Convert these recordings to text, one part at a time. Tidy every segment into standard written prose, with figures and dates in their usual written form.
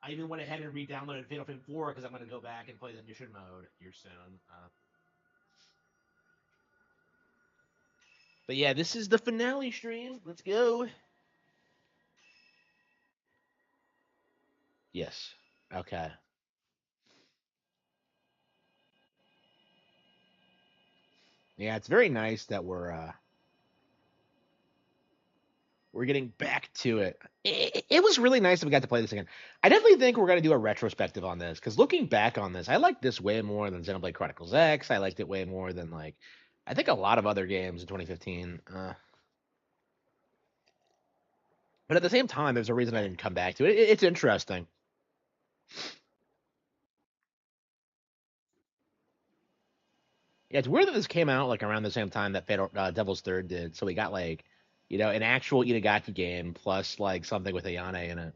I even went ahead and re-downloaded Fatal Frame 4 because I'm going to go back and play the mission mode here soon. But yeah, this is the finale stream. Let's go. Yes. Okay. Yeah, it's very nice that we're getting back to it. It was really nice that we got to play this again. I definitely think we're gonna do a retrospective on this because looking back on this, I liked this way more than Xenoblade Chronicles X. I liked it way more than like I think a lot of other games in 2015. But at the same time, there's a reason I didn't come back to it. It's interesting. Yeah, it's weird that this came out like around the same time that Fatal, Devil's Third did. So we got like, an actual Itagaki game plus like something with Ayane in it.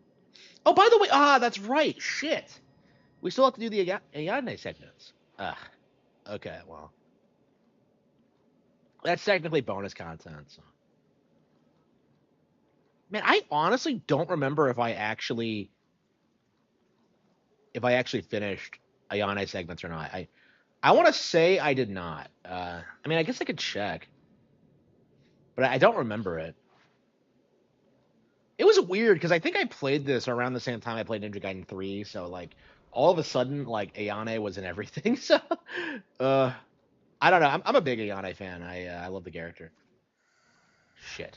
Oh, by the way, that's right. Shit, we still have to do the Ayane segments. Ugh. Okay, well, that's technically bonus content. So. Man, I honestly don't remember if I actually finished Ayane segments or not. I want to say I did not. I mean, I guess I could check, but I don't remember it. It was weird because I think I played this around the same time I played Ninja Gaiden 3, so like all of a sudden like Ayane was in everything. So uh I don't know. I'm a big Ayane fan. I love the character. Shit.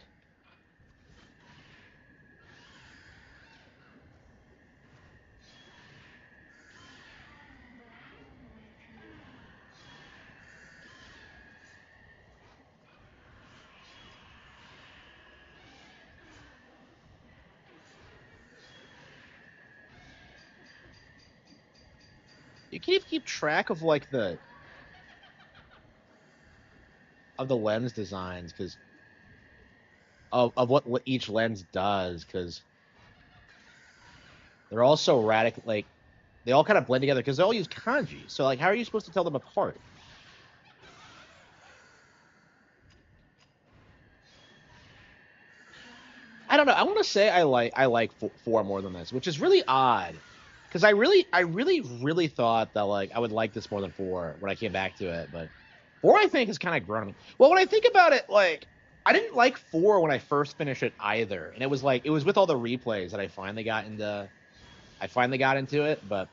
You can't even keep track of like the lens designs because of what each lens does because they're all so radical. Like they all kind of blend together because they all use kanji. So like, how are you supposed to tell them apart? I don't know. I want to say I like four more than this, which is really odd, because I really thought that like I would like this more than four when I came back to it, but four I think has kind of grown on me. Well, when I think about it, like I didn't like four when I first finished it either, and it was with all the replays that I finally got into it, but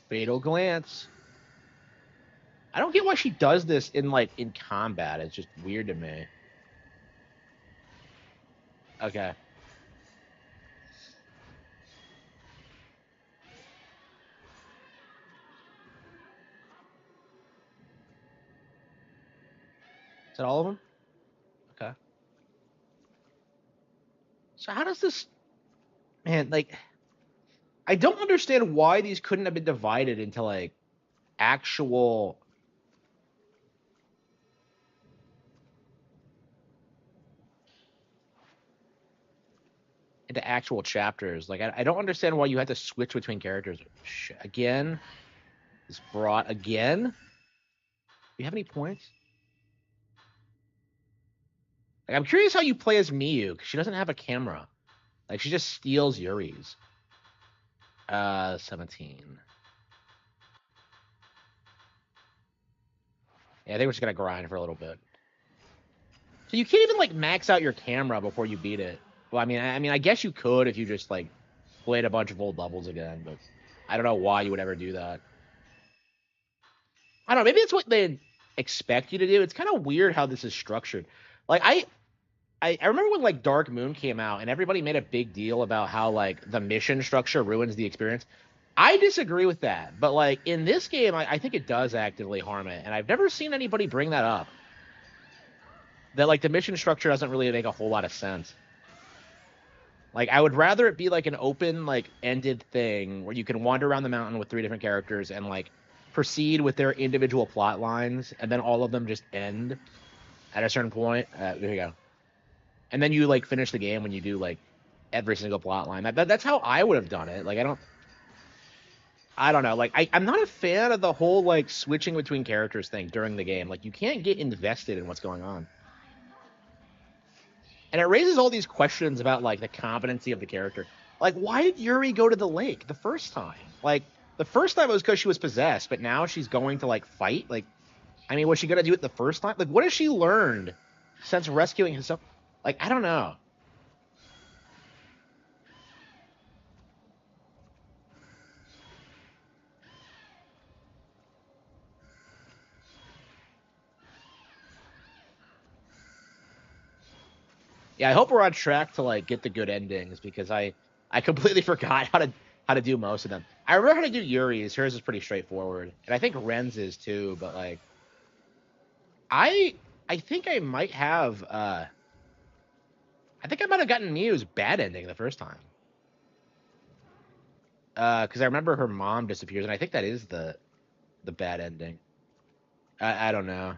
fatal glance. I don't get why she does this in combat. It's just weird to me. Okay, is that all of them? Okay. So how does this man like? I don't understand why these couldn't have been divided actual into actual chapters. Like I don't understand why you had to switch between characters again. Is brought again. Do you have any points? Like I'm curious how you play as Miyu because she doesn't have a camera. Like she just steals Yuri's. 17. Yeah, I think we're just gonna grind for a little bit. So you can't even like max out your camera before you beat it. Well, I mean, I guess you could if you just like played a bunch of old levels again, but I don't know why you would ever do that. I don't know. Maybe it's what they expect you to do. It's kind of weird how this is structured. Like I remember when like Dark Moon came out and everybody made a big deal about how like the mission structure ruins the experience. I disagree with that, but like in this game, I think it does actively harm it, and I've never seen anybody bring that up. That like the mission structure doesn't really make a whole lot of sense. Like I would rather it be like an open, like ended thing where you can wander around the mountain with three different characters and like proceed with their individual plot lines, and then all of them just end at a certain point. There you go. And then you like finish the game when you do like every single plot line. That's how I would have done it. Like I don't know. Like I'm not a fan of the whole like switching between characters thing during the game. Like you can't get invested in what's going on. And it raises all these questions about like the competency of the character. Like why did Yuri go to the lake the first time? Like the first time it was because she was possessed, but now she's going to like fight. Like I mean, was she gonna do it the first time? Like what has she learned since rescuing himself? Like I don't know. Yeah, I hope we're on track to like get the good endings because I completely forgot how to do most of them. I remember how to do Yuri's. Hers is pretty straightforward, and I think Ren's is too. But like, I I think I might have I think I might have gotten Miu's bad ending the first time. Because I remember her mom disappears, and I think that is the bad ending. I don't know.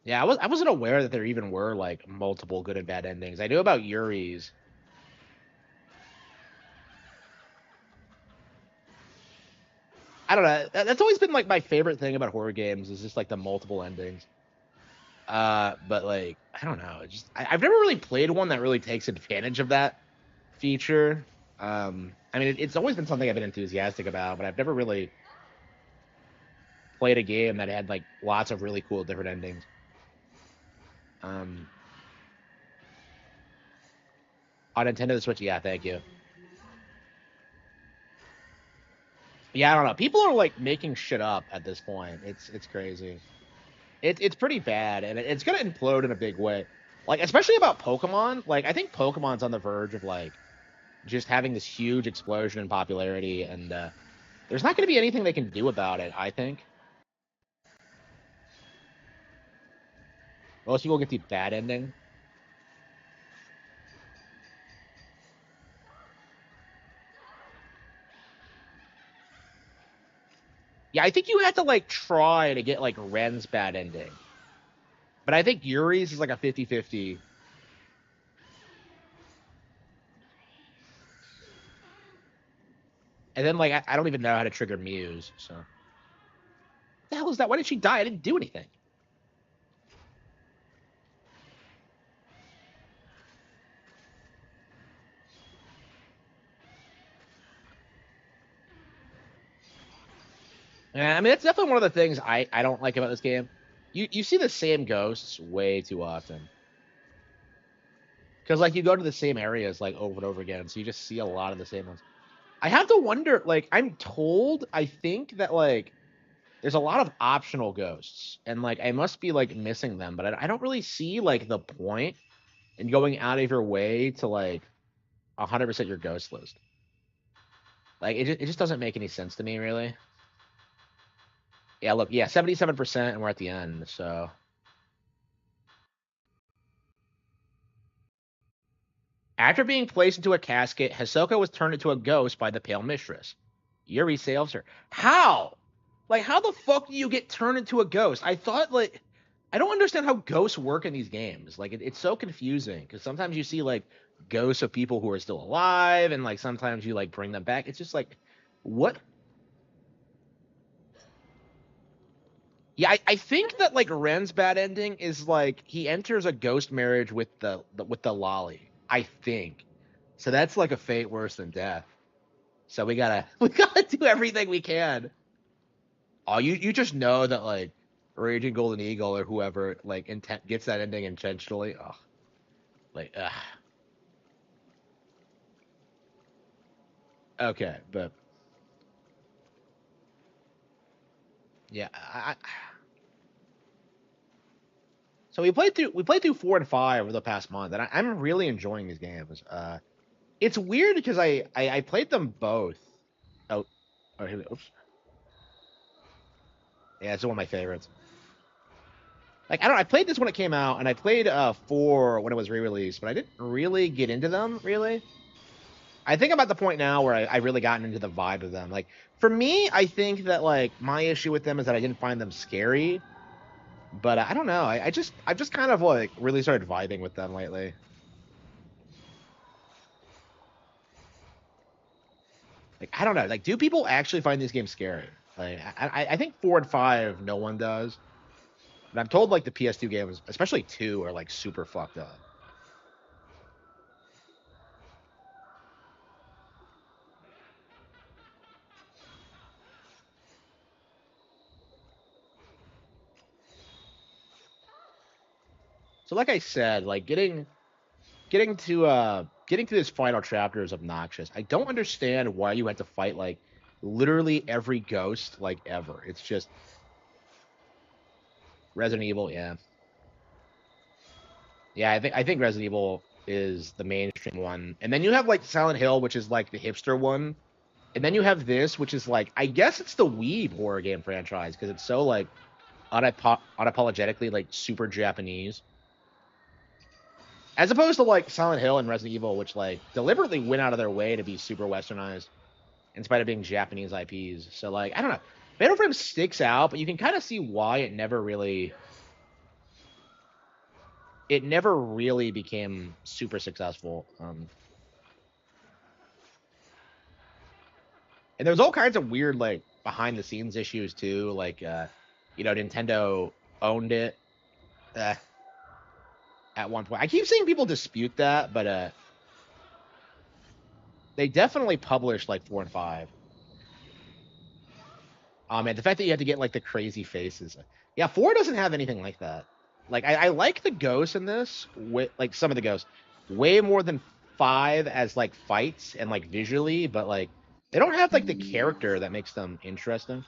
Yeah, I wasn't aware that there even were like multiple good and bad endings. I knew about Yuri's. I don't know. That's always been like my favorite thing about horror games is just like the multiple endings. But like I don't know. I've never really played one that really takes advantage of that feature. I mean it's always been something I've been enthusiastic about, but I've never really played a game that had like lots of really cool different endings. Um, on Nintendo Switch, yeah, thank you. Yeah, I don't know. People are like making shit up at this point. It's crazy. It's pretty bad, and it's gonna implode in a big way. Like especially about Pokemon. Like I think Pokemon's on the verge of like just having this huge explosion in popularity, and there's not gonna be anything they can do about it. I think most people get the bad ending. Yeah, I think you have to like try to get like Ren's bad ending, but I think Yuri's is like a 50-50. And then like I don't even know how to trigger Muse. So the hell is that? Why did she die? I didn't do anything. Yeah, I mean that's definitely one of the things I don't like about this game. You see the same ghosts way too often because like you go to the same areas like over and over again, so you just see a lot of the same ones. I have to wonder. Like I'm told, I think that like there's a lot of optional ghosts, and like I must be like missing them, but I don't really see like the point in going out of your way to like 100% your ghost list. Like it just doesn't make any sense to me really. Yeah, look, yeah, 77%, and we're at the end. So after being placed into a casket, Hisoka was turned into a ghost by the Pale Mistress. Yuri saves her. How? Like, how the fuck do you get turned into a ghost? I thought like I don't understand how ghosts work in these games. Like it's so confusing because sometimes you see like ghosts of people who are still alive, and like sometimes you like bring them back. It's just like what. Yeah, I think that like Ren's bad ending is like he enters a ghost marriage with the lolly. I think so. That's like a fate worse than death. So we gotta we gotta do everything we can. Oh, you just know that like Raging Golden Eagle or whoever like intent gets that ending intentionally. Oh, like okay, but yeah, so we played through 4 and 5 over the past month, and I'm really enjoying these games. It's weird because I played them both. Oh, oh, oops. Yeah, it's one of my favorites. Like I don't, I played this when it came out, and I played 4 when it was re-released, but I didn't really get into them really. I think I'm at the point now where I really gotten into the vibe of them. Like for me, I think that like my issue with them is that I didn't find them scary. But I don't know. I've just kind of like really started vibing with them lately. Like I don't know. Like do people actually find these games scary? Like I think 4 and 5 no one does. But I'm told like the PS2 games, especially 2, are like super fucked up. So like I said, like getting to this final chapter is obnoxious. I don't understand why you had to fight like literally every ghost like ever. It's just Resident Evil, yeah. Yeah, I think Resident Evil is the mainstream one. And then you have like Silent Hill, which is like the hipster one. And then you have this, which is like I guess it's the weeb horror game franchise because it's so like unapologetically like super Japanese. As opposed to like Silent Hill and Resident Evil, which like deliberately went out of their way to be super westernized in spite of being Japanese IPs. So like I don't know. Fatal Frame sticks out, but you can kind of see why it never really became super successful. And there's all kinds of weird like behind the scenes issues too. Like Nintendo owned it uh, at one point. I keep seeing people dispute that, but they definitely published like 4 and 5. And the fact that you had to get like the crazy faces. Yeah, 4 doesn't have anything like that. Like I like the ghosts in this, like some of the ghosts, way more than 5 as like fights and like visually, but like they don't have like the character that makes them interesting.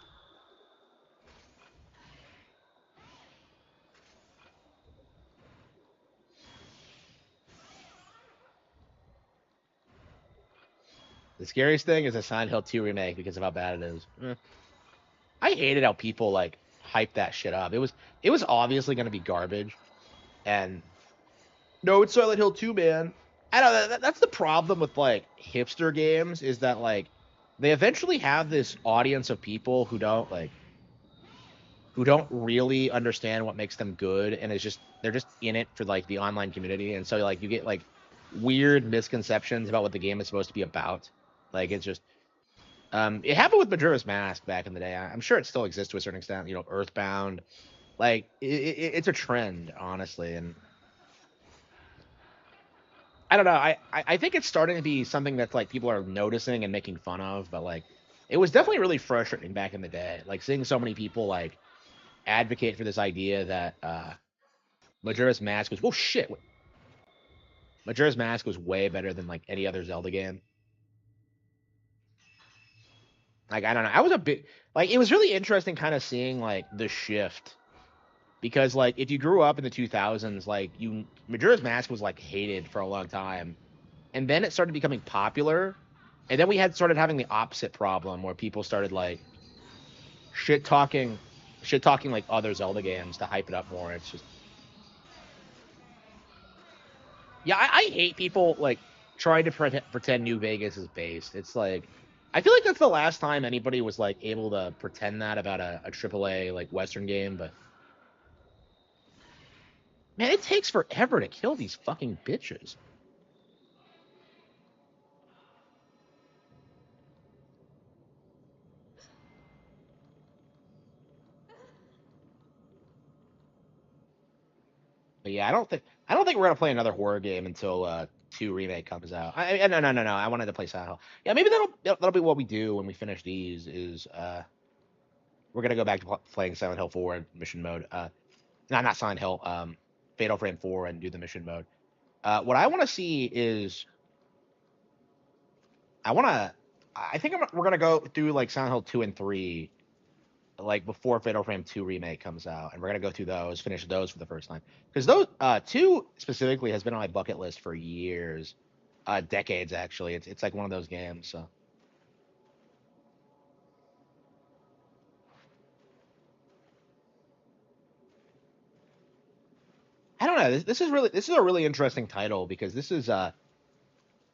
The scariest thing is a Silent Hill 2 remake because of how bad it is. I hated how people like hyped that shit up. It was obviously going to be garbage, and no, it's Silent Hill 2, man. I don't know. That's the problem with like hipster games is that like they eventually have this audience of people who don't really understand what makes them good, and it's just they're just in it for like the online community, and so like you get like weird misconceptions about what the game is supposed to be about. Like it's just it happened with Majora's Mask back in the day. I'm sure it still exists to a certain extent. Earthbound. Like it's a trend, honestly, and I don't know. I think it's starting to be something that's like people are noticing and making fun of, but like it was definitely really frustrating back in the day. Like seeing so many people like advocate for this idea that Majora's Mask was well shit. Majora's Mask was way better than like any other Zelda game. Like I don't know. I was a bit like it was really interesting kind of seeing like the shift because like if you grew up in the 2000s, like you Majora's Mask was like hated for a long time, and then it started becoming popular, and then we had started having the opposite problem where people started like shit talking, shit talking like other Zelda games to hype it up more. It's just yeah, I hate people like trying to pretend New Vegas is based. It's like I feel like that's the last time anybody was like able to pretend that about a AAA like Western game, but man, it takes forever to kill these fucking bitches. But yeah, I don't think we're gonna play another horror game until 2 remake comes out. No. I wanted to play Silent Hill. Yeah, maybe that'll be what we do when we finish these. Is we're gonna go back to playing Silent Hill 4 mission mode. Not Silent Hill. Fatal Frame 4 and do the mission mode. What I want to see is I want to. I think we're gonna go through like Silent Hill 2 and 3 like before Fatal Frame 2 remake comes out, and we're gonna go through those, finish those for the first time because those 2 specifically has been on my bucket list for years, decades actually. It's like one of those games. So I don't know. This is a really interesting title because this is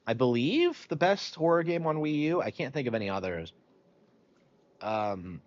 I believe the best horror game on Wii U. I can't think of any others. Um,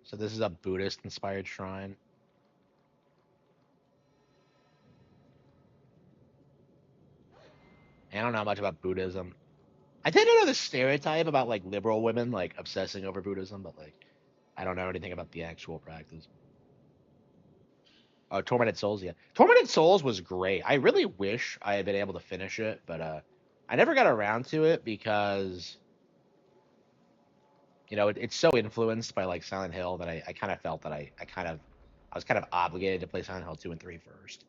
so this is a Buddhist-inspired shrine. I don't know much about Buddhism. I tend to know the stereotype about like liberal women like obsessing over Buddhism, but like I don't know anything about the actual practice. Oh, Tormented Souls, yeah. Tormented Souls was great. I really wish I had been able to finish it, but I never got around to it because it's so influenced by like Silent Hill that I kind of felt that I was kind of obligated to play Silent Hill 2 and 3 first.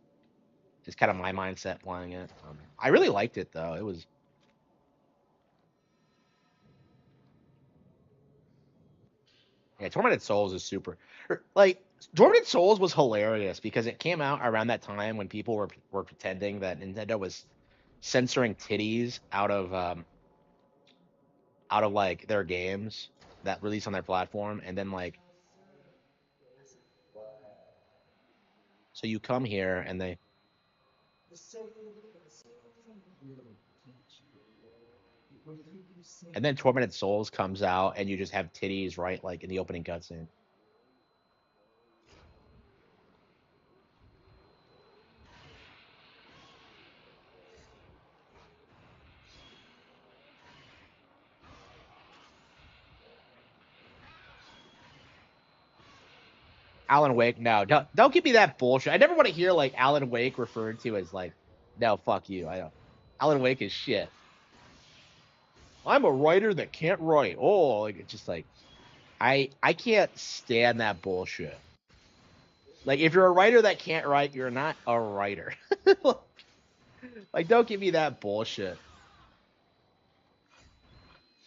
It's kind of my mindset playing it. I really liked it though. It was Yeah, Tormented Souls is super. Like Tormented Souls was hilarious because it came out around that time when people were pretending that Nintendo was censoring titties out of like their games that release on their platform, and then like so you come here and then Tormented Souls comes out and you just have titties right like in the opening cutscene. Alan Wake, no, don't give me that bullshit. I never want to hear like Alan Wake referred to as like, no, fuck you. I don't. Alan Wake is shit. I'm a writer that can't write. Oh, like it's just like I can't stand that bullshit. Like if you're a writer that can't write, you're not a writer. Like don't give me that bullshit.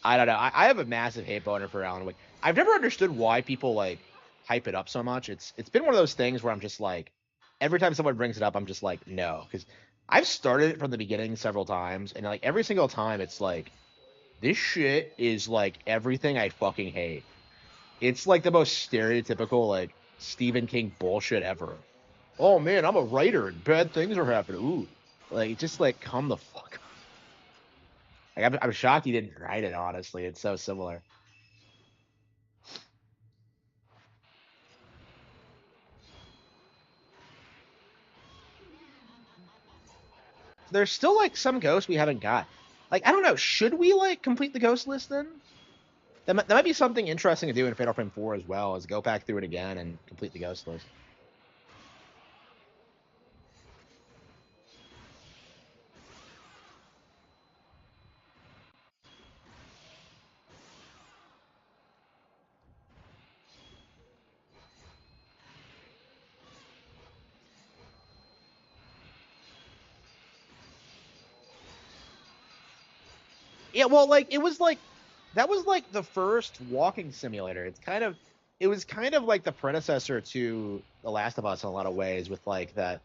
I don't know. I have a massive hate boner for Alan Wake. I've never understood why people like hype it up so much. It's been one of those things where I'm just like every time someone brings it up, I'm just like no, because I've started it from the beginning several times, and like every single time, it's like this shit is like everything I fucking hate. It's like the most stereotypical like Stephen King bullshit ever. Oh man, I'm a writer and bad things are happening. Ooh, like just like come the fuck. Like I'm shocked he didn't write it. Honestly, it's so similar. There's still like some ghosts we haven't got. Like I don't know, should we like complete the ghost list then? That might be something interesting to do in Fatal Frame 4 as well, is go back through it again and complete the ghost list. Yeah, well, like it was like that was like the first walking simulator. It was kind of like the predecessor to The Last of Us in a lot of ways, with like that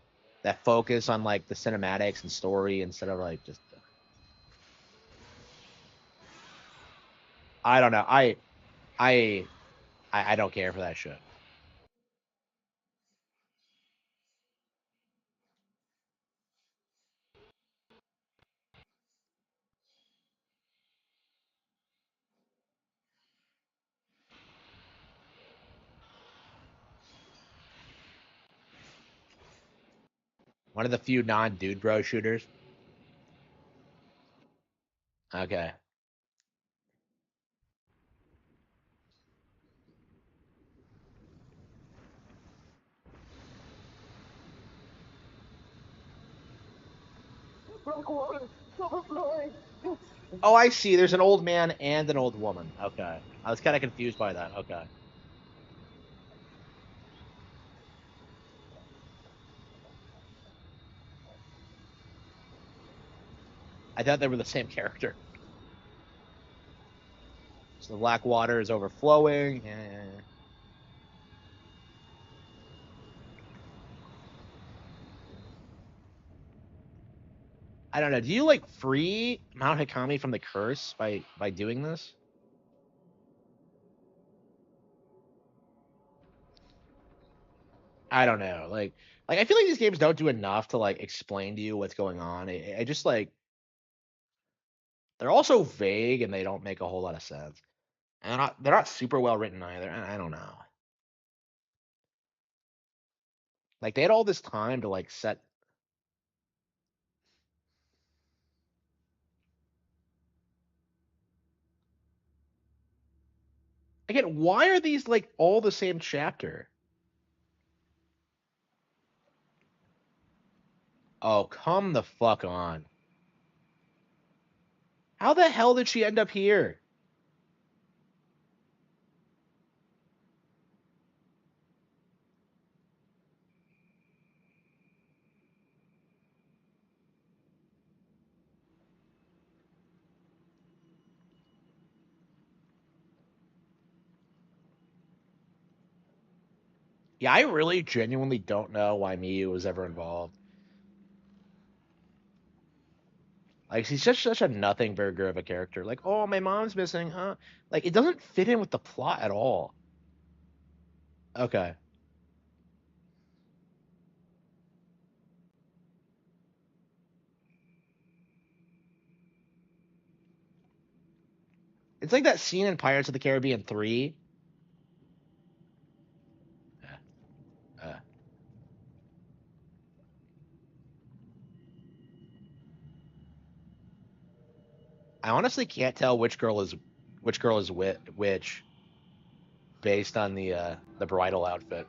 focus on like the cinematics and story instead of like just I don't know. I I don't care for that shit. One of the few non-dude bro shooters. Okay. Oh, I see. There's an old man and an old woman. Okay. I was kind of confused by that. Okay. I thought they were the same character. So the black water is overflowing. Yeah, yeah, yeah. I don't know. Do you like free Mount Hikami from the curse by doing this? I don't know. Like I feel like these games don't do enough to like explain to you what's going on. I just like they're also vague and they don't make a whole lot of sense. And they're not super well written either. I don't know. Like they had all this time to like set. Again, why are these like all the same chapter? Oh, come the fuck on. How the hell did she end up here? Yeah, I really genuinely don't know why Miyu was ever involved. Like she's just such a nothing burger of a character. Like, oh, my mom's missing, huh? Like it doesn't fit in with the plot at all. Okay. It's like that scene in Pirates of the Caribbean 3. Uh, uh, I honestly can't tell which girl is which based on the bridal outfit.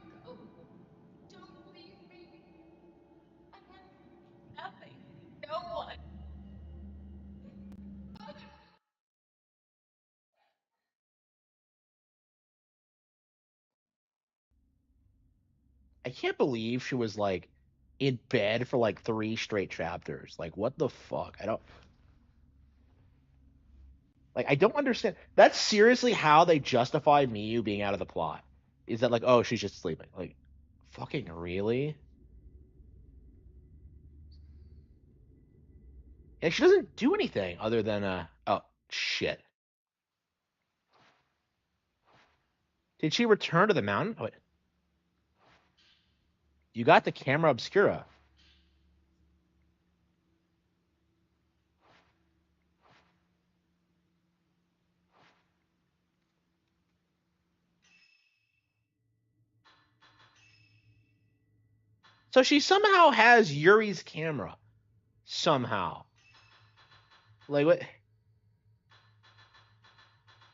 I can't believe she was like in bed for like 3 straight chapters. Like what the fuck? I don't understand. That's seriously how they justify Miyu being out of the plot. Is that like, oh, she's just sleeping? Like, fucking really? Yeah, she doesn't do anything other than oh shit. Did she return to the mountain? Oh, wait. You got the camera obscura. So she somehow has Yuri's camera. Somehow. Like what?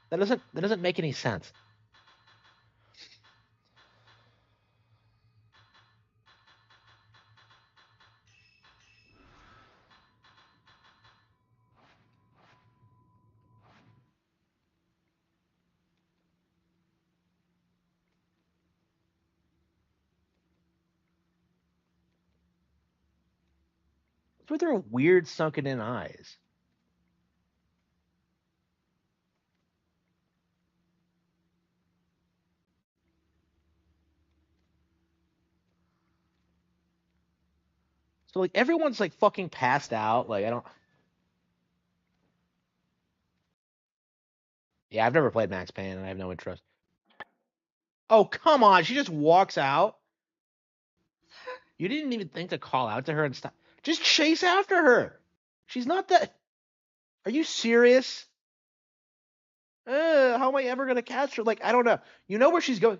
That doesn't make any sense. What's with her weird sunken in eyes? So like everyone's like fucking passed out. Like I don't. Yeah, I've never played Max Payne and I have no interest. Oh come on, she just walks out. You didn't even think to call out to her and stop. Just chase after her. She's not that. Are you serious? How am I ever gonna catch her? Like I don't know. You know where she's going.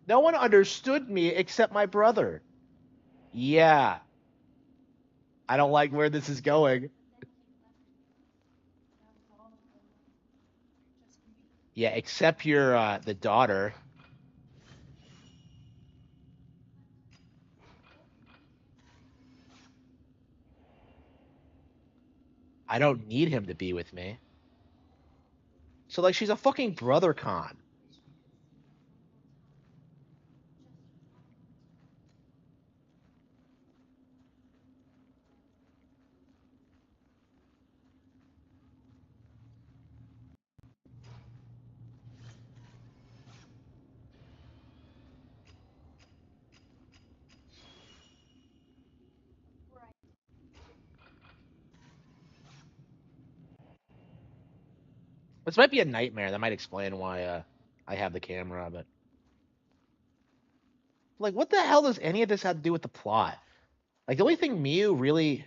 No one understood me except my brother. Yeah, I don't like where this is going. Yeah, except your the daughter. I don't need him to be with me. So like she's a fucking brother con. This might be a nightmare. That might explain why I have the camera, but like what the hell does any of this have to do with the plot? Like the only thing Mew really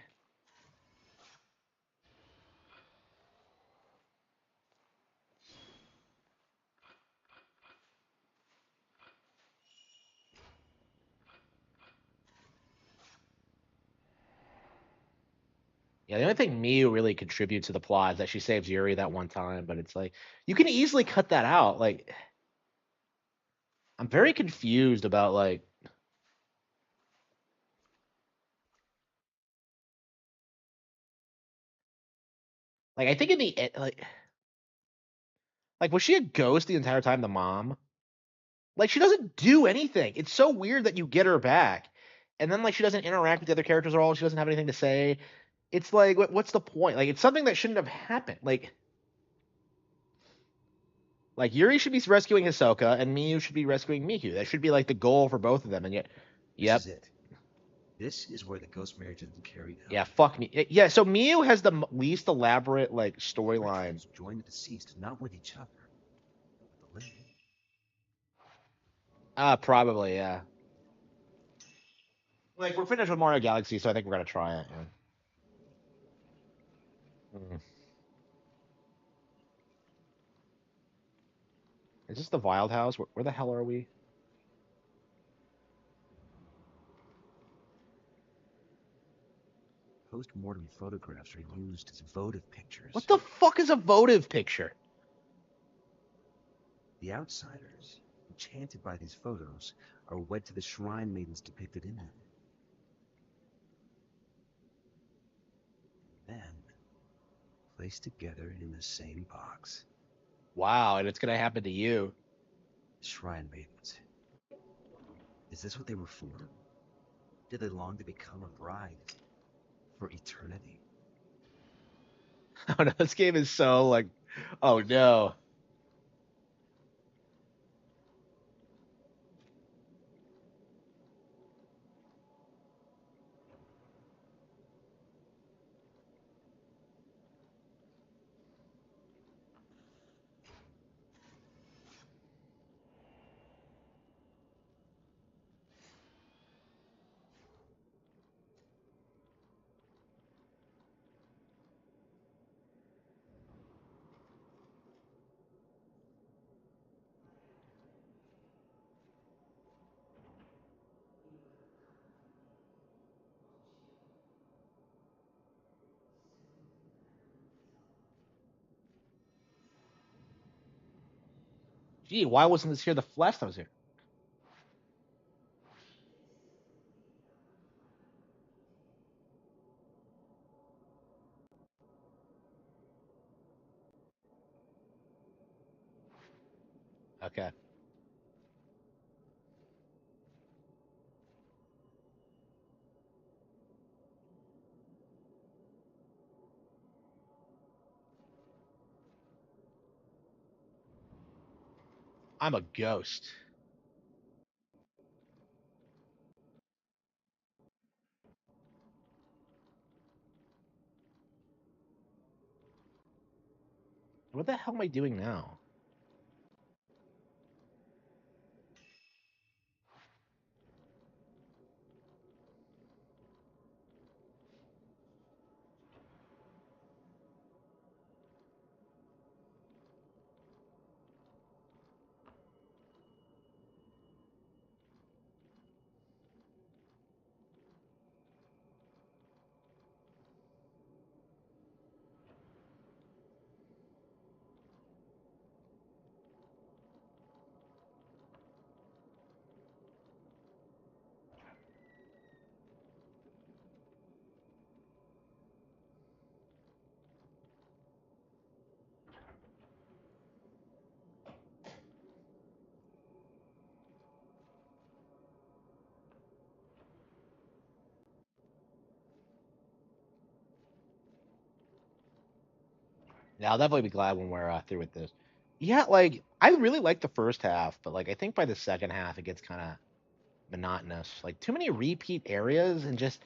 Yeah, the only thing Miu really contributes to the plot is that she saves Yuri that one time, but it's like you can easily cut that out. Like I'm very confused about like I think in the like was she a ghost the entire time, the mom? Like she doesn't do anything. It's so weird that you get her back. And then like she doesn't interact with the other characters at all. She doesn't have anything to say. It's like what's the point? Like it's something that shouldn't have happened. Like Yuri should be rescuing Hisoka and Miu should be rescuing Miku. That should be like the goal for both of them. And yet, This yep, is it. This is where the ghost marriage has been carried out. yeah, fuck me. Yeah, so Miu has the least elaborate like storyline. Rituals join the deceased not with each other, but with the living. Probably, yeah. Like we're finished with Mario Galaxy, so I think we're gonna try it. Yeah. Is this the Wild House? Where the hell are we? Post-mortem photographs are used as votive What pictures. the fuck is a votive picture? The outsiders, enchanted by these photos, are wed to the shrine maidens depicted in them. Then, placed together in the same box. Wow, and it's gonna happen to you. Shrine maidens. Is this what they were for? Did they long to become a bride for eternity? Oh no, this game is so like, oh no. Gee, why wasn't this here the last time I was here? Okay. I'm a ghost. What the hell am I doing now? Yeah, I'll definitely be glad when we're through with this. Yeah, like I really like the first half, but like I think by the second half it gets kind of monotonous. Like too many repeat areas and just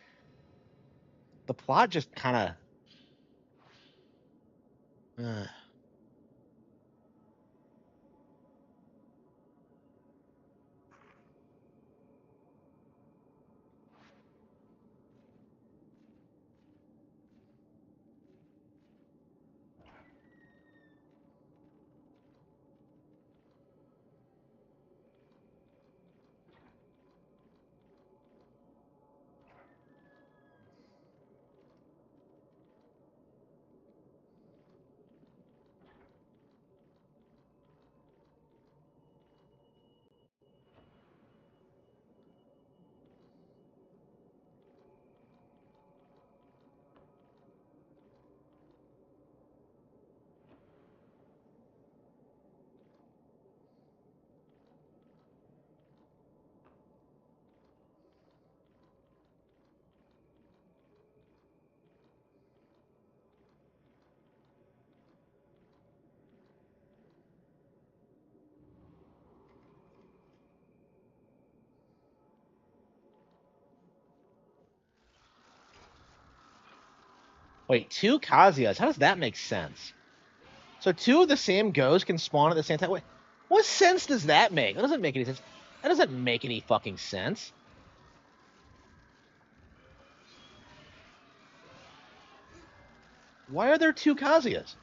the plot just kind of. Wait, two Kazuas? How does that make sense? So two of the same ghosts can spawn at the same time. Wait, what sense does that make? That doesn't make any sense. That doesn't make any fucking sense. Why are there two Kazuas?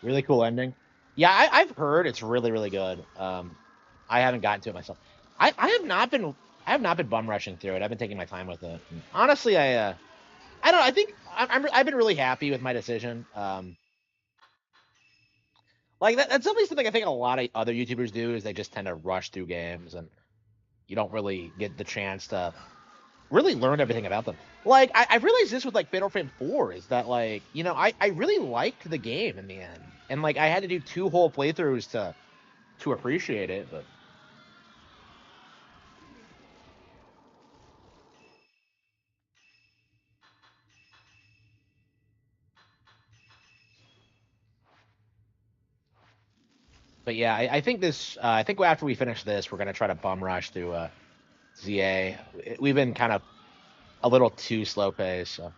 Really cool ending. Yeah, I've heard it's really, really good. I haven't gotten to it myself. I have not been I have not been bum rushing through it. I've been taking my time with it. And honestly, I don't know. I think I've been really happy with my decision. Like that's definitely something I think a lot of other YouTubers do is they just tend to rush through games and you don't really get the chance to really learn everything about them. Like I've realized this with like Fatal Frame 4 is that like I really liked the game in the end, and like I had to do two whole playthroughs to appreciate it. But yeah, I think this. I think after we finish this, we're gonna try to bum rush through ZA. We've been kind of a little too slow paced. So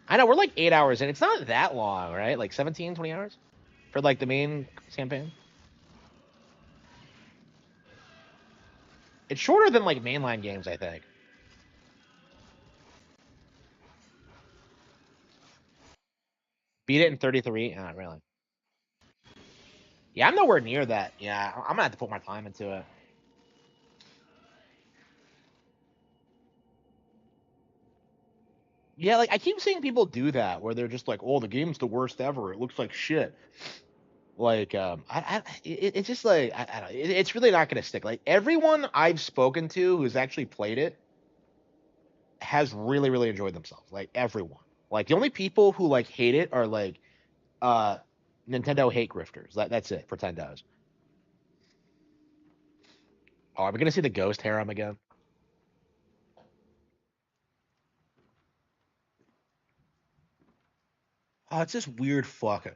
I know we're like 8 hours in. It's not that long, right? Like 17, 20 hours for like the main campaign. It's shorter than like mainline games, I think. Beat it in 33. Not really. Yeah, I'm nowhere near that. Yeah, I'm gonna have to put my time into it. Yeah, like I keep seeing people do that where they're just like, "Oh, the game's the worst ever. It looks like shit." Like, it's just like I don't. It's really not gonna stick. Like everyone I've spoken to who's actually played it has really, really enjoyed themselves. Like everyone. Like the only people who like hate it are like uh Nintendo hate grifters. That's it. Pretendos. Oh, are we gonna see the ghost harem again? Oh, it's this weird fuck.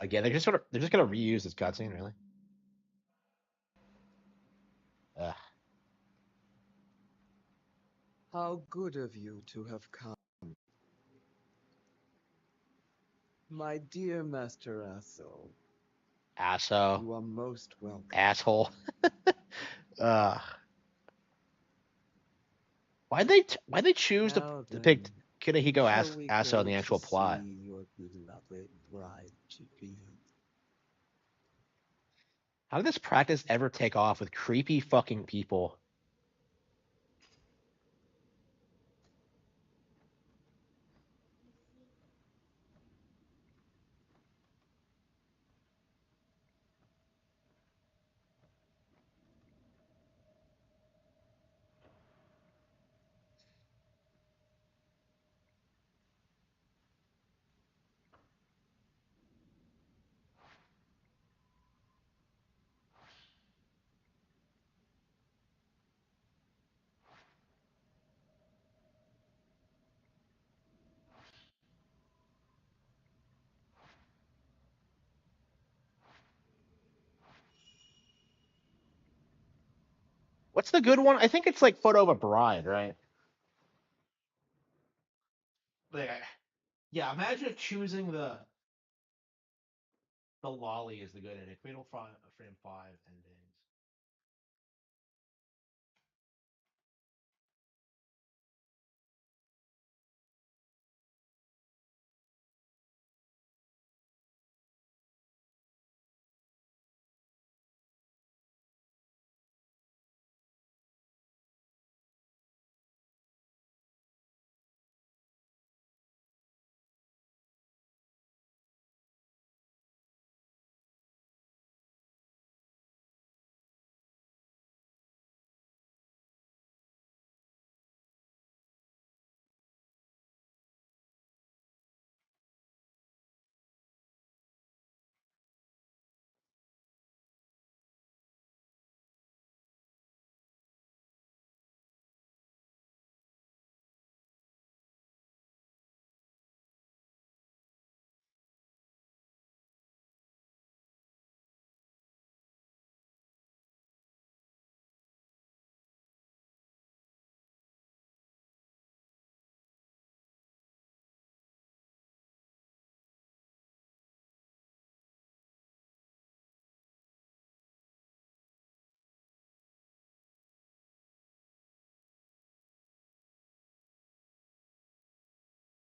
Again, they're just gonna reuse this cutscene, really. Ugh. How good of you to have come. My dear Master Asso, Asso, you are most welcome. asshole. Ugh. why'd they choose to Now depict then, Kirihiko shall we Aso in go the to actual plot? see your beloved bride to be? How did this practice ever take off with creepy fucking people? What's the good one? I think it's like Photo of a Bride, right? Like, yeah, imagine if choosing the lolly is the good ending. Frame 5 endings.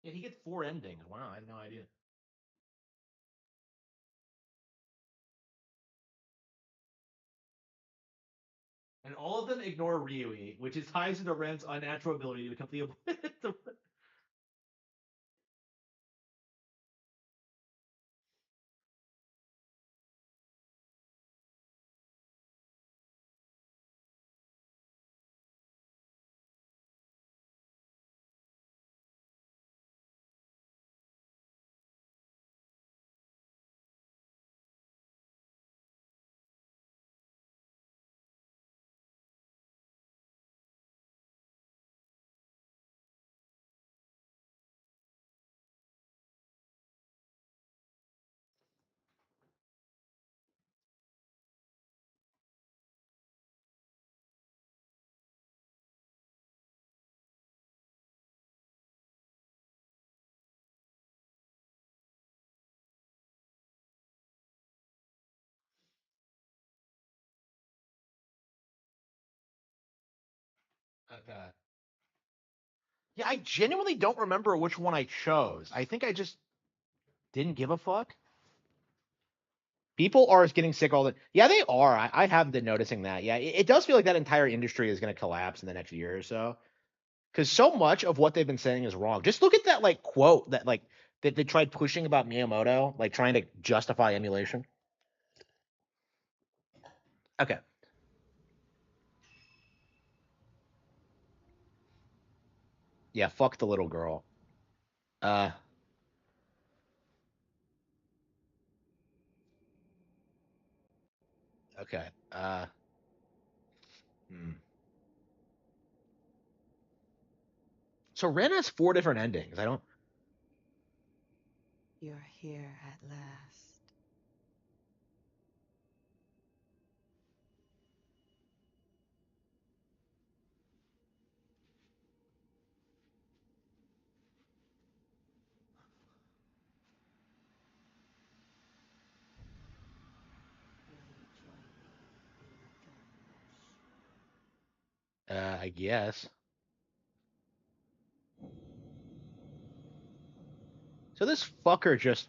Yeah, he gets 4 endings. Wow, I had no idea. And all of them ignore Ryui, which is ties into Ren's unnatural ability to become the Okay. Yeah, I genuinely don't remember which one I chose. I think I just didn't give a fuck. People are getting sick all the. Yeah, they are. I have been noticing that. Yeah, it does feel like that entire industry is going to collapse in the next year or so. Because so much of what they've been saying is wrong. Just look at that like quote that like that they tried pushing about Miyamoto, like trying to justify emulation. Okay. Yeah, fuck the little girl. Uh, okay. Hmm. So Ren has 4 different endings. I don't. You're here at last. Will you join me in the gun rush? I guess. So this fucker just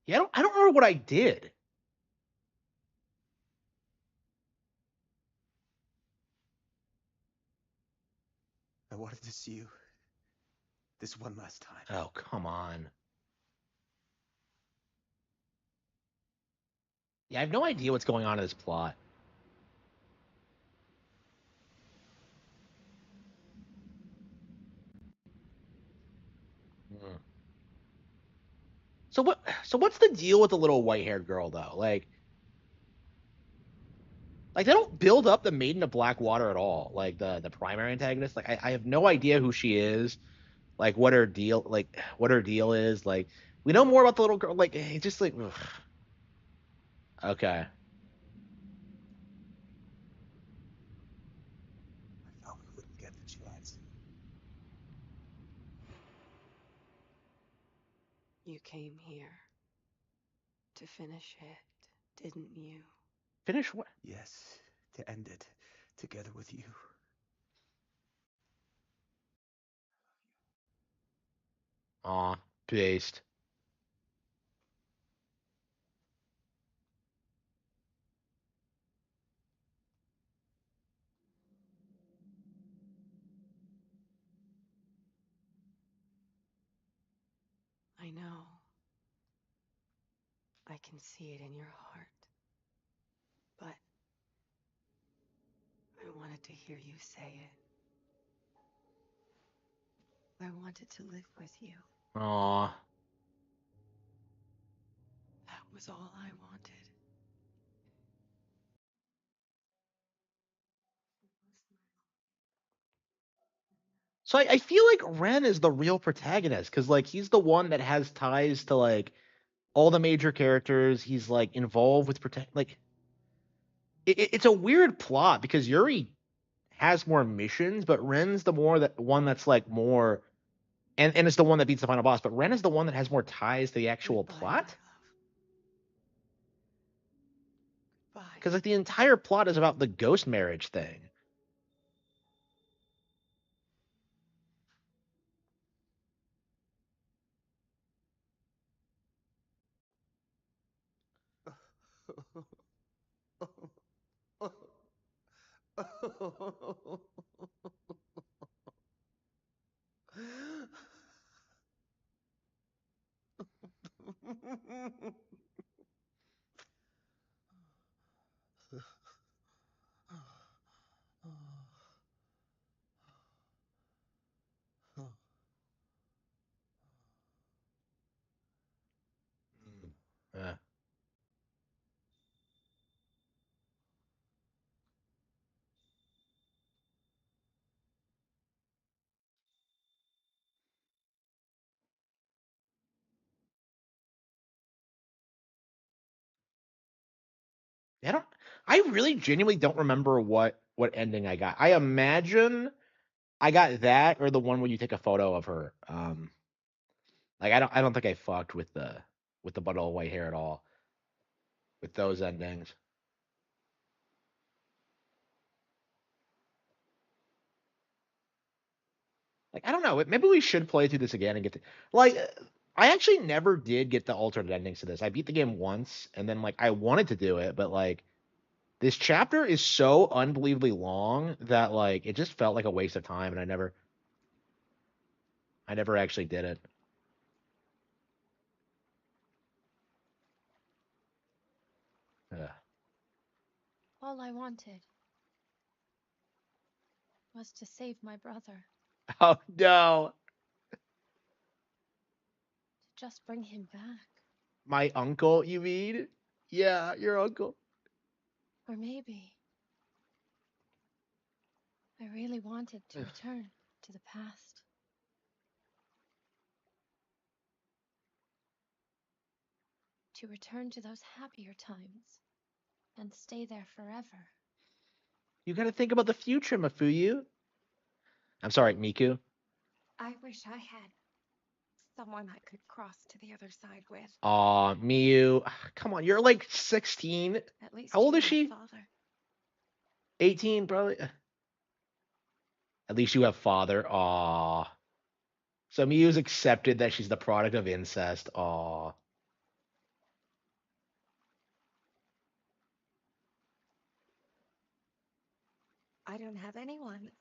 yeah, I don't remember what I did. I wanted to see you this one last time. Oh, come on. Yeah, I have no idea what's going on in this plot. Hmm. So what's the deal with the little white-haired girl though? Like they don't build up the Maiden of Blackwater at all. Like the primary antagonist. Like I have no idea who she is. Like what her deal is. Like we know more about the little girl. Like it's just like ugh. Okay. I thought we wouldn't get the chance. You came here to finish it, didn't you? Finish what? Yes, to end it together with you. Aw, based. I know. I can see it in your heart. But I wanted to hear you say it. I wanted to live with you. Aw. That was all I wanted. So I feel like Ren is the real protagonist because like he's the one that has ties to like all the major characters. He's like involved with protect like it's a weird plot because Yuri has more missions, but Ren's the more that one that's like more and it's the one that beats the final boss, but Ren is the one that has more ties to the actual Goodbye, my plot. love. Goodbye. Because like the entire plot is about the ghost marriage thing. Yeah. I don't. I really genuinely don't remember what ending I got. I imagine I got that or the one where you take a photo of her. Like I don't think I fucked with the bundle of white hair at all with those endings. Like I don't know. Maybe we should play through this again and get to like. I actually never did get the alternate endings to this. I beat the game once and then like I wanted to do it, but like this chapter is so unbelievably long that like it just felt like a waste of time, and I never actually did it. Ugh. All I wanted was to save my brother, Oh no, to just bring him back. my uncle, you mean? Yeah, your uncle. Or maybe I really wanted to return to the past, to return to those happier times and stay there forever. You got to think about the future, Mafuyu. I'm sorry, Miku. I wish I had someone I could cross to the other side with. Aw, Miyu. Come on, you're like 16. At least How old you is have she? father. 18, probably. At least you have father. Aw. So Miyu's accepted that she's the product of incest. Aw. I don't have anyone.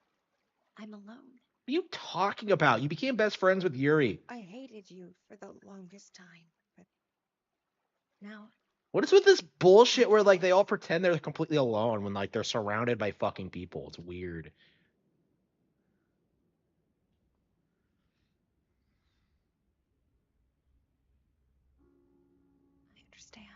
I'm alone. What are you talking about? You became best friends with Yuri. I hated you for the longest time, but now What is with this bullshit where like they all pretend they're completely alone when like they're surrounded by fucking people? It's weird. I understand.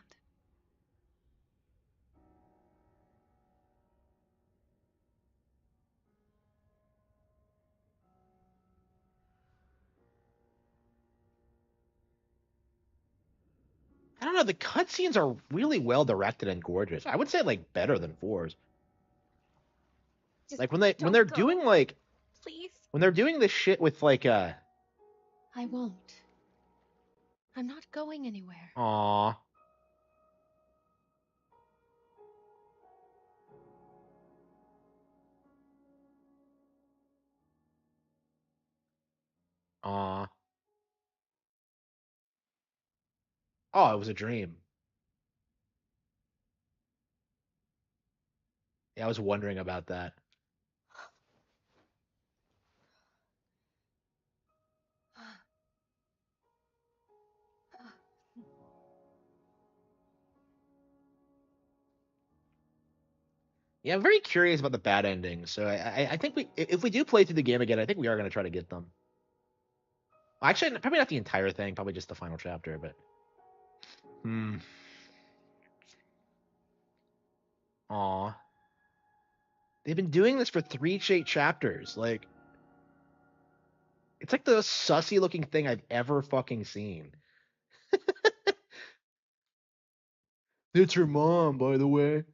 I don't know. The cutscenes are really well directed and gorgeous. I would say like better than fours. Just Like when they're don't doing go, like please. when they're doing this shit with like I won't. I'm not going anywhere. aw. Aw. Oh, it was a dream. Yeah, I was wondering about that. Yeah, I'm very curious about the bad endings. So I think if we do play through the game again, I think we are gonna try to get them. Well, actually, probably not the entire thing, probably just the final chapter, but hmm. Aw. They've been doing this for three straight chapters. Like it's like the sussy looking thing I've ever fucking seen. It's her mom, by the way.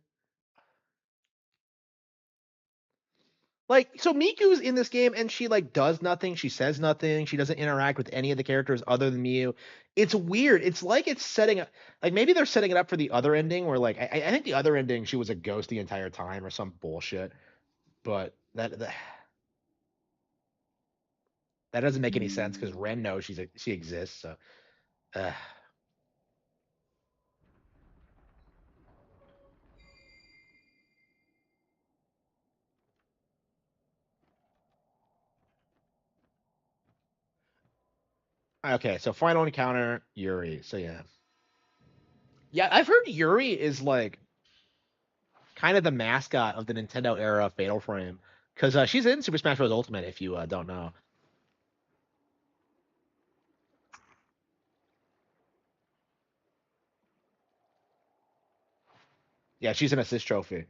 Like, so Miku's in this game and she like does nothing, she says nothing, she doesn't interact with any of the characters other than Miu. It's weird. It's like it's setting up like maybe they're setting it up for the other ending where like I think the other ending she was a ghost the entire time or some bullshit. But that doesn't make any sense because Ren knows she exists. So uh, okay, so final encounter, Yuri. So yeah. Yeah, I've heard Yuri is like kind of the mascot of the Nintendo era of Fatal Frame because she's in Super Smash Bros. Ultimate. If you don't know, yeah, she's an assist trophy.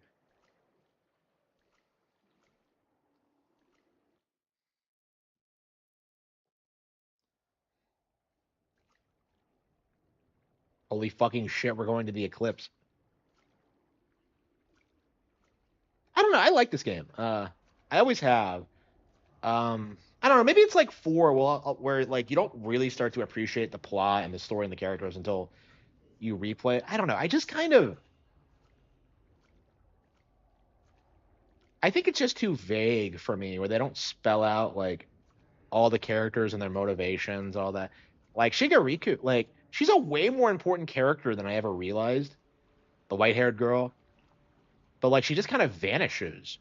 Holy fucking shit, we're going to the eclipse. I don't know. I like this game. I always have. I don't know. Maybe it's like four, well, where like you don't really start to appreciate the plot and the story and the characters until you replay it. I don't know. I just kind of. I think it's just too vague for me, where they don't spell out like all the characters and their motivations, all that. Like Shigarika, like she's a way more important character than I ever realized. The white-haired girl, but like she just kind of vanishes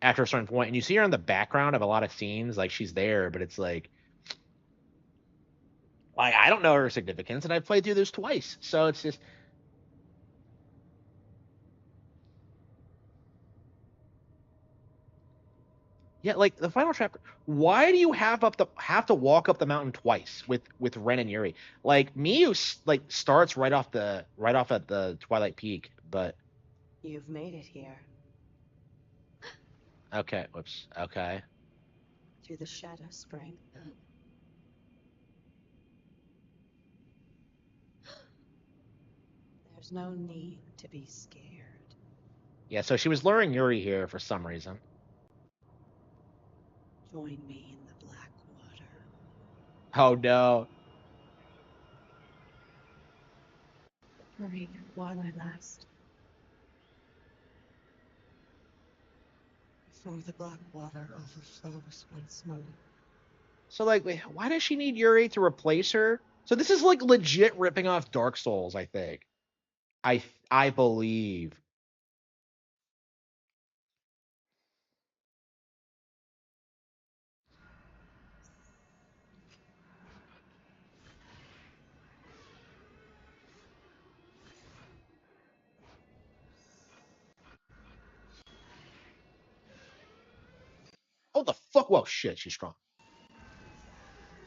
after a certain point, and you see her in the background of a lot of scenes, like she's there, but it's like I don't know her significance, and I've played through this twice, so it's just yeah, like the final chapter. Why do you have to walk up the mountain twice with Ren and Yuri? Like Miyu like starts right off at the Twilight Peak, but You've made it here, okay, whoops, okay. to the Shadow Spring. There's no need to be scared. Yeah, so she was luring Yuri here for some reason. Join me in the Black Water. Oh no. Hurry while I last. Before the Black Water overflows once more. So like, why does she need Yuri to replace her? So this is like legit ripping off Dark Souls, I think. I believe. Oh the fuck! Whoa, shit, she's strong.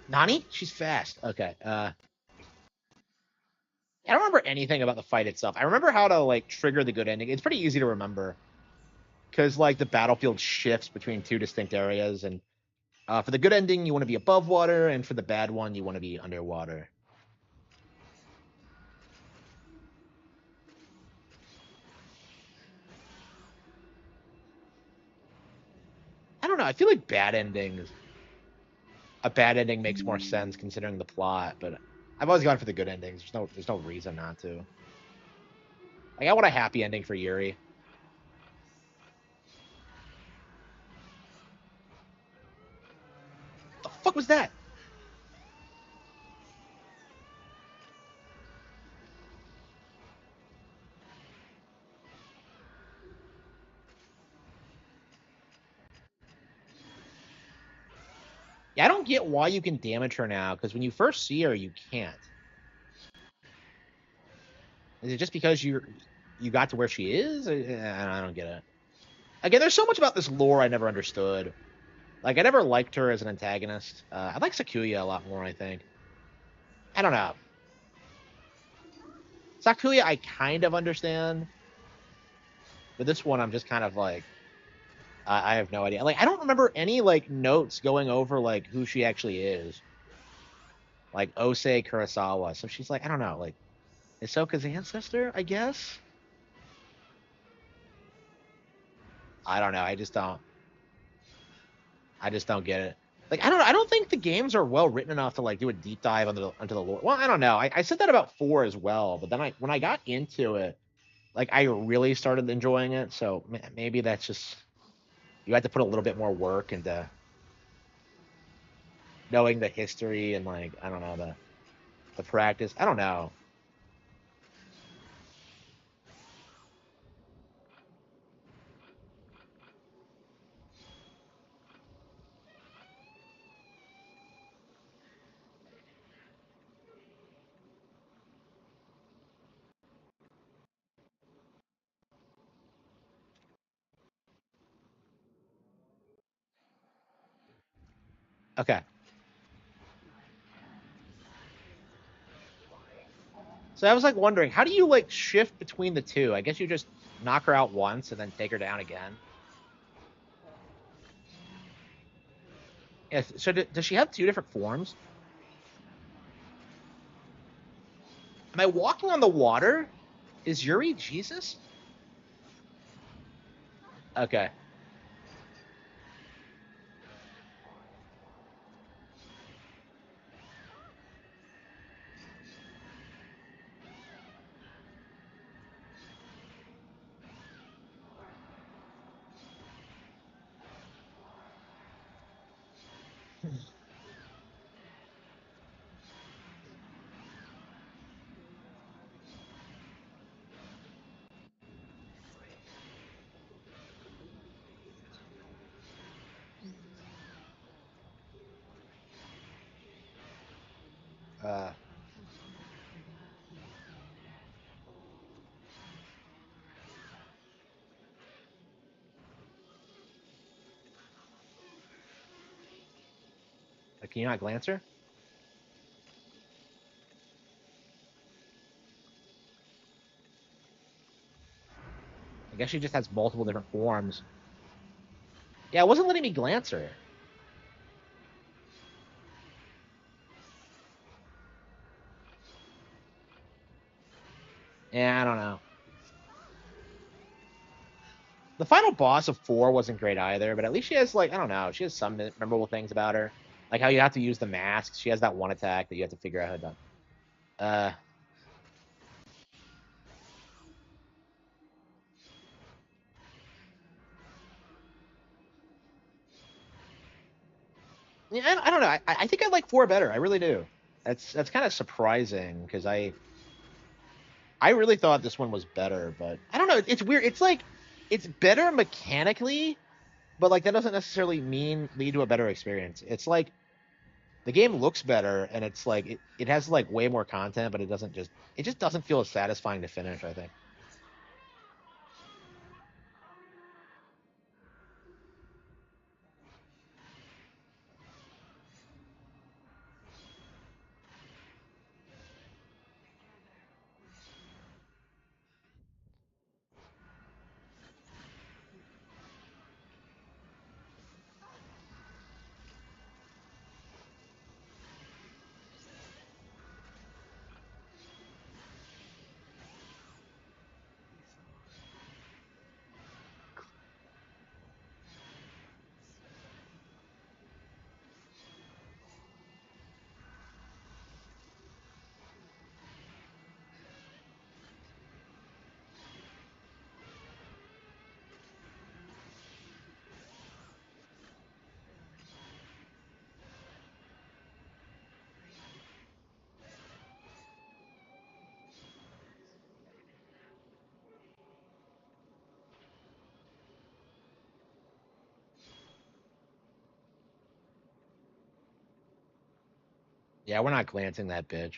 Nani? She's fast. Okay. I don't remember anything about the fight itself. I remember how to like trigger the good ending. It's pretty easy to remember because like the battlefield shifts between two distinct areas, and for the good ending you want to be above water, and for the bad one you want to be underwater. I don't know. I feel like a bad ending makes more sense considering the plot, but I've always gone for the good endings. There's no reason not to. Like I want a happy ending for Yuri. What the fuck was that? Yeah, I don't get why you can damage her now, because when you first see her, you can't. Is it just because you got to where she is? I don't get it. Again, there's so much about this lore I never understood. Like, I never liked her as an antagonist. I like Sakuya a lot more, I think. I don't know. Sakuya, I kind of understand. But this one, I'm just kind of like, I have no idea. Like, I don't remember any, like, notes going over, like, who she actually is. Like, Osei Kurosawa. So she's like, I don't know, like, Hisoka's ancestor, I guess? I don't know. I just don't get it. Like I don't think the games are well written enough to like do a deep dive into the lore. Well, I don't know. I said that about 4 as well, but then when I got into it, like I really started enjoying it. So maybe that's just you had to put a little bit more work into knowing the history and like I don't know the practice. I don't know. Okay. So I was like wondering, how do you like shift between the two? I guess you just knock her out once and then take her down again. Yeah. So does she have 2 different forms? Am I walking on the water? Is Yuri Jesus? Okay. Uh, can you not glance her? I guess she just has multiple different forms. Yeah, it wasn't letting me glance her. Yeah, I don't know. The final boss of 4 wasn't great either, but at least she has like I don't know. She has some memorable things about her, like how you have to use the mask. She has that one attack that you have to figure out how to done. Uh, Yeah, I don't know. I think I like four better. I really do. That's kind of surprising because I really thought this one was better, but I don't know. It's weird. It's like it's better mechanically, but like that doesn't necessarily mean lead to a better experience. It's like the game looks better and it's like it has like way more content, but it just doesn't feel as satisfying to finish, I think. Yeah, we're not glancing that bitch.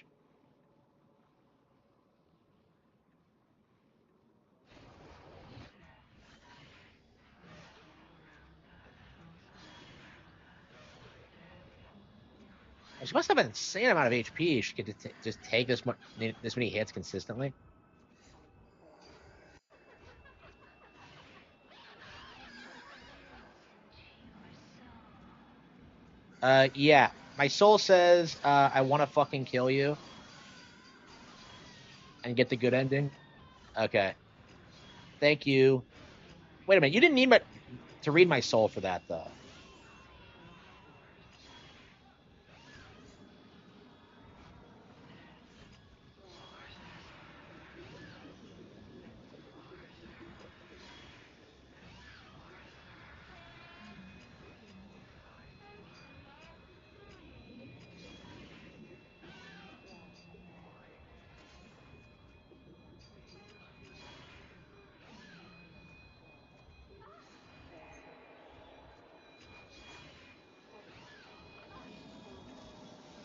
She must have an insane amount of HP. She could just take this many hits consistently. Yeah. My soul says I want to fucking kill you and get the good ending. Okay. Thank you. Wait a minute. You didn't need to read my soul for that though.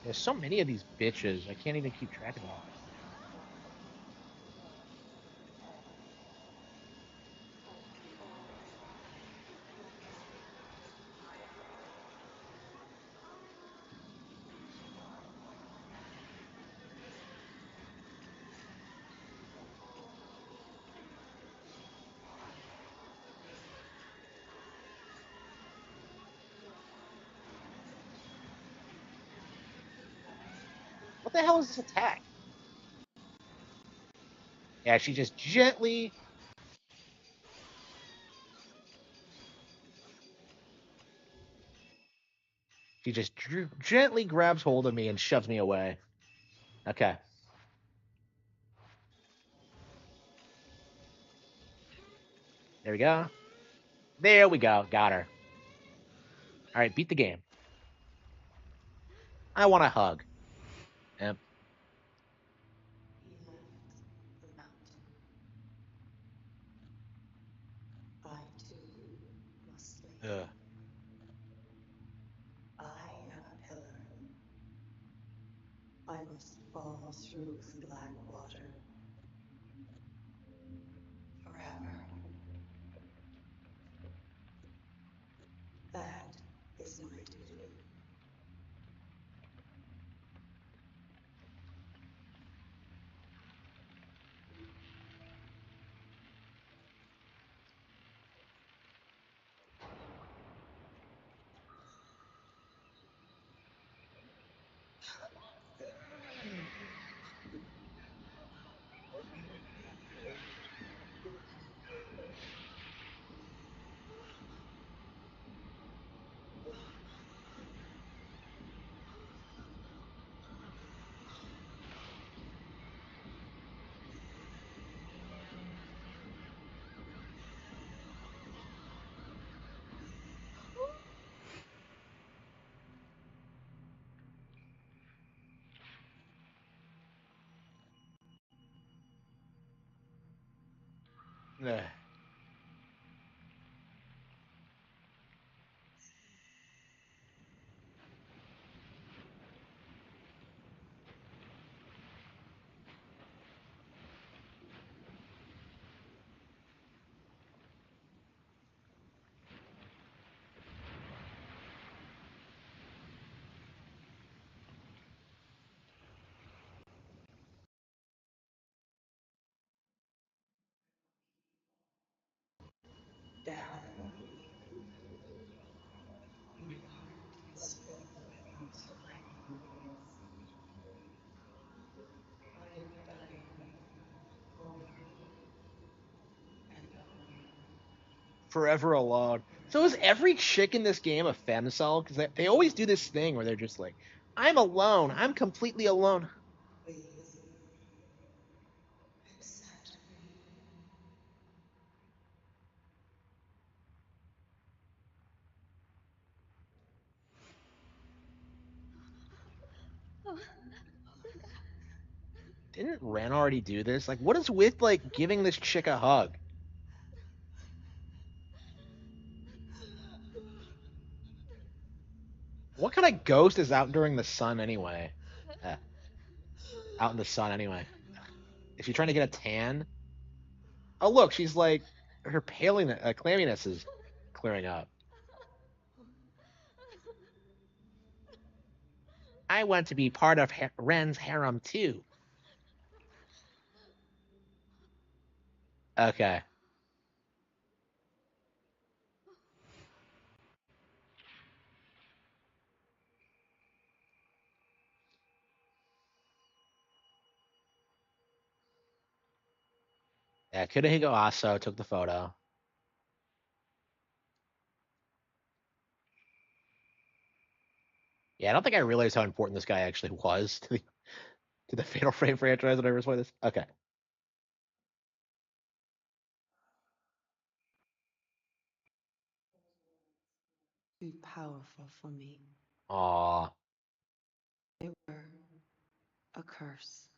There's so many of these bitches. I can't even keep track of them all. What the hell is this attack? Yeah, she just gently. She just gently grabs hold of me and shoves me away. Okay. There we go. There we go. Got her. All right, beat the game. I want a hug. Yep. He left the mountain. I too must leave. Ugh. I am a pillar. I must fall through the black water forever. That is my duty. Ugh. Forever alone. So is every chick in this game a femcel? Because they always do this thing where they're just like, I'm alone. I'm completely alone. Didn't Ren already do this? Like, what is with like giving this chick a hug? What kind of ghost is out during the sun anyway? Eh, out in the sun anyway. Is she trying to get a tan? Oh look, she's like her clamminess is clearing up. I want to be part of Ren's harem too. Okay. Yeah, Kunahigo Aso took the photo. Yeah, I don't think I realized how important this guy actually was to the Fatal Frame franchise when I first played this. Okay. Too powerful for me. Aw. They were a curse.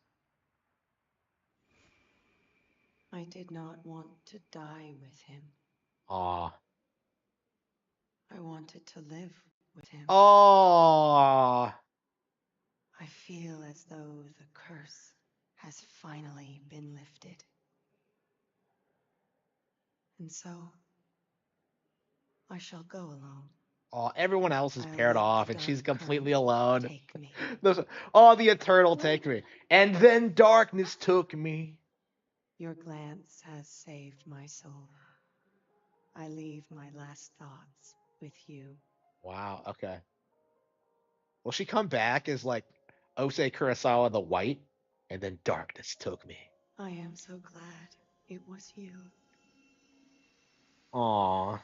I did not want to die with him. Aw. I wanted to live with him. Aw. I feel as though the curse has finally been lifted. And so, I shall go alone. Aw. Everyone else is I'll paired let off, the and she's dark completely current alone. take me. The eternal take me. And then darkness took me. Your glance has saved my soul. I leave my last thoughts with you. Wow. Okay. Will she come back as like Ose Kurosawa the White? And then darkness took me. I am so glad it was you. Aw.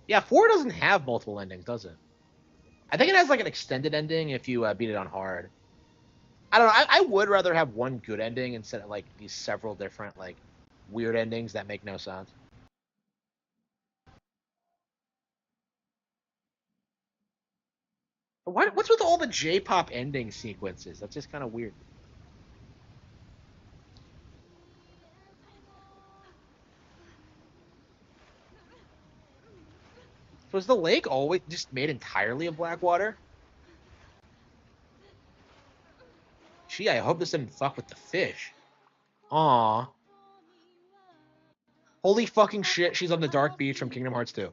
Yeah, 4 doesn't have multiple endings, does it? I think it has like an extended ending if you beat it on hard. I don't know. I would rather have one good ending instead of like these several different like weird endings that make no sense. What's with all the J-pop ending sequences? That's just kind of weird. So is the lake always just made entirely of black water? Gee, I hope this didn't fuck with the fish. Aw. Holy fucking shit, she's on the dark beach from Kingdom Hearts 2.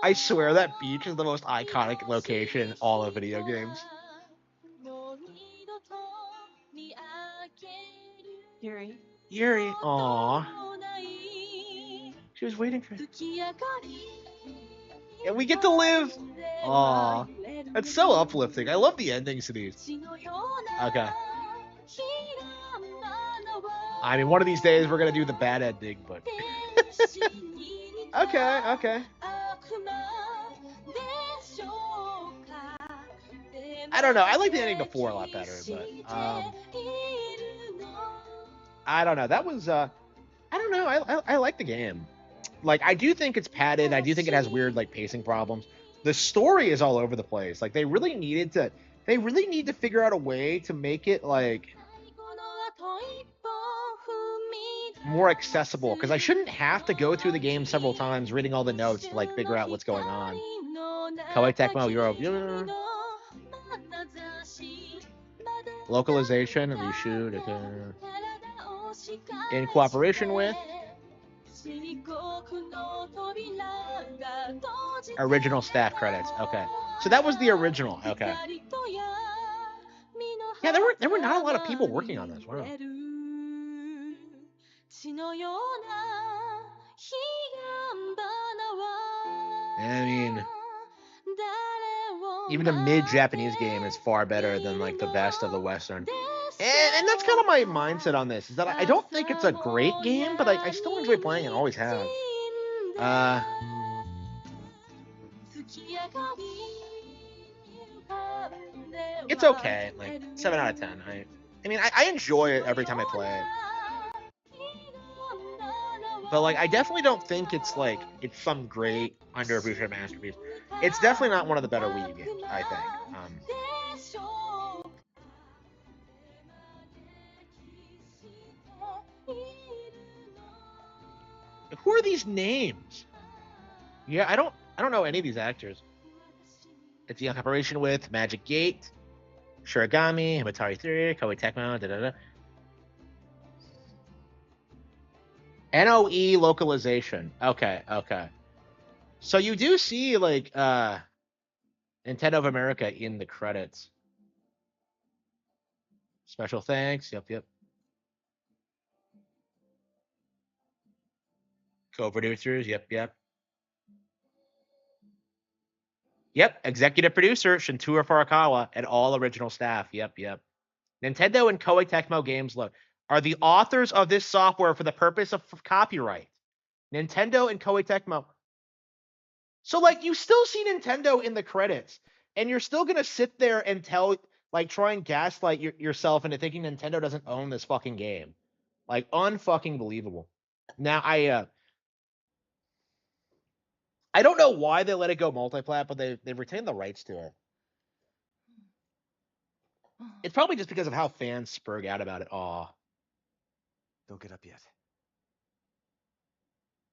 I swear that beach is the most iconic location in all of video games. Yuri, Yuri, aw. She was waiting for it. And we get to live. Aw. That's so uplifting. I love the endings to these. Okay. I mean, one of these days we're gonna do the bad ending, but okay, okay. I don't know. I like the ending to 4 a lot better, but I don't know. That was I don't know. I like the game. like I do think it's padded. I do think it has weird like pacing problems. The story is all over the place. Like they really need to figure out a way to make it like more accessible because I shouldn't have to go through the game several times reading all the notes to like figure out what's going on. Koei Tecmo Europe. Localization, reshoot, in cooperation with original staff credits. Okay, so that was the original. Okay, yeah, there were not a lot of people working on this. Wow. I mean, even the mid-Japanese game is far better than like the best of the Western. And that's kind of my mindset on this, is that I don't think it's a great game, but I still enjoy playing it, always have. It's okay, like 7 out of 10. I mean, I enjoy it every time I play it. But like, I definitely don't think it's like it's some great underappreciated masterpiece. It's definitely not one of the better Wii U games, I think. Who are these names? Yeah, I don't know any of these actors. It's in cooperation with Magic Gate, Shirogami, Himatari 3, Koei Tecmo, da. NOE localization. Okay. So you do see like Nintendo of America in the credits. Special thanks. Yep. Co-producers. Yep. Executive producer Shintaro Furukawa and all original staff. Yep. Nintendo and Koei Tecmo Games are the authors of this software for the purpose of copyright. Nintendo and Koei Tecmo. So like you still see Nintendo in the credits, and you're still gonna sit there and try and gaslight yourself into thinking Nintendo doesn't own this fucking game. Like unfucking believable. Now I don't know why they let it go multiplat, but they've retained the rights to it. It's probably just because of how fans spurg out about it. Aw. Don't get up yet.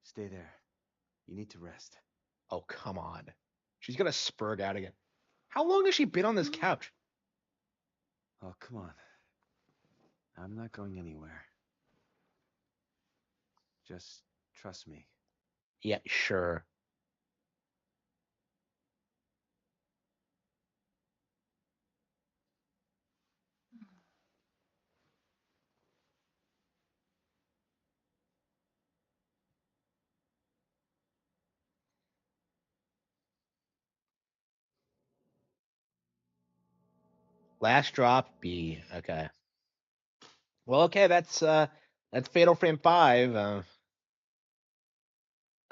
Stay there. You need to rest. Oh, come on. She's gonna spurg out again. How long has she been on this couch? Oh, come on. I'm not going anywhere. Just trust me. Yeah, sure. Last drop B. Okay. Well, okay, that's Fatal Frame 5.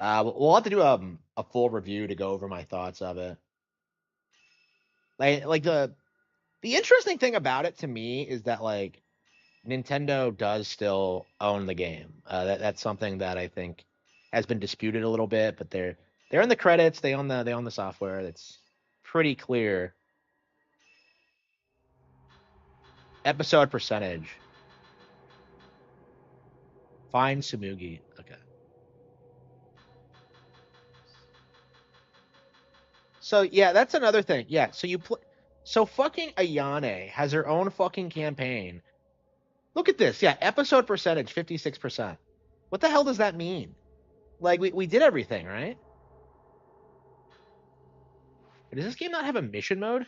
We'll have to do a full review to go over my thoughts of it. Like the interesting thing about it to me is that like Nintendo does still own the game. That's something that I think has been disputed a little bit, but they're in the credits. They own the software. That's pretty clear. Episode percentage. Fine Sumugi. Okay. So yeah, that's another thing. Yeah, so so fucking Ayane has her own fucking campaign. Look at this. Yeah, episode percentage 56%. What the hell does that mean? Like we did everything, right? Does this game not have a mission mode?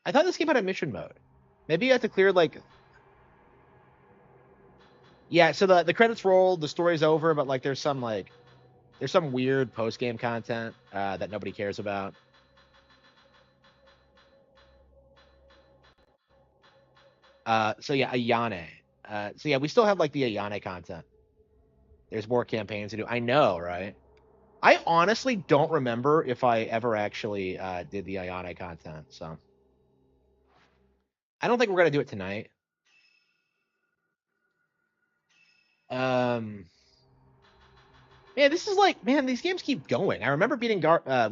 I thought this game had a mission mode. Maybe you have to clear like yeah, so the credits roll, the story's over, but like there's some weird post game content that nobody cares about. So yeah, Ayane. So yeah, we still have like the Ayane content. There's more campaigns to do. I know, right? I honestly don't remember if I ever actually did the Ayane content. So I don't think we're gonna do it tonight. Um, man, this is like, man, these games keep going. I remember we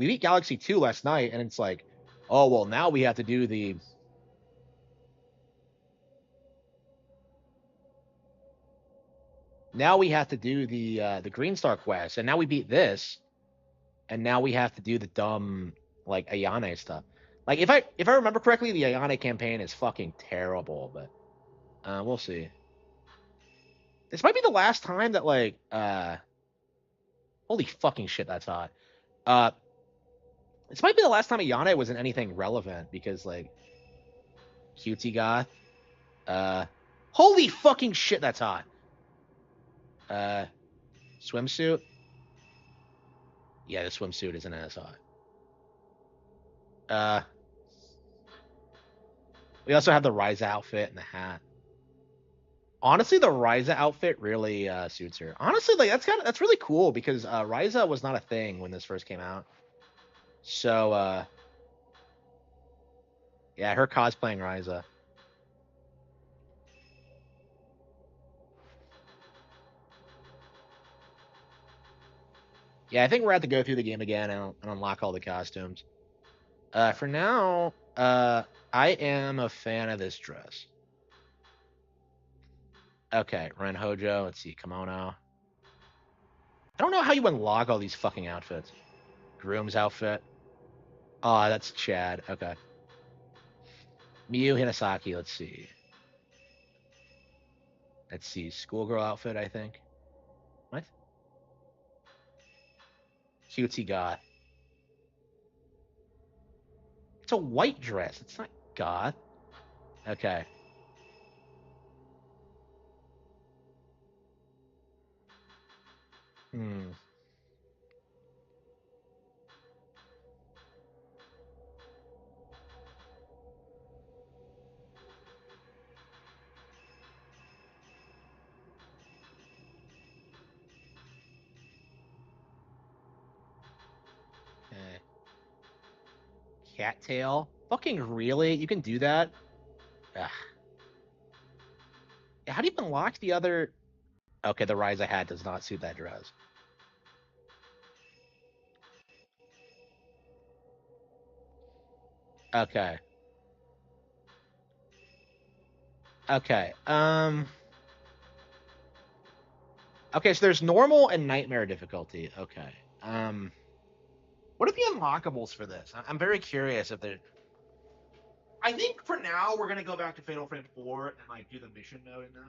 beat Galaxy 2 last night, and it's like, oh well, now we have to do the. Now we have to do the Green Star quest, and now we beat this, and now we have to do the dumb like Ayane stuff. Like if I remember correctly, the Ayane campaign is fucking terrible, but we'll see. This might be the last time that like holy fucking shit, that's hot. Uh, this might be the last time Ayane was in anything relevant because like cutesy goth. Uh, holy fucking shit, that's hot. Uh, swimsuit. Yeah, the swimsuit isn't as hot. Uh, we also have the Ryza outfit and the hat. Honestly, the Ryza outfit really suits her. Honestly, like that's really cool because Ryza was not a thing when this first came out. So yeah, her cosplaying Ryza. Yeah, I think we're at to go through the game again and unlock all the costumes. For now, I am a fan of this dress. Okay, Ren Hojo. Let's see, kimono. I don't know how you unlock all these fucking outfits. Groom's outfit. Oh, that's Chad. Okay. Miyu Hinasaki. Let's see. Let's see. Schoolgirl outfit, I think. What? Cutesy goth. It's a white dress. It's not goth. Okay. Hmm. Okay. Cattail. Fucking really? You can do that? Ugh. How do you unlock the other? Okay, the rise I had does not suit that dress. Okay. Okay. Okay, so there's normal and nightmare difficulty. Okay. What are the unlockables for this? I'm very curious if there. I think for now we're gonna go back to Fatal Frame 4 and like do the mission mode in that.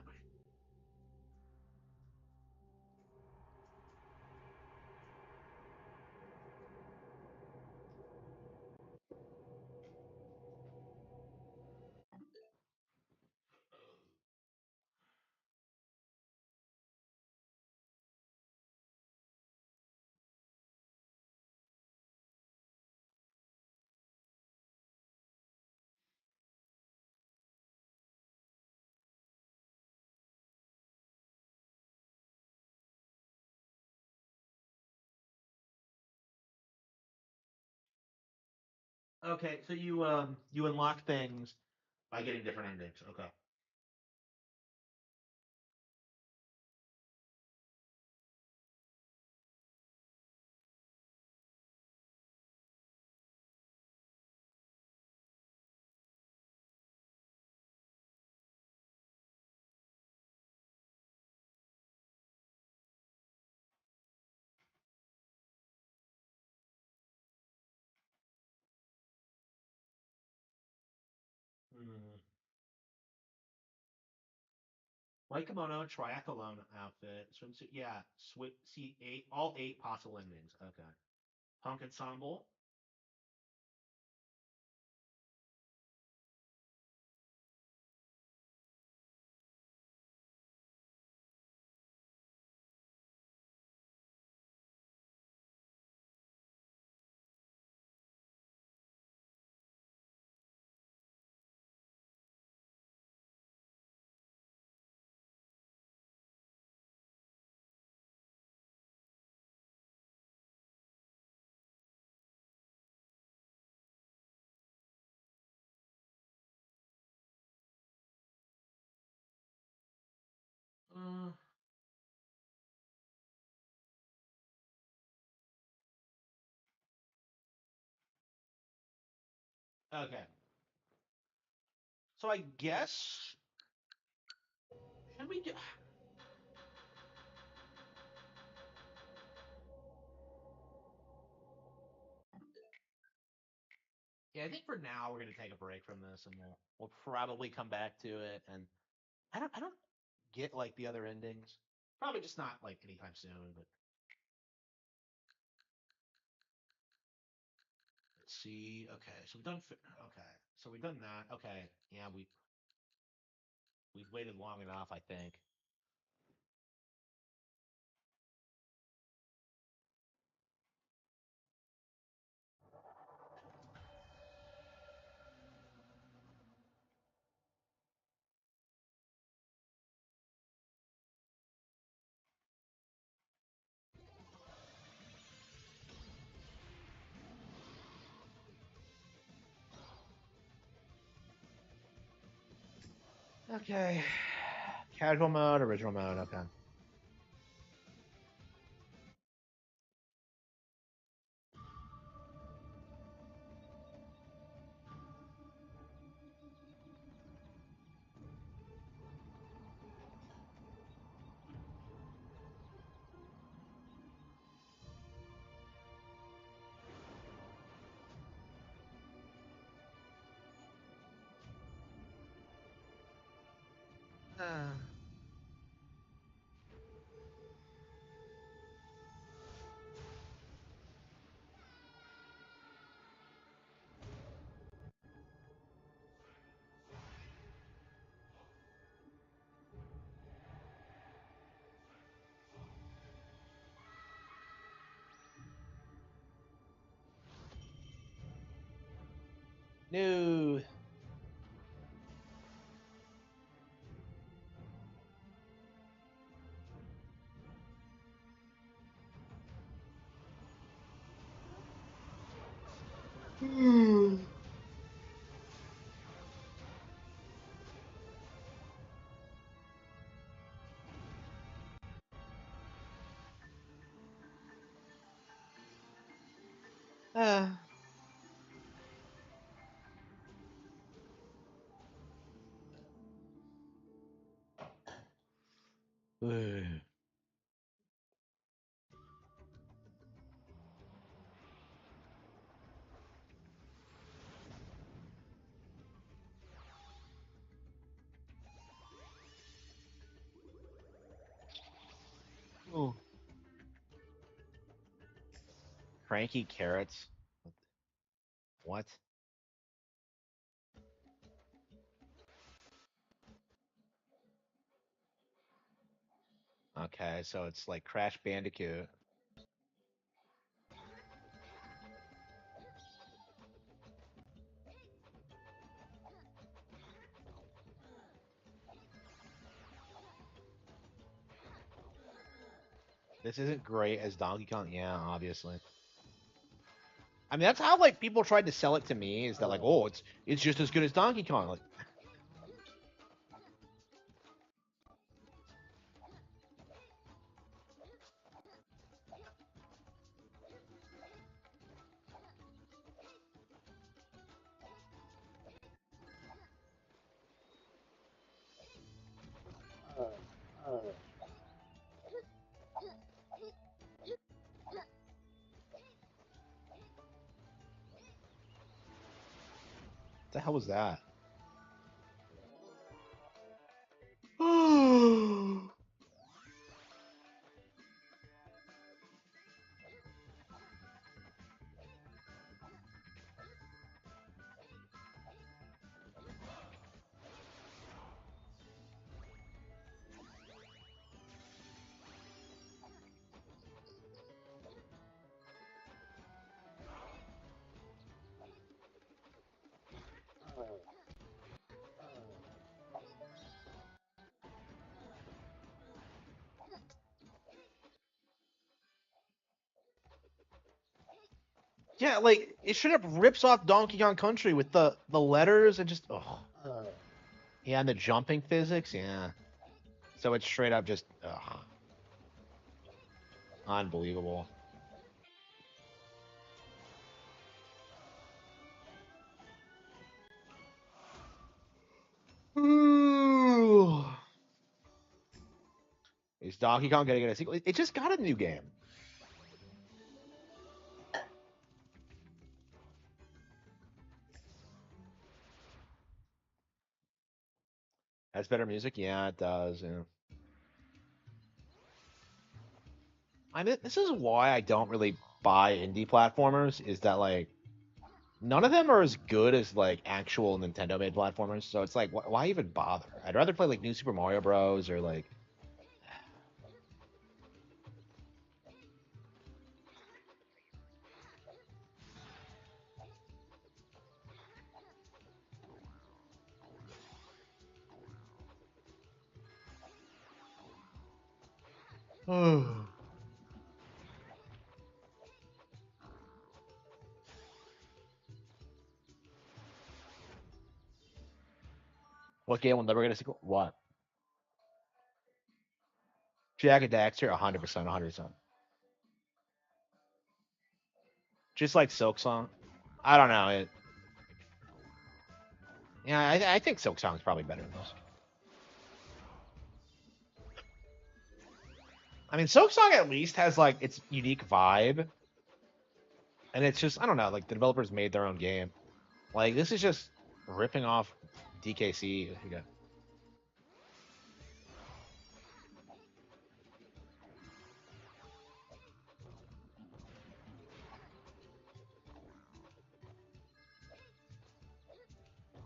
Okay, so you unlock things by getting different endings. Okay. Hmm. White kimono, triathlon outfit, swimsuit. Yeah, see eight, all eight possible endings. Okay. Punk ensemble. Okay. So I guess should we do? Yeah, I think for now we're gonna take a break from this, and we'll probably come back to it. And I don't get like the other endings. Probably just not like anytime soon. But let's see. Okay, so we've done. Okay, so we've done that. Okay, yeah, we've waited long enough, I think. Okay. Casual mode, original mode. Okay. Uh, no. Uh, Ooh. Cranky carrots. What? Okay, so it's like Crash Bandicoot. This isn't great as Donkey Kong. Yeah, obviously. I mean, that's how like people tried to sell it to me. Is that like, oh, it's just as good as Donkey Kong? Like, what the hell was that? Yeah, like it straight up rips off Donkey Kong Country with the letters and just oh yeah, and the jumping physics. Yeah, so it's straight up just unbelievable. Is Donkey Kong gonna get a sequel? It just got a new game. Has better music? Yeah, it does. Yeah. I mean, this is why I don't really buy indie platformers. Is that like none of them are as good as like actual Nintendo made platformers. So it's like, why even bother? I'd rather play like New Super Mario Bros. Or like. What game will never get a sequel? What? Jack and Daxter, 100%, 100%. Just like Silk Song. I don't know. Yeah, I think Silk Song is probably better than this. I mean, Silk Song at least has like its unique vibe, and it's just I don't know. Like the developers made their own game. Like this is just ripping off DKC. You got-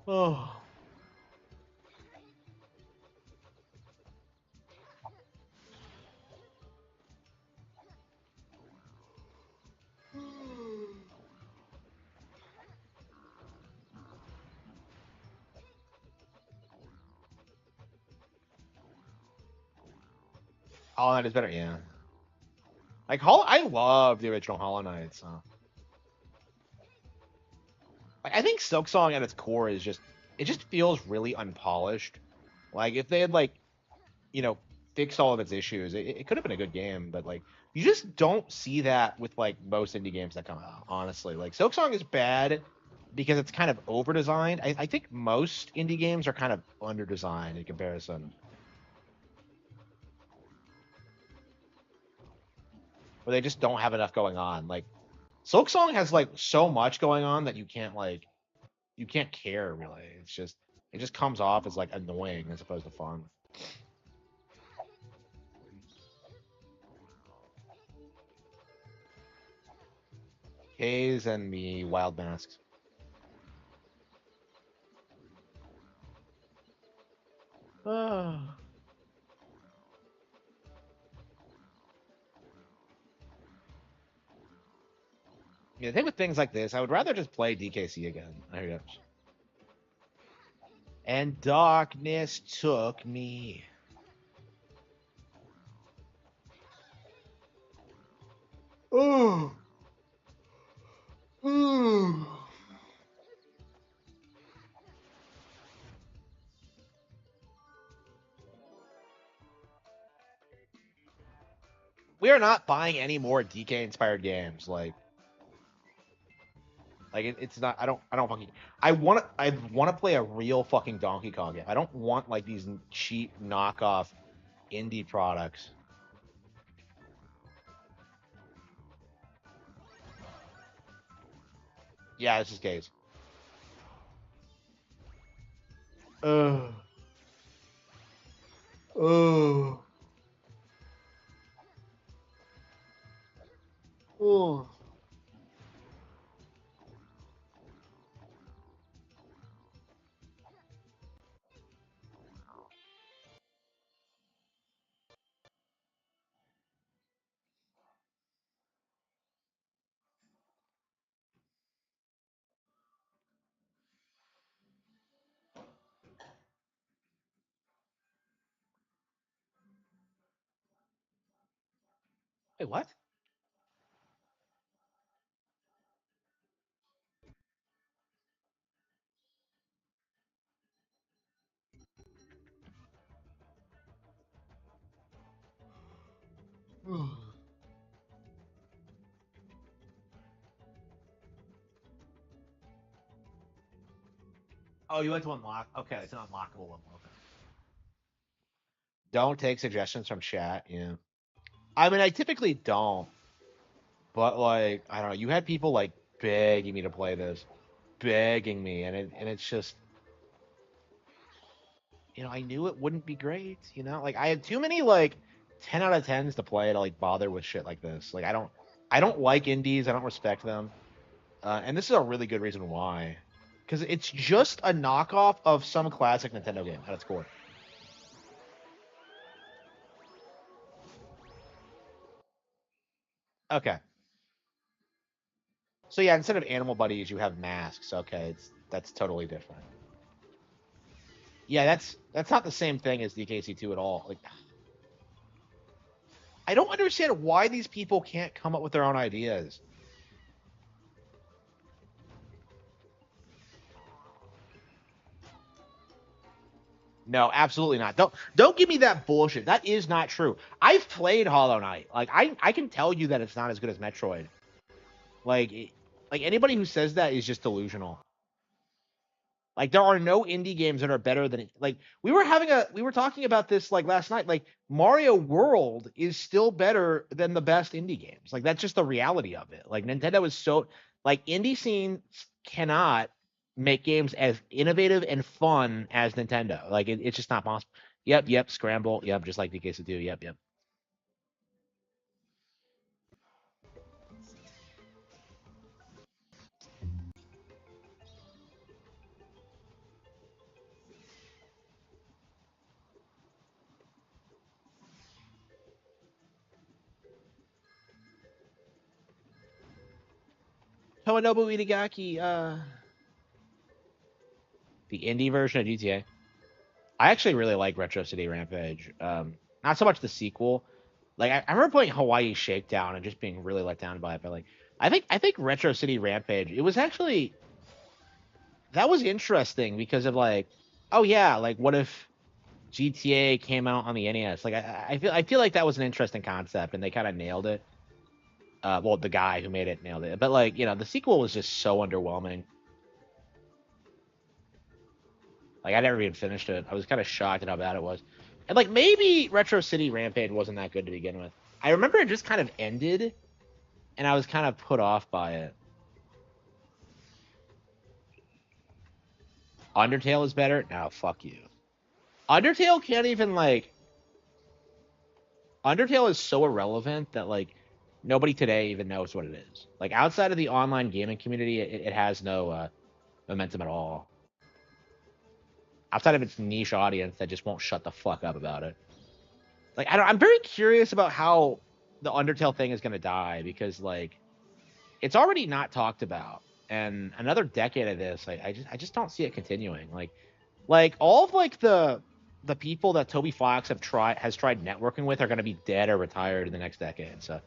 Oh. Hollow Knight is better, yeah. Like I love the original Hollow Knight. So like, I think Silk Song at its core is just it just feels really unpolished. Like if they had like you know fixed all of its issues, it could have been a good game. But like you just don't see that with like most indie games that come out. Honestly, like Silk Song is bad because it's kind of over designed. I think most indie games are kind of under designed in comparison. Where they just don't have enough going on. Like Silk Song has like so much going on that you can't care really. It just comes off as like annoying as opposed to fun. Haze and the Wild Masks. Yeah, the thing with things like this, I would rather just play DKC again. There you go. And darkness took me. Oh. We are not buying any more DK inspired games. Like it's not. I don't fucking. I want to play a real fucking Donkey Kong game. I don't want like these cheap knockoff indie products. Yeah, this is case. Oh. Oh. Oh. Wait, what? Oh, you went to unlock. Okay, it's an unlockable level. Okay. Don't take suggestions from chat. Yeah. I mean, I typically don't, but like, I don't know. You had people like begging me to play this, begging me, and it's just, I knew it wouldn't be great. Like I had too many like 10 out of 10s to play to like bother with shit like this. Like I don't like indies. I don't respect them. And this is a really good reason why, because it's just a knockoff of some classic Nintendo game at its core. Okay. So yeah, instead of animal buddies, you have masks. Okay, that's totally different. Yeah, that's not the same thing as DKC2 at all. Like, I don't understand why these people can't come up with their own ideas. No, absolutely not. Don't give me that bullshit. That is not true. I've played Hollow Knight. Like I can tell you that it's not as good as Metroid. Like like anybody who says that is just delusional. Like there are no indie games that are better than it. Like we were talking about this like last night. Like Mario World is still better than the best indie games. Like that's just the reality of it. Like Nintendo is so like indie scenes cannot make games as innovative and fun as Nintendo. Like it's just not possible. Yep, scramble. Yep, just like the case of do. Yep. Tomonobu Itagaki, the indie version of GTA. I actually really like Retro City Rampage. Not so much the sequel. Like I remember playing Hawaii Shakedown and just being really let down by it. But like I think Retro City Rampage, it was actually that was interesting because of like, oh yeah, like what if GTA came out on the NES? Like I feel like that was an interesting concept and they kind of nailed it. Well, the guy who made it nailed it. But like, the sequel was just so underwhelming. Like I never even finished it. I was kind of shocked at how bad it was. And like maybe Retro City Rampage wasn't that good to begin with. I remember it just kind of ended and I was kind of put off by it. Undertale is better? No, fuck you. Undertale can't even like Undertale is so irrelevant that like nobody today even knows what it is. Like outside of the online gaming community, it has no momentum at all. Outside of its niche audience that just won't shut the fuck up about it. Like I'm very curious about how the Undertale thing is gonna die because like it's already not talked about, and another decade of this, I just don't see it continuing. Like all of like the people that Toby Fox has tried networking with are gonna be dead or retired in the next decade. So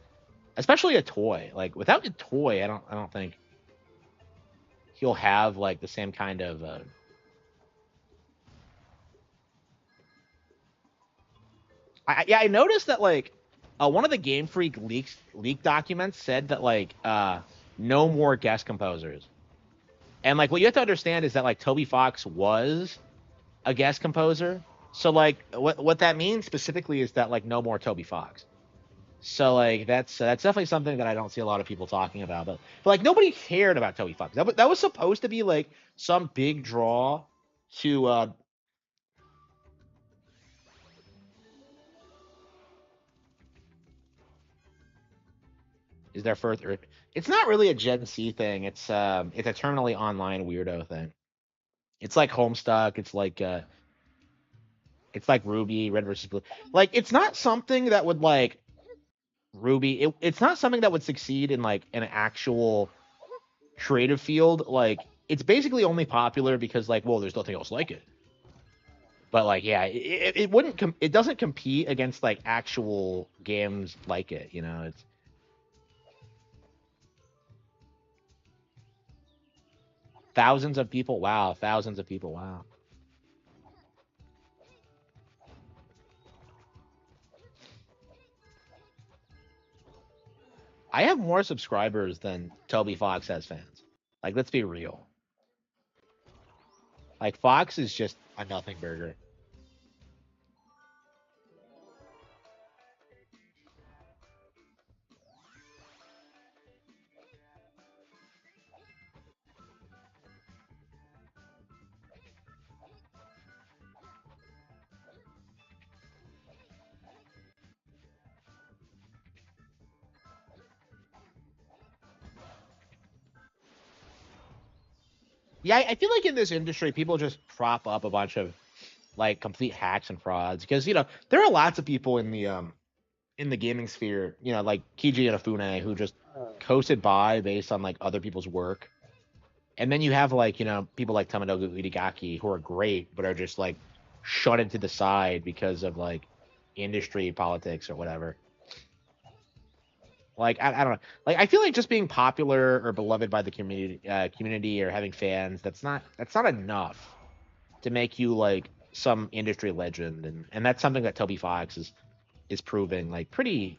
especially a toy, like without a toy, I don't think he'll have like the same kind of. I noticed that like one of the Game Freak leak documents said that like no more guest composers. And like what you have to understand is that like Toby Fox was a guest composer. So like what that means specifically is that like no more Toby Fox. So like that's definitely something that I don't see a lot of people talking about. But like nobody cared about Toby Fox. That was supposed to be like some big draw to is there further. It's not really a Gen C thing. It's a terminally online weirdo thing. It's like Homestuck. It's like Ruby, Red versus Blue. Like it's not something that would like Ruby. It's not something that would succeed in like an actual creative field. Like it's basically only popular because like well, there's nothing else like it. But like yeah, it wouldn't it doesn't compete against like actual games like it. It's thousands of people. Wow, thousands of people. Wow. I have more subscribers than Toby Fox has fans. Like, let's be real. Like, Fox is just a nothing burger. Yeah, I feel like in this industry, people just prop up a bunch of like complete hacks and frauds because there are lots of people in the gaming sphere, like Kiji Inafune who just coasted by based on like other people's work. And then you have like, people like Tomonobu Itagaki who are great, but are just like shunted to the side because of like industry politics or whatever. Like I don't know. Like I feel like just being popular or beloved by the community or having fans, that's not enough to make you like some industry legend. And that's something that Toby Fox is proving like pretty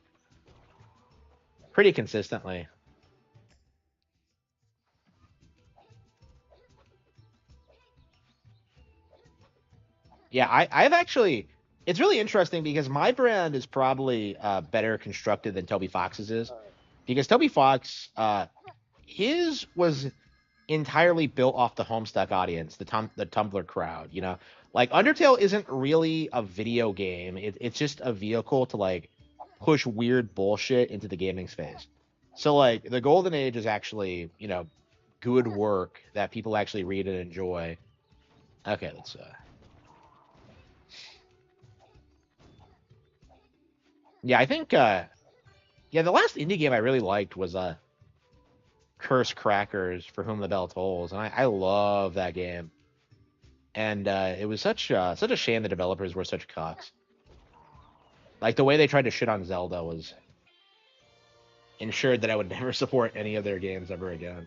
consistently. Yeah, I've actually it's really interesting because my brand is probably better constructed than Toby Fox's is because Toby Fox his was entirely built off the Homestuck audience, the Tumblr crowd, Like Undertale isn't really a video game. It's just a vehicle to like push weird bullshit into the gaming space. So like the Golden Age is actually, good work that people actually read and enjoy. Okay, let's yeah, I think yeah, the last indie game I really liked was Curse Crackers for Whom the Bell Tolls, and I love that game. And it was such a shame the developers were such cocks. Like the way they tried to shit on Zelda was ensured that I would never support any of their games ever again.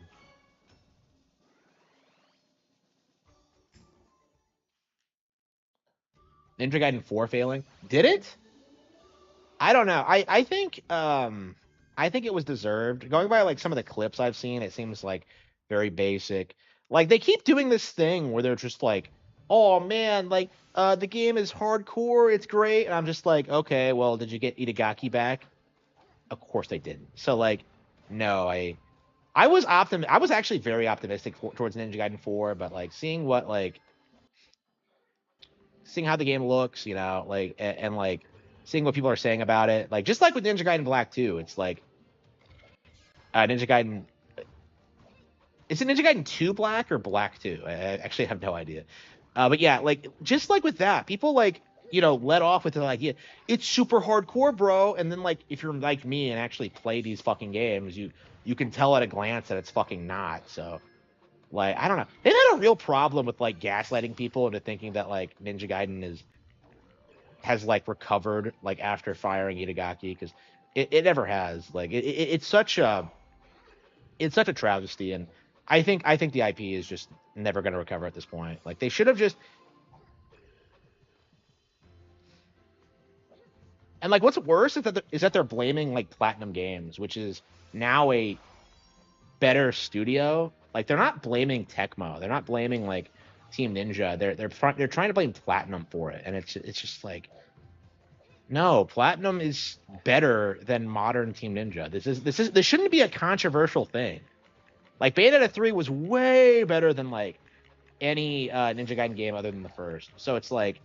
Ninja Gaiden 4 failing? Did it? I don't know. I think it was deserved. Going by like some of the clips I've seen, it seems like very basic. Like they keep doing this thing where they're just like, "Oh man, like the game is hardcore, it's great." And I'm just like, "Okay, well, did you get Itagaki back?" Of course they didn't. So like, no, I was actually very optimistic towards Ninja Gaiden 4, but like seeing how the game looks, like and like seeing what people are saying about it, like just like with Ninja Gaiden Black 2, it's like Ninja Gaiden. Is it Ninja Gaiden 2 Black or Black 2? I actually have no idea. But yeah, like just like with that, people like let off with the idea it's super hardcore, bro. And then like if you're like me and actually play these fucking games, you can tell at a glance that it's fucking not. So like I don't know, they've had a real problem with like gaslighting people into thinking that like Ninja Gaiden has like recovered like after firing Itagaki because it never has. Like it's such a travesty, and I think the IP is just never going to recover at this point. Like they should have just. And like what's worse is that they're blaming like Platinum Games, which is now a better studio. Like they're not blaming Tecmo, they're not blaming like Team Ninja. They're trying to blame Platinum for it, and it's just like no, Platinum is better than modern Team Ninja. This shouldn't be a controversial thing. Like Bayonetta 3 was way better than like any Ninja Gaiden game other than the first. So it's like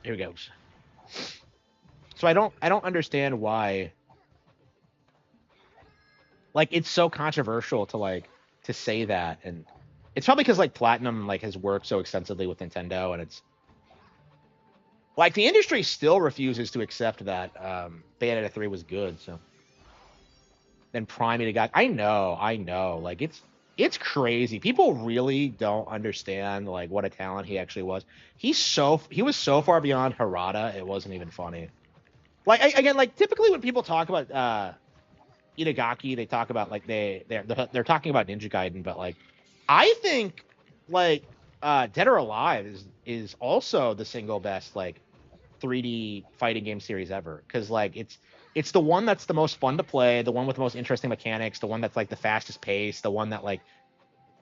here we go. So I don't understand why like it's so controversial to say that, and it's probably because like Platinum like has worked so extensively with Nintendo, and it's like the industry still refuses to accept that Bayonetta 3 was good. So then Prime got I know, like it's crazy. People really don't understand like what a talent he actually was. He was so far beyond Harada, it wasn't even funny. Like again, like typically when people talk about Itagaki, they talk about like they're talking about Ninja Gaiden, but like I think like Dead or Alive is also the single best like 3D fighting game series ever, because like it's the one that's the most fun to play, the one with the most interesting mechanics, the one that's like the fastest pace, the one that like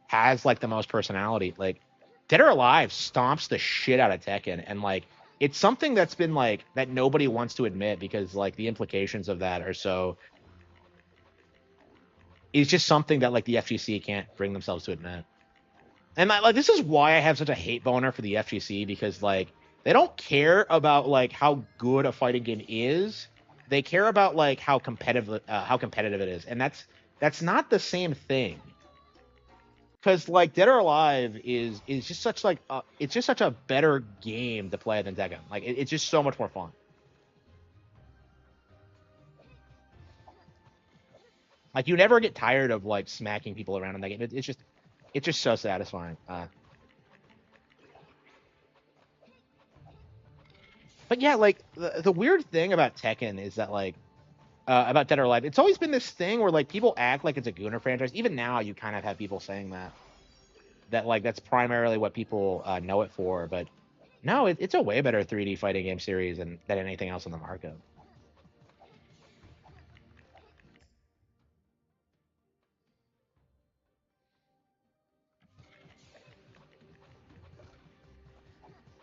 has like the most personality. Like Dead or Alive stomps the shit out of Tekken, and like it's something that's been like that nobody wants to admit because like the implications of that are so. It's just something that like the FGC can't bring themselves to admit. And like this is why I have such a hate boner for the FGC, because like they don't care about like how good a fighting game is. They care about like how competitive it is, and that's not the same thing. because like Dead or Alive is just such like it's just such a better game to play than Tekken. Like it's just so much more fun. Like you never get tired of like smacking people around in that game. It's just so satisfying. But yeah, like the weird thing about Tekken is that like about Dead or Alive, it's always been this thing where like people act like it's a Gooner franchise. Even now, you kind of have people saying that like that's primarily what people know it for. But no, it's a way better 3D fighting game series than anything else on the market.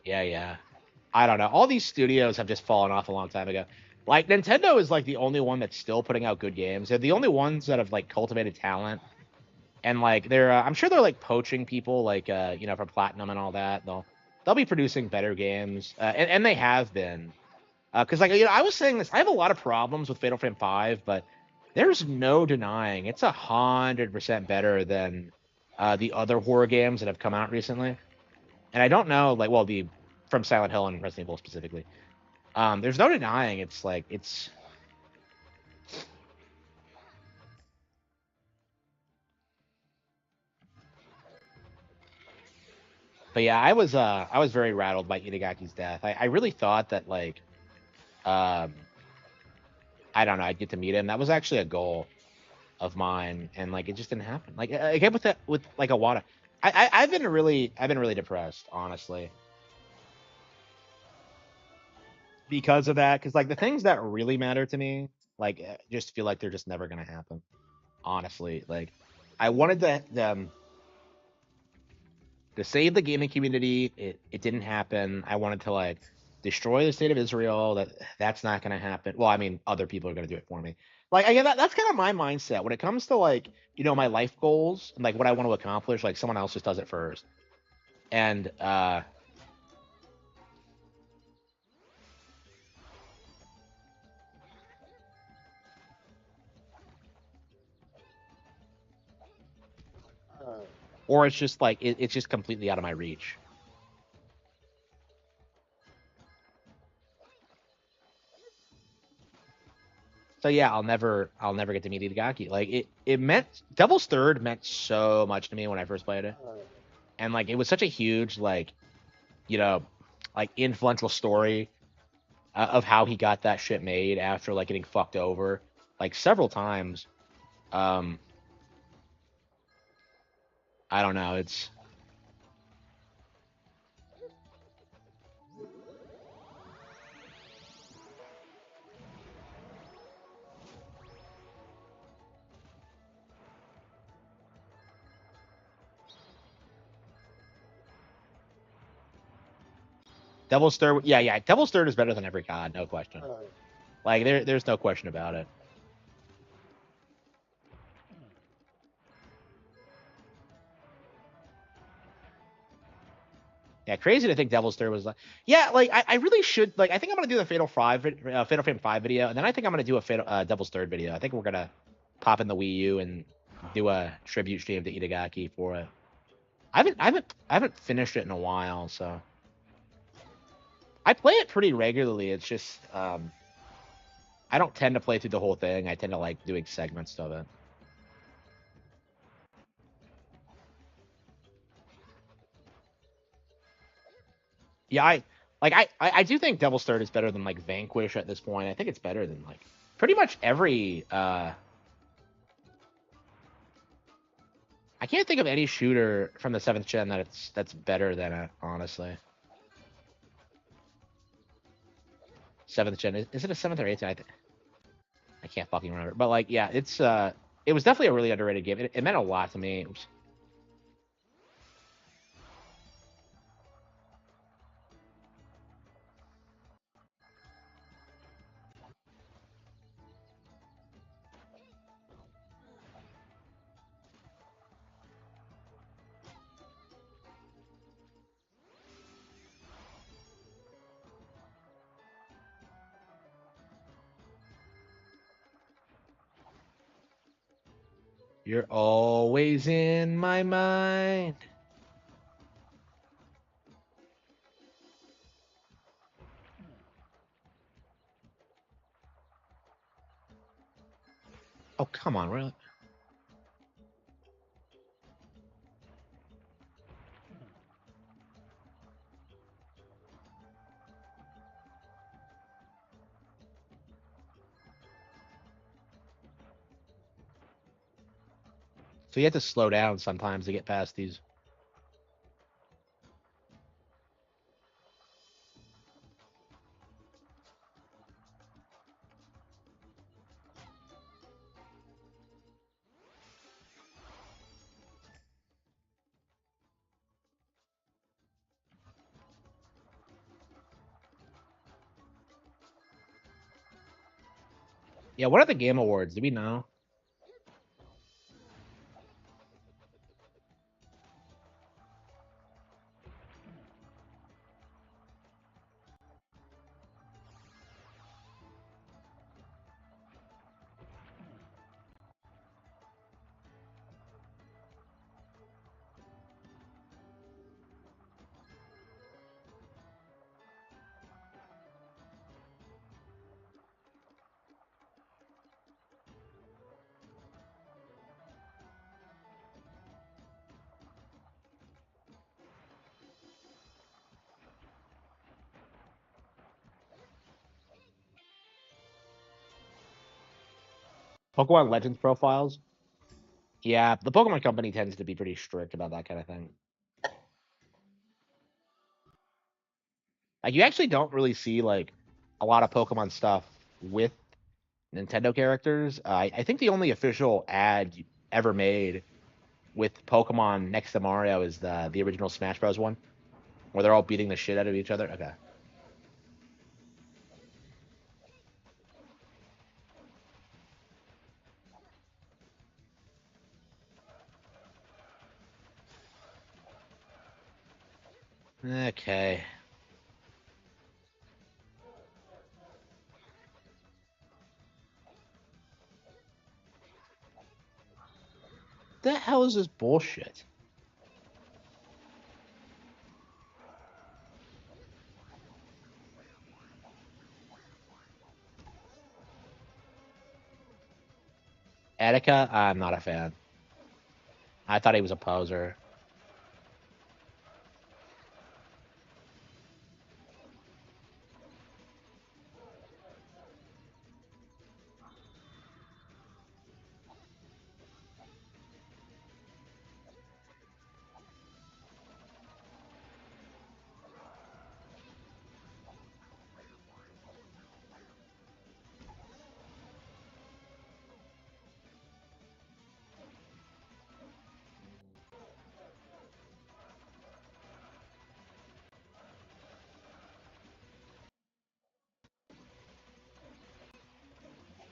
Yeah, yeah. I don't know. All these studios have just fallen off a long time ago. Like Nintendo is like the only one that's still putting out good games. They're the only ones that have like cultivated talent, and like they're I'm sure they're like poaching people like from Platinum and all that. They'll be producing better games, and they have been. Because like I was saying this, I have a lot of problems with Fatal Frame 5, but there's no denying it's 100% better than the other horror games that have come out recently. And I don't know, like, well, the from Silent Hill and Resident Evil specifically. There's no denying it's like it's. But yeah, I was very rattled by Itagaki's death. I really thought that like um I don't know I'd get to meet him. That was actually a goal of mine, and like it just didn't happen. Like again with that with like Awada, I've been really depressed honestly because of that. Because like the things that really matter to me, like just feel like they're just never gonna happen. Honestly, like I wanted them to save the gaming community. It didn't happen. I wanted to like destroy the state of Israel. That's not gonna happen. Well, I mean, other people are gonna do it for me. Like I get that's kind of my mindset when it comes to like my life goals and like what I want to accomplish. Like someone else just does it first, and or it's just like it's just completely out of my reach. So yeah, I'll never get to meet Itagaki. Like it meant Devil's Third meant so much to me when I first played it, and like it was such a huge like you know like influential story of how he got that shit made after like getting fucked over like several times. Um, I don't know. It's Devil's Third. Yeah, yeah. Devil's Third is better than every god, no question. Like there's no question about it. Yeah, crazy to think Devil's Third was like. Yeah, like I really should like. I think I'm gonna do the Fatal Frame 5 video, and then I think I'm gonna do a Devil's Third video. I think we're gonna pop in the Wii U and do a tribute stream to Itagaki for it. I haven't finished it in a while, so I play it pretty regularly. It's just I don't tend to play through the whole thing. I tend to like doing segments of it. Yeah, I do think Devil's Third is better than like Vanquish at this point. I think it's better than like pretty much every I can't think of any shooter from the seventh gen that's better than it, honestly. Seventh gen is it a seventh or eighth? I can't fucking remember. But like yeah, it was definitely a really underrated game. It meant a lot to me. Oops. You're always in my mind. Oh, come on, really? So you have to slow down sometimes to get past these. Yeah, what are the Game Awards? Do we know? Pokemon Legends profiles? Yeah, the Pokemon Company tends to be pretty strict about that kind of thing. Like, you actually don't really see like a lot of Pokemon stuff with Nintendo characters. I think the only official ad ever made with Pokemon next to Mario is the original Smash Bros. One, where they're all beating the shit out of each other. Okay. Okay. The hell is this bullshit? Etika, I'm not a fan. I thought he was a poser.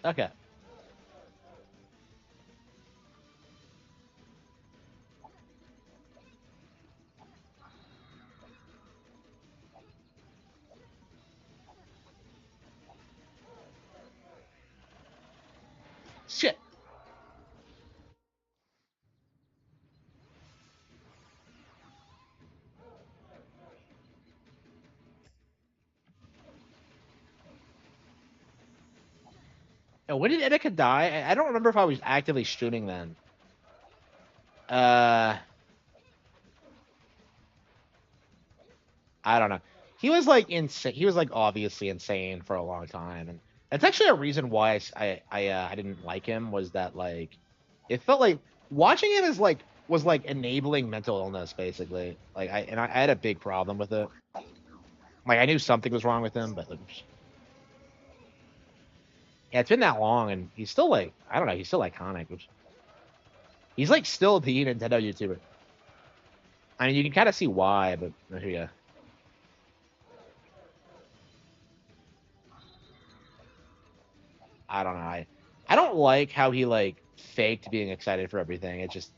Okay. Shit. Oh, when did Etika die? I don't remember if I was actively streaming then. Uh, I don't know. He was like insane. He was like obviously insane for a long time, and that's actually a reason why I didn't like him was that like it felt like watching him is like was like enabling mental illness basically. Like I had a big problem with it. Like I knew something was wrong with him, but like, yeah, it's been that long, and he's still like I don't know. He's still iconic. He's like still the Nintendo YouTuber. I mean, you can kind of see why, but yeah, I don't know. I don't like how he like faked being excited for everything. It just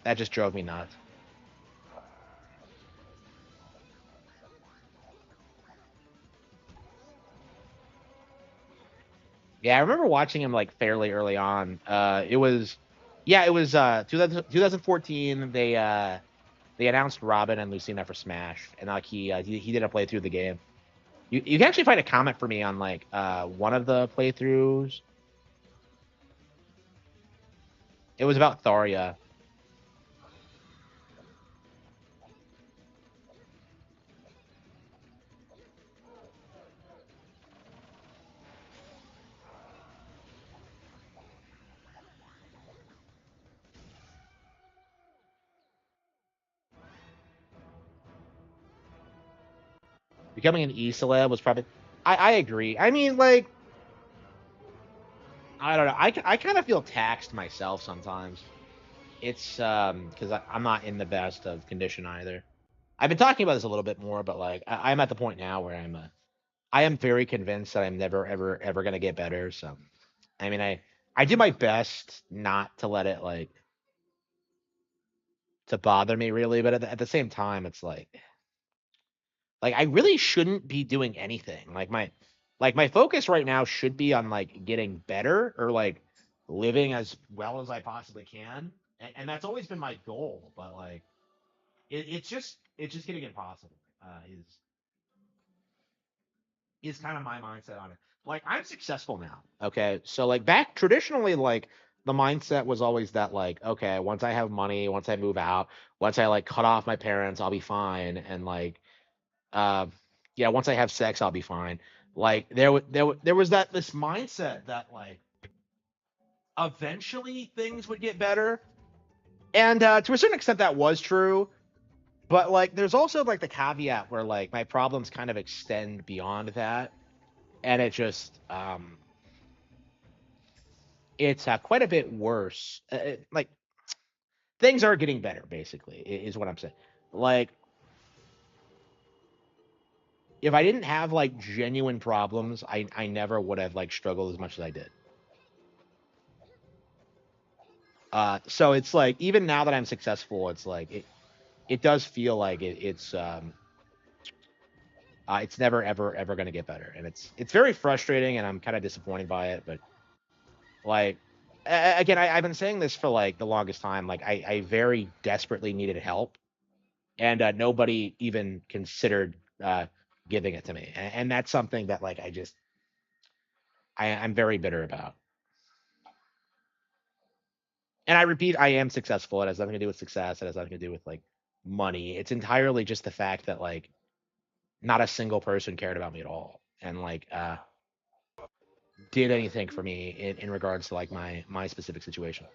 that just drove me nuts. Yeah, I remember watching him like fairly early on. It was Yeah, it was 2014. They announced Robin and Lucina for Smash, and like he did a playthrough of the game. You can actually find a comment for me on like one of the playthroughs. It was about Tharia. Becoming an e-celeb was probably. I agree. I mean, like, I don't know. I kind of feel taxed myself sometimes. It's because I'm not in the best of condition either. I've been talking about this a little bit more, but like I'm at the point now where I am very convinced that I'm never ever gonna get better. So I mean I do my best not to let it like to bother me really, but at the same time it's like I really shouldn't be doing anything. Like my focus right now should be on like getting better or like living as well as I possibly can. And that's always been my goal, but like it's just getting impossible. Is kind of my mindset on it. Like I'm successful now. Okay. So like back traditionally, like the mindset was always that like, okay, once I have money, once I move out, once I like cut off my parents, I'll be fine. And like uh yeah, once I have sex, I'll be fine. Like there was that this mindset that like eventually things would get better. And to a certain extent that was true. But like there's also like the caveat where like my problems kind of extend beyond that. And it just it's quite a bit worse. Like things are getting better, basically, is what I'm saying. Like if I didn't have like genuine problems, I never would have like struggled as much as I did. So it's like even now that I'm successful, it's like it does feel like it's never ever going to get better, and it's very frustrating, and I'm kind of disappointed by it. But like again, I've been saying this for like the longest time. Like I very desperately needed help and nobody even considered giving it to me, and that's something that like I'm very bitter about. And I repeat, I am successful. It has nothing to do with success. It has nothing to do with like money. It's entirely just the fact that like not a single person cared about me at all, and like did anything for me in regards to like my specific situation.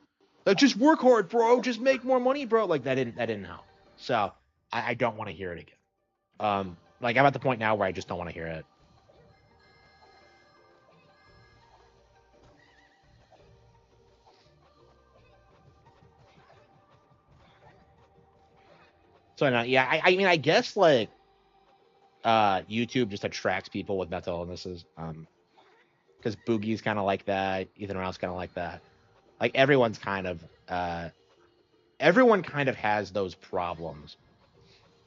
Like just work hard, bro. Just make more money, bro. Like that didn't help. So I don't want to hear it again. Like I'm at the point now where I just don't want to hear it. So no, yeah, I mean, I guess like YouTube just attracts people with mental illnesses. Because Boogie's kind of like that, Ethan Ralph's kind of like that. Like everyone kind of has those problems,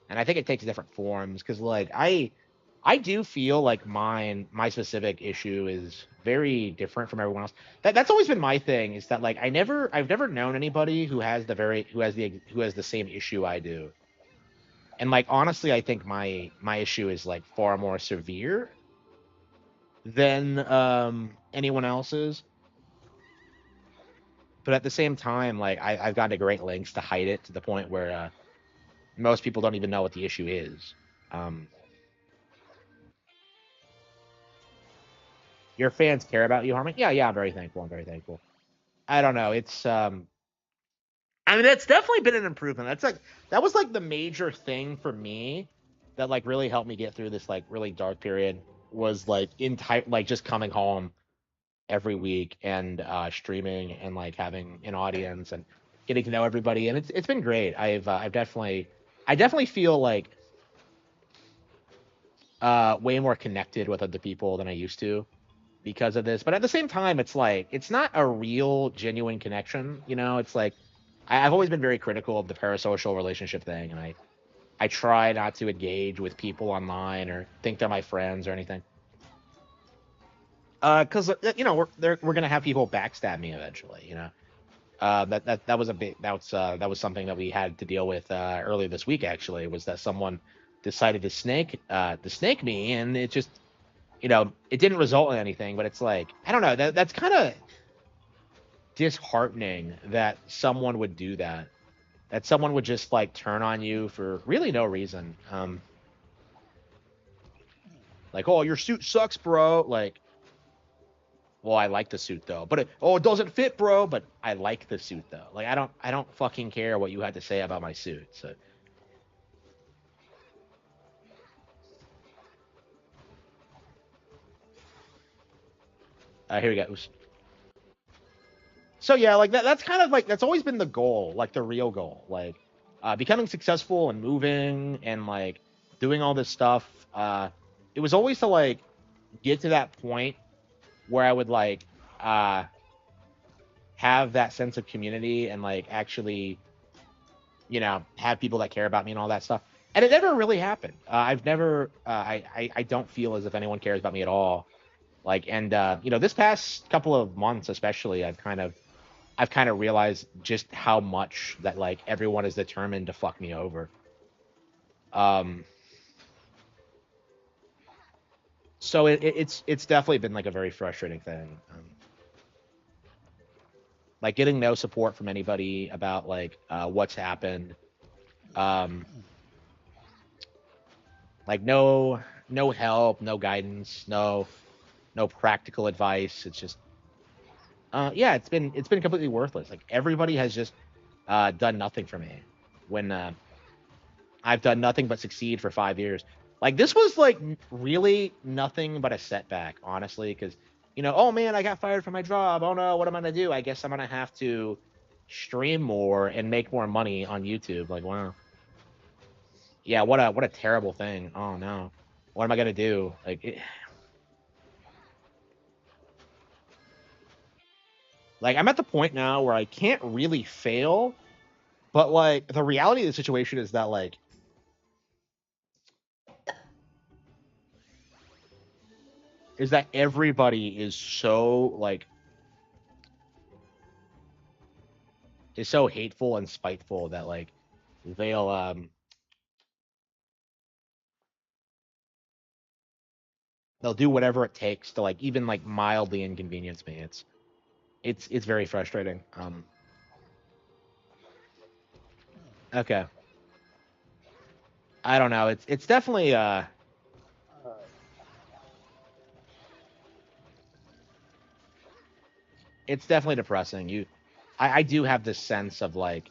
and I think it takes different forms. Because like I do feel like my specific issue is very different from everyone else. That's always been my thing. Is that like I've never known anybody who has the same issue I do. And like honestly, I think my issue is like far more severe than anyone else's. But at the same time, like I've gone to great lengths to hide it to the point where most people don't even know what the issue is. Um, your fans care about you, Harman. Yeah, yeah, I'm very thankful. I'm very thankful. I don't know. It's I mean, that's definitely been an improvement. That was like the major thing for me that like really helped me get through this like really dark period was like in type like just coming home every week and streaming and like having an audience and getting to know everybody, and it's been great. I definitely feel like way more connected with other people than I used to because of this. But at the same time, it's like it's not a real genuine connection. You know, it's like I've always been very critical of the parasocial relationship thing, and I try not to engage with people online or think they're my friends or anything. Because you know we're gonna have people backstab me eventually. You know, That was a big that was something that we had to deal with earlier this week. Actually, was that someone decided to snake me, and it just it didn't result in anything. But it's like I don't know that's kind of disheartening that someone would do that. That someone would just like turn on you for really no reason. Like, oh, your suit sucks, bro. Like, well, I like the suit though, but it doesn't fit, bro. But I like the suit though. Like, I don't fucking care what you had to say about my suit. So, here we go. So yeah, like that's kind of like that's always been the goal, like the real goal, like becoming successful and moving and like doing all this stuff. It was always to like get to that point where I would like uh have that sense of community and like actually have people that care about me and all that stuff. And it never really happened. I've never, I don't feel as if anyone cares about me at all. Like, and this past couple of months, especially, I've kind of realized just how much that like everyone is determined to fuck me over. Um, so it's definitely been like a very frustrating thing. Like getting no support from anybody about like what's happened. Um, like no help, no guidance, no practical advice. It's just yeah, it's been completely worthless. Like everybody has just done nothing for me when I've done nothing but succeed for 5 years. Like this was like really nothing but a setback, honestly, because oh man, I got fired from my job. Oh no, what am I gonna do? I guess I'm gonna have to stream more and make more money on YouTube. Like wow, yeah, what a terrible thing. Oh no, what am I gonna do? Like I'm at the point now where I can't really fail, but like the reality of the situation is that everybody is so is so hateful and spiteful that like they'll they'll do whatever it takes to like even like mildly inconvenience me. It's very frustrating. Okay. I don't know. It's definitely depressing. I do have this sense of like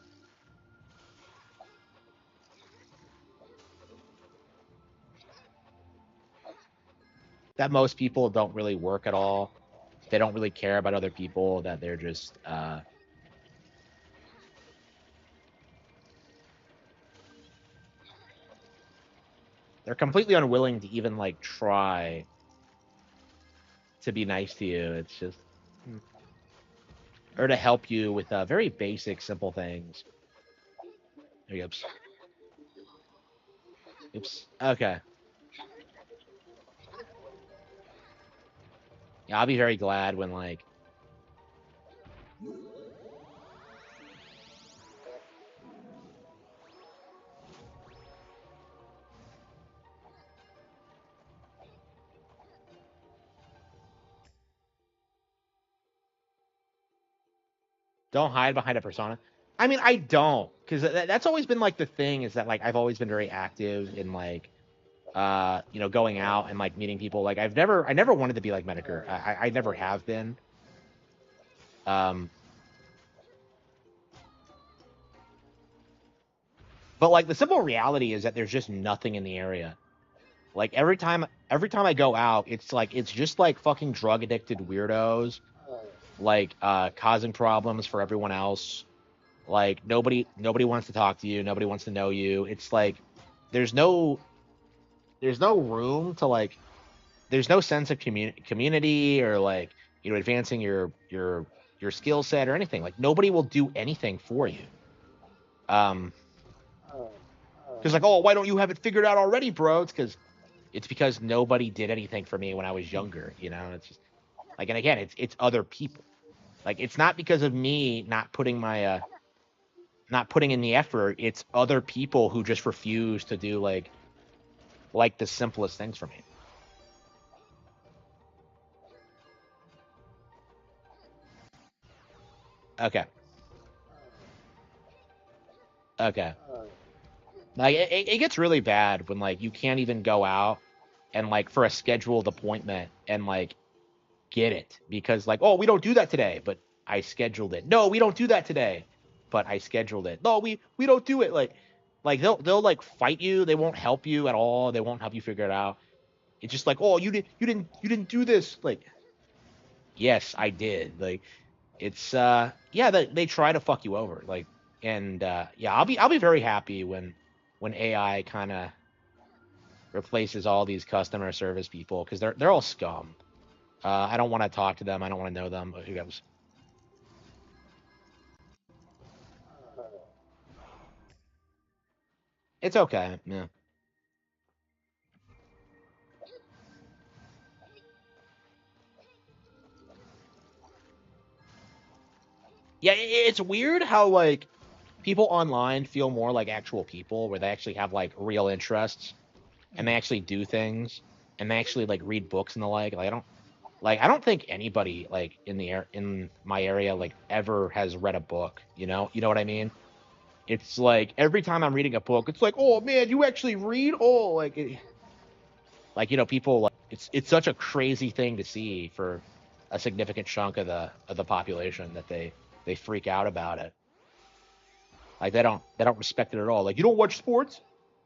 that most people don't really work at all. They don't really care about other people, that they're just they're completely unwilling to even like try to be nice to you. It's just or to help you with very basic, simple things. Oops. Oops. Okay. Yeah, I'll be very glad when like don't hide behind a persona. I mean, I don't, because that's always been like the thing is that like I've always been very active in like going out and like meeting people. Like I never wanted to be like Medicare. I never have been. Um, but like the simple reality is that there's just nothing in the area. Like every time I go out, it's just like fucking drug addicted weirdos, like causing problems for everyone else. Like nobody wants to talk to you, nobody wants to know you. It's like there's no there's no room to like there's no sense of community or like advancing your skill set or anything. Like nobody will do anything for you. Um, because like, oh, why don't you have it figured out already, bro? It's because nobody did anything for me when I was younger. It's just like, and again, it's other people. Like it's not because of me not putting in the effort. It's other people who just refuse to do like the simplest things for me. Okay. Okay. Like it gets really bad when like you can't even go out and like for a scheduled appointment and like get it because like, oh, we don't do that today, but I scheduled it. No, we don't do that today, but I scheduled it. No, we don't do it. Like they'll like fight you. They won't help you at all. They won't help you figure it out. It's just like, oh, you didn't do this. Like, yes, I did. Like it's yeah, they try to fuck you over. Like and yeah, I'll be very happy when AI kind of replaces all these customer service people because they're all scum. I don't want to talk to them. I don't want to know them. But who goes? It's okay. Yeah. Yeah, it's weird how like people online feel more like actual people where they actually have like real interests and they actually do things and they actually like read books and the like I don't think anybody like in my area like ever has read a book, you know what I mean? It's like every time I'm reading a book, it's like, oh man, you actually read? Oh, like people like it's such a crazy thing to see for a significant chunk of the population that they freak out about it. Like they don't respect it at all. Like you don't watch sports?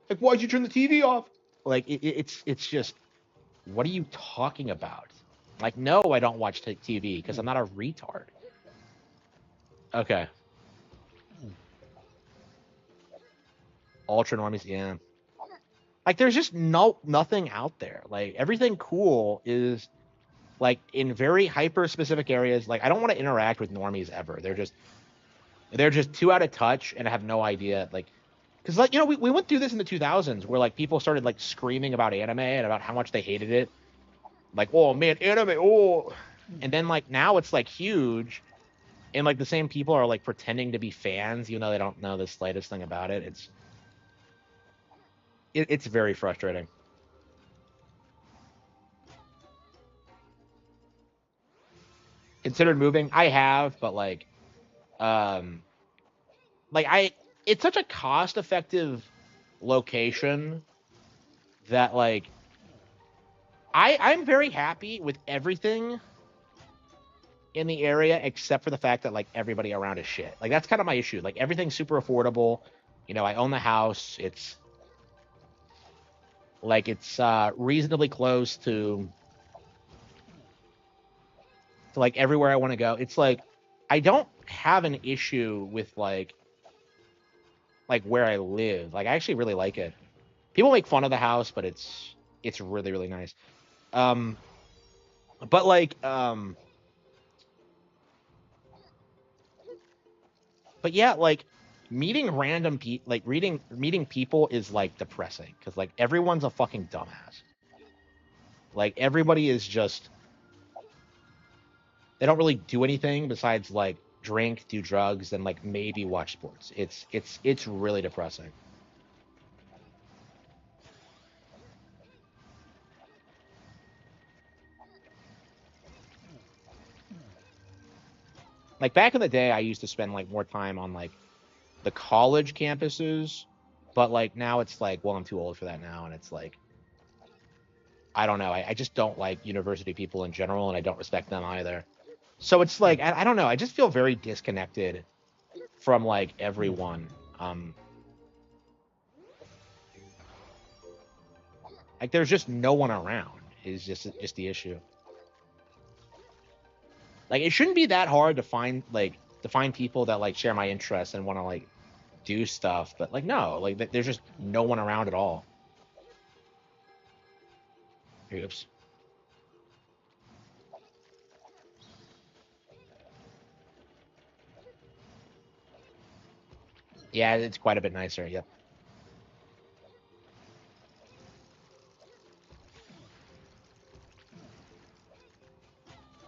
Like why'd you turn the TV off? Like it's just what are you talking about? Like no, I don't watch TV because I'm not a retard. Okay, ultra normies, yeah. Like there's just nothing out there. Like everything cool is like in very hyper specific areas. Like I don't want to interact with normies ever. They're just too out of touch and have no idea. Like because like we went through this in the 2000s where like people started like screaming about anime and about how much they hated it. Like oh man, anime, oh, and then like now it's like huge and like the same people are like pretending to be fans even though they don't know the slightest thing about it. It's very frustrating. Considered moving, I have, but um like it's such a cost effective location that like I'm very happy with everything in the area except for the fact that like everybody around is shit. Like that's kind of my issue. Like everything's super affordable. I own the house. It's reasonably close to like everywhere I want to go. It's like I don't have an issue with like where I live. Like I actually really like it. People make fun of the house, but it's really really nice. Um but but yeah, like meeting random people like reading meeting people is like depressing because like everyone's a fucking dumbass. Like everybody is just they don't really do anything besides like drink, do drugs, and like maybe watch sports. It's really depressing. Like back in the day, I used to spend like more time on like the college campuses, but like now it's like, well, I'm too old for that now, and it's like I don't know. I just don't like university people in general, and I don't respect them either. So it's like I don't know. I just feel very disconnected from like everyone. Like there's just no one around. Is just the issue. Like it shouldn't be that hard to find people that like share my interests and want to like do stuff, but like no, like there's just no one around at all. Oops. Yeah, it's quite a bit nicer. Yep.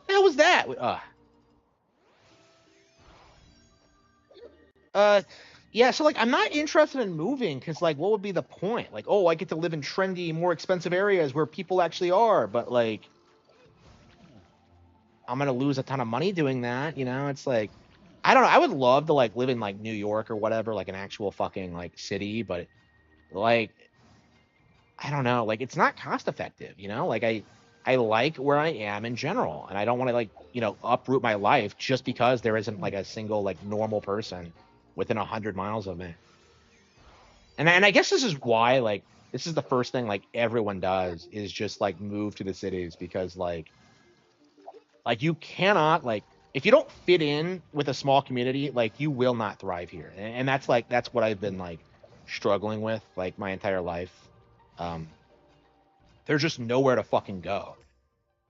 The hell was that? Uh, yeah. So like, I'm not interested in moving because like, what would be the point? Like, oh, I get to live in trendy, more expensive areas where people actually are, but like, I'm gonna lose a ton of money doing that. You know, it's like, I don't know. I would love to like live in like New York or whatever, like an actual fucking like city, but like, I don't know. Like, it's not cost effective. You know, like I like where I am in general, and I don't want to like uproot my life just because there isn't like a single like normal person within 100 miles of me. And I guess this is why like this is the first thing like everyone does is just like move to the cities because like you cannot like if you don't fit in with a small community like you will not thrive here. And that's like that's what I've been like struggling with like my entire life. Um there's just nowhere to fucking go.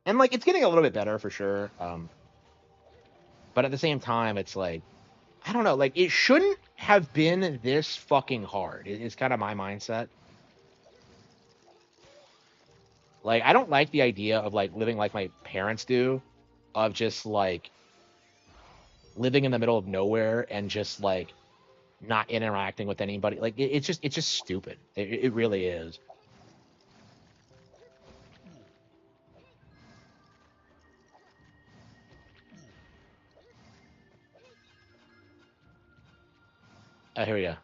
And like it's getting a little bit better for sure. But at the same time it's like I don't know, like it shouldn't have been this fucking hard. It's kind of my mindset. Like I don't like the idea of like living like my parents do, of just like living in the middle of nowhere and just like not interacting with anybody. Like it's just stupid. It really is. Here we go.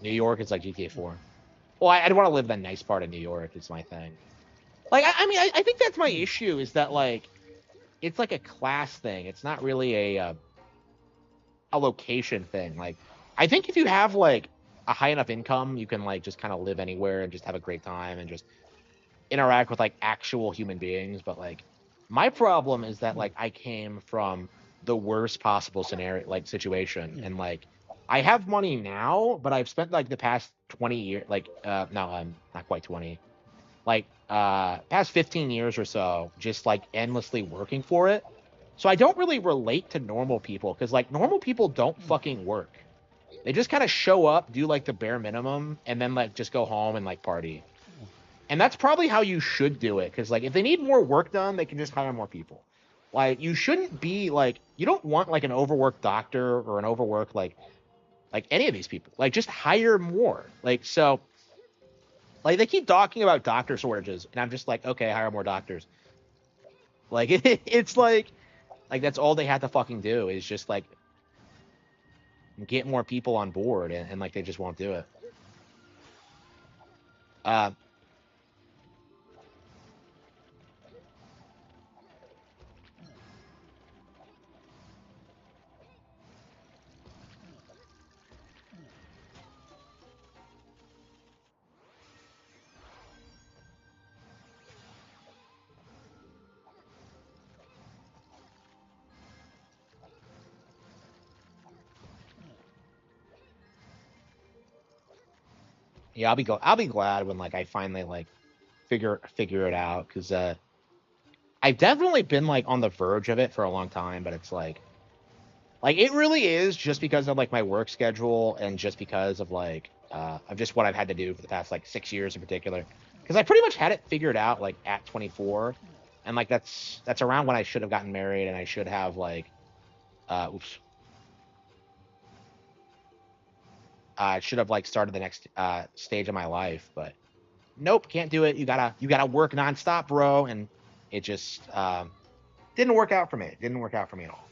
New York is like GTA 4. Well, I'd want to live in that nice part of New York. Is my thing. Like I mean I think that's my issue is that like it's like a class thing. It's not really a location thing. Like I think if you have like a high enough income, you can like just kind of live anywhere and just have a great time and just interact with like actual human beings. But like my problem is that like I came from the worst possible scenario like situation and like I have money now, but I've spent like the past 20 years like no, I'm not quite 20. Like past 15 years or so just like endlessly working for it. So I don't really relate to normal people because like normal people don't fucking work. They just kind of show up, do like the bare minimum, and then like just go home and like party. And that's probably how you should do it because like if they need more work done, they can just hire more people. Like you shouldn't be like you don't want like an overworked doctor or an overworked like any of these people. Like just hire more. Like so like they keep talking about doctor shortages, and I'm just like okay, hire more doctors. Like it's like that's all they had to fucking do is just like get more people on board, and like they just won't do it. Uh, yeah, I'll be glad when like I finally like figure it out because I've definitely been like on the verge of it for a long time, but it's like it really is just because of like my work schedule and just because of just what I've had to do for the past like 6 years in particular. Because I pretty much had it figured out like at 24, and like that's around when I should have gotten married and I should have like oops I should have like started the next stage of my life, but nope, can't do it. You gotta work nonstop, bro, and it just didn't work out for me. It didn't work out for me at all.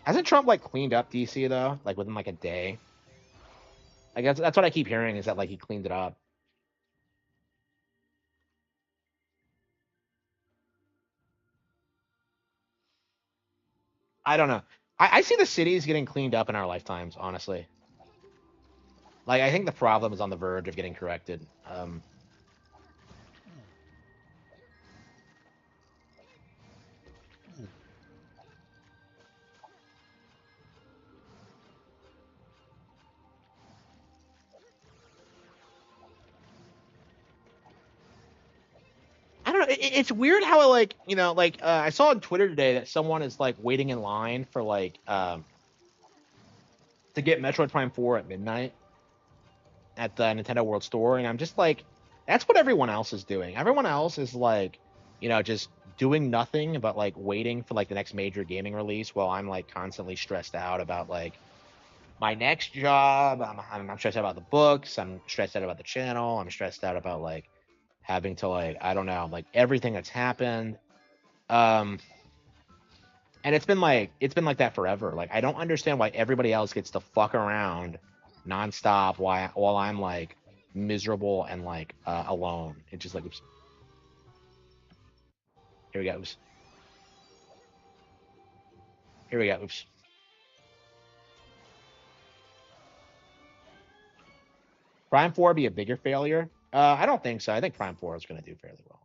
Hasn't Trump like cleaned up DC though? Like within like a day? I guess that's what I keep hearing is that like he cleaned it up. I don't know. I see the cities getting cleaned up in our lifetimes, honestly. Like I think the problem is on the verge of getting corrected. I don't know. It's weird how like like I saw on Twitter today that someone is like waiting in line for like to get Metroid Prime 4 at midnight at the Nintendo World Store, and I'm just like, That's what everyone else is doing. Everyone else is like, just doing nothing but like waiting for like the next major gaming release, while I'm like constantly stressed out about like my next job. I'm stressed out about the books. I'm stressed out about the channel. I'm stressed out about like having to like, I don't know, like everything that's happened. Um, and it's been like that forever. Like I don't understand why everybody else gets to fuck around nonstop while I'm like miserable and like alone. It's just like, oops, here we go. Oops, here we go. Oops. Prime 4 be a bigger failure? I don't think so. I think Prime 4 is going to do fairly well.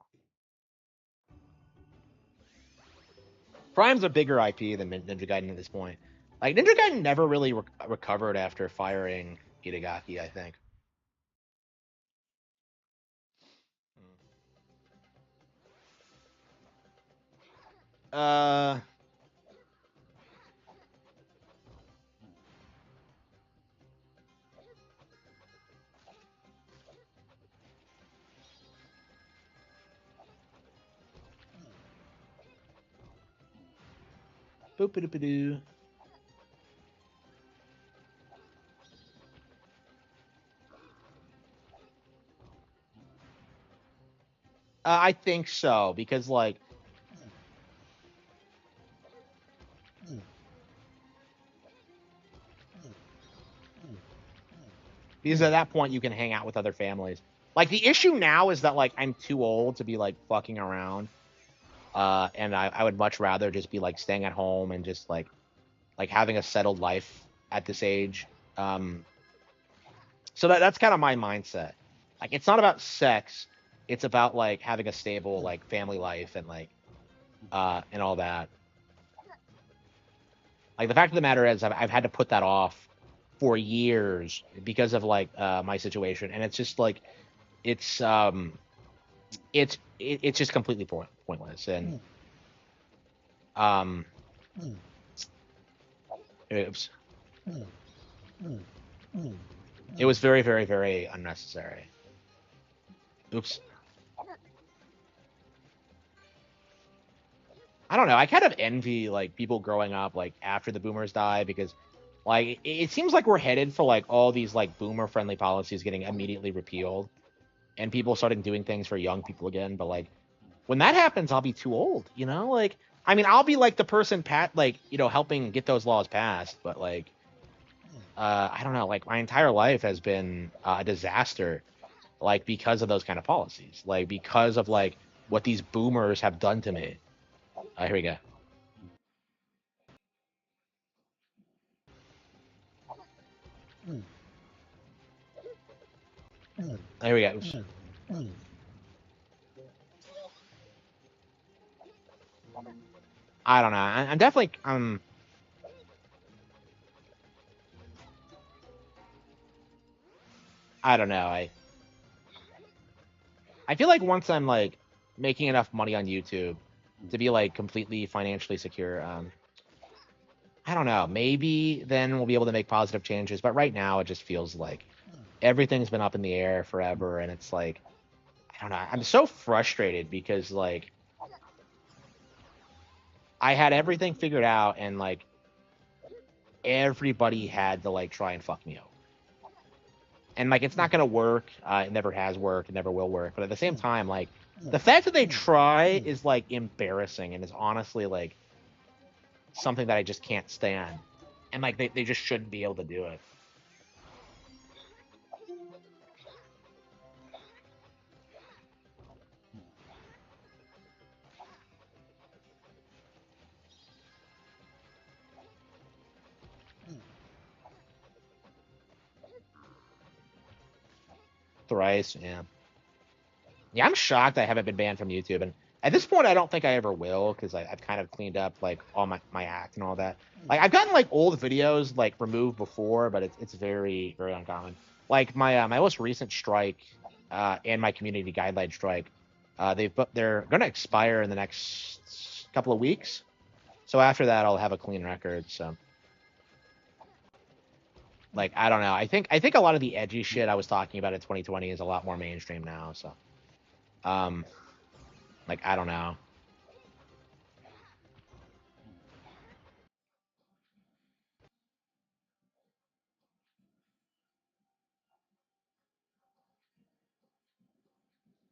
Prime's a bigger IP than Ninja Gaiden at this point. Like Ninja Gaiden never really recovered after firing Itagaki, I think. Uh, boop a doo. I think so because like at that point you can hang out with other families. Like the issue now is that like I'm too old to be like fucking around. And I would much rather just be like staying at home and just like having a settled life at this age. So that's kind of my mindset. Like it's not about sex, it's about like having a stable like family life and like and all that. Like the fact of the matter is I've had to put that off for years because of like my situation, and it's just like it's it's just completely pointless. And um oops, it was very very very unnecessary. Oops. I don't know. I kind of envy like people growing up like after the boomers die, because like it seems like we're headed for like all these like boomer friendly policies getting immediately repealed and people starting doing things for young people again. But like when that happens, I'll be too old, you know? Like I mean, I'll be like the person helping get those laws passed, but like I don't know, like my entire life has been a disaster, like because of those kind of policies, like because of like what these boomers have done to me. Here we go. Here we go. I don't know. I'm definitely I don't know. I feel like once I'm like making enough money on YouTube to be like completely financially secure, I don't know. Maybe then we'll be able to make positive changes. But right now, it just feels like everything's been up in the air forever, and it's like I don't know. I'm so frustrated because like I had everything figured out, and like everybody had to like try and fuck me over. And like it's not gonna work. It never has worked. It never will work. But at the same time, like the fact that they try is like embarrassing, and is honestly like something that I just can't stand. And like they just shouldn't be able to do it. Thrice, yeah. Yeah, I'm shocked I haven't been banned from YouTube, and at this point, I don't think I ever will, because I've kind of cleaned up like all my act and all that. Like I've gotten like old videos like removed before, but it's very very uncommon. Like my most recent strike, and my community guideline strike, they're gonna expire in the next couple of weeks. So after that, I'll have a clean record. So Like I don't know. I think a lot of the edgy shit I was talking about in 2020 is a lot more mainstream now. So um, like I don't know.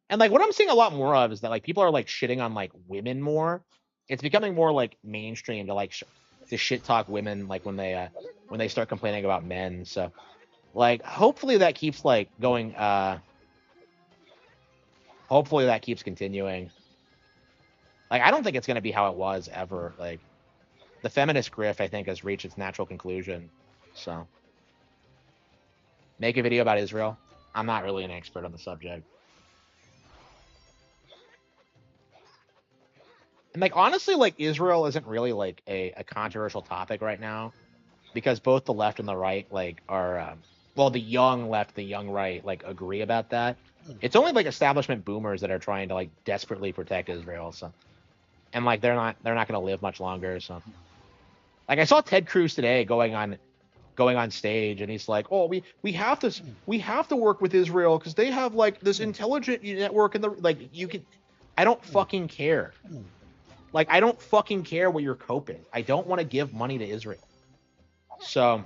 And like what I'm seeing a lot more of is that like people are like shitting on like women more. It's becoming more like mainstream to like to shit talk women like when they start complaining about men. So like hopefully that keeps like going. Hopefully that keeps continuing. Like I don't think it's gonna be how it was ever. Like the feminist grift I think has reached its natural conclusion. So make a video about Israel. I'm not really an expert on the subject. And like honestly, like Israel isn't really like a controversial topic right now because both the left and the right like are well the young left, the young right like agree about that. It's only like establishment boomers that are trying to like desperately protect Israel. So and like they're not gonna live much longer. So like I saw Ted Cruz today going on stage and he's like, "Oh, we have to work with Israel because they have like this intelligent network and the like you can I don't fucking care. Like I don't fucking care what your cope is. I don't want to give money to Israel." So,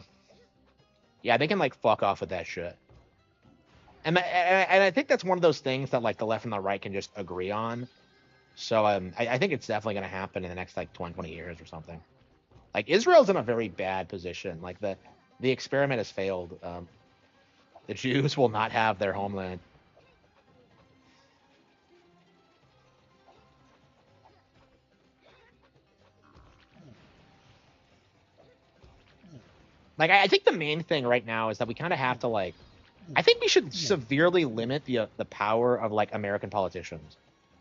yeah, they can like fuck off with that shit. And I think that's one of those things that like the left and the right can just agree on. So I think it's definitely going to happen in the next like 20 years or something. Like Israel's in a very bad position. Like the experiment has failed. The Jews will not have their homeland. Like I think the main thing right now is that we kind of have to like. I think we should severely limit the power of like American politicians.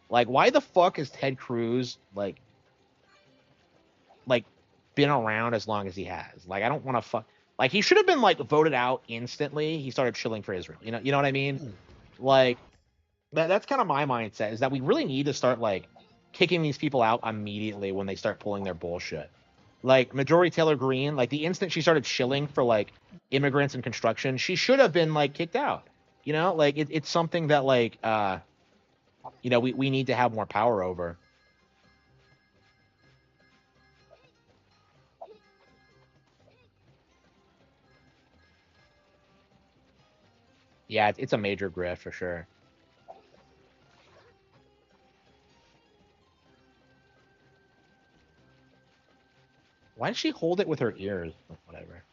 Like, why the fuck is Ted Cruz like been around as long as he has? Like, I don't want to fuck. Like, he should have been like voted out instantly. He started chilling for Israel. You know what I mean? Like, that's kind of my mindset is that we really need to start like kicking these people out immediately when they start pulling their bullshit. Like Majority Taylor Greene, like the instant she started shilling for like immigrants and construction, she should have been like kicked out. You know, like it's something that like we need to have more power over. Yeah, it's a major grift for sure. Why did she hold it with her ears? Whatever.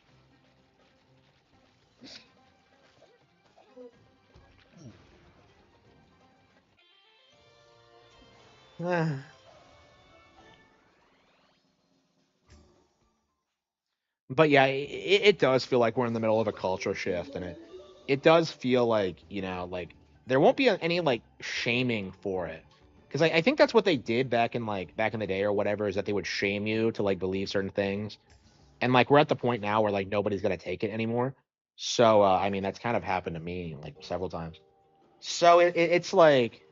But yeah, it does feel like we're in the middle of a culture shift, and it does feel like like there won't be any like shaming for it, because I think that's what they did back in the day or whatever is that they would shame you to like believe certain things, and like we're at the point now where like nobody's gonna take it anymore. So I mean that's kind of happened to me like several times. So it's like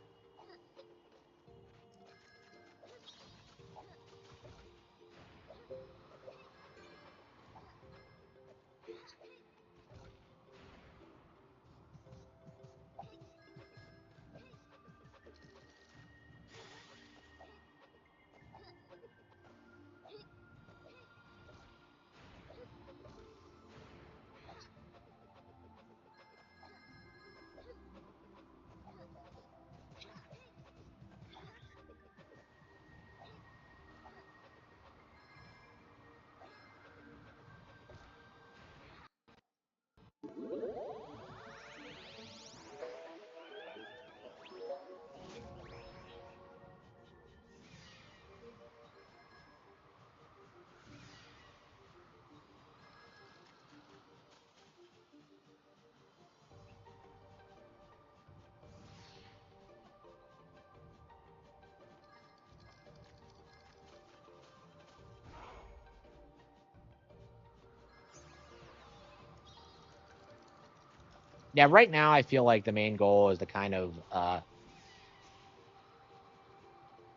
yeah, right now I feel like the main goal is to kind of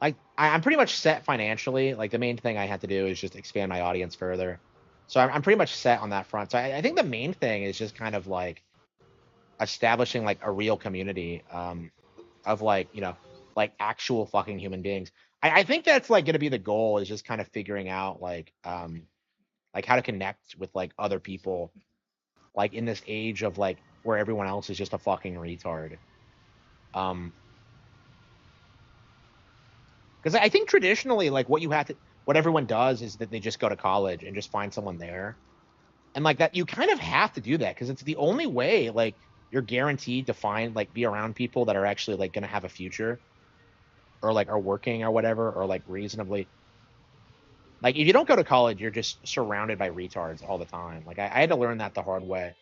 like I'm pretty much set financially. Like the main thing I have to do is just expand my audience further. So I'm pretty much set on that front. So I think the main thing is just kind of like establishing like a real community of like, you know, like actual fucking human beings. I think that's like going to be the goal, is just kind of figuring out like how to connect with like other people, like in this age of like where everyone else is just a fucking retard. Um, because I think traditionally, like what everyone does is that they just go to college and just find someone there, and like that you kind of have to do that because it's the only way like you're guaranteed to find like be around people that are actually like going to have a future, or like are working or whatever, or like reasonably. Like if you don't go to college, you're just surrounded by retards all the time. Like I had to learn that the hard way.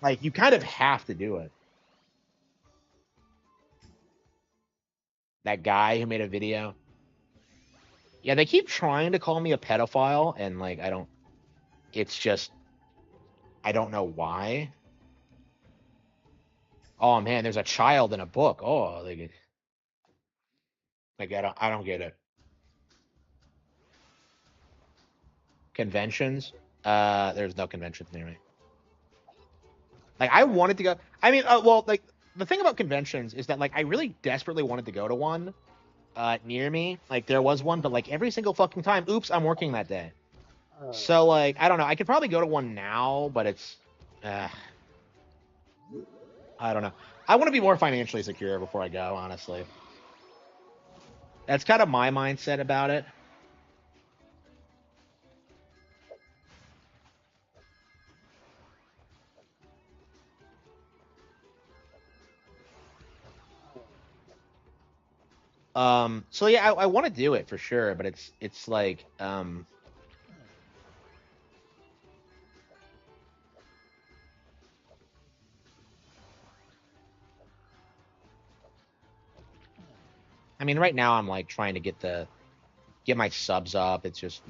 Like you kind of have to do it. That guy who made a video. Yeah, they keep trying to call me a pedophile, and like I don't. It's just I don't know why. Oh man, there's a child in a book. Oh, like I don't get it. Conventions. There's no conventions near me. Like I wanted to go. I mean, well, like the thing about conventions is that like I really desperately wanted to go to one near me. Like there was one, but like every single fucking time, oops, I'm working that day. So like I don't know. I could probably go to one now, but it's uh, I don't know. I want to be more financially secure before I go, honestly. That's kind of my mindset about it. So yeah, I want to do it for sure, but it's like I mean right now I'm like trying to get my subs up. It's just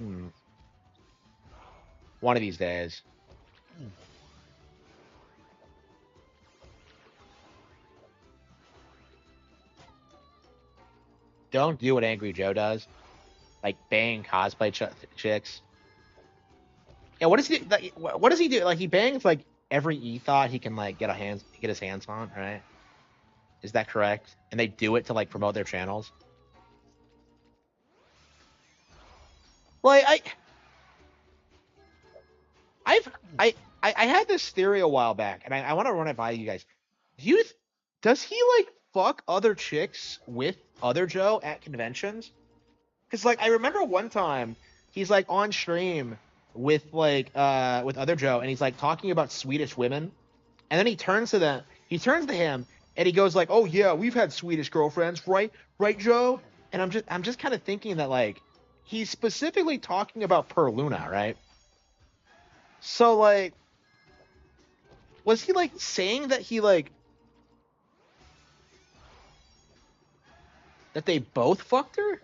one of these days. Don't do what Angry Joe does, like bang cosplay chicks. Yeah, what does he like, what does he do? Like he bangs like every ethot he can like get his hands on, right? Is that correct? And they do it to like promote their channels. Well, I've I I had this theory a while back, and I want to run it by you guys. Do you does he like fuck other chicks with other Joe at conventions? Because like I remember one time he's like on stream with other Joe, and he's like talking about Swedish women, and then he turns to him, and he goes like, "Oh yeah, we've had Swedish girlfriends, right? Right, Joe?" And I'm just kind of thinking that like he's specifically talking about Per Luna, right? So like was he like saying that he like that they both fucked her?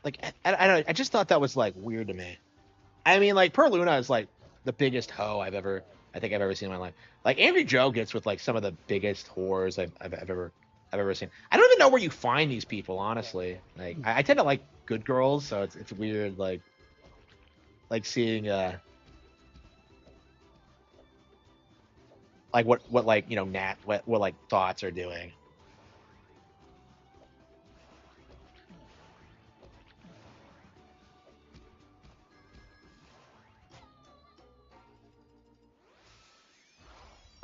Like I don't know, I just thought that was like weird to me. I mean, like Per Luna is like the biggest hoe I think I've ever seen in my life. Like Angry Joe gets with like some of the biggest whores I've ever seen. I don't even know where you find these people, honestly. Like I tend to like good girls, so it's weird like seeing like what like you know Nat what like thoughts are doing.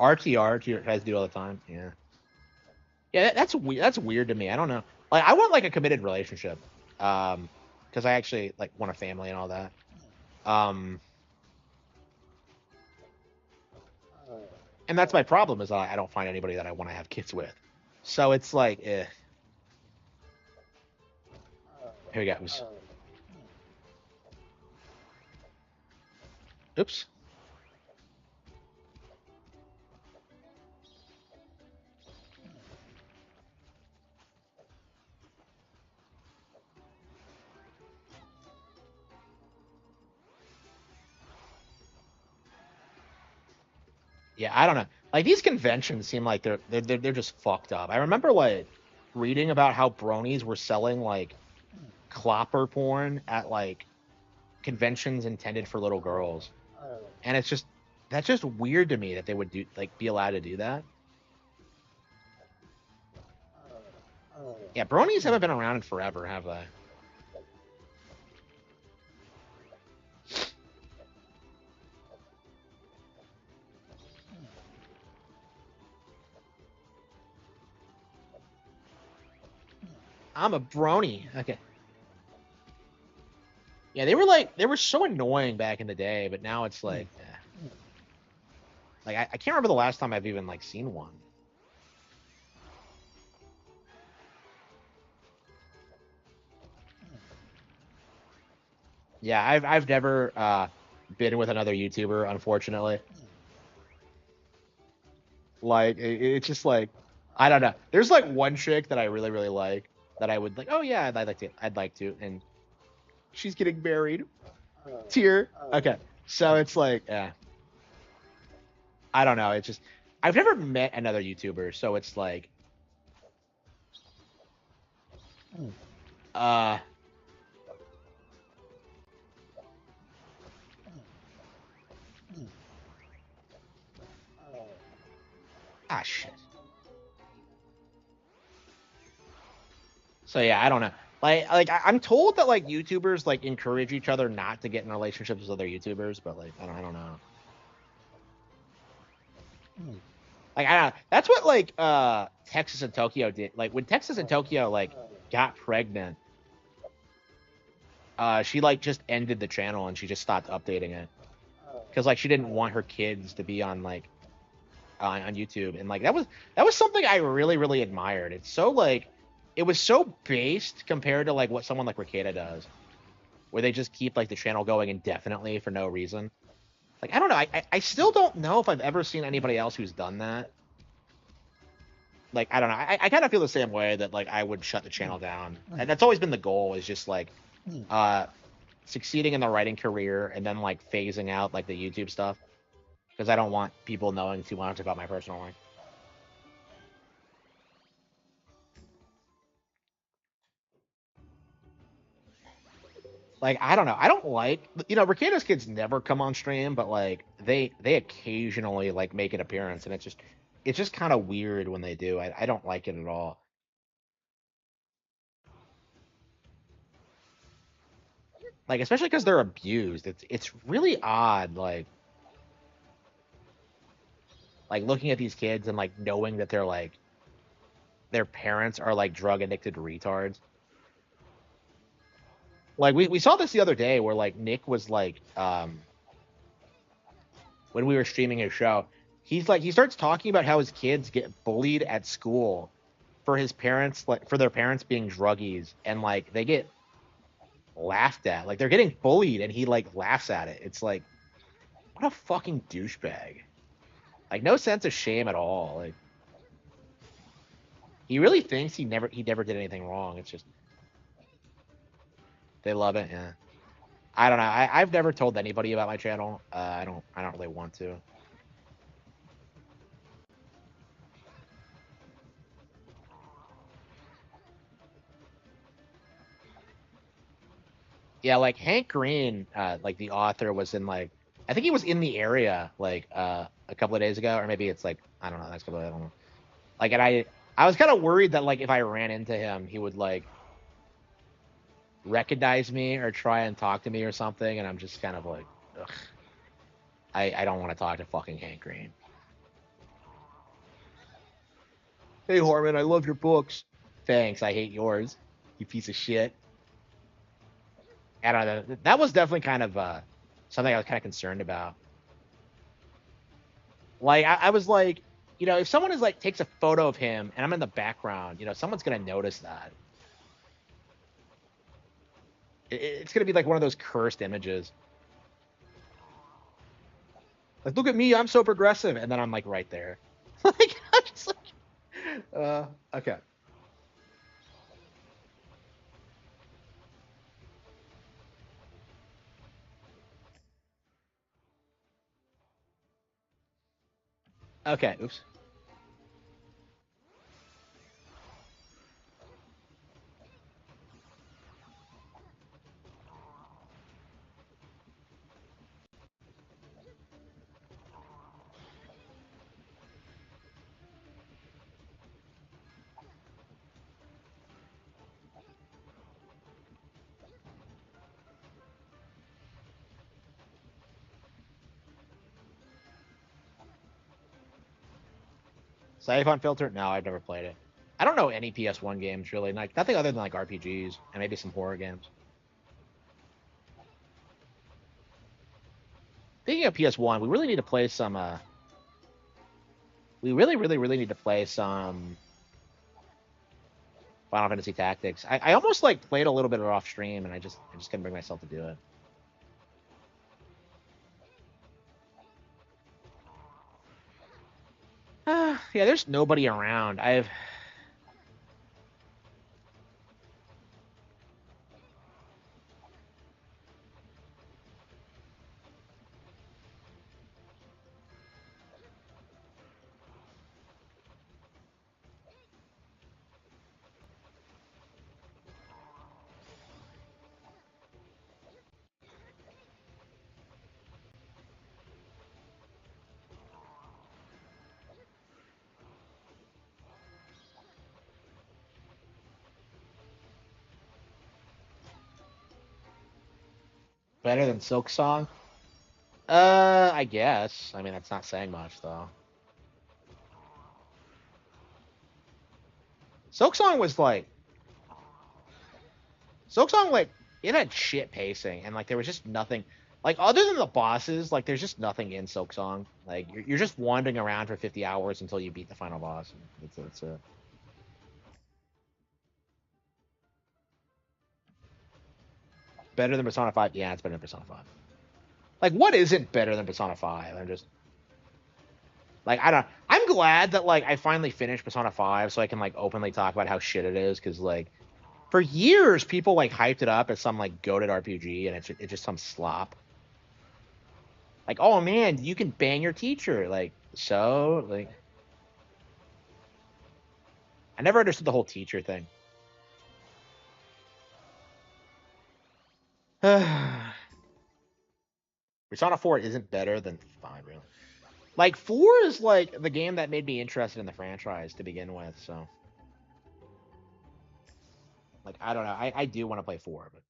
RTR tries to do all the time. Yeah. Yeah, that's weird. That's weird to me. I don't know. Like, I want like a committed relationship, because I actually like want a family and all that. Um, and that's my problem is I don't find anybody that I want to have kids with. So it's like, here we go. Oops. Yeah, I don't know. Like these conventions seem like they're just fucked up. I remember like reading about how bronies were selling like clopper porn at like conventions intended for little girls, and it's just that's just weird to me that they would do like be allowed to do that. Yeah, bronies haven't been around in forever, have they? I'm a brony. Okay. Yeah, they were so annoying back in the day, but now it's like, like I can't remember the last time I've even like seen one. Yeah, I've never been with another YouTuber, unfortunately. Like it's just like I don't know. There's like one chick that I really like that I would like. Oh yeah, I'd like to, and she's getting married. Tear. Okay, so it's like, I don't know. It's just I've never met another YouTuber, so it's like, uh, shit. So yeah, I don't know. I'm told that like YouTubers like encourage each other not to get in relationships with other YouTubers, but like I don't know. Like I don't know. That's what like Texas and Tokyo did. Like when Texas and Tokyo like got pregnant, she like just ended the channel and she just stopped updating it because like she didn't want her kids to be on like on YouTube, and like that was something I really admired. It's so like it was so based compared to like what someone like Ricada does, where they just keep like the channel going indefinitely for no reason. Like I don't know, I still don't know if I've ever seen anybody else who's done that. Like I don't know, I kind of feel the same way that like I would shut the channel down, and that's always been the goal is just like uh succeeding in the writing career and then like phasing out like the YouTube stuff because I don't want people knowing too much about my personal life. Like I don't know. I don't like Ricada's kids never come on stream, but like they occasionally like make an appearance, and it's just kind of weird when they do. I don't like it at all. Like especially because they're abused. It's really odd. Like looking at these kids and like knowing that they're like their parents are like drug addicted retards. Like we saw this the other day where like Nick was like when we were streaming his show, he's like he starts talking about how his kids get bullied at school for his parents like for their parents being druggies, and like they get laughed at. Like they're getting bullied and he like laughs at it. It's like what a fucking douchebag. Like no sense of shame at all. Like he really thinks he never did anything wrong. It's just they love it. Yeah. I don't know. I've never told anybody about my channel. I don't really want to. Yeah, like Hank Green, like the author was in like I think he was in the area like a couple of days ago, or maybe it's like I don't know, next couple of I don't know. Like and I was kind of worried that like if I ran into him, he would like recognize me or try and talk to me or something, and I'm just kind of like, ugh, I don't want to talk to fucking Hank Green. Hey Harman, I love your books. Thanks, I hate yours, you piece of shit. I don't know. That was definitely kind of something I was kind of concerned about. Like I was like, if someone is like takes a photo of him and I'm in the background, someone's gonna notice that. It's gonna be like one of those cursed images. Like, look at me, I'm so progressive, and then I'm like right there. Like, I'm just like, okay. Okay, oops. Siphon Filter? No, I've never played it. I don't know any PS1 games really, like nothing other than like RPGs and maybe some horror games. Speaking of PS1, we really need to play some. We really need to play some Final Fantasy Tactics. I almost like played a little bit of it off stream, and I just couldn't bring myself to do it. Yeah, there's nobody around. I've better than Silk Song. I guess. I mean, that's not saying much though. Silk Song was like Silk Song, like it had shit pacing, and like there was just nothing. Like other than the bosses, like there's just nothing in Silk Song. Like you're just wandering around for 50 hours until you beat the final boss. That's it. Better than Persona 5? Yeah, it's better than Persona 5. Like what isn't better than Persona 5? I'm just like I don't. I'm glad that like I finally finished Persona 5, so I can like openly talk about how shit it is, because like for years people like hyped it up as some like goated RPG, and it's just some slop. Like, oh man, you can bang your teacher. Like, so like I never understood the whole teacher thing. Persona 4 isn't better than 5, really. Like 4 is like the game that made me interested in the franchise to begin with, so like I don't know. I do want to play 4, but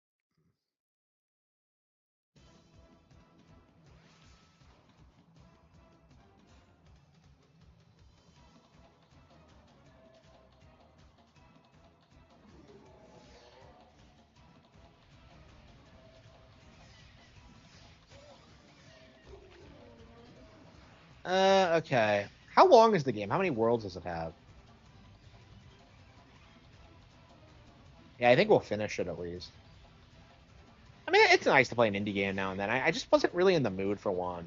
okay. How long is the game? How many worlds does it have? Yeah, I think we'll finish it at least. I mean, it's nice to play an indie game now and then. I just wasn't really in the mood for one.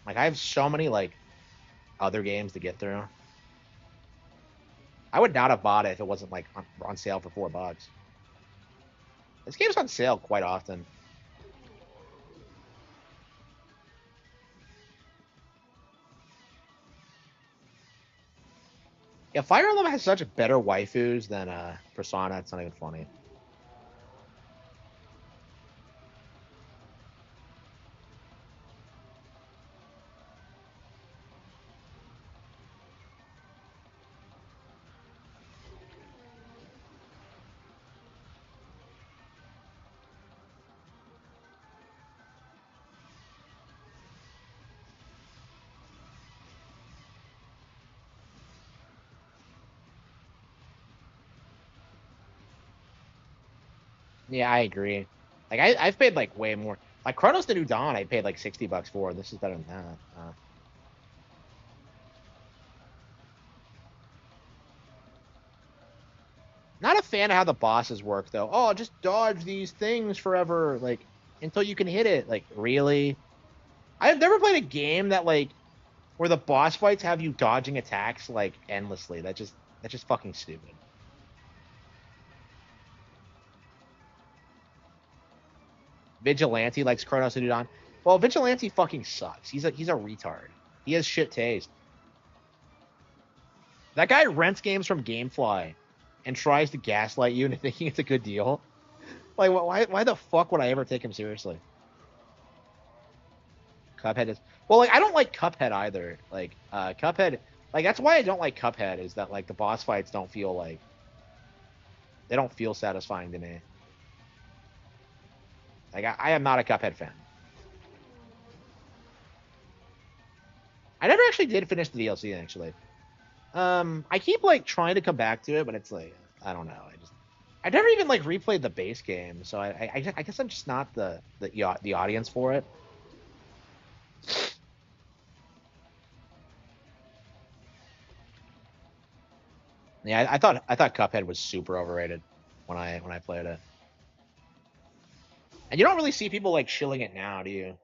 Like, I have so many, like, other games to get through. I would not have bought it if it wasn't, like, on sale for $4. This game's on sale quite often. Yeah, Fire Emblem has such better waifus than Persona. It's not even funny. Yeah, I agree. Like, I've paid, like, way more. Like, Chronos the New Dawn, I paid, like, $60 for, and this is better than that. Not a fan of how the bosses work, though. Oh, just dodge these things forever, like, until you can hit it. Like, really? I've never played a game that, like, where the boss fights have you dodging attacks, like, endlessly. That's just fucking stupid. Vigilante likes Chronos and Udon. Well, Vigilante fucking sucks. He's a retard. He has shit taste. That guy rents games from GameFly and tries to gaslight you into thinking it's a good deal. Like, why the fuck would I ever take him seriously? Cuphead is well, like I don't like Cuphead either. Like, Cuphead, like that's why I don't like Cuphead is that like the boss fights don't feel like they don't feel satisfying to me. Like, I am not a Cuphead fan. I never actually did finish the DLC actually. I keep like trying to come back to it, but it's like I don't know. I never even like replayed the base game, so I guess I'm just not the audience for it. Yeah, I thought Cuphead was super overrated when I played it, and you don't really see people like shilling it now, do you?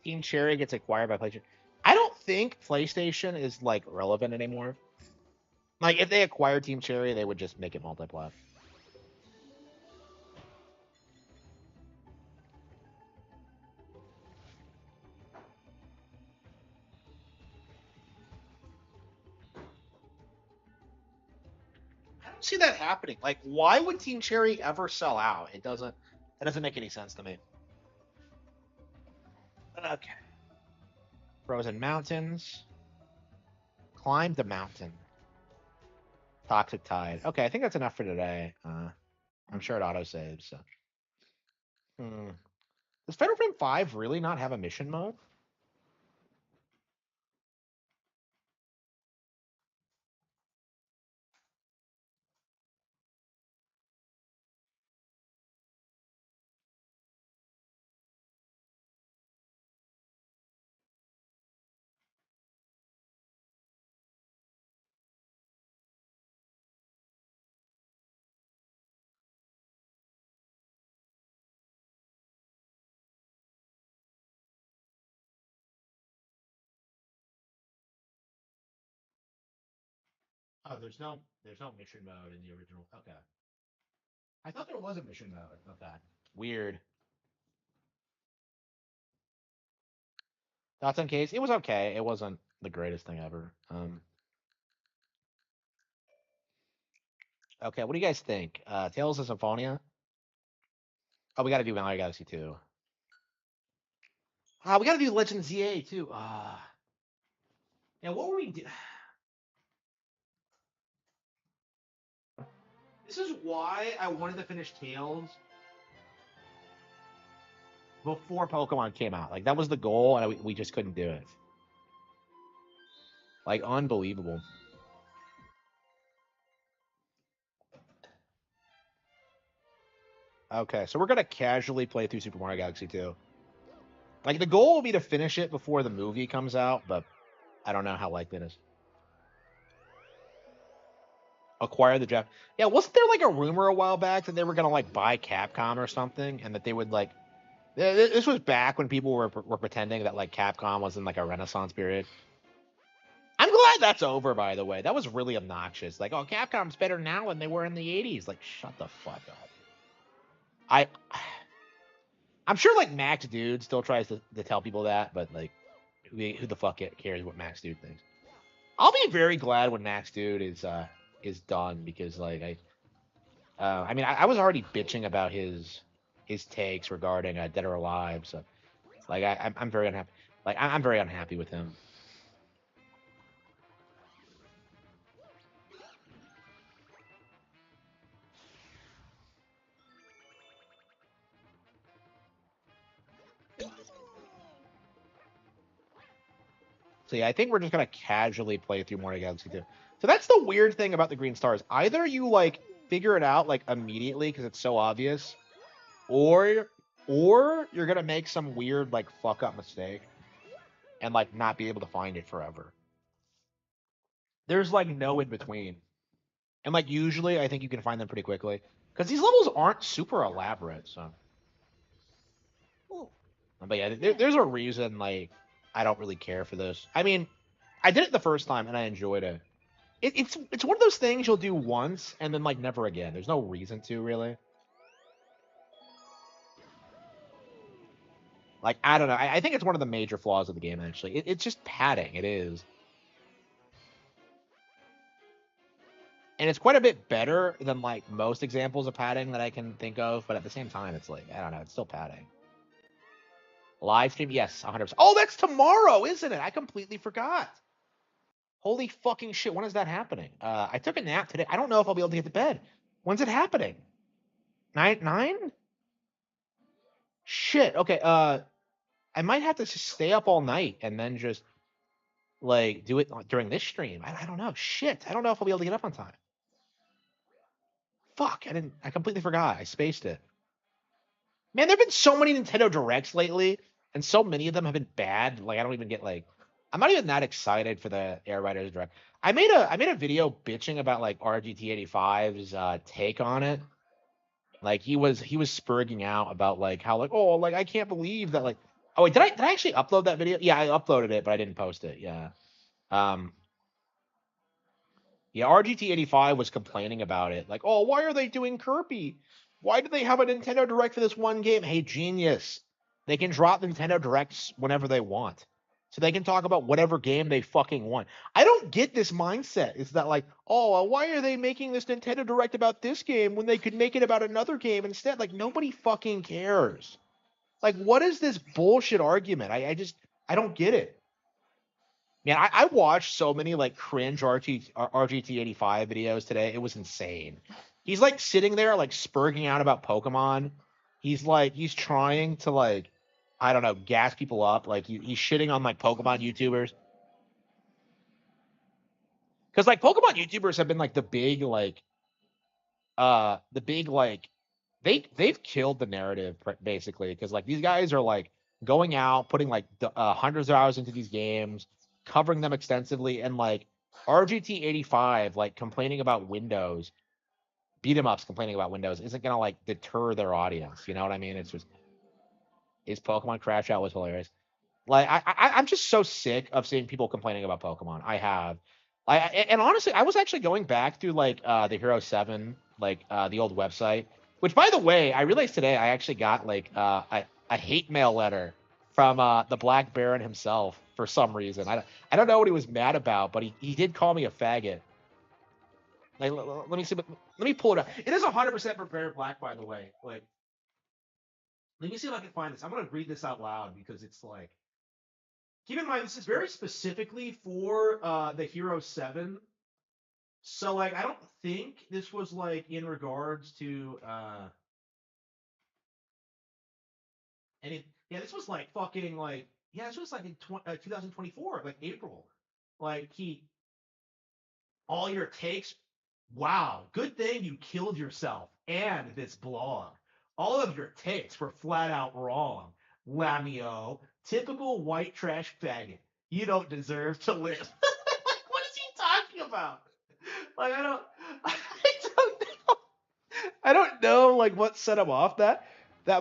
Team Cherry gets acquired by PlayStation. I don't think PlayStation is like relevant anymore. Like if they acquire Team Cherry, they would just make it multiplat. I don't see that happening. Like, why would Team Cherry ever sell out? It doesn't. That doesn't make any sense to me. Okay. Frozen Mountains. Climb the mountain. Toxic Tide. Okay, I think that's enough for today. I'm sure it auto saves. So. Hmm. Does Final Frame 5 really not have a mission mode? Oh, there's no mission mode in the original. Okay. I thought there was a mission mode. Okay. Weird. Thoughts on Case? It was okay. It wasn't the greatest thing ever. Okay, what do you guys think? Tales of Symphonia? Oh, we got to do Mario Galaxy 2. We got to do Legend ZA too. Yeah, what were we do? This is why I wanted to finish Tales before Pokemon came out. Like that was the goal, and we just couldn't do it. Like unbelievable. Okay, so we're gonna casually play through Super Mario Galaxy 2. Like the goal will be to finish it before the movie comes out, but I don't know how likely it is. Acquire the Jap. Yeah, wasn't there like a rumor a while back that they were gonna like buy Capcom or something, and that they would like. This was back when people were pretending that like Capcom was in like a Renaissance period. I'm glad that's over, by the way. That was really obnoxious. Like, oh, Capcom's better now than they were in the '80s. Like, shut the fuck up. I, I'm sure like Max Dude still tries to tell people that, but like, who the fuck cares what Max Dude thinks? I'll be very glad when Max Dude is done because like I mean I was already bitching about his takes regarding Dead or Alive, so like I'm very unhappy. Like I'm very unhappy with him. So yeah, I think we're just gonna casually play through Morning Galaxy 2. So that's the weird thing about the Green Stars. Either you like figure it out like immediately because it's so obvious, or or you're gonna make some weird like fuck up mistake and like not be able to find it forever. There's like no in between. And like usually I think you can find them pretty quickly. Because these levels aren't super elaborate, so but yeah, there's a reason like I don't really care for this. I mean, I did it the first time and I enjoyed it. It's one of those things you'll do once and then like never again. There's no reason to really. Like I don't know. I think it's one of the major flaws of the game actually. It's just padding. It is, and it's quite a bit better than like most examples of padding that I can think of. But at the same time, it's like I don't know. It's still padding. Live stream, yes, 100%. Oh, that's tomorrow, isn't it? I completely forgot. Holy fucking shit! When is that happening? I took a nap today. I don't know if I'll be able to get to bed. When's it happening? Nine? Shit. Okay. I might have to just stay up all night and then just like do it during this stream. I don't know. Shit. I don't know if I'll be able to get up on time. Fuck. I completely forgot. I spaced it. Man, there've been so many Nintendo Directs lately, and so many of them have been bad. Like I don't even get like I'm not even that excited for the Air Riders Direct. I made a video bitching about like RGT85's take on it. Like he was spurging out about like how like oh like I can't believe that like oh wait did I actually upload that video? Yeah, I uploaded it, but I didn't post it. Yeah. Um yeah, RGT85 was complaining about it. Like, oh, why are they doing Kirby? Why do they have a Nintendo Direct for this one game? Hey, genius. They can drop Nintendo Directs whenever they want. So they can talk about whatever game they fucking want. I don't get this mindset. It's that like, oh, why are they making this Nintendo Direct about this game when they could make it about another game instead? Like, nobody fucking cares. Like, what is this bullshit argument? I don't get it. Man, I watched so many like cringe RGT85 videos today. It was insane. He's like sitting there like spurging out about Pokemon. He's trying to like I don't know gas people up. Like he's shitting on like Pokemon YouTubers because like Pokemon YouTubers have been like the big like they've killed the narrative basically because like these guys are like going out putting like hundreds of hours into these games covering them extensively and like RGT85 like complaining about Windows beat 'em ups complaining about Windows isn't gonna like deter their audience, you know what I mean? It's just his Pokemon Crash Out was hilarious. Like I'm just so sick of seeing people complaining about Pokemon. I have. And honestly, I was actually going back through like the Hero 7, like the old website, which by the way, I realized today I actually got like a hate mail letter from the Black Baron himself for some reason. I don't know what he was mad about, but he did call me a faggot. Like let me see let me pull it up. It is 100% prepared black by the way. Like let me see if I can find this. I'm going to read this out loud because it's like keep in mind, this is very specifically for the Hero 7. So, like, I don't think this was, like, in regards to any. Yeah, this was, like, fucking, like, yeah, this was, like, in 2024, like, April. Like, all your takes, wow, good thing you killed yourself and this blog. All of your takes were flat out wrong. Lamio, typical white trash faggot. You don't deserve to live. Like, what is he talking about? Like, I don't know. I don't know, like, what set him off that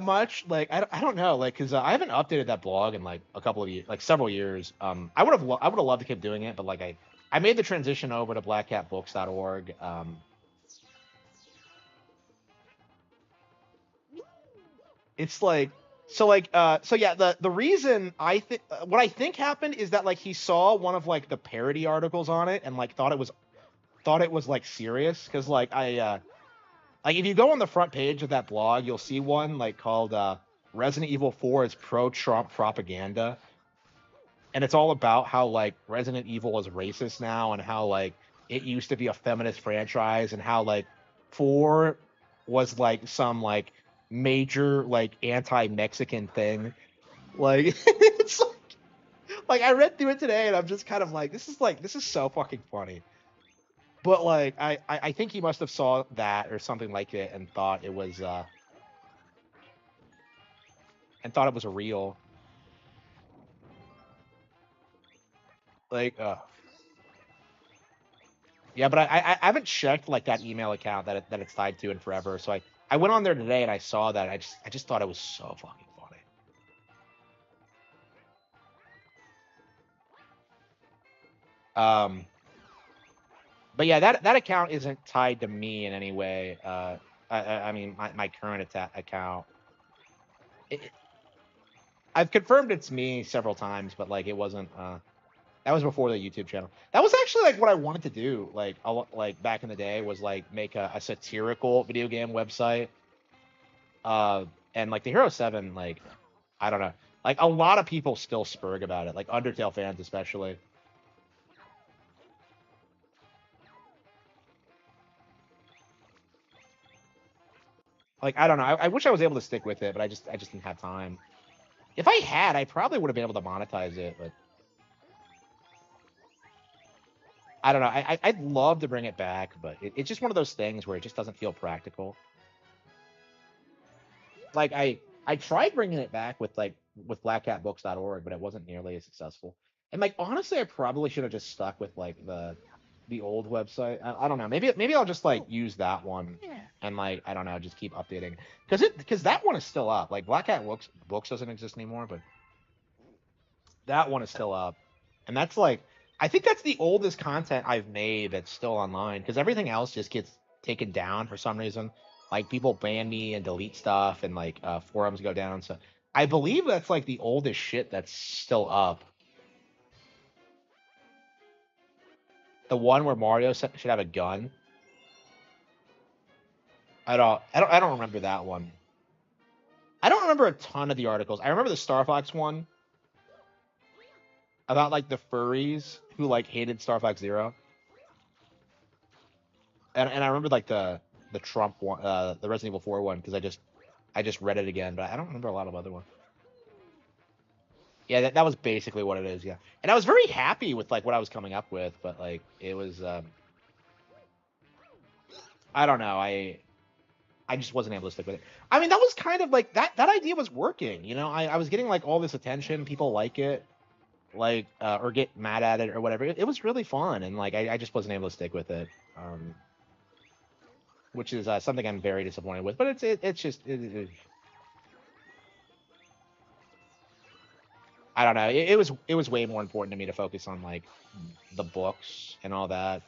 much. Like, I don't know, like, cause I haven't updated that blog in like a couple of years, like several years. I would have loved to keep doing it, but like I made the transition over to blackcatbooks.org. It's like So like so yeah, the reason I think what I think happened is that like he saw one of like the parody articles on it and like thought it was like serious because like I like if you go on the front page of that blog you'll see one like called Resident Evil 4 is pro-Trump propaganda, and it's all about how like Resident Evil is racist now and how like it used to be a feminist franchise and how like 4 was like some like major like anti-Mexican thing. Like it's like I read through it today and I'm just kind of like this is so fucking funny. But like I think he must have saw that or something like it and thought it was real. Like yeah, but I haven't checked like that email account that it's tied to in forever. So I went on there today and I saw that. I just thought it was so fucking funny. But yeah, that account isn't tied to me in any way. I mean my current account. It, I've confirmed it's me several times, but like it wasn't. That was before the YouTube channel. That was actually like what I wanted to do. Like like back in the day was like make a satirical video game website. And like the Hero 7, like I don't know, like a lot of people still spurg about it, like Undertale fans especially. Like I don't know. I wish I was able to stick with it, but I just didn't have time. If I had, I probably would have been able to monetize it, but I don't know. I'd love to bring it back, but it's just one of those things where it just doesn't feel practical. Like I tried bringing it back with blackcatbooks.org, but it wasn't nearly as successful. And like honestly, I probably should have just stuck with like the old website. I don't know. Maybe I'll just like use that one and like I don't know, just keep updating because that one is still up. Like Black Cat Books doesn't exist anymore, but that one is still up, and that's like I think that's the oldest content I've made that's still online because everything else just gets taken down for some reason. Like people ban me and delete stuff, and like forums go down. So I believe that's like the oldest shit that's still up. The one where Mario should have a gun. I don't remember that one. I don't remember a ton of the articles. I remember the Star Fox one about like the furries who like hated Star Fox Zero. And I remember like the Trump one, the Resident Evil 4 one, because I just read it again, but I don't remember a lot of other ones. Yeah, that was basically what it is. Yeah, and I was very happy with like what I was coming up with, but like it was, I don't know, I just wasn't able to stick with it. I mean, that was kind of like that idea was working. You know, I was getting like all this attention, people like it, like or get mad at it or whatever. It was really fun, and like I just wasn't able to stick with it. Which is something I'm very disappointed with. But it's just I don't know. It was way more important to me to focus on like the books and all that.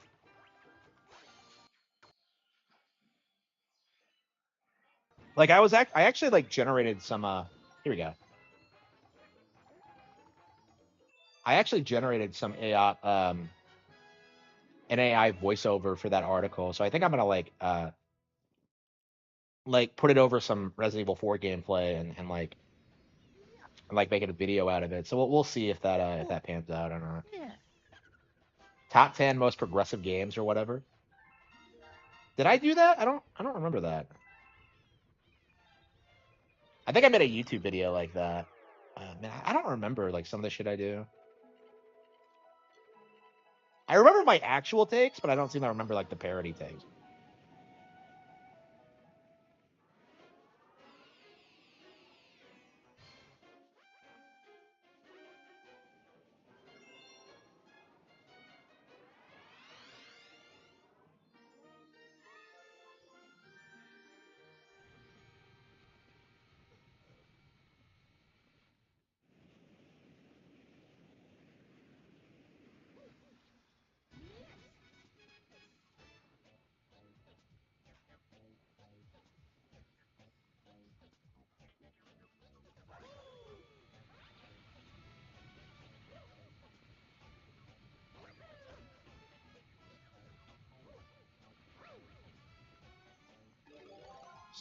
Like I actually like generated some here we go. I actually generated some AI an AI voiceover for that article. So I think I'm gonna like put it over some Resident Evil 4 gameplay and like make it a video out of it. So we'll see if that pans out or not. Top 10 most progressive games or whatever. Did I do that? I don't remember that. I think I made a YouTube video like that. Man, I don't remember like some of the shit I do. I remember my actual takes, but I don't seem to remember like the parody takes.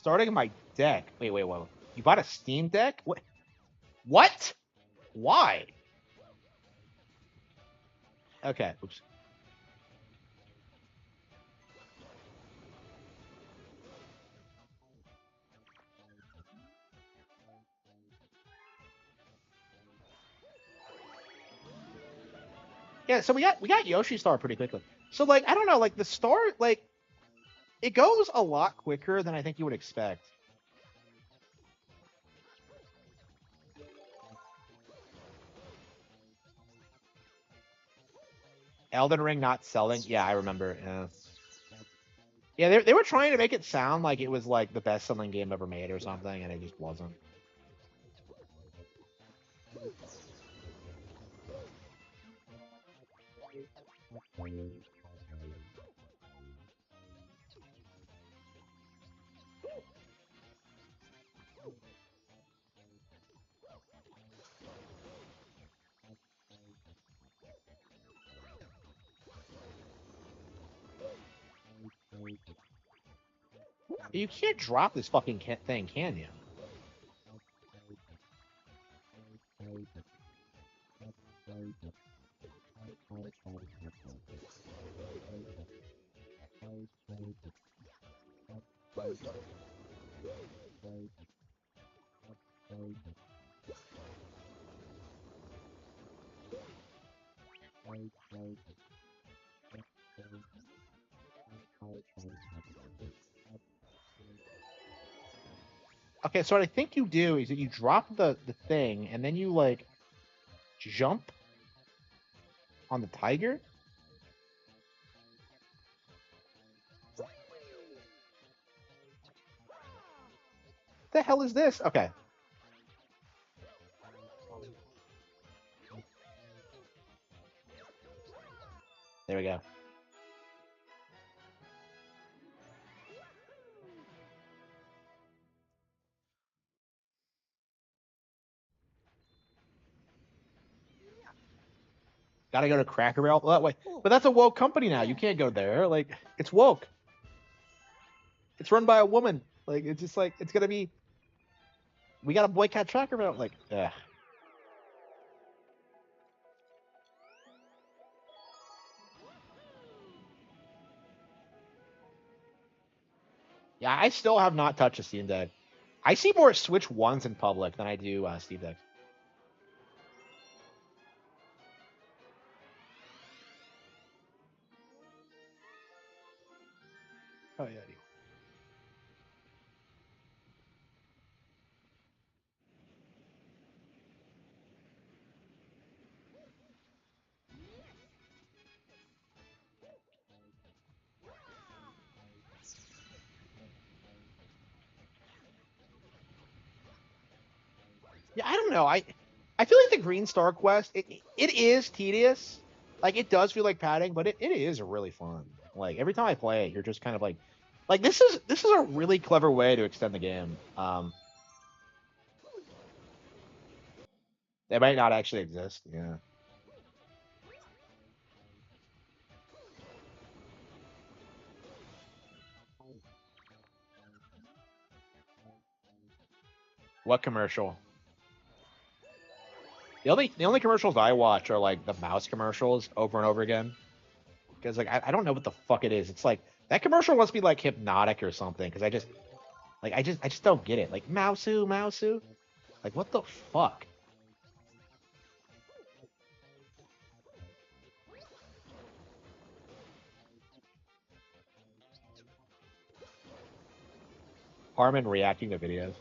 Starting my deck. Wait. You bought a Steam Deck? What? What? Why? Okay. Oops. Yeah, so we got Yoshi Star pretty quickly. So like I don't know, like the star like it goes a lot quicker than I think you would expect. Elden Ring not selling. Yeah, I remember. Yeah. Yeah, they were trying to make it sound like it was like the best selling game ever made or something, and it just wasn't. You can't drop this fucking thing, can you? Okay, so what I think you do is that you drop the thing and then you like jump on the tiger. The hell is this? Okay. There we go. Gotta go to Cracker Barrel that way. But that's a woke company now. You can't go there. Like it's woke. It's run by a woman. Like it's just like it's gonna be. We gotta boycott Cracker Barrel. Like, ugh. Yeah, I still have not touched a Steam Deck. I see more Switch ones in public than I do Steam Decks. Oh yeah. Yeah, I don't know. I feel like the Green Star Quest it is tedious. Like it does feel like padding, but it is really fun. Like every time I play it, you're just kind of like this is a really clever way to extend the game. They might not actually exist. Yeah. What commercial? The only commercials I watch are like the mouse commercials over and over again. Because like I don't know what the fuck it is. It's like that commercial must be like hypnotic or something. Because I just don't get it. Like Mousu. Like what the fuck? Harman reacting to videos.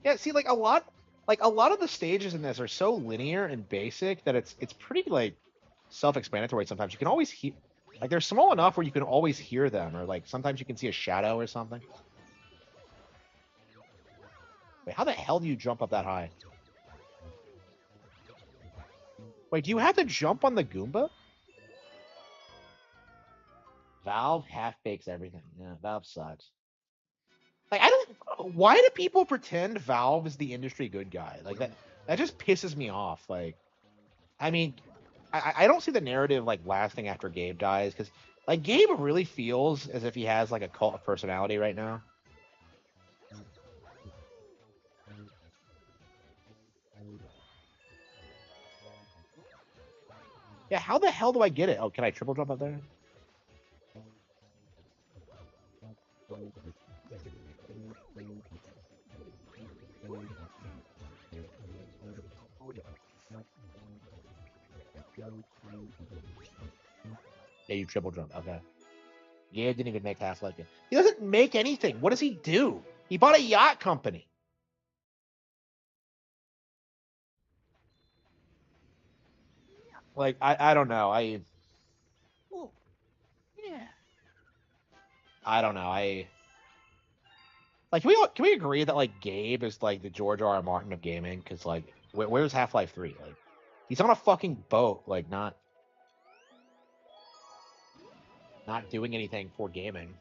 Yeah, see, like a lot of the stages in this are so linear and basic that it's pretty like self-explanatory. Sometimes you can always hear, like they're small enough where you can always hear them, or like sometimes you can see a shadow or something. Wait, how the hell do you jump up that high? Wait, do you have to jump on the Goomba? Valve half bakes everything. Yeah, Valve sucks. Like I don't. Why do people pretend Valve is the industry good guy? Like that just pisses me off. Like I mean, I don't see the narrative like lasting after Gabe dies because like Gabe really feels as if he has like a cult of personality right now. Yeah, how the hell do I get it? Oh, can I triple jump up there? Yeah, you triple jump. Okay. Yeah, didn't even make Half-Life. He doesn't make anything. What does he do? He bought a yacht company. Like I don't know. I don't know. Like can we agree that like Gabe is like the George R. R. Martin of gaming? Because like where's Half-Life 3? Like he's on a fucking boat, like not doing anything for gaming.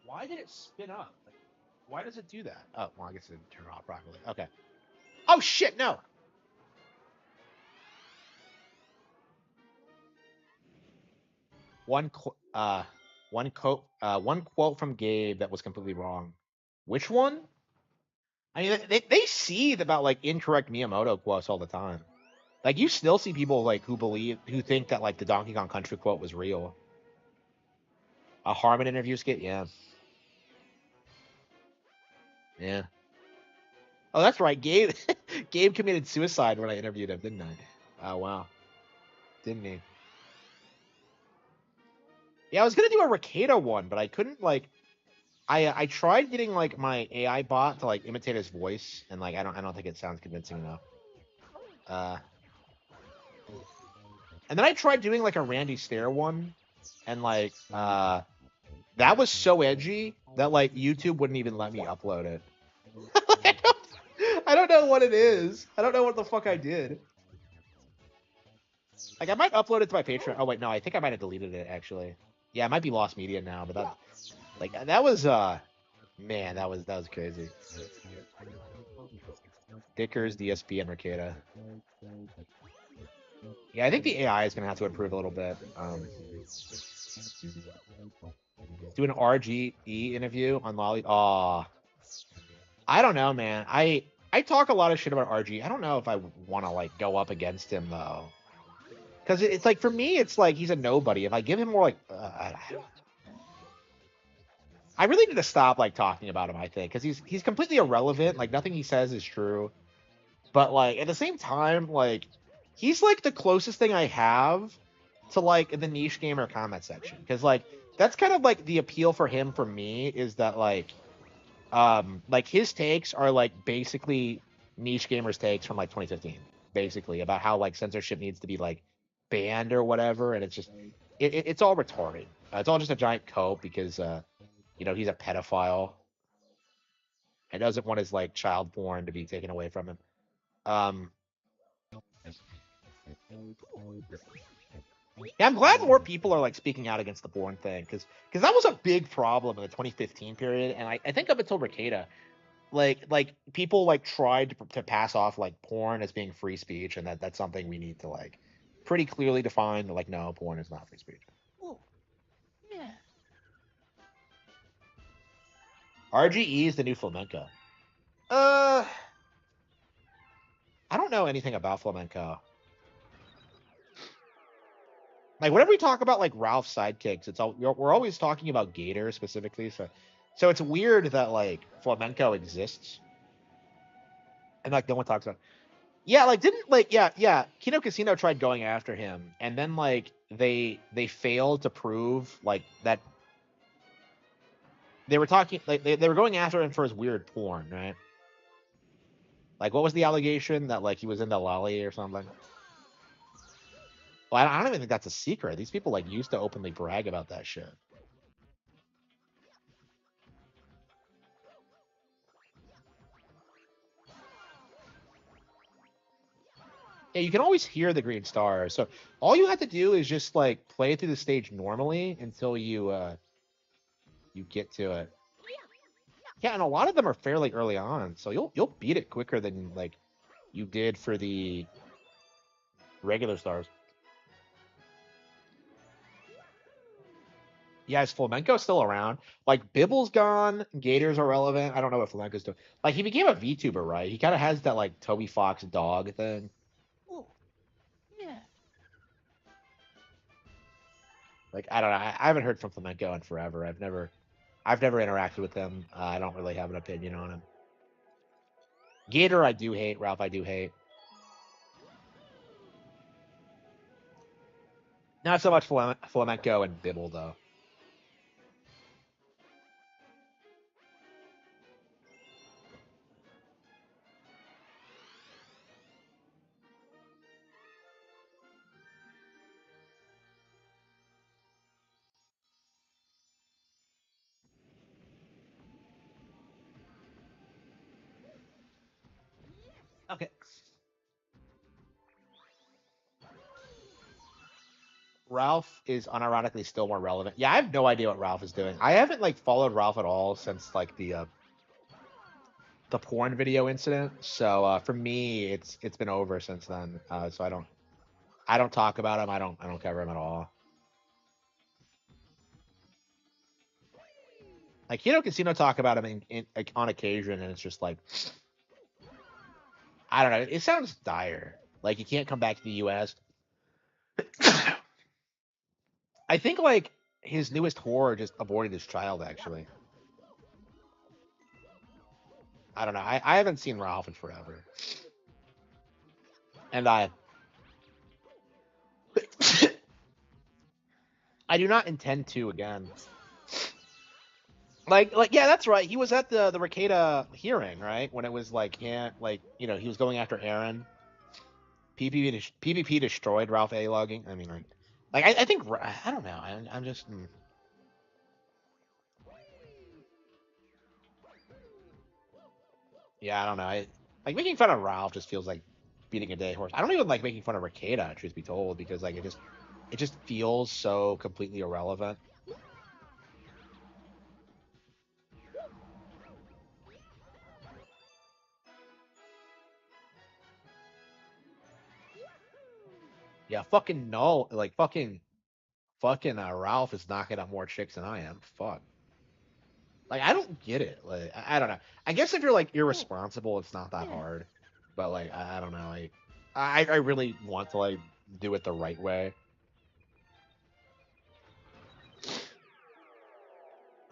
Why did it spin up? Like, why does it do that? Oh, well, I guess it didn't turn off properly. Okay. Oh shit, no. One one quote from Gabe that was completely wrong. Which one? I mean, they seethe about like incorrect Miyamoto quotes all the time. Like you still see people like who think that like the Donkey Kong Country quote was real. A Harman interview skit, yeah, yeah. Oh, that's right. Gabe Gabe committed suicide when I interviewed him, didn't I? Oh wow, didn't he? Yeah, I was gonna do a Ricada one, but I couldn't like. I tried getting like my AI bot to like imitate his voice, and like I don't think it sounds convincing enough. Uh, and then I tried doing like a Randy Stair one, and like that was so edgy that like YouTube wouldn't even let me upload it. I don't know what it is. I don't know what the fuck I did. Like I might upload it to my Patreon. Oh wait, no, I think I might have deleted it actually. Yeah, it might be lost media now, but that like that was man, that was crazy. Dickers, DSP, and Mercada. Yeah, I think the AI is gonna have to improve a little bit. Do an RGE interview on Lolly. Aw, I don't know, man. I talk a lot of shit about RG. I don't know if I want to like go up against him though, because it's like for me, it's like he's a nobody. If I give him more like, I really need to stop like talking about him. I think because he's completely irrelevant. Like nothing he says is true. But like at the same time, like he's like the closest thing I have to like the niche gamer comment section. Because like that's kind of like the appeal for him for me is that like his takes are like basically niche gamers takes from like 2015 basically about how like censorship needs to be like banned or whatever, and it's just it's all retarded. It's all just a giant cope because he's a pedophile and doesn't want his like child porn to be taken away from him. um yeah, I'm glad more people are like speaking out against the porn thing because that was a big problem in the 2015 period, and I think up until Ricada, like people like tried to pass off like porn as being free speech, and that's something we need to like pretty clearly define. Like, no, porn is not free speech. RGE is the new flamenco. Uh, I don't know anything about flamenco. Like whenever we talk about like Ralph's sidekicks, we're always talking about Gator specifically. So it's weird that like flamenco exists and like no one talks about. Yeah, like didn't like yeah. Kino Casino tried going after him, and then like they failed to prove like that they were talking like they were going after him for his weird porn, right? Like what was the allegation that like he was into lolly or something? Well, I don't even think that's a secret. These people like used to openly brag about that shit. Yeah, you can always hear the green stars. So all you have to do is just like play through the stage normally until you get to it. Yeah, and a lot of them are fairly early on, so you'll beat it quicker than like you did for the regular stars. Yeah, is Flamenco still around? Like Bibble's gone, Gator's irrelevant. I don't know what Flamenco's doing. Like he became a VTuber, right? He kind of has that like Toby Fox dog thing. Oh, yeah. Like I don't know. I haven't heard from Flamenco in forever. I've never interacted with him. I don't really have an opinion on him. Gator, I do hate. Ralph, I do hate. Not so much Flamenco and Bibble though. Okay. Ralph is unironically still more relevant. Yeah, I have no idea what Ralph is doing. I haven't like followed Ralph at all since like the porn video incident. So for me, it's been over since then. So I don't talk about him. I don't cover him at all. Like Hito Casino talk about him in like, on occasion, and it's just like I don't know. It sounds dire. Like he can't come back to the U.S. I think like his newest horror just aborted his child. Actually, I don't know. I haven't seen Ralph in forever, and I do not intend to again. Like yeah, that's right. He was at the Ricada hearing, right? When it was like like he was going after Aaron. PvP destroyed Ralph A logging. I mean, I think I don't know. I'm just yeah, I don't know. Like making fun of Ralph just feels like beating a dead horse. I don't even like making fun of Ricada, truth be told, because like it just feels so completely irrelevant. Yeah, fucking no, like fucking Ralph is knocking up more chicks than I am. Fuck. Like I don't get it. Like I don't know. I guess if you're like irresponsible, it's not that hard. But like I don't know. Like I really want to like do it the right way.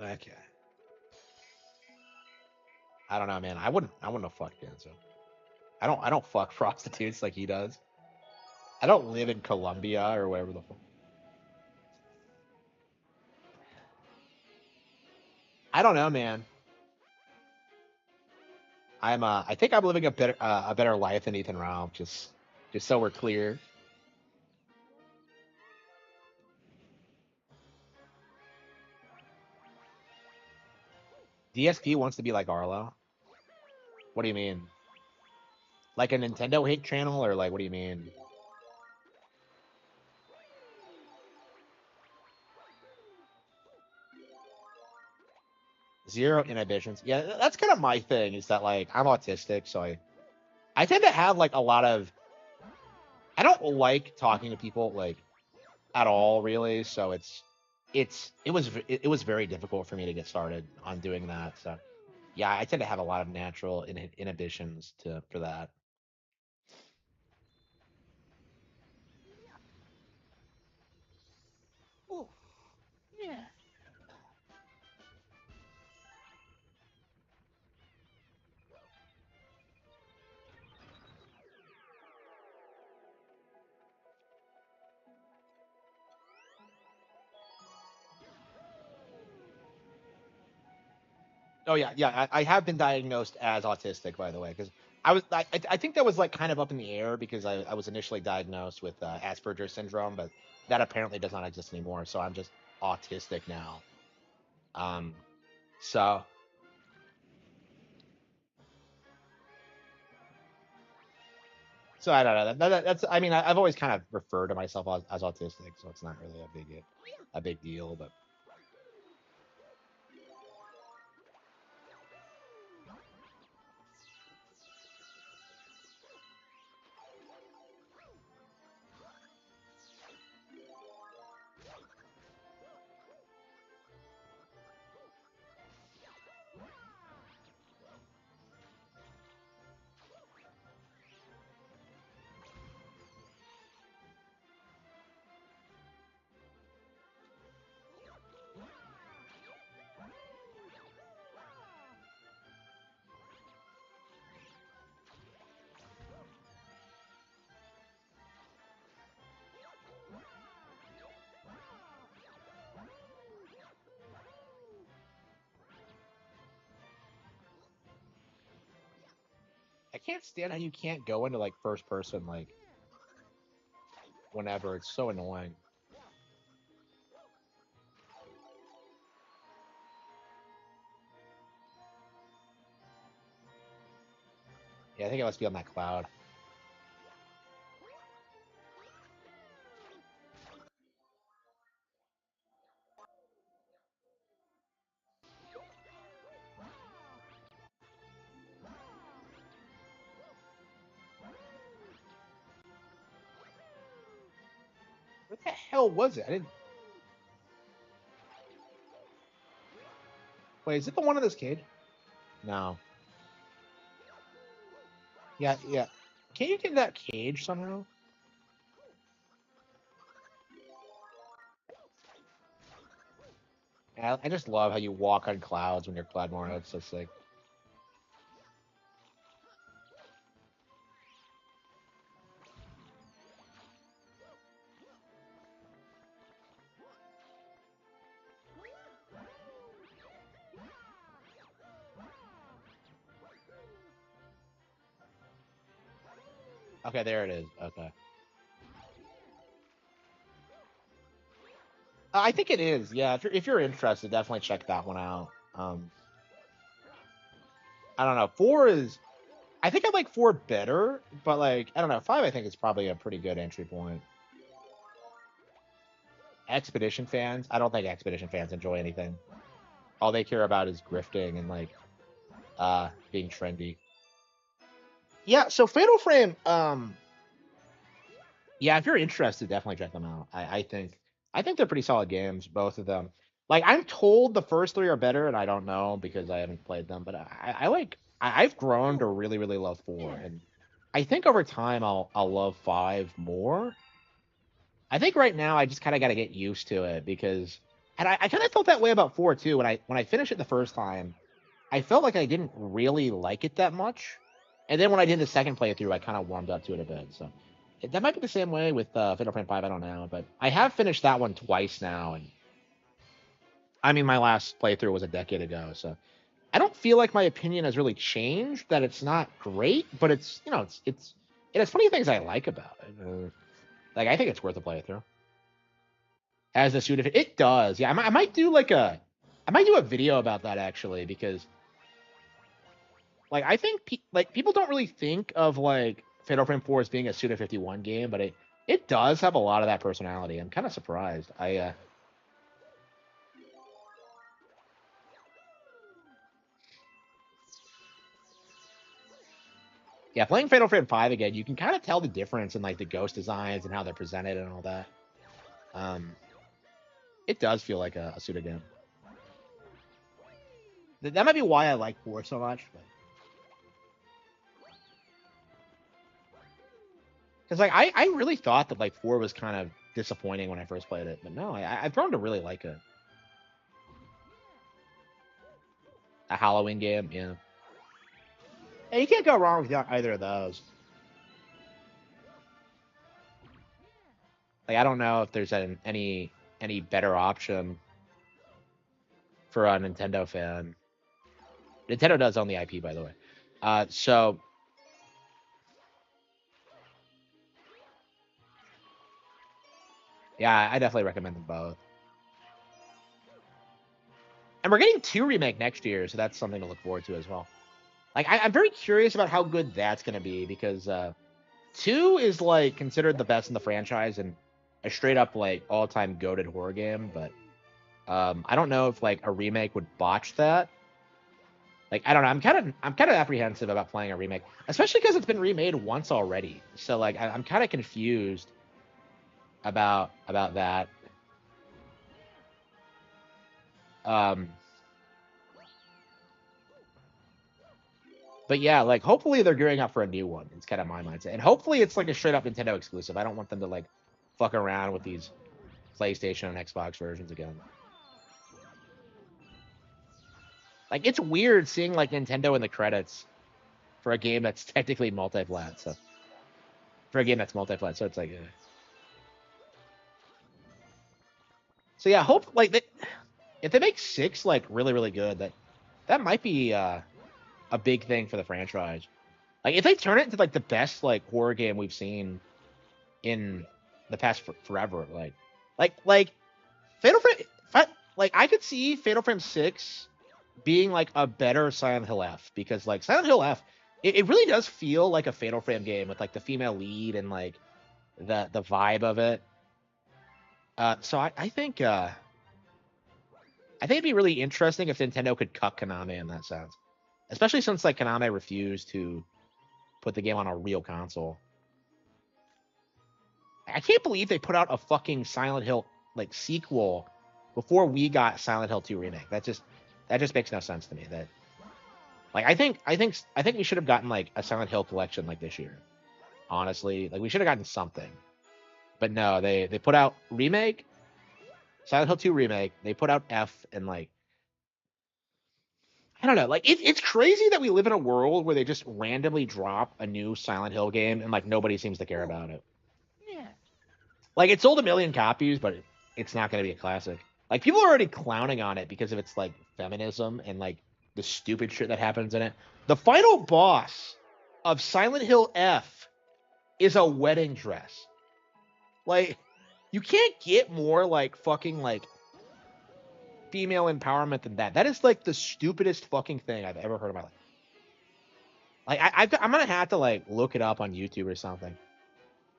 Okay. I don't know, man. I wouldn't have fucked Denzel. I don't fuck prostitutes like he does. I don't live in Colombia or wherever the fuck. I don't know, man. I think I'm living a better life than Ethan Ralph. Just so we're clear. DSP wants to be like Arlo. What do you mean? Like a Nintendo hate channel or like what do you mean? Zero inhibitions. Yeah, that's kind of my thing. Is that like I'm autistic, so I tend to have like a lot of. I don't like talking to people like at all, really. So it was very difficult for me to get started on doing that. So yeah, I tend to have a lot of natural inhibitions to for that. Oh, yeah. Oh yeah, yeah. I have been diagnosed as autistic, by the way, because I think that was like kind of up in the air because I was initially diagnosed with Asperger's syndrome, but that apparently does not exist anymore. So I'm just autistic now. Um, so so I don't know. That's I mean I've always kind of referred to myself as autistic, so it's not really a big deal. But I can't stand how you can't go into like first person like whenever. It's so annoying. Yeah, I think it must be on that cloud. What the hell was it? I didn't. Wait, is it the one in this cage? No. Yeah, yeah. Can you get that cage somehow? Yeah, I just love how you walk on clouds when you're Cloudmore. It's so sick. Okay, there it is. Okay. I think it is. Yeah, if you're interested, definitely check that one out. I don't know. Four is. I think I like four better, but like I don't know. Five, I think is probably a pretty good entry point. Expedition fans. I don't think Expedition fans enjoy anything. All they care about is grifting and like being trendy. Yeah. So Fatal Frame. Yeah, if you're interested, definitely check them out. I think they're pretty solid games, both of them. Like I'm told the first three are better, and I don't know because I haven't played them. But I like I've grown to really love four, and I think over time I'll love five more. I think right now I just kind of got to get used to it because, and I kind of felt that way about four too. When I finished it the first time, I felt like I didn't really like it that much, and then when I did the second playthrough, I kind of warmed up to it a bit. So that might be the same way with Fatal Frame Five. I don't know, but I have finished that one twice now, and I mean my last playthrough was a decade ago, so I don't feel like my opinion has really changed. That it's not great, but it's it has plenty of things I like about it. Like I think it's worth a playthrough. As a suit of it does, yeah. I might do like I might do a video about that actually because like I think like people don't really think of like Fatal Frame 4 as being a Suda 51 game, but it does have a lot of that personality. I'm kind of surprised. I Yeah, playing Fatal Frame 5 again, you can kind of tell the difference in like the ghost designs and how they're presented and all that. Um it does feel like a Suda game. That might be why I like 4 so much, but because like I really thought that like 4 was kind of disappointing when I first played it, but no, I've grown to really like it. A Halloween game, yeah. Hey, you can't go wrong with either of those. Like I don't know if there's any better option for a Nintendo fan. Nintendo does own the IP, by the way. So yeah, I definitely recommend them both. And we're getting 2 remake next year, so that's something to look forward to as well. Like I'm very curious about how good that's gonna be because 2 is like considered the best in the franchise and a straight up like all time goated horror game, but I don't know if like a remake would botch that. Like I don't know, I'm kind of apprehensive about playing a remake, especially because it's been remade once already. So like I'm kind of confused about that. Um, but yeah, like hopefully they're gearing up for a new one. It's kind of my mindset, and hopefully it's like a straight up Nintendo exclusive. I don't want them to like fuck around with these PlayStation and Xbox versions again. Like it's weird seeing like Nintendo in the credits for a game that's technically multi-plat. So for a game that's multi-plat, so it's like, so yeah, hope like if they make 6 like really really good, that might be a big thing for the franchise. Like if they turn it into like the best like horror game we've seen in the past forever, like Fatal Frame, like I could see Fatal Frame 6 being like a better Silent Hill F because like Silent Hill F, it really does feel like a Fatal Frame game with like the female lead and like the vibe of it. So I think it'd be really interesting if Nintendo could cut Konami in that sense, especially since like Konami refused to put the game on a real console. I can't believe they put out a fucking Silent Hill like sequel before we got Silent Hill 2 remake. That just makes no sense to me. That like I think we should have gotten like a Silent Hill collection like this year. Honestly, like we should have gotten something. But no, they put out remake, Silent Hill 2 remake. They put out F and like I don't know. Like it's crazy that we live in a world where they just randomly drop a new Silent Hill game and like nobody seems to care about it. Yeah. Like it sold a million copies, but it's not going to be a classic. Like people are already clowning on it because of its like feminism and like the stupid shit that happens in it. The final boss of Silent Hill F is a wedding dress. Like you can't get more like fucking like female empowerment than that. That is like the stupidest fucking thing I've ever heard in my life. Like I'm gonna have to like look it up on YouTube or something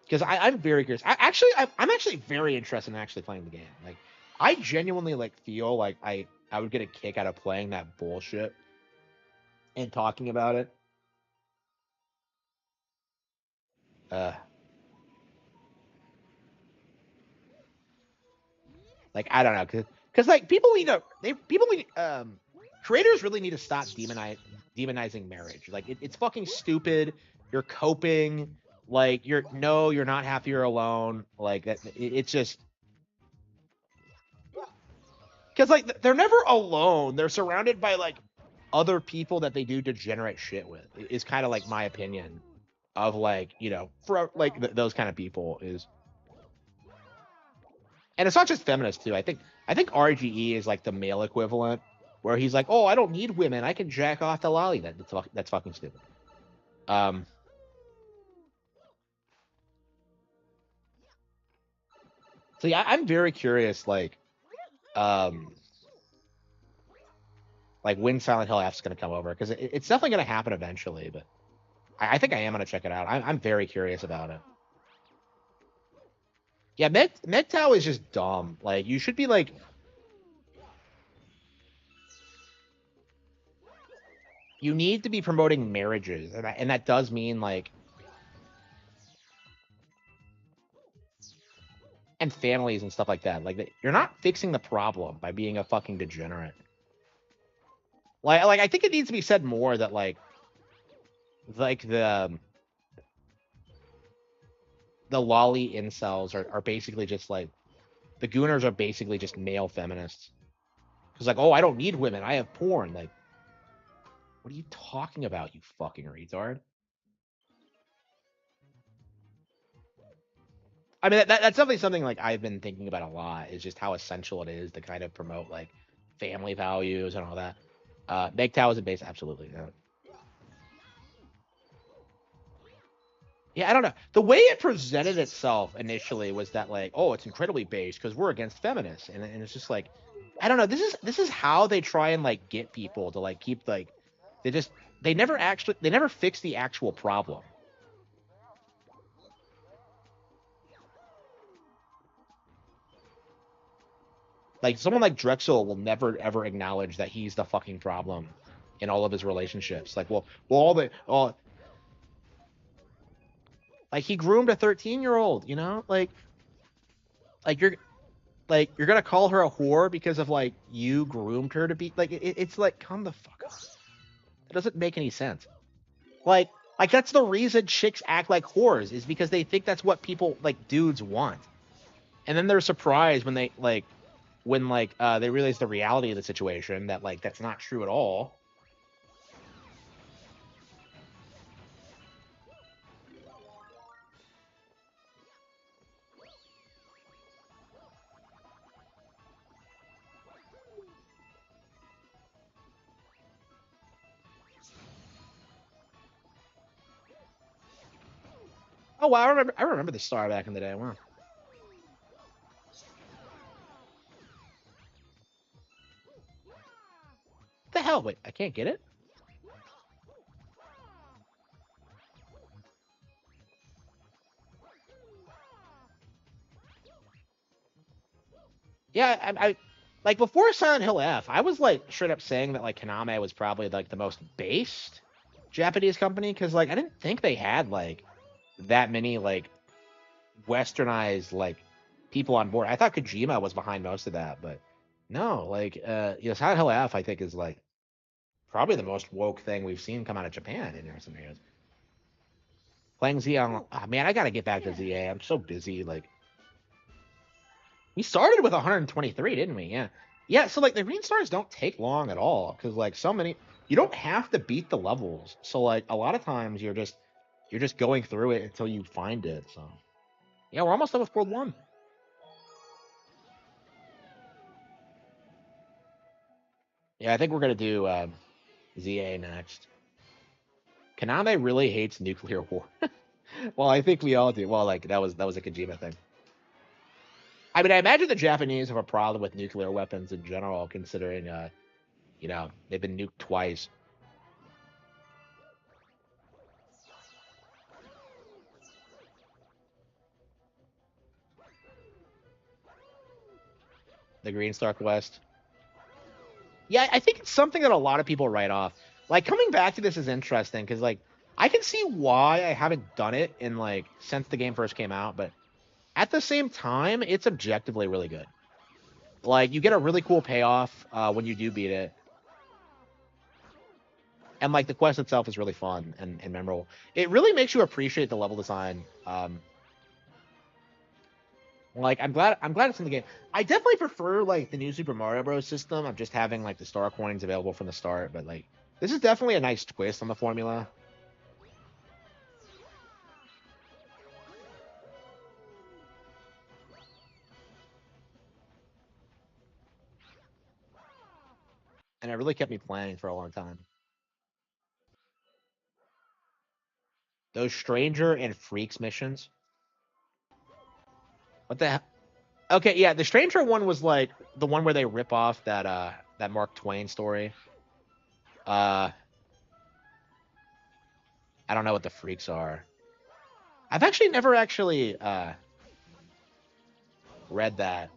because I'm very curious. I'm actually very interested in actually playing the game. Like I genuinely like feel like I would get a kick out of playing that bullshit and talking about it. Uh, like I don't know, cause like people need to people need creators really need to stop demonizing marriage. Like it's fucking stupid. You're coping. Like you're not happy you're alone. Like that it's just because like they're never alone. They're surrounded by like other people that they do degenerate shit with. Is kind of like my opinion of like for like those kind of people is, and it's not just feminists too. I think RGE is like the male equivalent where he's like, oh, I don't need women. I can jack off the lolly. That's fucking stupid. Um. So yeah, I'm very curious. Um, like when Silent Hill F is going to come over because it's definitely going to happen eventually. But I think I am going to check it out. I'm very curious about it. Yeah, MGTOW is just dumb. Like you should be like, you need to be promoting marriages, and that does mean like, and families and stuff like that. Like you're not fixing the problem by being a fucking degenerate. Like I think it needs to be said more that like the lolly incels are basically just like the gooners are basically just male feminists. Because like, oh, I don't need women. I have porn. Like, what are you talking about, you fucking retard? I mean, that's definitely something like I've been thinking about a lot. Is just how essential it is to kind of promote like family values and all that. MGTOW is a base, absolutely. Yeah, I don't know. The way it presented itself initially was that like, oh, it's incredibly base because we're against feminists, and it's just like, I don't know. This is how they try and like get people to like keep like, they just they never fix the actual problem. Like someone like Drexel will never ever acknowledge that he's the fucking problem in all of his relationships. Like, well, all like he groomed a 13-year-old, you know, like you're gonna call her a whore because of like you groomed her to be like it's like come the fuck on. It doesn't make any sense. Like like that's the reason chicks act like whores is because they think that's what people like dudes want, and then they're surprised when they realize the reality of the situation that like that's not true at all. Oh wow, I remember the star back in the day. Wow. What the hell? Wait, I can't get it. Yeah, I like before Silent Hill F, I was like straight up saying that like Konami was probably like the most based Japanese company because like I didn't think they had like that many like westernized like people on board. I thought Kojima was behind most of that, but no, like Silent Hill F I think is like probably the most woke thing we've seen come out of Japan in recent years. Playing Z on, oh, man, I gotta get back to ZA. I'm so busy. Like we started with 123, didn't we? Yeah. Yeah, so like the green stars don't take long at all because like so many you don't have to beat the levels. So like a lot of times you're just going through it until you find it. So yeah, we're almost done with World 1. Yeah, I think we're gonna do ZA next. Kaname really hates nuclear war. Well, I think we all do. Well, like that was a Kojima thing. I mean, I imagine the Japanese have a problem with nuclear weapons in general, considering they've been nuked twice. The Green Star Quest. Yeah, I think it's something that a lot of people write off. Like coming back to this is interesting because like I can see why I haven't done it in like since the game first came out, but at the same time, it's objectively really good. Like you get a really cool payoff when you do beat it, and like the quest itself is really fun and memorable. It really makes you appreciate the level design. Like I'm glad it's in the game. I definitely prefer like the new Super Mario Bros. System of just having like the star coins available from the start, but like this is definitely a nice twist on the formula. And it really kept me playing for a long time. Those Stranger and Freaks missions. What the hell? Okay, yeah, the Stranger one was like the one where they rip off that Mark Twain story. Uh I don't know what the Freaks are. I've actually never actually read that.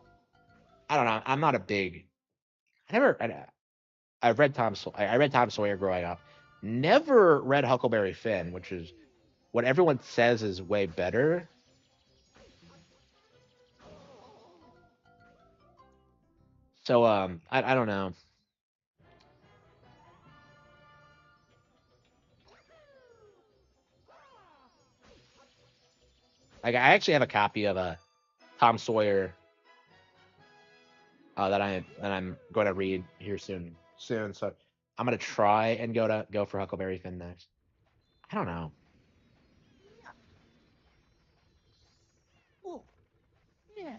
I don't know. I'm not a big I never I've read I read Tom Sawyer growing up. Never read Huckleberry Finn, which is what everyone says is way better. So I don't know. Like I actually have a copy of a Tom Sawyer that I'm going to read here soon. So I'm gonna try and go for Huckleberry Finn next. I don't know. Oh, yeah.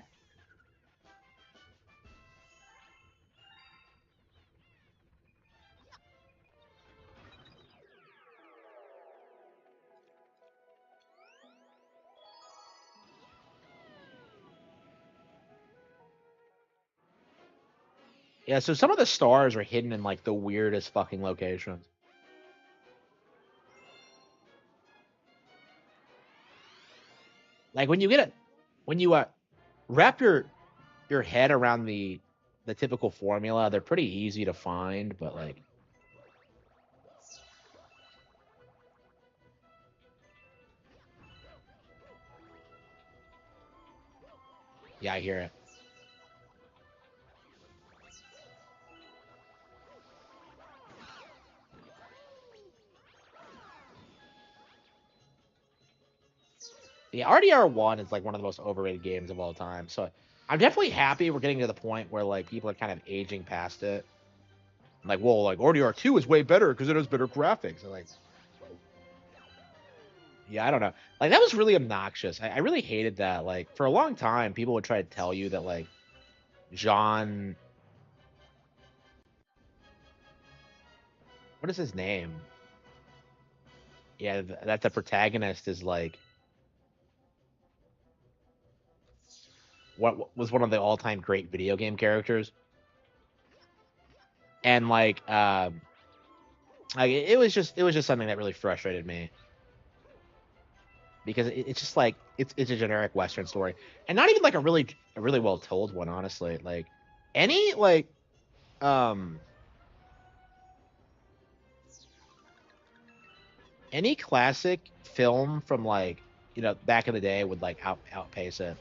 Yeah, so some of the stars are hidden in like the weirdest fucking locations. Like when you get it, when you wrap your head around the typical formula, they're pretty easy to find, but like yeah, I hear it. The RDR1 is like one of the most overrated games of all time. So I'm definitely happy we're getting to the point where like people are kind of aging past it. Like, well, like RDR2 is way better because it has better graphics. And like, yeah, I don't know. Like that was really obnoxious. I really hated that. Like for a long time, people would try to tell you that like John, what is his name? Yeah, that the protagonist is like what was one of the all-time great video game characters, and like it was just something that really frustrated me because it's just like it's a generic Western story, and not even like a really well told one, honestly. Like any um any classic film from like back in the day would like outpace it.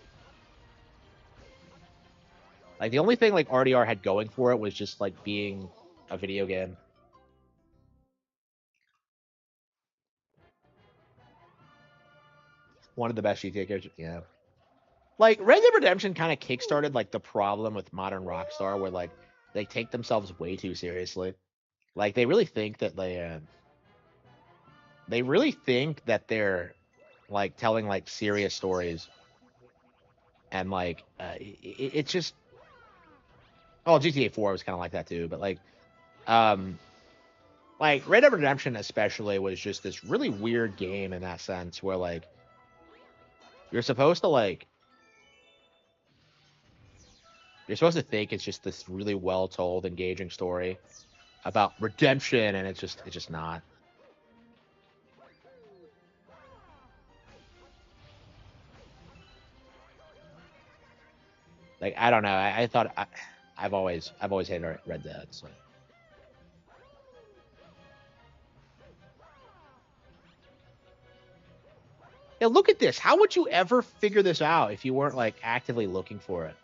Like the only thing like RDR had going for it was just like being a video game. One of the best GTA characters. Yeah. Like Red Dead Redemption kind of kickstarted like the problem with modern Rockstar, where like they take themselves way too seriously. Like they really think that they're like telling like serious stories, and like it's just oh GTA 4 was kind of like that too, but um like Red Dead Redemption especially was just this really weird game in that sense where like you're supposed to like you're supposed to think it's just this really well told engaging story about redemption, and it's just not. Like I don't know. I thought I've always hated Red Dead. So yeah, look at this. How would you ever figure this out if you weren't like actively looking for it?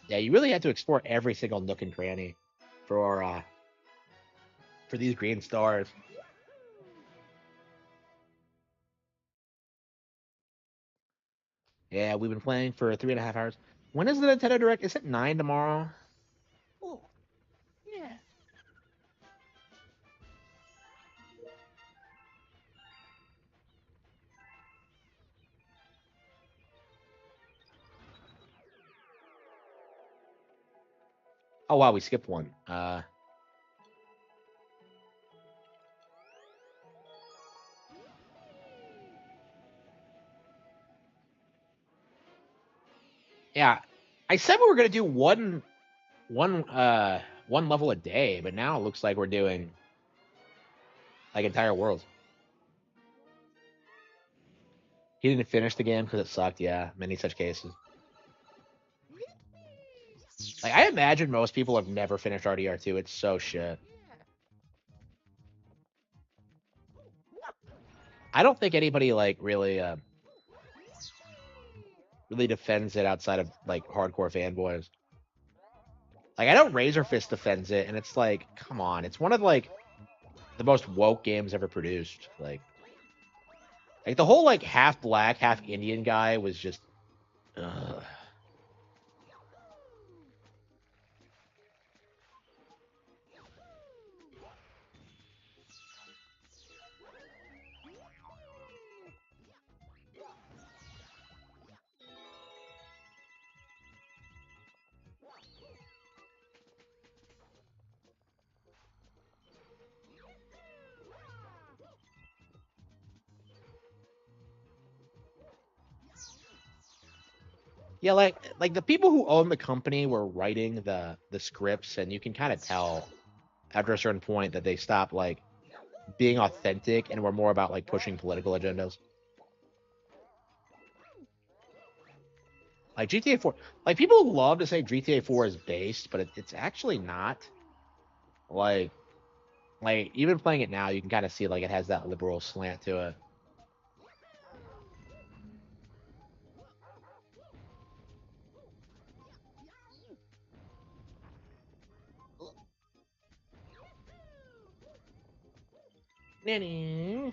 Yeah, you really had to explore every single nook and cranny for these green stars. Yeah, we've been playing for 3.5 hours. When is the Nintendo Direct? Is it 9 tomorrow? Oh, yeah. Oh wow, we skipped one. Yeah, I said we were gonna do one level a day, but now it looks like we're doing like entire worlds. He didn't finish the game because it sucked. Yeah, many such cases. Like I imagine most people have never finished RDR2. It's so shit. I don't think anybody like really defends it outside of like hardcore fanboys. Like I know Razor Fist defends it, and it's like, come on, it's one of like the most woke games ever produced. Like the whole like half black, half Indian guy was just. Ugh. Yeah, like the people who own the company were writing the scripts, and you can kind of tell after a certain point that they stopped like being authentic and were more about like pushing political agendas. Like GTA 4, like people love to say GTA 4 is based, but it's actually not. Like like even playing it now, you can kind of see like it has that liberal slant to it. Nanny.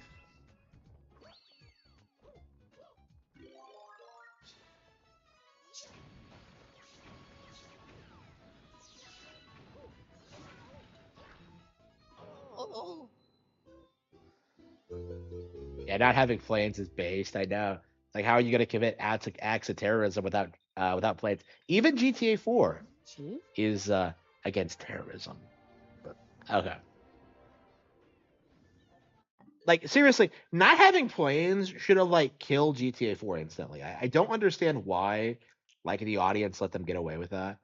Yeah, not having planes is based. I know. Like, how are you going to commit acts of terrorism without planes? Even GTA 4 is against terrorism. But okay, like seriously, not having planes should have like killed GTA 4 instantly. I don't understand why, like the audience let them get away with that.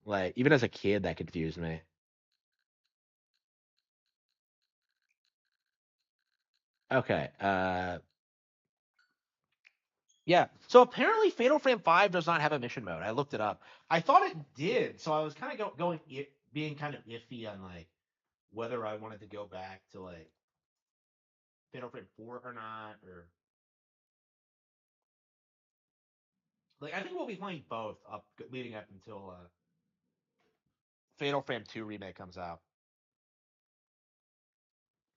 Like even as a kid, that confused me. Okay, yeah. So apparently, Fatal Frame 5 does not have a mission mode. I looked it up. I thought it did, so I was kind of being kind of iffy on like whether I wanted to go back to like Fatal Frame 4 or not, or like I think we'll be playing both up leading up until Fatal Frame 2 remake comes out.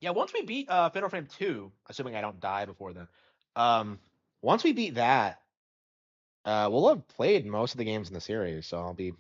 Yeah, once we beat Fatal Frame 2, assuming I don't die before then, um, once we beat that, we'll have played most of the games in the series, so I'll be.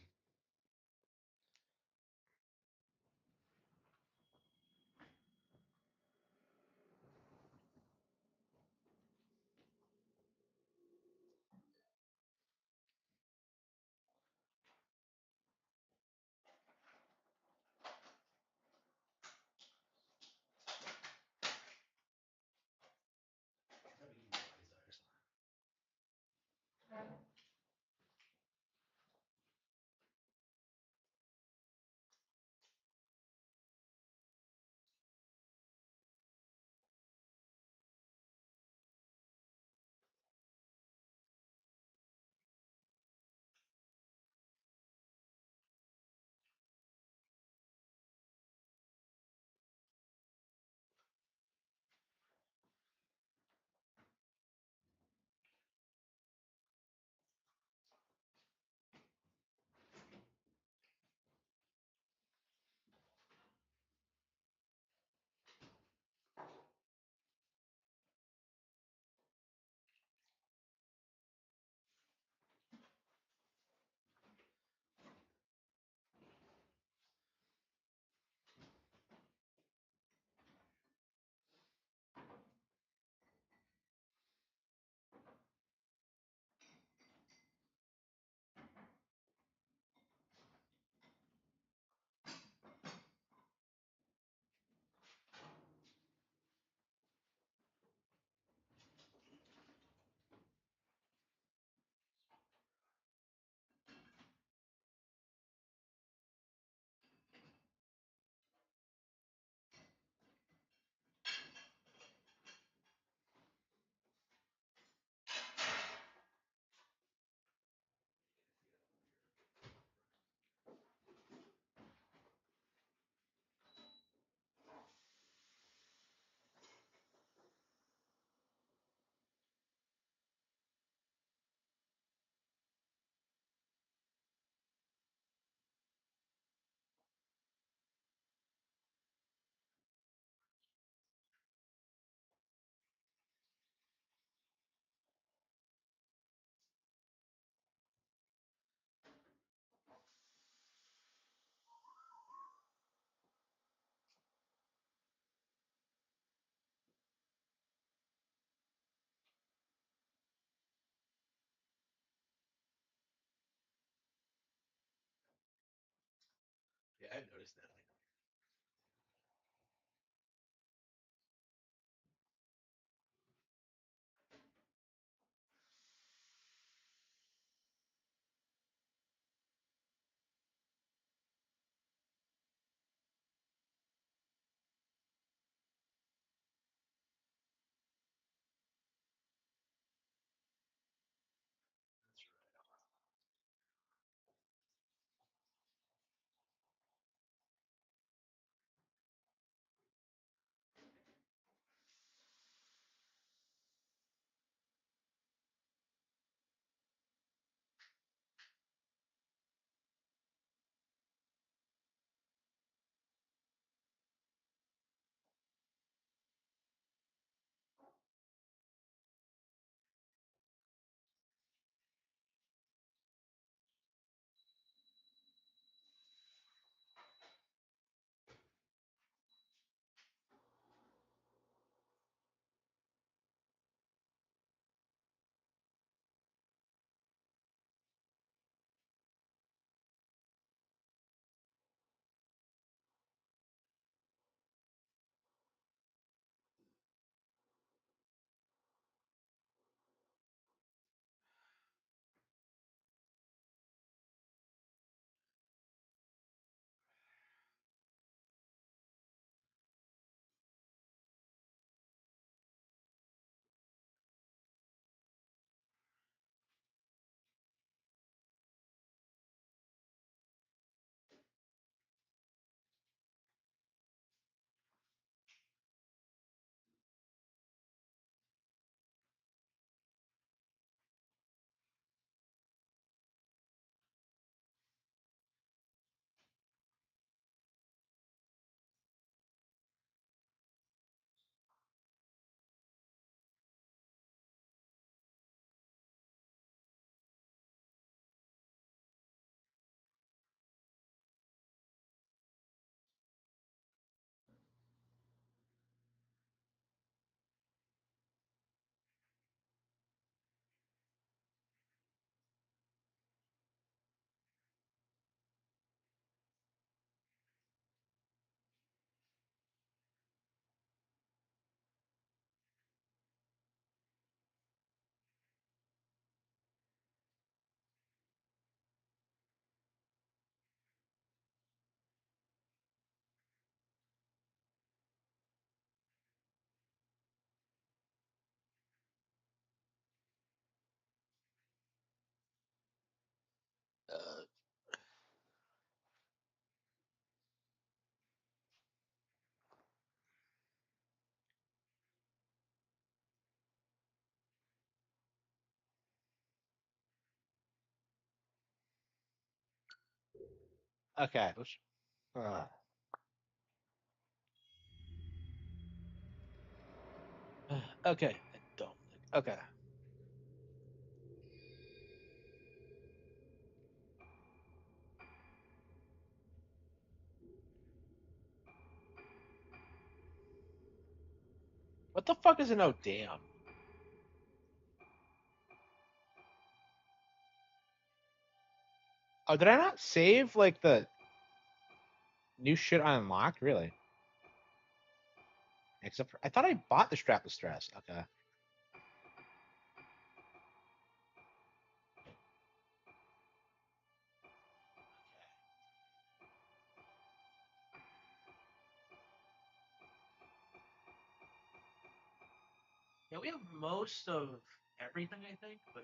Yeah, I noticed that. Okay. Uh, okay. I don't. Okay. What the fuck is a no damn? Oh, did I not save like the new shit I unlocked? Really? Except for I thought I bought the strapless dress. Okay. Yeah, we have most of everything, I think, but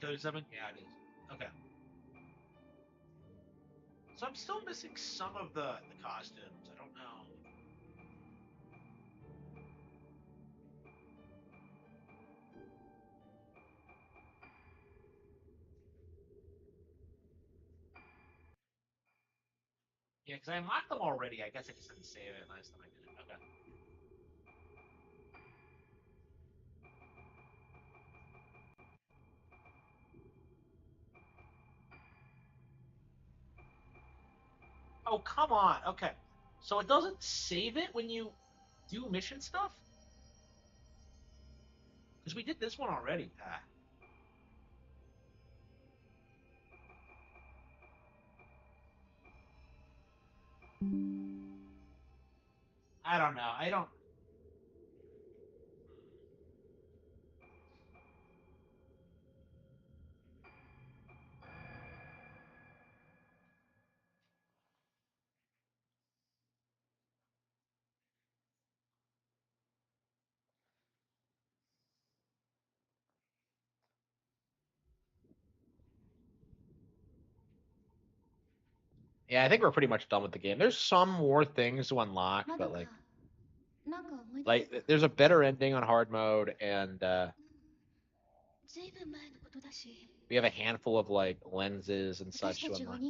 $37? Yeah, it is. Okay. So I'm still missing some of the costumes. I don't know. Yeah, because I unlocked them already. I guess I just didn't save it last time I did it. Okay. Oh, come on. Okay. So it doesn't save it when you do mission stuff? Because we did this one already. I don't know. I don't. Yeah, I think we're pretty much done with the game. There's some more things to unlock, but there's a better ending on hard mode, and we have a handful of like lenses and such to unlock.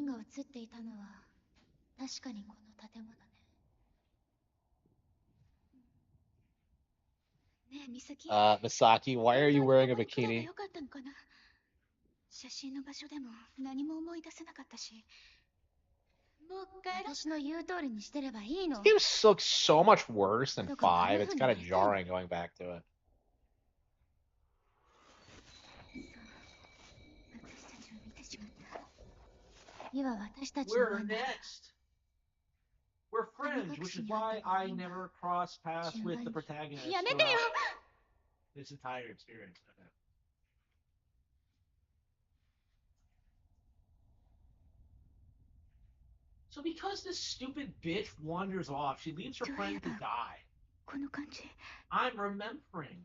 Misaki, why are you wearing a bikini? 写真の場所でも何も思い出せなかったし。もう帰ろう。私の言う通りにしてればいいの。This game looks so much worse than 5. It's kind of jarring going back to it. 私たちを見てしまった。今私たちの We're 番だ。 next. We're friends, which is why I never cross paths with the protagonist やめてよ。 throughout this entire experience. Okay. So because this stupid bitch wanders off, she leaves her friend to die. この感じ。 I'm remembering.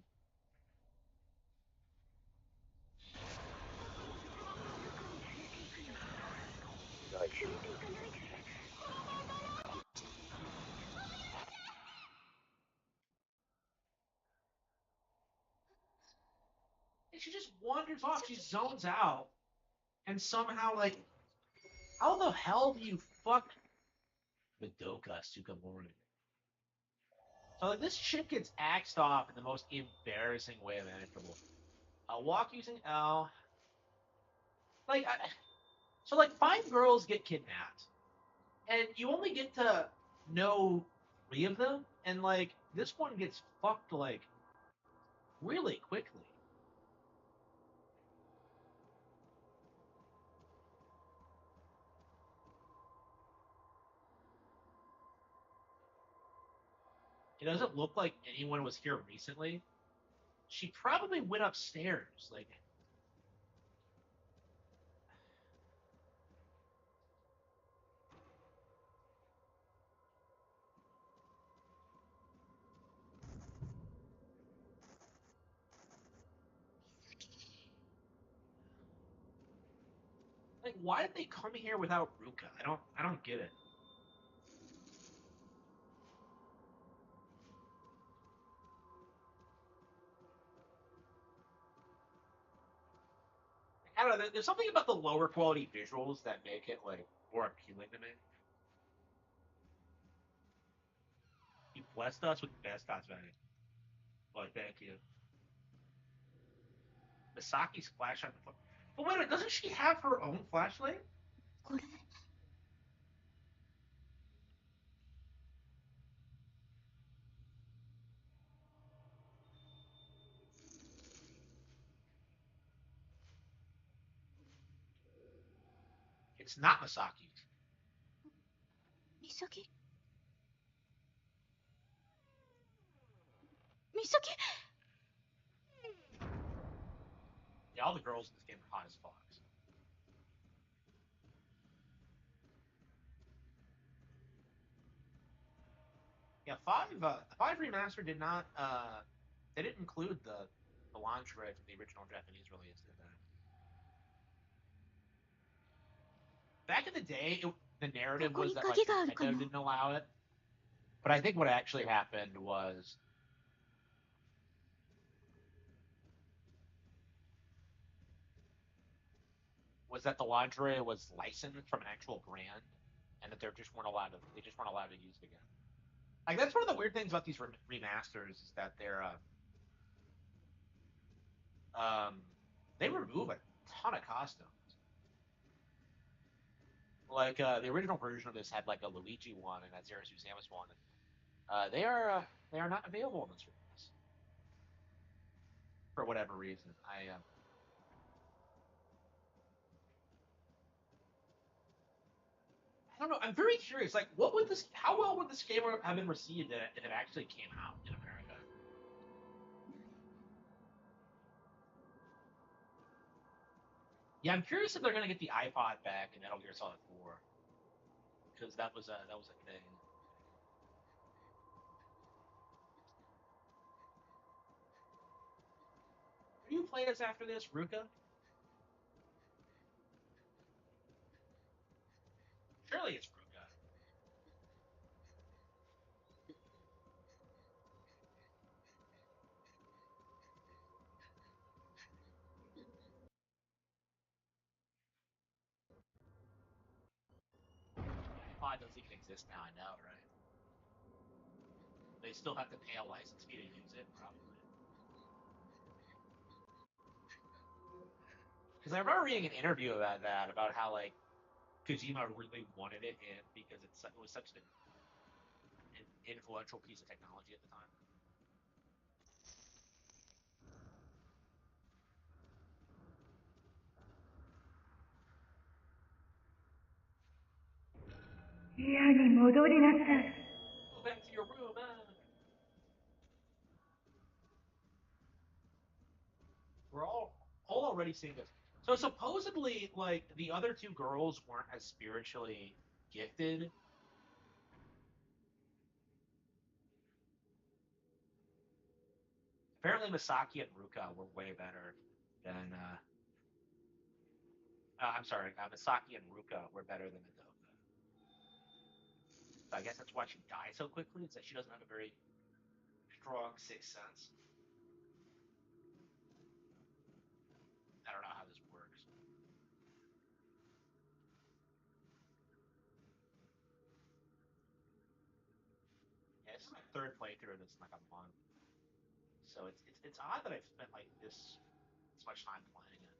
And she just wanders off. She zones out, and somehow, like, how the hell do you fuck Madoka Sukamori? So like, this chick gets axed off in the most embarrassing way imaginable. Walk using L. Like, so like 5 girls get kidnapped, and you only get to know 3 of them, and like this one gets fucked like really quickly. It doesn't look like anyone was here recently. She probably went upstairs. Like, why did they come here without Ruka? I don't get it. I don't know. There's something about the lower quality visuals that make it like more appealing to me. You blessed us with the best cosmetic. Like, thank you. Misaki's flashlight. But wait a minute, doesn't she have her own flashlight? これ It's not Misaki's. 美咲美咲 Yeah, all the girls in this game are hot as fuck. Yeah, five remaster did not. They didn't include the lingerie from the original Japanese release, did they? Back in the day, the narrative was that like Nintendo didn't allow it, but I think what actually happened was that the lingerie was licensed from an actual brand, and that they just weren't allowed to use it again. Like that's one of the weird things about these remasters is that um they remove a ton of costumes. Like the original version of this had like a Luigi one and a Zerasu Samus one. They are not available in this release for whatever reason. I don't know. I'm very curious. Like, what would this? How well would this game have been received if it actually came out in America? Yeah, I'm curious if they're gonna get the iPod back in Metal Gear Solid 4 because that was a thing. Who do you play as after this, Ruka? Surely it's Ruka. iPod doesn't even exist now. I know, right? They still have to pay a license fee to use it, probably. Because I remember reading an interview about that, about how like Kojima really wanted it in because it was such an influential piece of technology at the time. Go back to your room. We're all already seeing this. So supposedly, like the other two girls weren't as spiritually gifted. Apparently, Misaki and Ruka were way better than. I'm sorry, Misaki and Ruka were better than Madoka. So I guess that's why she died so quickly. It's that she doesn't have a very strong sixth sense. I don't know how this works. Yeah, this is my third playthrough in this in like a month. So it's odd that I've spent like this much time playing it.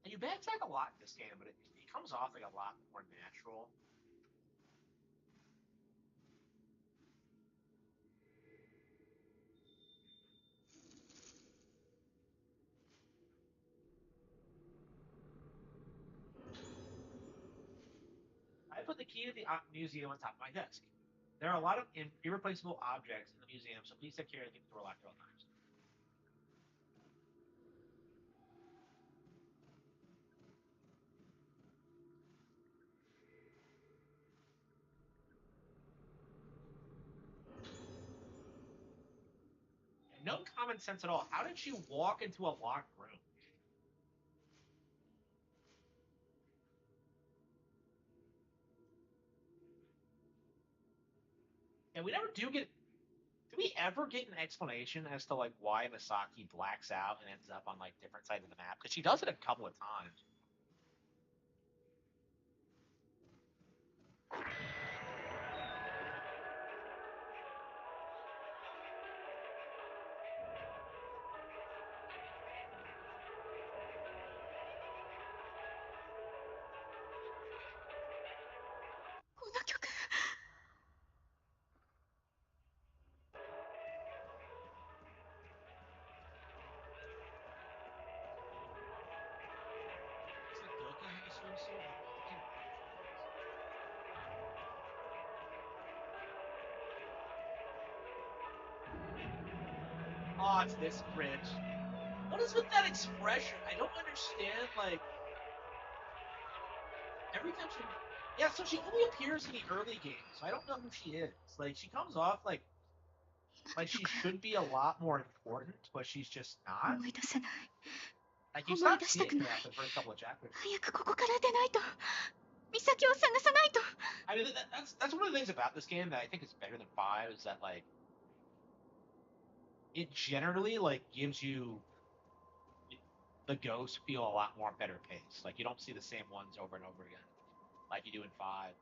And you backtrack a lot in this game, but it comes off like a lot more natural. put the key to the museum on top of my desk. There are a lot of irreplaceable objects in the museum, so please take care to keep the door locked at all times. No common sense at all. How did she walk into a locked room? And we never do get. Do we ever get an explanation as to like why Misaki blacks out and ends up on like different sides of the map? Because she does it a couple of times. Does Doka have a swimsuit? I can't remember. Oh, it's this bridge. What is with that expression? I don't understand. Like every time she, yeah. So she only appears in the early games. So I don't know who she is. Like she comes off like she should be a lot more important, but she's just not. 思い出せない。 Like you 思い stop 出した seeing くな her い。 after the first couple of chapters. 早くここから出ないと。美咲を探さないと。 I mean, that's one of the things about this game that I think is better than 5 is that like it generally like gives you the ghosts feel a lot more better paced. Like you don't see the same ones over and over again, like you do in 5.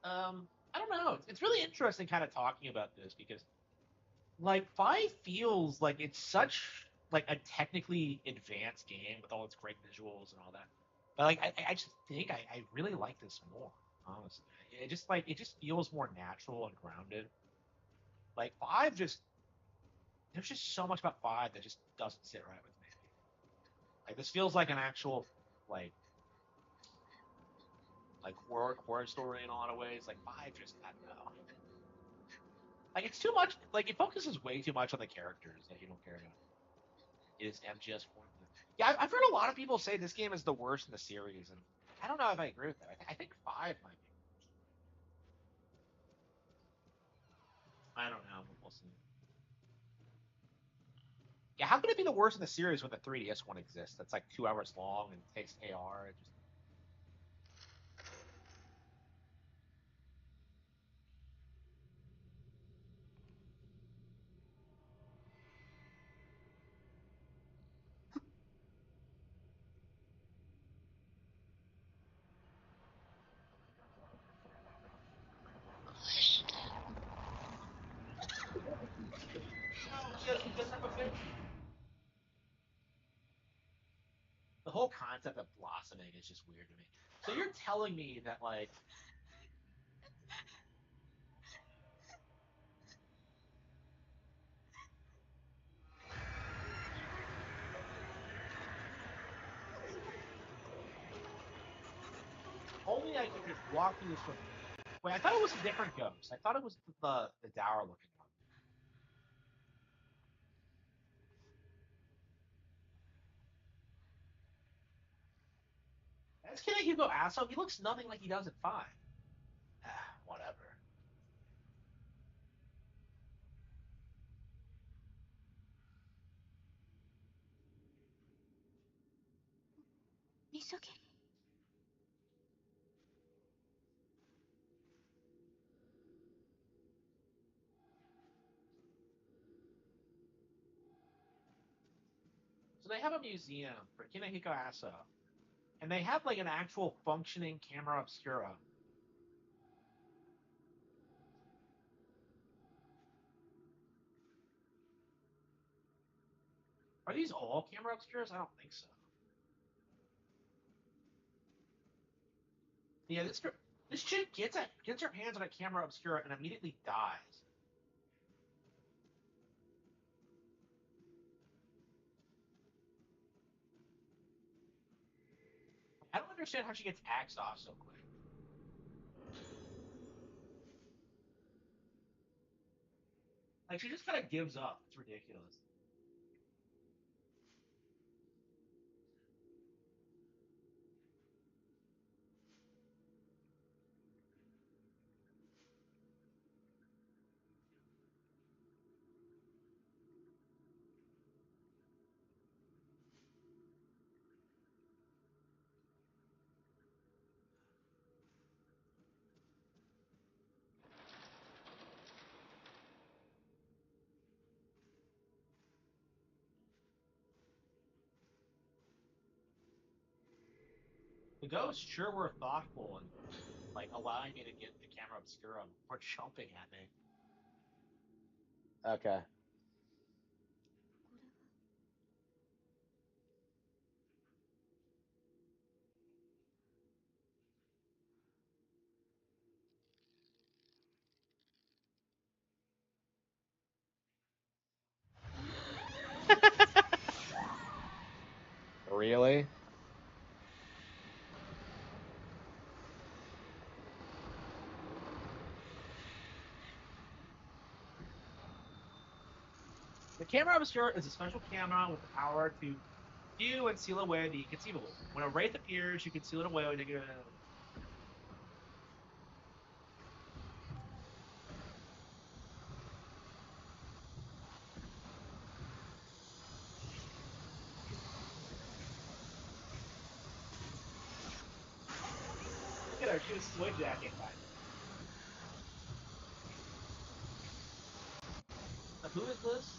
I don't know. It's really interesting kind of talking about this because like 5 feels like it's such like a technically advanced game with all its great visuals and all that. But like I just think I really like this more, honestly. It just feels more natural and grounded. Like 5 just there's just so much about 5 that just doesn't sit right with me. Like this feels like an actual like horror story in a lot of ways. Like 5 just I don't know. Like it's too much. Like it focuses way too much on the characters that you don't care about. It is MGS formula. Yeah, I've heard a lot of people say this game is the worst in the series, and I don't know if I agree with that. I think 5 might be. I don't know. We'll see. Yeah, how could it be the worst in the series when the 3DS one exists? That's like 2 hours long and takes AR. It just 'He doesn't have a face. The whole concept of blossoming is just weird to me. So you're telling me that like only I could just walk through this room. Wait, I thought it was a different ghost. I thought it was the dour looking one. That's Kid Hugo Asso. He looks nothing like he does in 5. Whatever. 美咲。 So they have a museum for Kinehiko Asso, and they have like an actual functioning camera obscura. Are these all camera obscuras? I don't think so. Yeah, this chick gets her hands on a camera obscura and immediately dies. I don't understand how she gets axed off so quick. Like she just kind of gives up. It's ridiculous. The ghosts sure were thoughtful and like allowing me to get the camera obscura before jumping at me. Okay. Really? The camera obscura is a special camera with the power to view and seal away the inconceivable. When a wraith appears, you can seal it away with a. Look at her, she was switch jacking back. Like, who is this?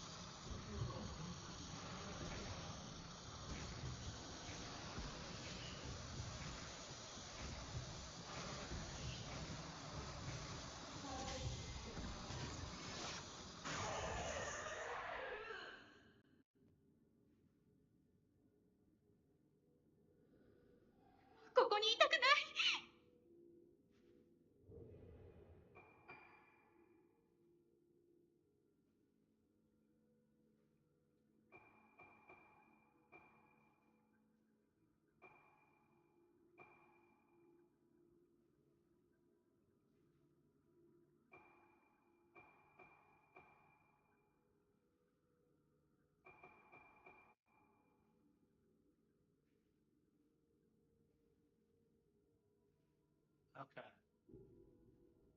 Okay.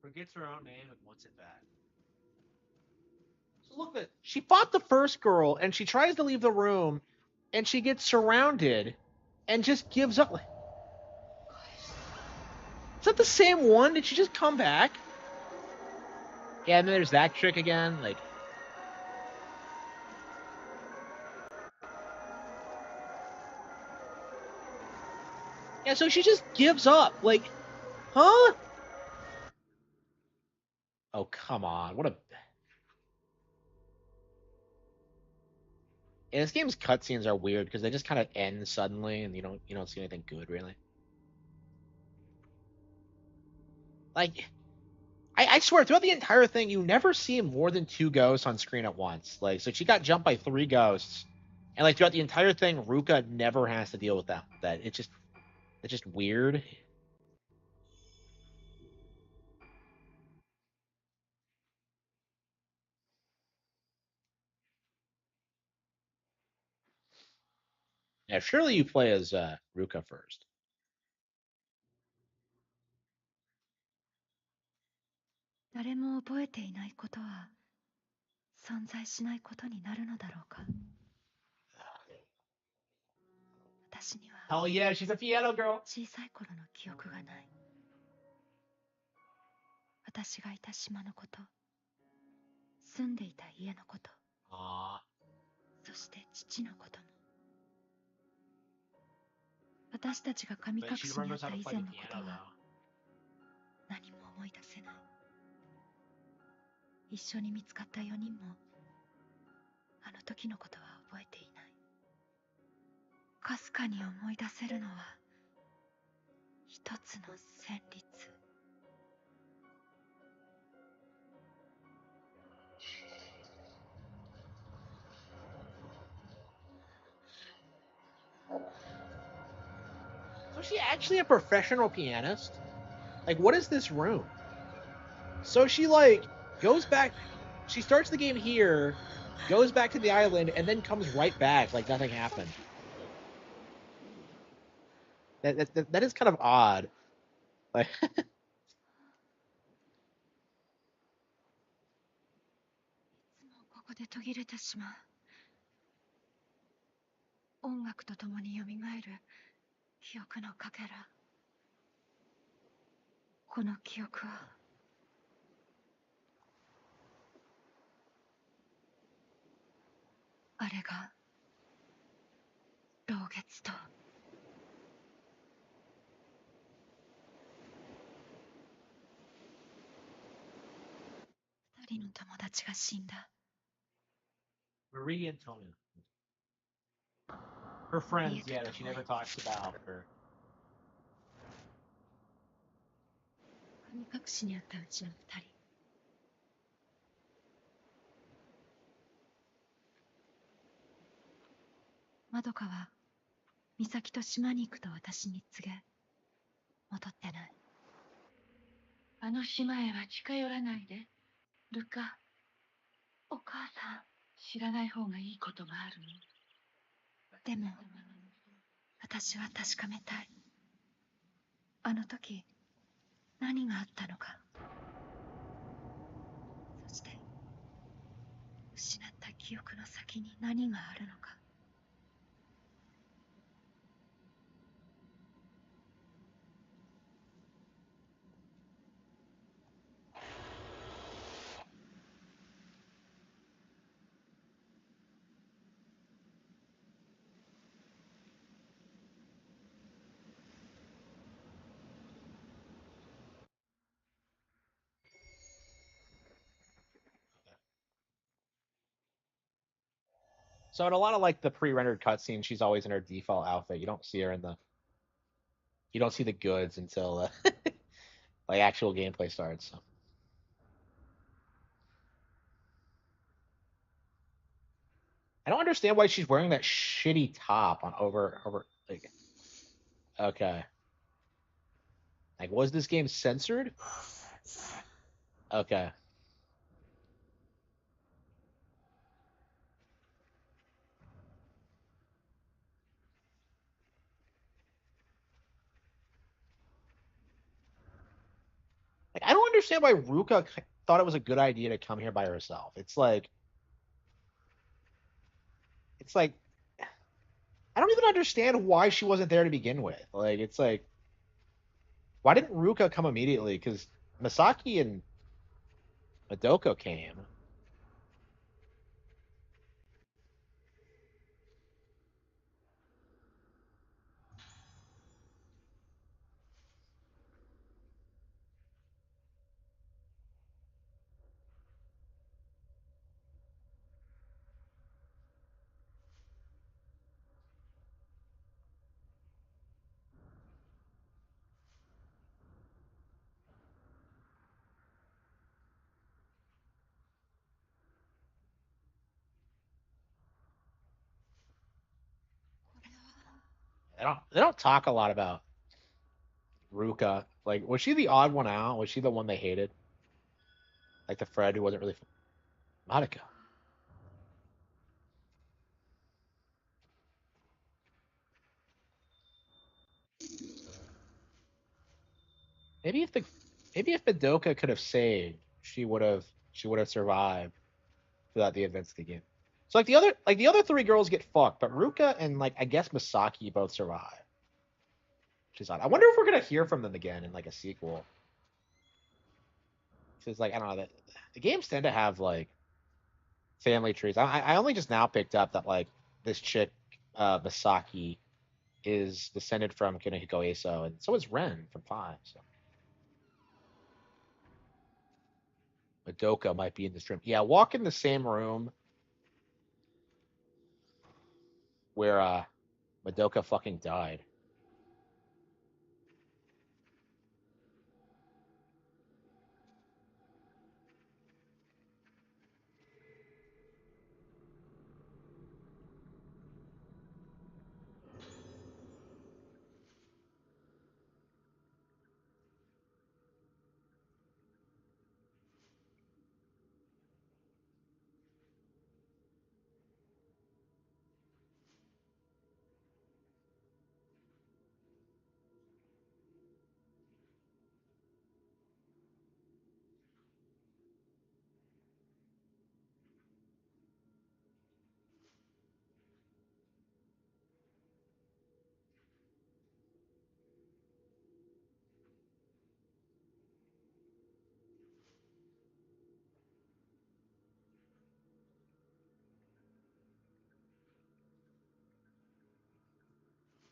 Forgets her own name and wants it back. So look, she fought the first girl and she tries to leave the room, and she gets surrounded, and just gives up. Is that the same one? Did she just come back? Yeah, and then there's that trick again. Like, yeah, so she just gives up. Like, huh? Oh, come on. What a. And this game's cutscenes are weird because they just kind of end suddenly, and you don't see anything good really. Like, I swear, throughout the entire thing, you never see more than 2 ghosts on screen at once. Like, so she got jumped by 3 ghosts, and like throughout the entire thing, Ruka never has to deal with that. It's just weird. Yeah, surely you play as Ruka first. 誰も覚えていないことは存在しないことになるのだろうか。私には Hell yeah, she's a piano girl. 小さい頃の記憶がない。私がいた島のこと、住んでいた家のこと、そして父のことも。私たちが神隠しにあった以前のことは何も思い出せない。一緒に見つかった4人もあの時のことは覚えていない。かすかに思い出せるのは一つの旋律。So is she actually a professional pianist? Like, what is this room? So she like goes back. She starts the game here, goes back to the island, and then comes right back like nothing happened. That is kind of odd. Like, いつもここで途切れてしまう。音楽とともによみがえる記憶のかけら。この記憶はあれが老月と二人の友達が死んだ。 Marie and Tony. Her friends, yeah, that she never talks about her. 神隠しにあったうちの二人。まどかは美咲と島に行くと私に告げ、戻ってない。あの島へは近寄らないで、ルカ。お母さん、知らない方がいいことがあるの。でも、私は確かめたい。あの時、何があったのか。そして、失った記憶の先に何があるのか。So in a lot of like the pre-rendered cutscenes, she's always in her default outfit. You don't see her in the, you don't see the goods until like actual gameplay starts. So. I don't understand why she's wearing that shitty top on over like. Okay. Like, was this game censored? Okay. Like, I don't understand why Ruka thought it was a good idea to come here by herself. It's like, I don't even understand why she wasn't there to begin with. Like, it's like, why didn't Ruka come immediately? Because Masaki and Madoka came. They don't talk a lot about Ruka. Like, was she the odd one out? Was she the one they hated? Like the Fred who wasn't really Monica. Maybe if the maybe if Madoka could have saved, she would have survived throughout the events of the game. So like the other three girls get fucked, but Ruka and like I guess Masaki both survive. Which is odd. I wonder if we're gonna hear from them again in like a sequel. Because like I don't know that the games tend to have like family trees. I only just now picked up that like this chick Masaki is descended from Kunihiko Eso, and so is Ren from Five. So Madoka might be in this room. Yeah, walk in the same room where Madoka fucking died.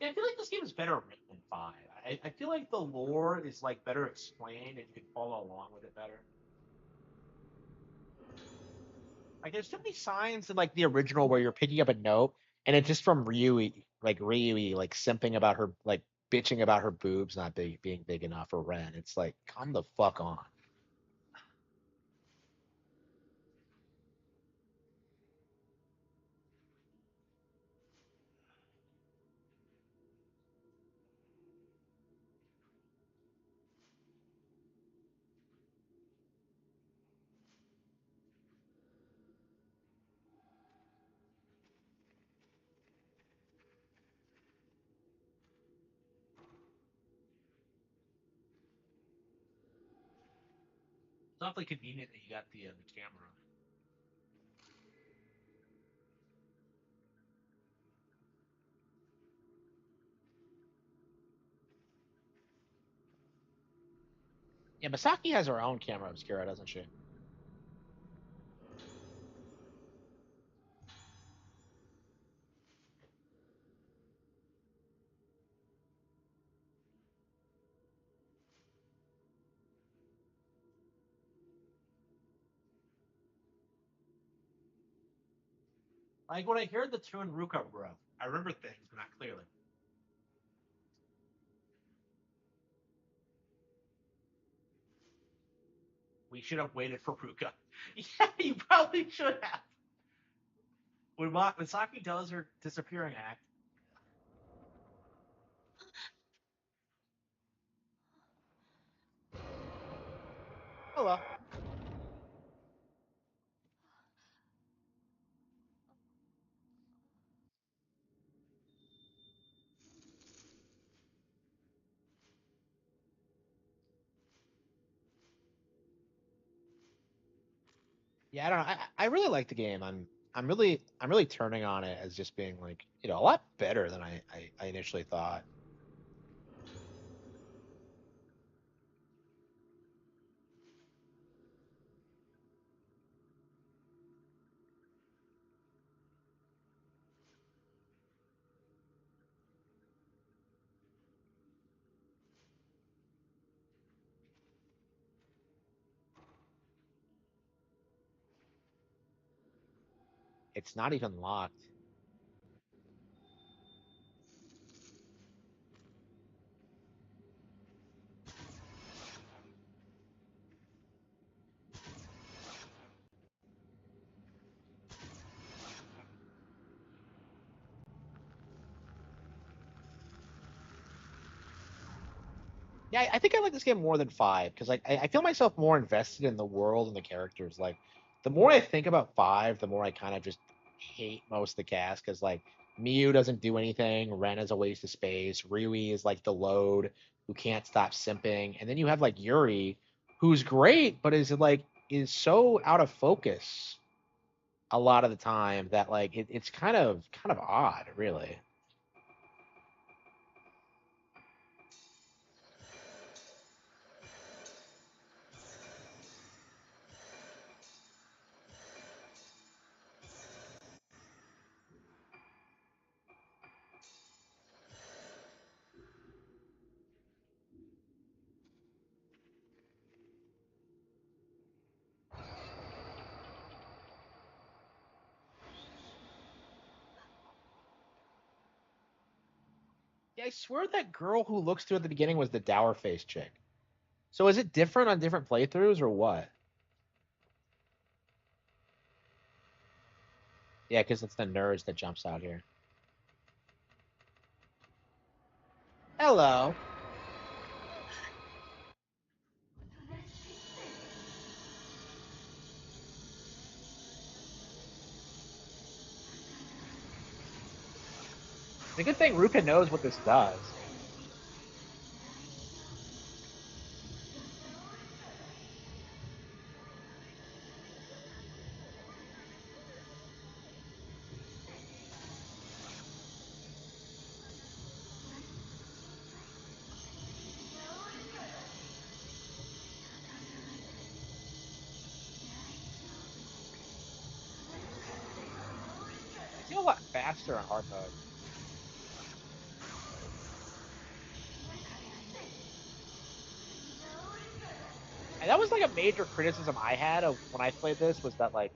Yeah, I feel like this game is better written than 5. I feel like the lore is like better explained and you can follow along with it better. Like there's so many signs in like the original where you're picking up a note and it's just from Ryui like simping about her like bitching about her boobs not being big enough for Ren. It's like come the fuck on. It's awfully convenient that you got the camera. Yeah, Masaki has her own camera obscura, doesn't she? Like when I heard the tune Ruka Bro, I remember things, but not clearly. We should have waited for Ruka. Yeah, you probably should have. When Misaki does her disappearing act. Hello. Yeah, I don't know. I really like the game. I'm really turning on it as just being like, a lot better than I initially thought. It's not even locked. Yeah, I think I like this game more than 5 because like I feel myself more invested in the world and the characters. Like the more I think about 5, the more I kind of just hate most of the cast because like Miyu doesn't do anything, Ren is a waste of space, Ryui is like the load who can't stop simping, and then you have like Yuri, who's great but is so out of focus a lot of the time that like it's kind of odd, really. Yeah, I swear that girl who looks to at the beginning was the dour face chick. So is it different on different playthroughs or what? Yeah, because it's the nerds that jumps out here. Hello. It's a good thing Ruka knows what this does. They seem a lot faster on hard mode. And that was like a major criticism I had of when I played this was that like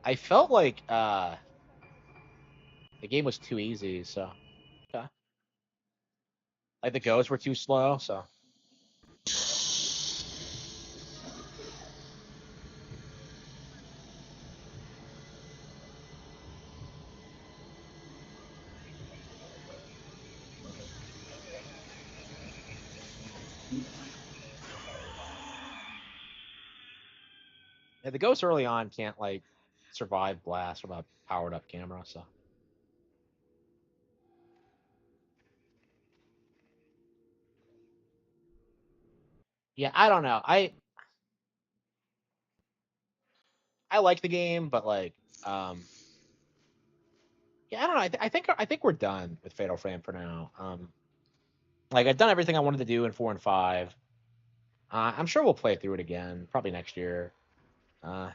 I felt like the game was too easy. So yeah, like the goes were too slow. So yeah, the ghosts early on can't like survive blast from a powered up camera. So yeah, I don't know. I like the game, but like yeah, I don't know. I think we're done with Fatal Frame for now. Like I've done everything I wanted to do in 4 and 5. I'm sure we'll play through it again, probably next year. Uh,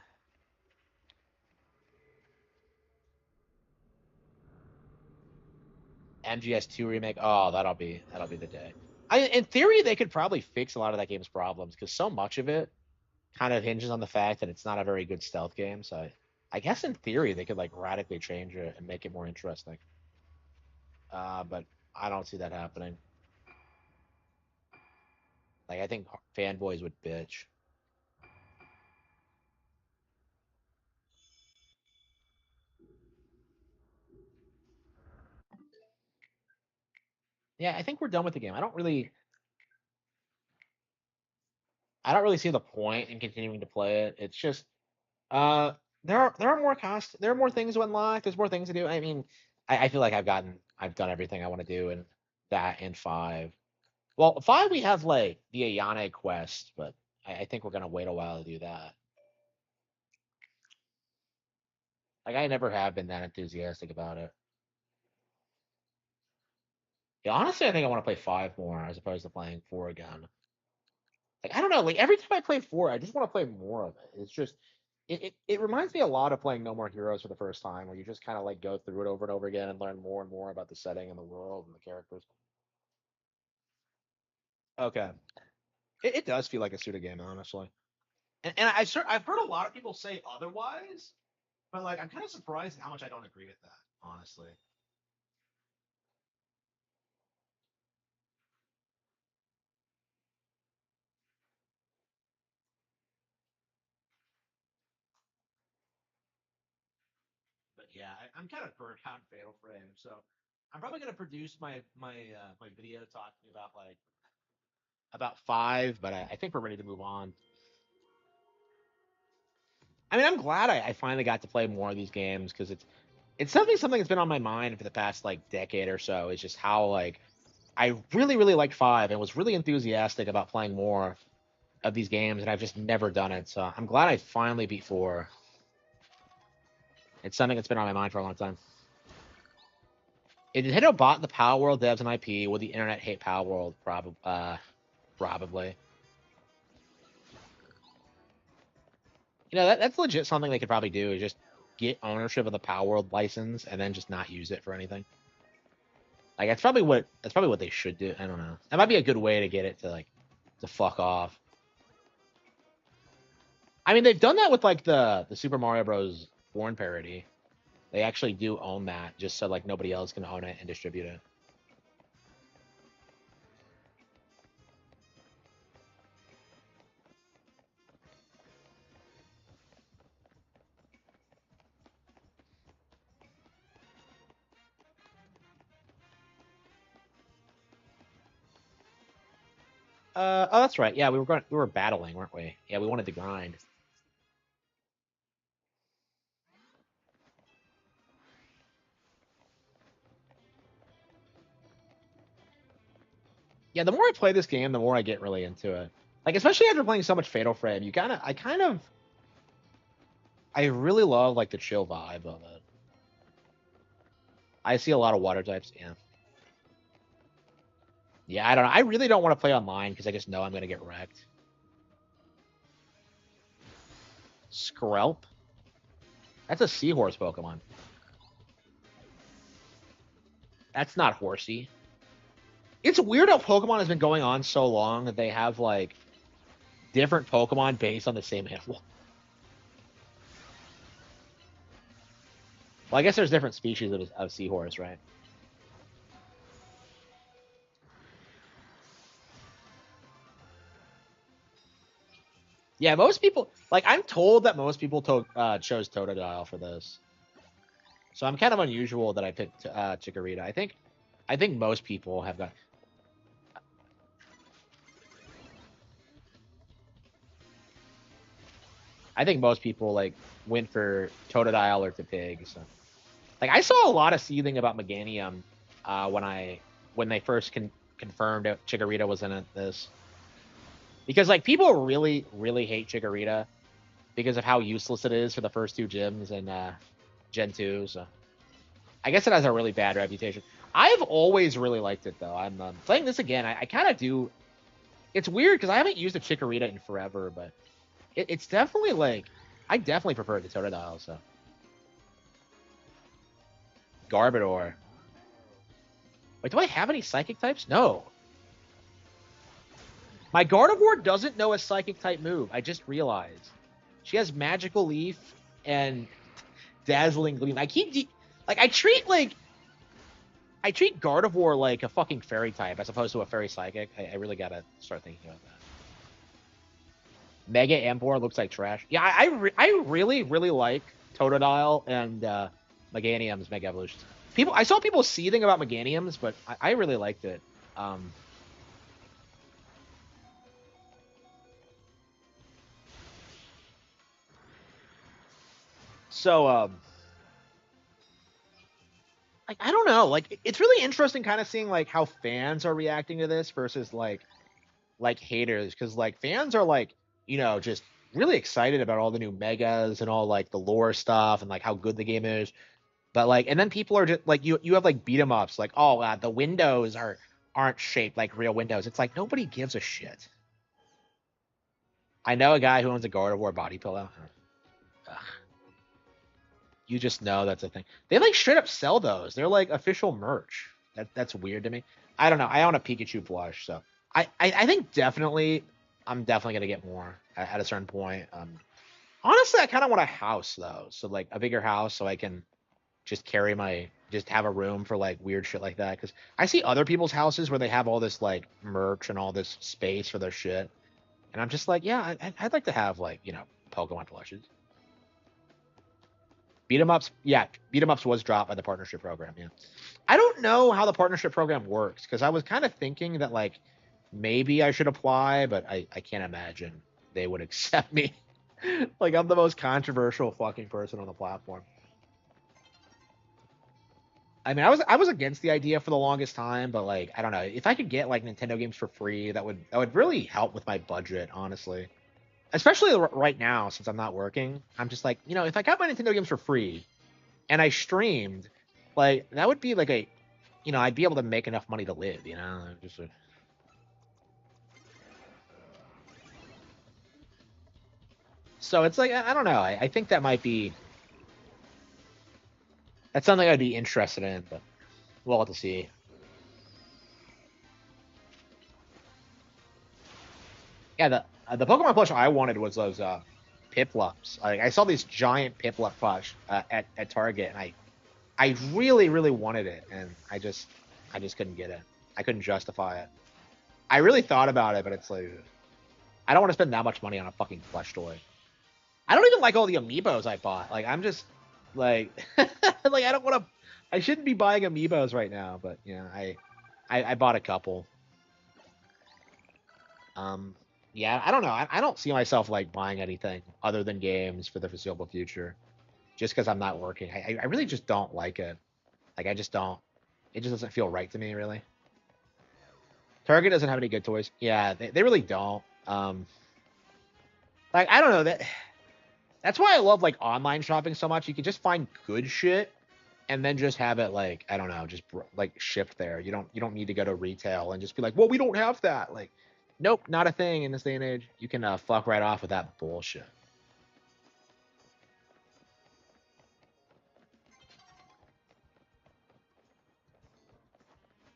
MGS2 remake. Oh, that'll be the day. In theory, they could probably fix a lot of that game's problems because so much of it kind of hinges on the fact that it's not a very good stealth game. So I guess in theory they could like radically change it and make it more interesting. But I don't see that happening. Like I think fanboys would bitch. Yeah, I think we're done with the game. I don't really see the point in continuing to play it. It's just uh there are more things to unlock. There's more things to do. I mean, I feel like I've done everything I want to do in that in 5. Well, 5 we have like the Ayane quest, but I think we're gonna wait a while to do that. Like I never have been that enthusiastic about it. Yeah, honestly, I think I want to play 5 more as opposed to playing 4 again. Like I don't know, like every time I play 4, I just want to play more of it. It's just it reminds me a lot of playing No More Heroes for the first time, where you just kind of like go through it over and over again and learn more and more about the setting and the world and the characters. Okay, it does feel like a Suda game, honestly. And I've heard a lot of people say otherwise, but like I'm kind of surprised at how much I don't agree with that, honestly. But yeah, I'm kind of burnt out in Fatal Frame, so I'm probably gonna produce my video talking about 5, but I think we're ready to move on. I mean, I'm glad I finally got to play more of these games because it's something that's been on my mind for the past like decade or so. Is just how like I really liked 5 and was really enthusiastic about playing more of these games, and I've just never done it. So I'm glad I finally beat 4. It's something that's been on my mind for a long time. If Nintendo bought the Power World devs and IP, would the internet hate Power World? Probably. That's legit something they could probably do is just get ownership of the Power World license and then just not use it for anything. Like that's probably what they should do. I don't know. That might be a good way to get it to fuck off. I mean, they've done that with like the Super Mario Bros. Born parody. They actually do own that, just so like nobody else can own it and distribute it. Oh, that's right. Yeah, we were battling, weren't we? Yeah, we wanted to grind. Yeah, the more I play this game, the more I get really into it. Like especially after playing so much Fatal Frame, I really love like the chill vibe of it. I see a lot of water types. Yeah. Yeah, I don't know. I really don't want to play online because I just know I'm gonna get wrecked. Skrelp? That's a seahorse Pokemon. That's not horsey. It's weird how Pokemon has been going on so long that they have like different Pokemon based on the same animal. Well, I guess there's different species of seahorse, right? Yeah, most people like I'm told that most people chose Totodile for this, so I'm kind of unusual that I picked Chikorita. I think most people have got. I think most people like went for Totodile or Tepig. So, like, I saw a lot of seething about Meganium when they first confirmed that Chikorita was in this, because like people really hate Chikorita because of how useless it is for the first two gyms in Gen 2. So I guess it has a really bad reputation. I've always really liked it though. I'm playing this again. I kind of do. It's weird because I haven't used a Chikorita in forever, but it's definitely like I definitely prefer the Totodile. So Garbodor. Wait, do I have any Psychic types? No. My Gardevoir doesn't know a Psychic type move. I just realized. She has Magical Leaf and Dazzling Gleam. I treat Gardevoir like a fucking Fairy type as opposed to a Fairy Psychic. I really gotta start thinking about that. Mega Ambor looks like trash. Yeah, I really like Totodile and Meganium's Mega Evolutions. I saw people seething about Meganium's, but I really liked it. So like I don't know, like it's really interesting kind of seeing like how fans are reacting to this versus like haters, because like fans are like, just really excited about all the new megas and all like the lore stuff and like how good the game is. But like, and then people are just like, you have like beat 'em ups, like, oh, the windows aren't shaped like real windows. It's like nobody gives a shit. I know a guy who owns a Gardevoir body pillow. Ugh. You just know that's a thing. They like straight up sell those. They're like official merch. That's weird to me. I don't know. I own a Pikachu plush, so I think I'm definitely gonna get more at a certain point. Honestly, I kind of want a house though, so like a bigger house, so I can just have a room for like weird shit like that. Because I see other people's houses where they have all this like merch and all this space for their shit, and I'm just like, yeah, I'd like to have like Pokemon plushes. Beat 'em ups, yeah, beat 'em ups was dropped by the partnership program. Yeah, I don't know how the partnership program works because I was kind of thinking that like maybe I should apply, but I can't imagine they would accept me. Like I'm the most controversial fucking person on the platform. I mean, I was against the idea for the longest time, but like I don't know if I could get like Nintendo games for free, that would really help with my budget, honestly. Especially right now since I'm not working, I'm just like, if I got my Nintendo games for free and I streamed, like that would be like I'd be able to make enough money to live, just. So it's like I don't know. I think that's something I'd be interested in, but we'll have to see. Yeah, the Pokemon plush I wanted was those Piplups. I saw these giant Piplup plush at Target, and I really wanted it, and I just couldn't get it. I couldn't justify it. I really thought about it, but it's like I don't want to spend that much money on a fucking plush toy. I don't even like all the amiibos I bought. Like I'm just like like I don't want to. I shouldn't be buying amiibos right now, but I bought a couple. Um, yeah, I don't know. I don't see myself like buying anything other than games for the foreseeable future, just because I'm not working. I really just don't like it. Like I just don't. It just doesn't feel right to me, really. Target doesn't have any good toys. Yeah, they really don't. Like I don't know that. That's why I love like online shopping so much. You can just find good shit and then just have it like I don't know, just like shipped there. You don't need to go to retail and just be like, well, we don't have that. Like, nope, not a thing in this day and age. You can fuck right off with that bullshit.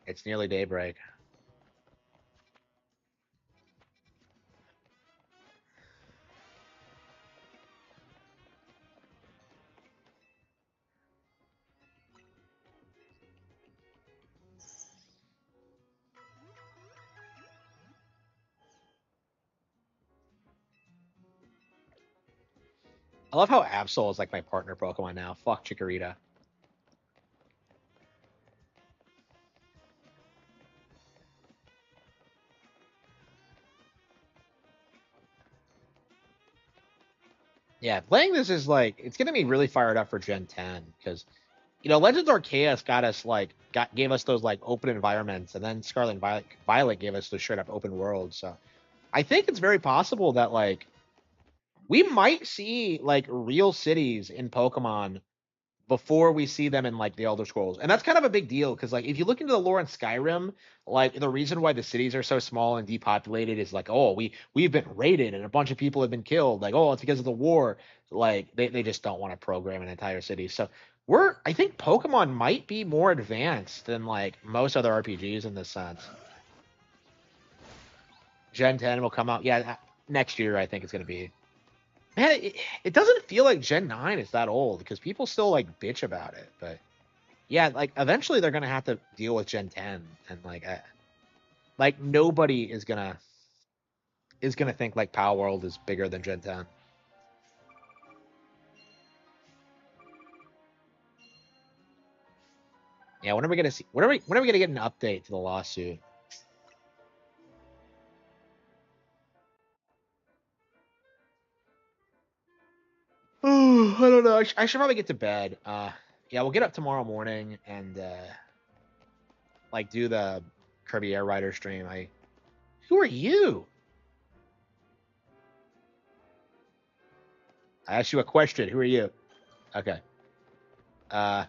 It's nearly daybreak. I love how Absol is like my partner Pokemon now. Fuck Chikorita. Yeah, playing this is like it's gonna be really fired up for Gen 10 because Legends Arceus got us like gave us those like open environments, and then Scarlet and Violet gave us the straight up open world. So I think it's very possible that like we might see like real cities in Pokemon before we see them in like the Elder Scrolls. And that's kind of a big deal because like if you look into the lore in Skyrim, like the reason why the cities are so small and depopulated is like, oh, we've been raided and a bunch of people have been killed. Like, oh, it's because of the war. Like they just don't want to program an entire city. So I think Pokemon might be more advanced than like most other RPGs in this sense. Gen 10 will come out, yeah, next year I think it's gonna be. Man, it doesn't feel like Gen 9 is that old because people still like bitch about it, but yeah, like eventually they're gonna have to deal with Gen 10, and like nobody is gonna think like Power World is bigger than Gen 10. Yeah, when are we gonna see? When are we gonna get an update to the lawsuit? Oh, I don't know. I should probably get to bed. Yeah, we'll get up tomorrow morning and like do the Kirby Air Rider stream. Who are you? I asked you a question. Who are you? Okay. Uh,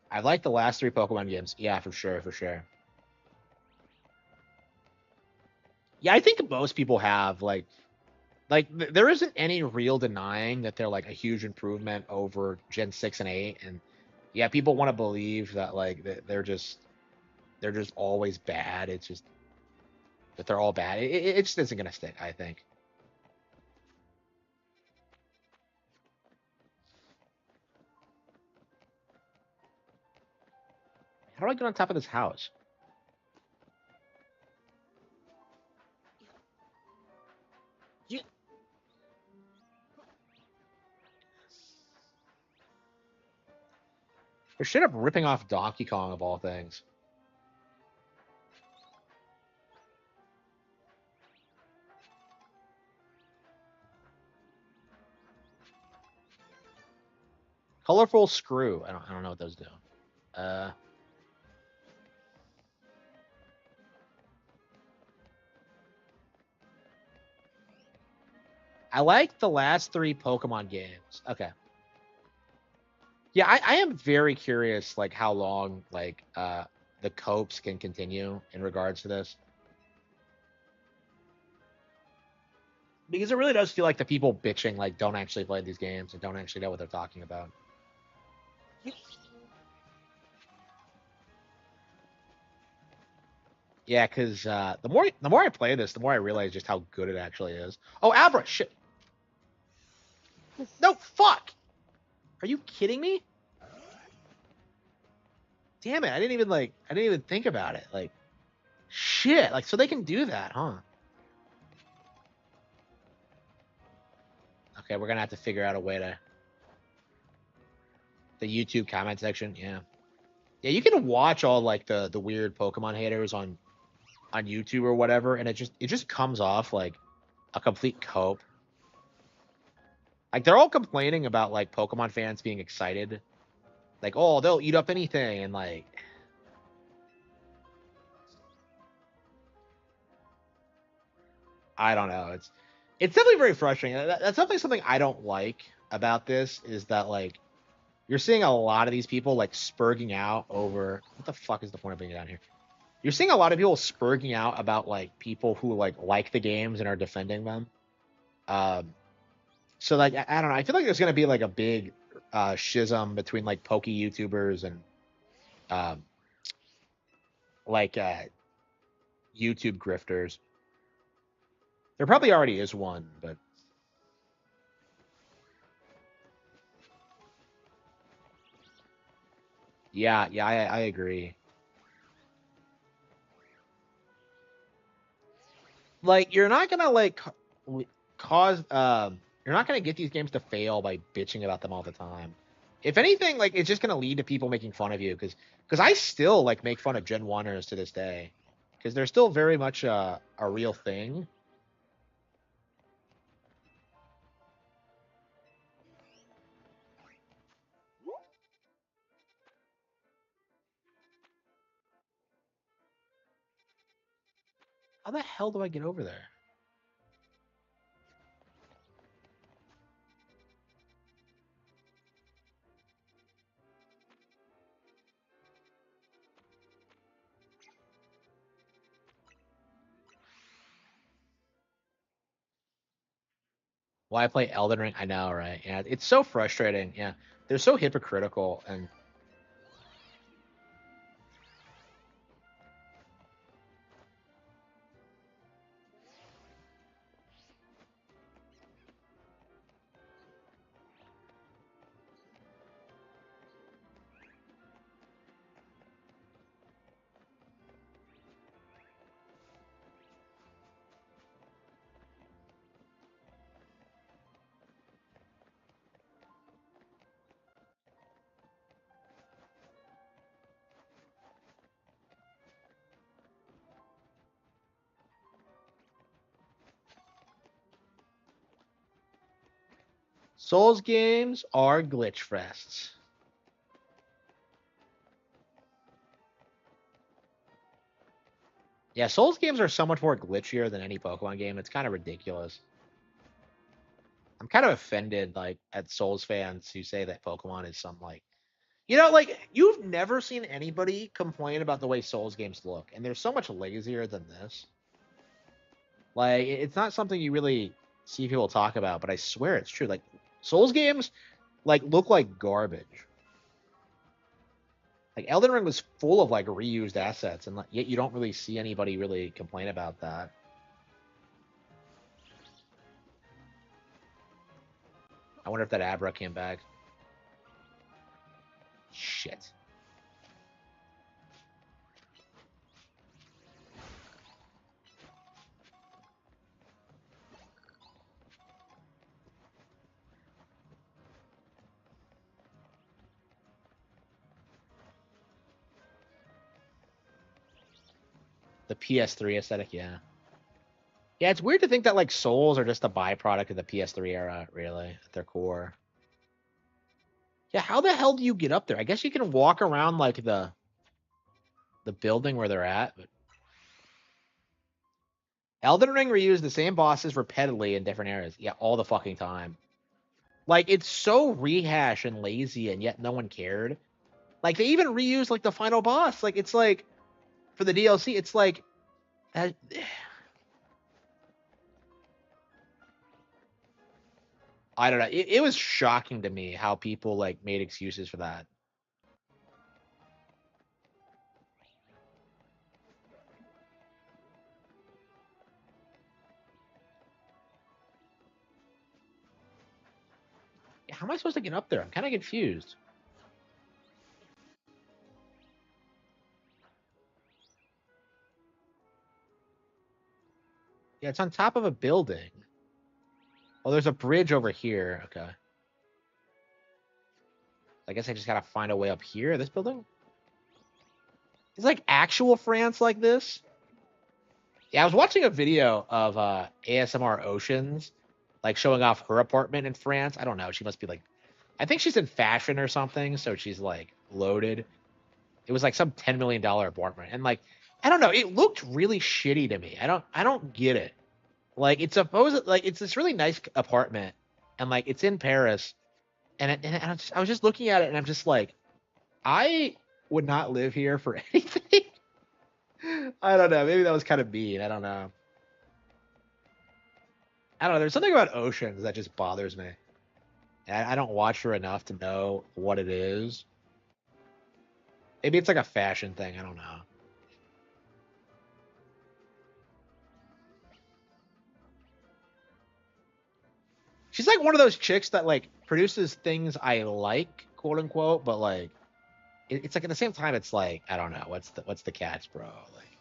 I like the last three Pokemon games. Yeah, for sure, for sure. Yeah, I think most people have there isn't any real denying that they're like a huge improvement over Gen 6 and 8, and yeah, people want to believe that like they're just always bad. It's just that they're all bad. It just isn't gonna stick, I think. How do I get on top of this house? You, they're straight up ripping off Donkey Kong of all things. Colorful screw. I don't know what those do. Uh, I like the last three Pokemon games. Okay. Yeah, I am very curious, like how long like the copes can continue in regards to this, because it really does feel like the people bitching like don't actually play these games and don't actually know what they're talking about. Yeah, because the more I play this, the more I realize just how good it actually is. Oh, Abra, shit, no, fuck. Are you kidding me? Damn it, I didn't even think about it. Like, shit, like so they can do that, huh? Okay, we're gonna have to figure out a way to the YouTube comment section. Yeah. Yeah, you can watch all like the weird Pokemon haters on YouTube or whatever, and it just comes off like a complete cope. Like they're all complaining about like Pokemon fans being excited, like oh they'll eat up anything, and like I don't know. It's definitely very frustrating. That's definitely something I don't like about this is that like you're seeing a lot of these people like spurging out over what the fuck is the point of being down here? You're seeing a lot of people spurging out about like people who like the games and are defending them. Um, so like I don't know. I feel like there's gonna be like a big schism between like pokey YouTubers and um, like YouTube grifters. There probably already is one, but yeah, I agree. like you're not gonna like cause you're not gonna get these games to fail by bitching about them all the time. If anything, like it's just gonna lead to people making fun of you because I still like make fun of Gen 1ers to this day because they're still very much a real thing. How the hell do I get over there? Why I play Elden Ring? I know, right? Yeah, it's so frustrating. Yeah, they're so hypocritical and Souls games are glitch fests. Yeah, Souls games are so much more glitchier than any Pokemon game. It's kind of ridiculous. I'm kind of offended, like, at Souls fans who say that Pokemon is some like, like you've never seen anybody complain about the way Souls games look, and they're so much lazier than this. Like, it's not something you really see people talk about, but I swear it's true. Like, Souls games like look like garbage. Like Elden Ring was full of like reused assets, and yet you don't really see anybody really complain about that. I wonder if that Abra came back. Shit. The PS3 aesthetic, yeah. Yeah, it's weird to think that like Souls are just a byproduct of the PS3 era, really, at their core. Yeah, how the hell do you get up there? I guess you can walk around like the building where they're at, but Elden Ring reused the same bosses repeatedly in different areas. Yeah, all the fucking time. Like it's so rehash and lazy, and yet no one cared. Like they even reused like the final boss. Like it's like for the DLC, it's like uh, I don't know. It was shocking to me how people like made excuses for that. How am I supposed to get up there? I'm kind of confused. Yeah, it's on top of a building. Oh, there's a bridge over here. Okay. I guess I just gotta find a way up here. This building? It's like actual France like this. Yeah, I was watching a video of ASMR Oceans, like showing off her apartment in France. I don't know. She must be like, I think she's in fashion or something, so she's like loaded. It was like some $10 million apartment, and like, I don't know. It looked really shitty to me. I don't get it. Like, it's supposed like it's this really nice apartment, and like it's in Paris, and I was just looking at it, and I'm just like, I would not live here for anything. I don't know. Maybe that was kind of mean. I don't know. I don't know. There's something about oceans that just bothers me. And I don't watch her enough to know what it is. Maybe it's like a fashion thing. I don't know. She's like one of those chicks that like produces things I like, quote unquote, but like it's like at the same time it's like I don't know what's the catch, bro. Like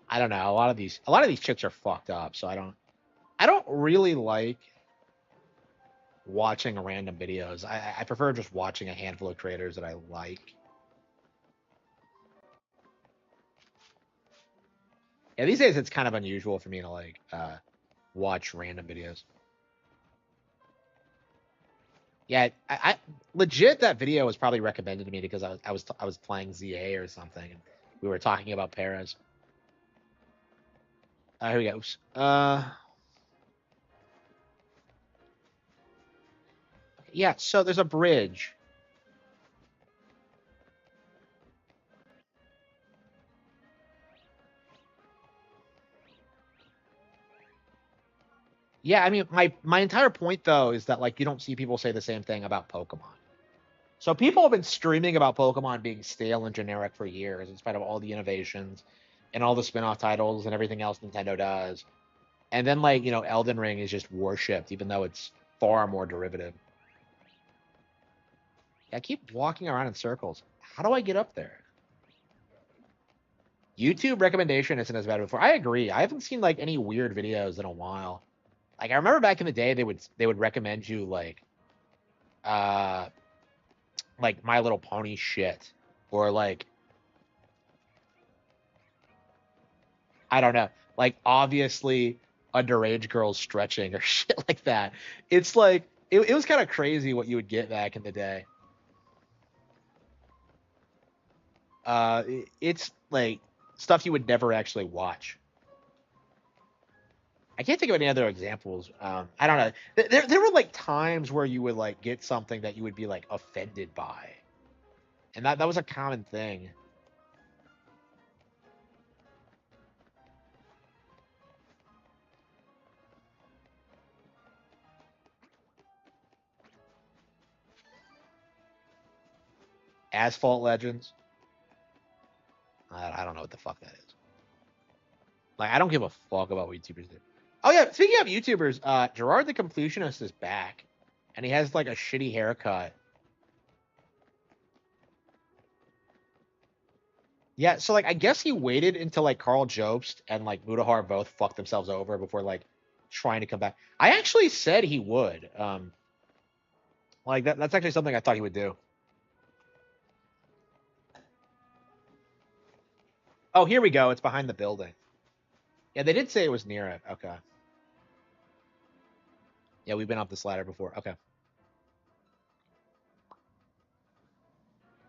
I don't know. A lot of these chicks are fucked up, so I don't really like watching random videos. I prefer just watching a handful of creators that I like. Yeah, these days it's kind of unusual for me to like watch random videos. Yeah, I legit that video was probably recommended to me because I was playing ZA or something, and we were talking about Perez. Here we go. Oops. Yeah. So there's a bridge. Yeah, I mean, my entire point though is that like you don't see people say the same thing about Pokemon. So people have been streaming about Pokemon being stale and generic for years, in spite of all the innovations and all the spin-off titles and everything else Nintendo does. And then like, Elden Ring is just worshipped, even though it's far more derivative. Yeah, I keep walking around in circles. How do I get up there? YouTube recommendation isn't as bad before. I agree. I haven't seen like any weird videos in a while. Like I remember back in the day they would recommend you uh like My Little Pony shit, or like I don't know, like obviously underage girls stretching or shit like that. It's like it was kind of crazy what you would get back in the day. It's like stuff you would never actually watch. I can't think of any other examples. I don't know. There were like times where you would like get something that you would be like offended by, and that was a common thing. Asphalt Legends. I don't know what the fuck that is. Like I don't give a fuck about what YouTubers do. Oh yeah, speaking of YouTubers, Gerard the Completionist is back, and he has like a shitty haircut. Yeah, so like I guess he waited until like Carl Jobst and like Mudahar both fucked themselves over before like trying to come back. I actually said he would. Like that's actually something I thought he would do. Oh, here we go. It's behind the building. Yeah, they did say it was near it. Okay. Yeah, we've been up this ladder before. Okay.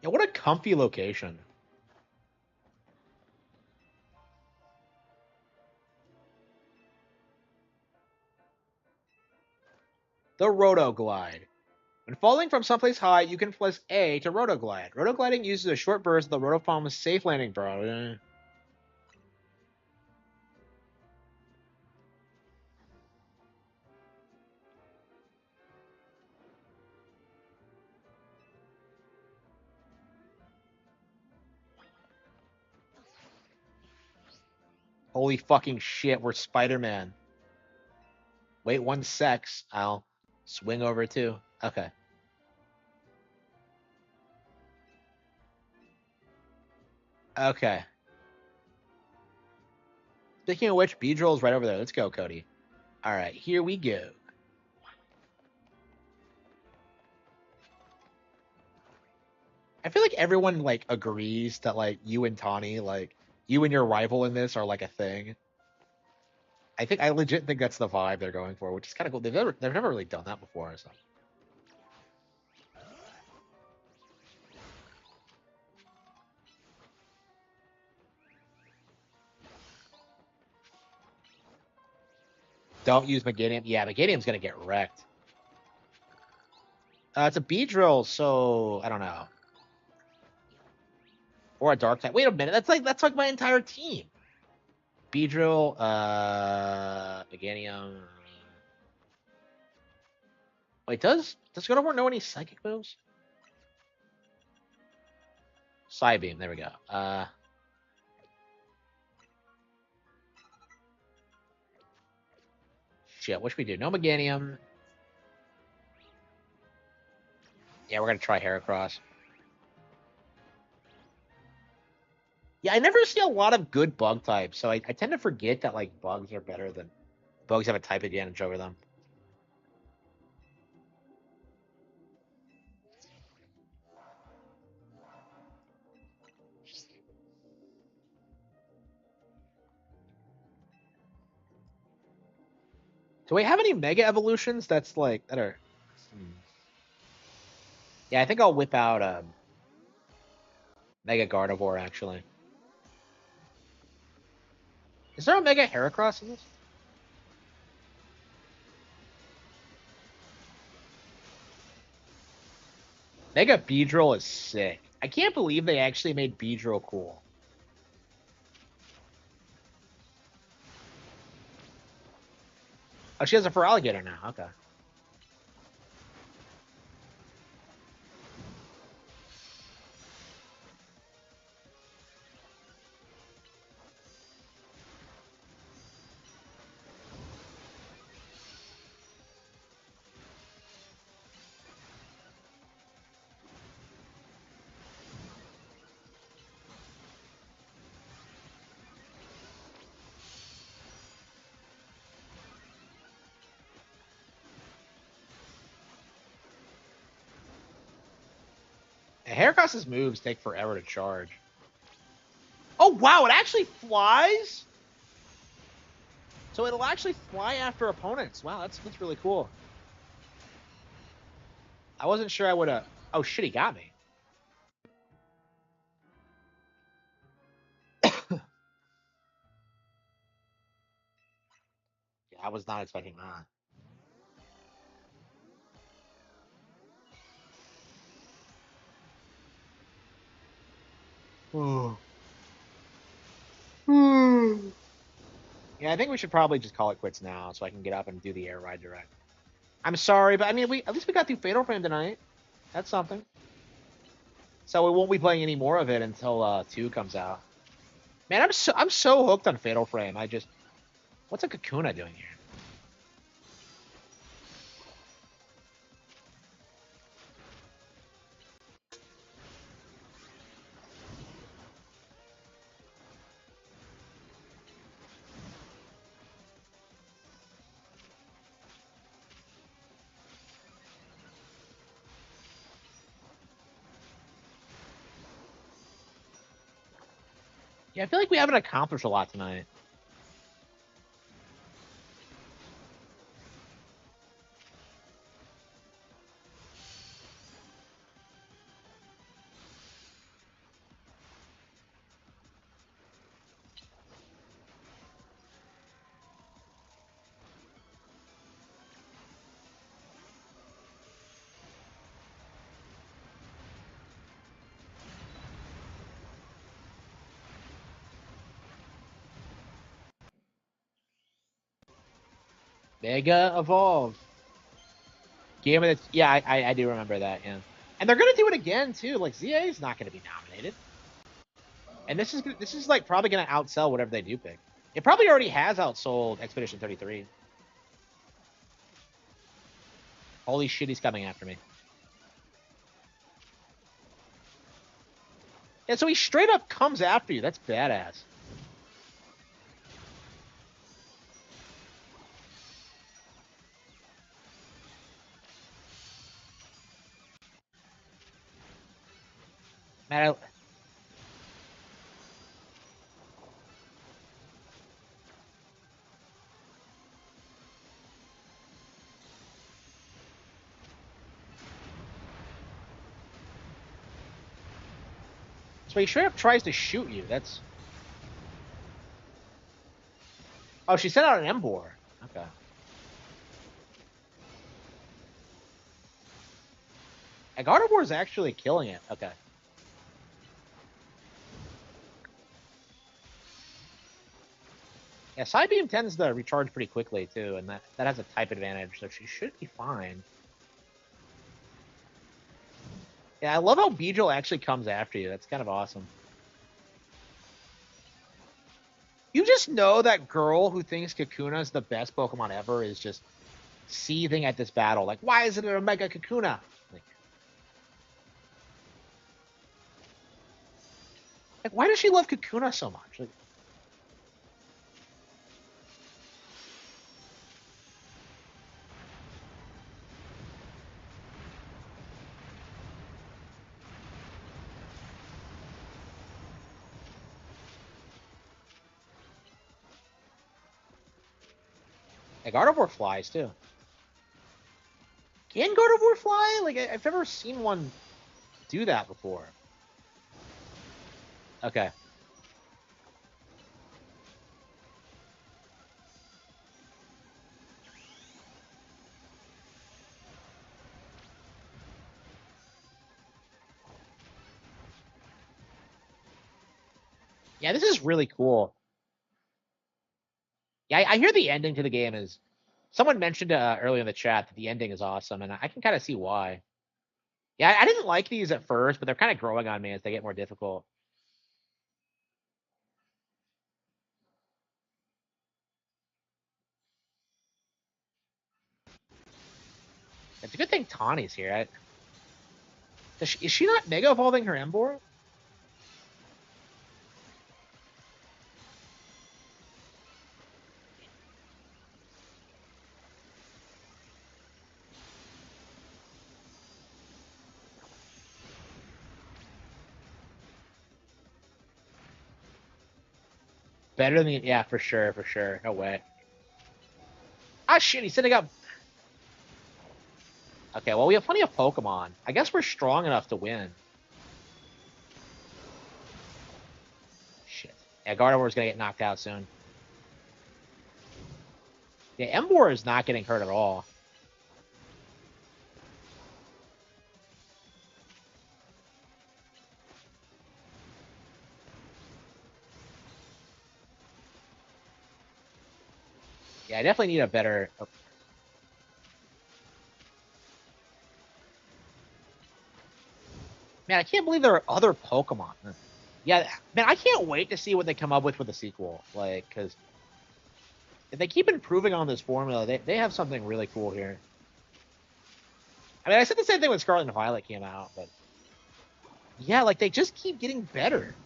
Yeah, what a comfy location. The Rotoglide. When falling from someplace high, you can press A to rotoglide. Rotogliding uses a short burst of the rotofoam's safe landing bro. Holy fucking shit, we're Spider-Man. Wait 1 sec. I'll swing over too. Okay. Okay. Speaking of which, Beedrill is right over there. Let's go, Cody. All right, here we go. I feel like everyone like agrees that like you and Tawny, like you and your rival in this are like a thing. I legit think that's the vibe they're going for, which is kind of cool. They've never really done that before. So don't use Meganium. Yeah, Meganium's gonna get wrecked. It's a Beedrill, so I don't know. Or a Dark type. Wait a minute, that's like my entire team. Beedrill, Meganium. Wait, does Gardevoir know any psychic moves? Psybeam, there we go. Shit, what should we do? No Meganium. Yeah, we're gonna try Heracross. Yeah, I never see a lot of good bug types, so I tend to forget that like bugs are better than bugs have a type advantage over them. Do we have any mega evolutions that's like that are? Yeah, I think I'll whip out Mega Gardevoir actually. Is there a Mega Heracross in this? Mega Beedrill is sick. I can't believe they actually made Beedrill cool. Oh, she has a Feraligatr now. Okay. And Heracross's moves take forever to charge. Oh wow, it actually flies. So it'll actually fly after opponents. Wow, that's really cool. I wasn't sure I would have. Oh shit, he got me. Yeah, I was not expecting that. Oh. Yeah, I think we should probably just call it quits now, so I can get up and do the air ride direct. I'm sorry, but I mean, we at least we got through Fatal Frame tonight. That's something. So we won't be playing any more of it until 2 comes out. Man, I'm so hooked on Fatal Frame. I just what's a Kakuna doing here? Yeah, I feel like we haven't accomplished a lot tonight. Mega Evolve. Game of the yeah, I do remember that. Yeah, and they're gonna do it again too. Like ZA is not gonna be nominated, and this is like probably gonna outsell whatever they do pick. It probably already has outsold Expedition 33. Holy shit, he's coming after me. Yeah, so he straight up comes after you. That's badass. Man, so he straight up tries to shoot you. That's oh, she sent out an Embor. Okay. And Gardevoir is actually killing it. Okay. Yeah, Psybeam tends to recharge pretty quickly too, and that has a type advantage, so she should be fine. Yeah, I love how Beedrill actually comes after you. That's kind of awesome. You just know that girl who thinks Kakuna is the best Pokemon ever is just seething at this battle. Like, why isn't it a Mega like Why does she love Kakuna so much? Like, Gardevoir flies too. Can Gardevoir fly? Like I've never seen one do that before. Okay. Yeah, this is really cool. Yeah, I hear the ending to the game is. Someone mentioned earlier in the chat that the ending is awesome, and I can kind of see why. Yeah, I didn't like these at first, but they're kind of growing on me as they get more difficult. It's a good thing Tawny's here. Is she not mega evolving her Emboar? Better than yeah, for sure, for sure. No way. Ah shit, he's sitting up. Okay, well we have plenty of Pokemon. I guess we're strong enough to win. Shit. Yeah, Gardevoir's gonna get knocked out soon. Yeah, Emboar is not getting hurt at all. Yeah, I definitely need a better. Oh. Man, I can't believe there are other Pokemon. Yeah, man, I can't wait to see what they come up with the sequel. Like, because if they keep improving on this formula, they have something really cool here. I mean, I said the same thing when Scarlet and Violet came out, but yeah, like they just keep getting better.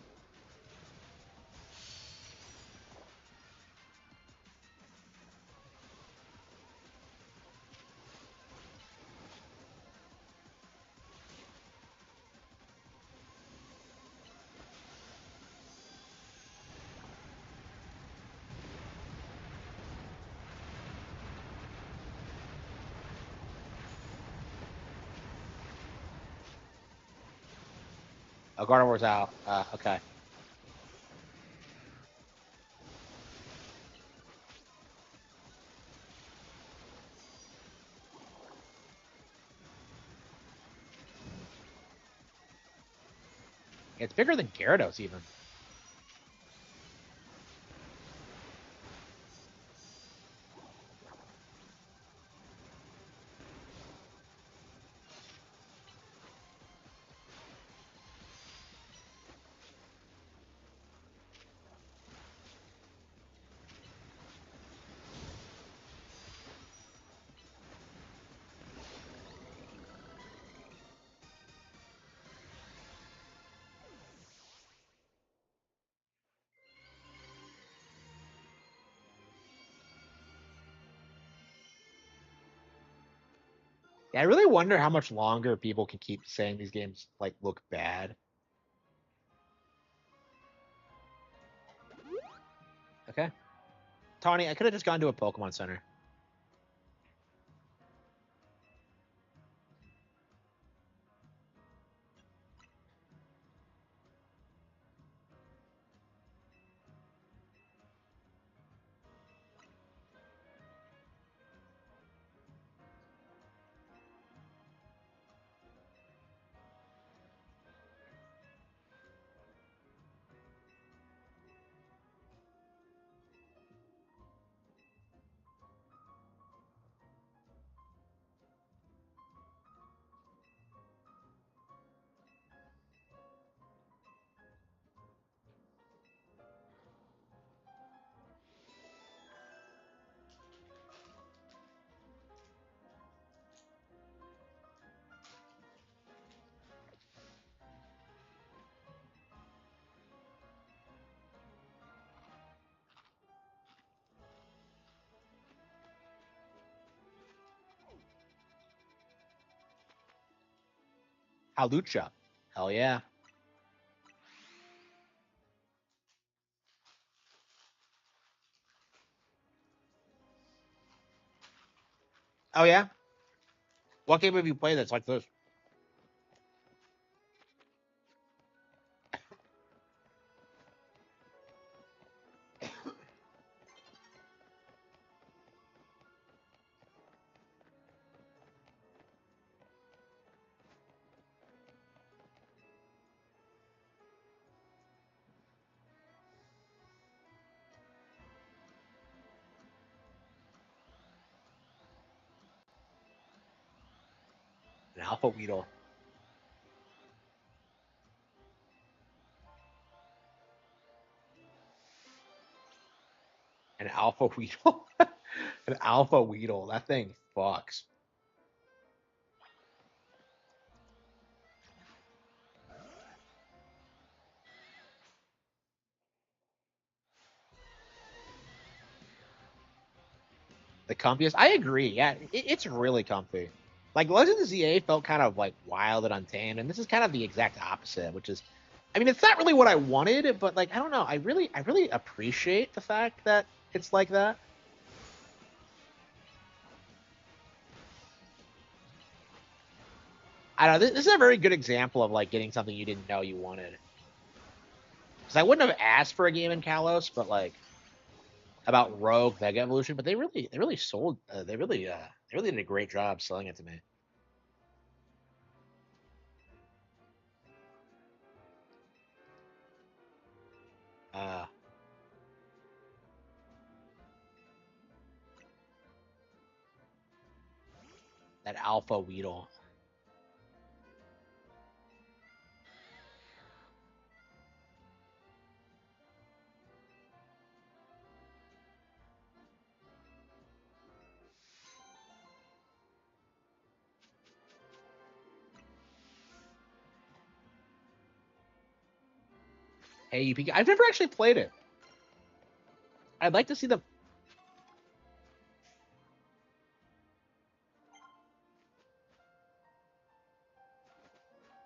Oh, Gardevoir's out. Okay. It's bigger than Gyarados even. Yeah, I really wonder how much longer people can keep saying these games like look bad. Okay. Tawny, I could have just gone to a Pokemon Center. Halucha. Hell yeah. Oh yeah. What game have you played that's like this? An Alpha Weedle. An Alpha Weedle. An Alpha Weedle. That thing fucks. The comfiest. I agree. Yeah, it's really comfy. Like Legends of ZA felt kind of like wild and untamed, and this is kind of the exact opposite, which is, I mean, it's not really what I wanted, but like I don't know. I really appreciate the fact that it's like that. I don't know. This is a very good example of like getting something you didn't know you wanted. Because I wouldn't have asked for a game in Kalos, but like about Rogue Vega Evolution, but they really sold. They really did a great job selling it to me. Uh, that Alpha Weedle. Hey, UPK. I've never actually played it. I'd like to see the.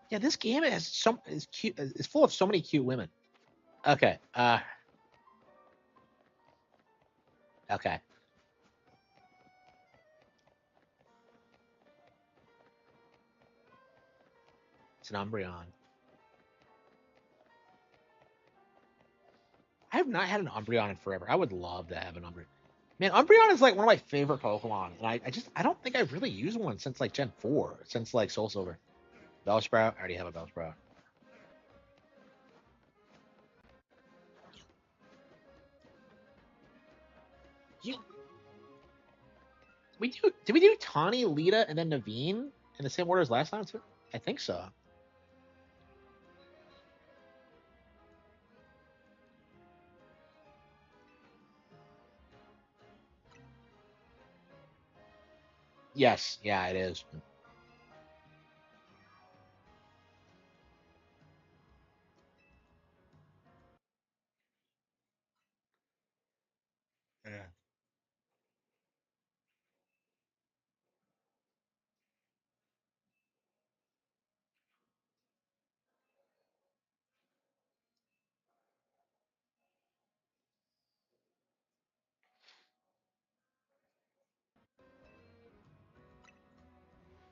Yeah, this game has some is cute. Is full of so many cute women. Okay. Okay. It's an Umbreon. I have not had an Umbreon in forever. I would love to have an Umbreon. Man, Umbreon is like one of my favorite Pokemon, and I don't think I've really used one since like Gen 4, since like Soul Silver. Bellsprout, I already have a Bellsprout. You, did we do Tawny, Lita, and then Naveen in the same order as last time too? I think so. Yes, yeah, it is. Yeah.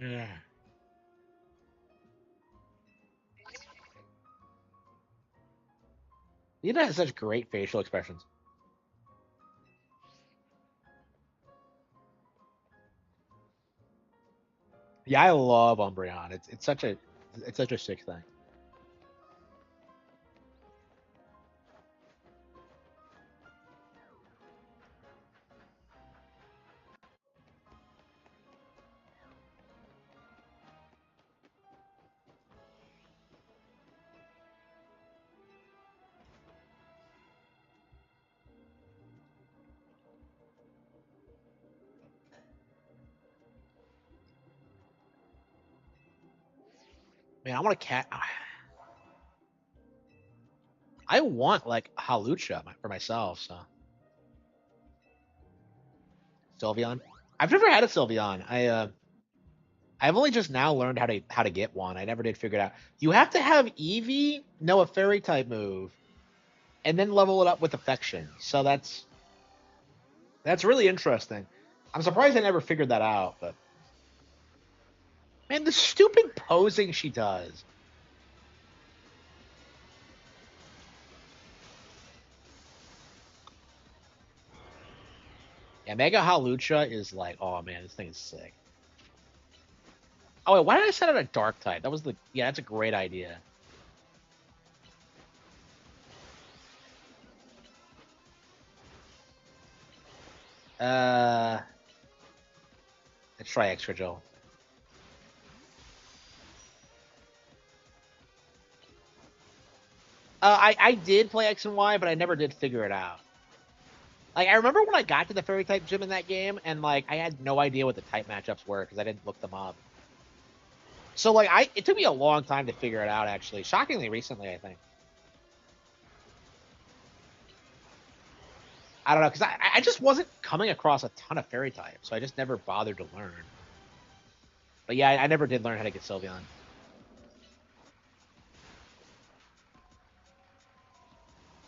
Yeah. Lita has such great facial expressions. Yeah, I love Umbreon. It's such a sick thing. Man, I want a cat. I want like Halucha for myself. So Sylveon. I've never had a Sylveon. I've only just now learned how to get one. I never did figure it out. You have to have Eevee know a fairy type move, and then level it up with affection. So that's really interesting. I'm surprised I never figured that out, but man, the stupid posing she does. Yeah, Mega Halucha is like, oh man, this thing is sick. Oh wait, why did I set it a dark type? That was yeah, that's a great idea. Let's try extra gel. I did play X and Y, but I never did figure it out. Like I remember when I got to the fairy type gym in that game, and like I had no idea what the type matchups were because I didn't look them up. So like it took me a long time to figure it out. Actually, shockingly recently, I think. I don't know because I just wasn't coming across a ton of fairy types, so I just never bothered to learn. But yeah, I never did learn how to get Sylveon.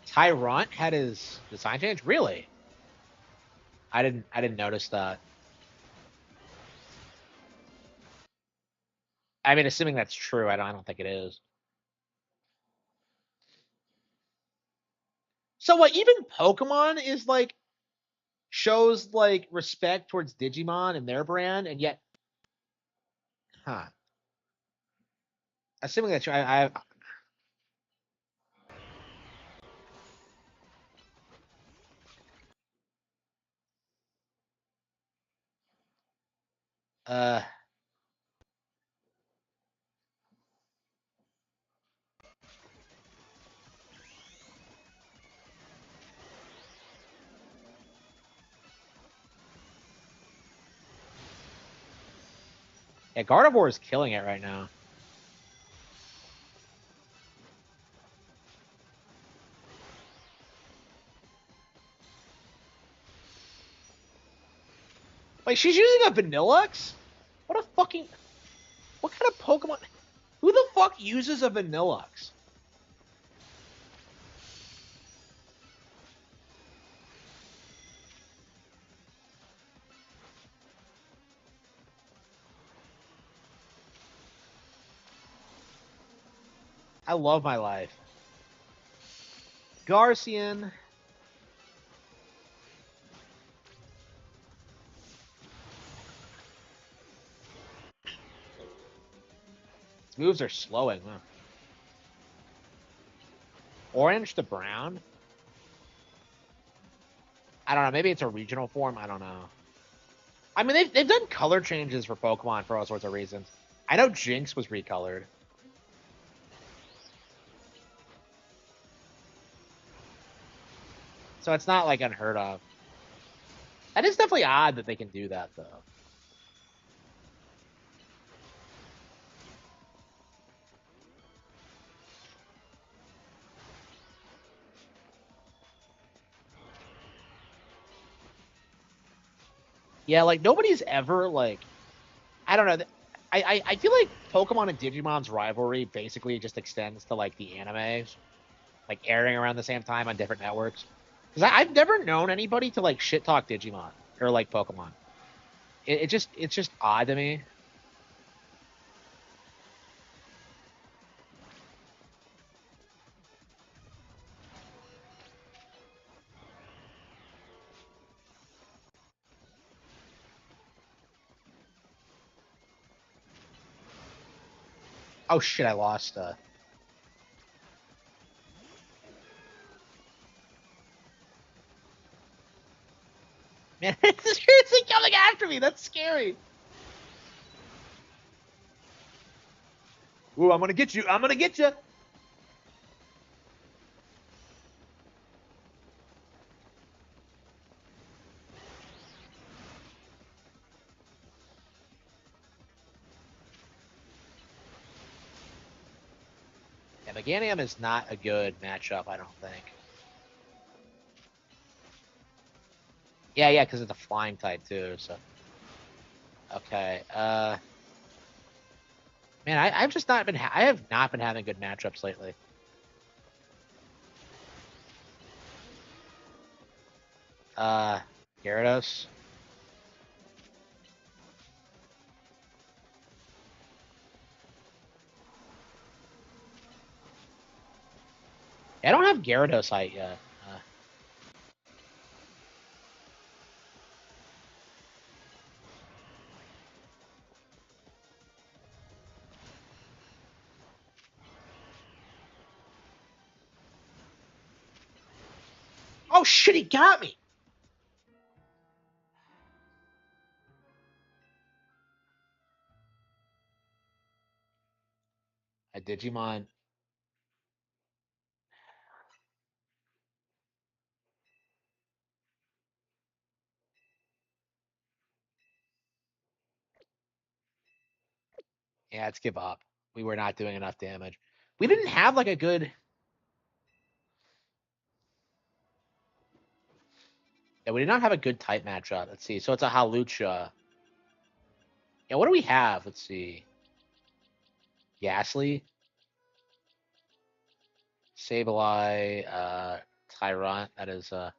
Tyrant had his design change? Really? I didn't notice that. I mean, assuming that's true, I don't think it is. So what? Even Pokemon is like shows like respect towards Digimon and their brand, and yet, huh? Assuming that's true, uh, yeah, Gardevoir is killing it right now. Like she's using a Vanillux. What a fucking what kind of Pokemon? Who the fuck uses a Vanillux? I love my life. Garcian. Moves are slowing, huh? Orange to brown? I don't know. Maybe it's a regional form. I don't know. I mean, they've done color changes for Pokemon for all sorts of reasons. I know Jinx was recolored. So it's not like unheard of. That is definitely odd that they can do that, though. Yeah, like nobody's ever like I don't know. I feel like Pokemon and Digimon's rivalry basically just extends to like the animes, like airing around the same time on different networks. Because I've never known anybody to like shit talk Digimon or like Pokemon. It's just odd to me. Oh shit, I lost. Man, it's seriously coming after me. That's scary. Ooh, I'm gonna get you. I'm gonna get you. Yeah, Meganium is not a good matchup, I don't think. Yeah, because it's a flying type too. So okay. Man, I've just not been. I have not been having good matchups lately. Gyarados. I don't have Gyarados height yet. Oh shit, he got me! A Digimon. Yeah, let's give up. We were not doing enough damage. We didn't have like a good. Yeah, we did not have a good type matchup. Let's see. So it's a Halucha. Yeah, what do we have? Let's see. Ghastly, Sableye, Tyrant. That is yeah,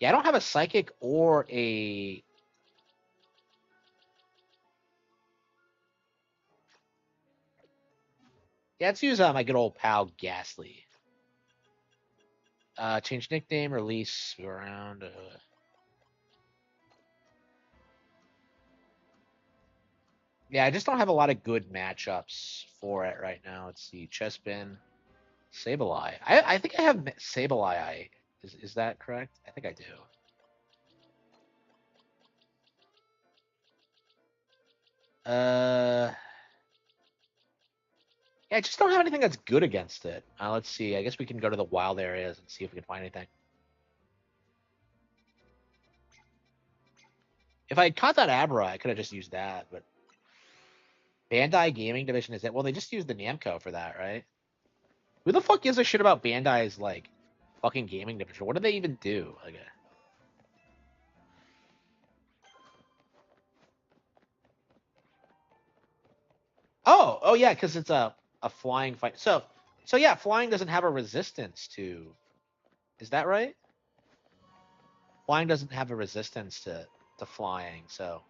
I don't have a psychic or a. Yeah, let's use my good old pal Ghastly. Change nickname, release, go around. Yeah, I just don't have a lot of good matchups for it right now. Let's see. Chespin, Sableye. I think I have Sableye. Is that correct? I think I do. Yeah, I just don't have anything that's good against it. Let's see. I guess we can go to the wild areas and see if we can find anything. If I had caught that Abra, I could have just used that. But Bandai Gaming Division is it? Well, they just used the Namco for that, right? Who the fuck gives a shit about Bandai's like fucking gaming division? What do they even do? Like, oh yeah, because it's a flying fight. So yeah, flying doesn't have a resistance to. Is that right? Flying doesn't have a resistance to flying, so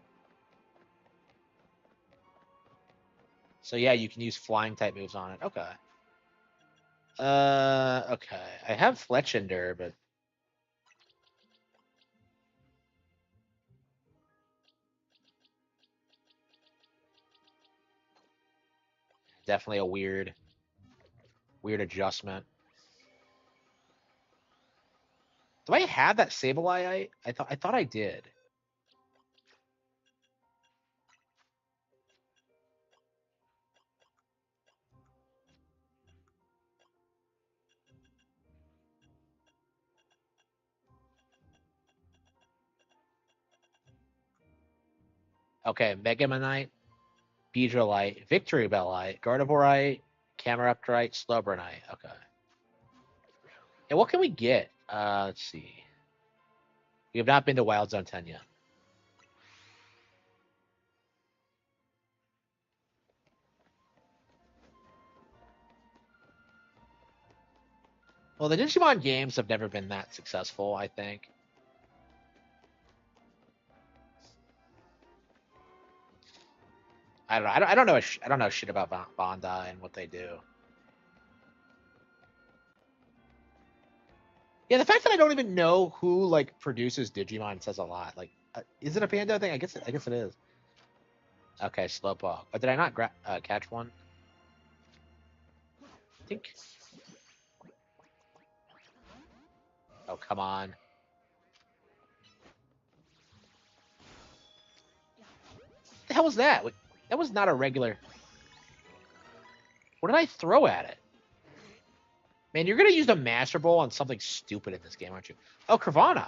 yeah, you can use flying type moves on it. Okay. Okay. I have Fletchender, but definitely a weird adjustment. Do I have that Sableye? I thought I did. Okay, Megamanite, Beedrillite, Victory Bellite, Gardevoirite, Camerupt Slowburnite. Okay. And what can we get? Let's see. We have not been to Wild Zone 10 yet. Well, the Digimon games have never been that successful, I think. I don't know. I don't know. I don't know shit about Bandai and what they do. Yeah, the fact that I don't even know who like produces Digimon says a lot. Like, is it a Panda thing? I guess it is. Okay, Slowpoke. But did I not catch one? I think. Oh, come on. What the hell was that? That was not a regular. What did I throw at it? Man, you're gonna use the Master Ball on something stupid in this game, aren't you? Oh, Kravana.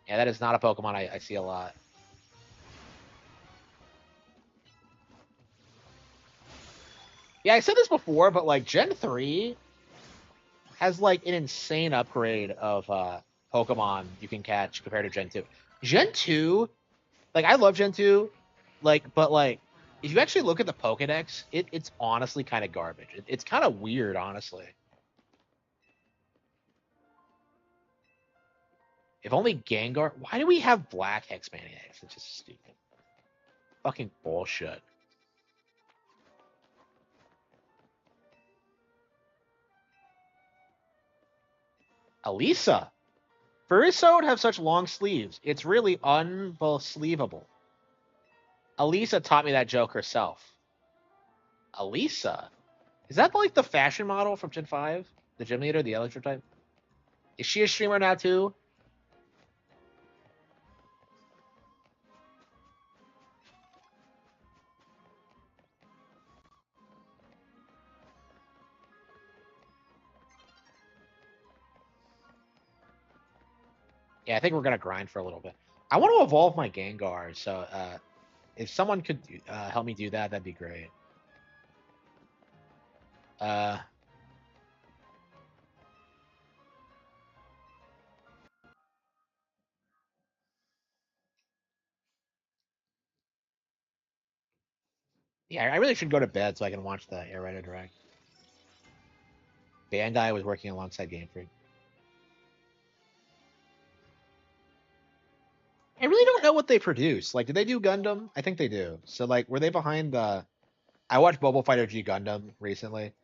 Yeah, that is not a Pokemon I see a lot. Yeah, I said this before, but like Gen 3 has like an insane upgrade of Pokemon you can catch compared to Gen 2. Gen 2, like I love Gen 2, But like, if you actually look at the Pokedex, it's honestly kind of garbage. It's kind of weird, honestly. If only Gengar. Why do we have Black Hexmaniacs? It's just stupid. Fucking bullshit. Elisa. Furry would have such long sleeves. It's really unbelievable. Elisa taught me that joke herself. Elisa? Is that like the fashion model from Gen 5? The gym leader, the Electro type? Is she a streamer now too? Yeah, I think we're gonna grind for a little bit. I want to evolve my Gengar, so if someone could help me do that, that'd be great. Uh, yeah, I really should go to bed so I can watch the Air Raid Direct. Bandai was working alongside Game Freak. I really don't know what they produce. Like, did they do Gundam? I think they do. So, like, were they behind the? I watched Mobile Fighter G Gundam recently,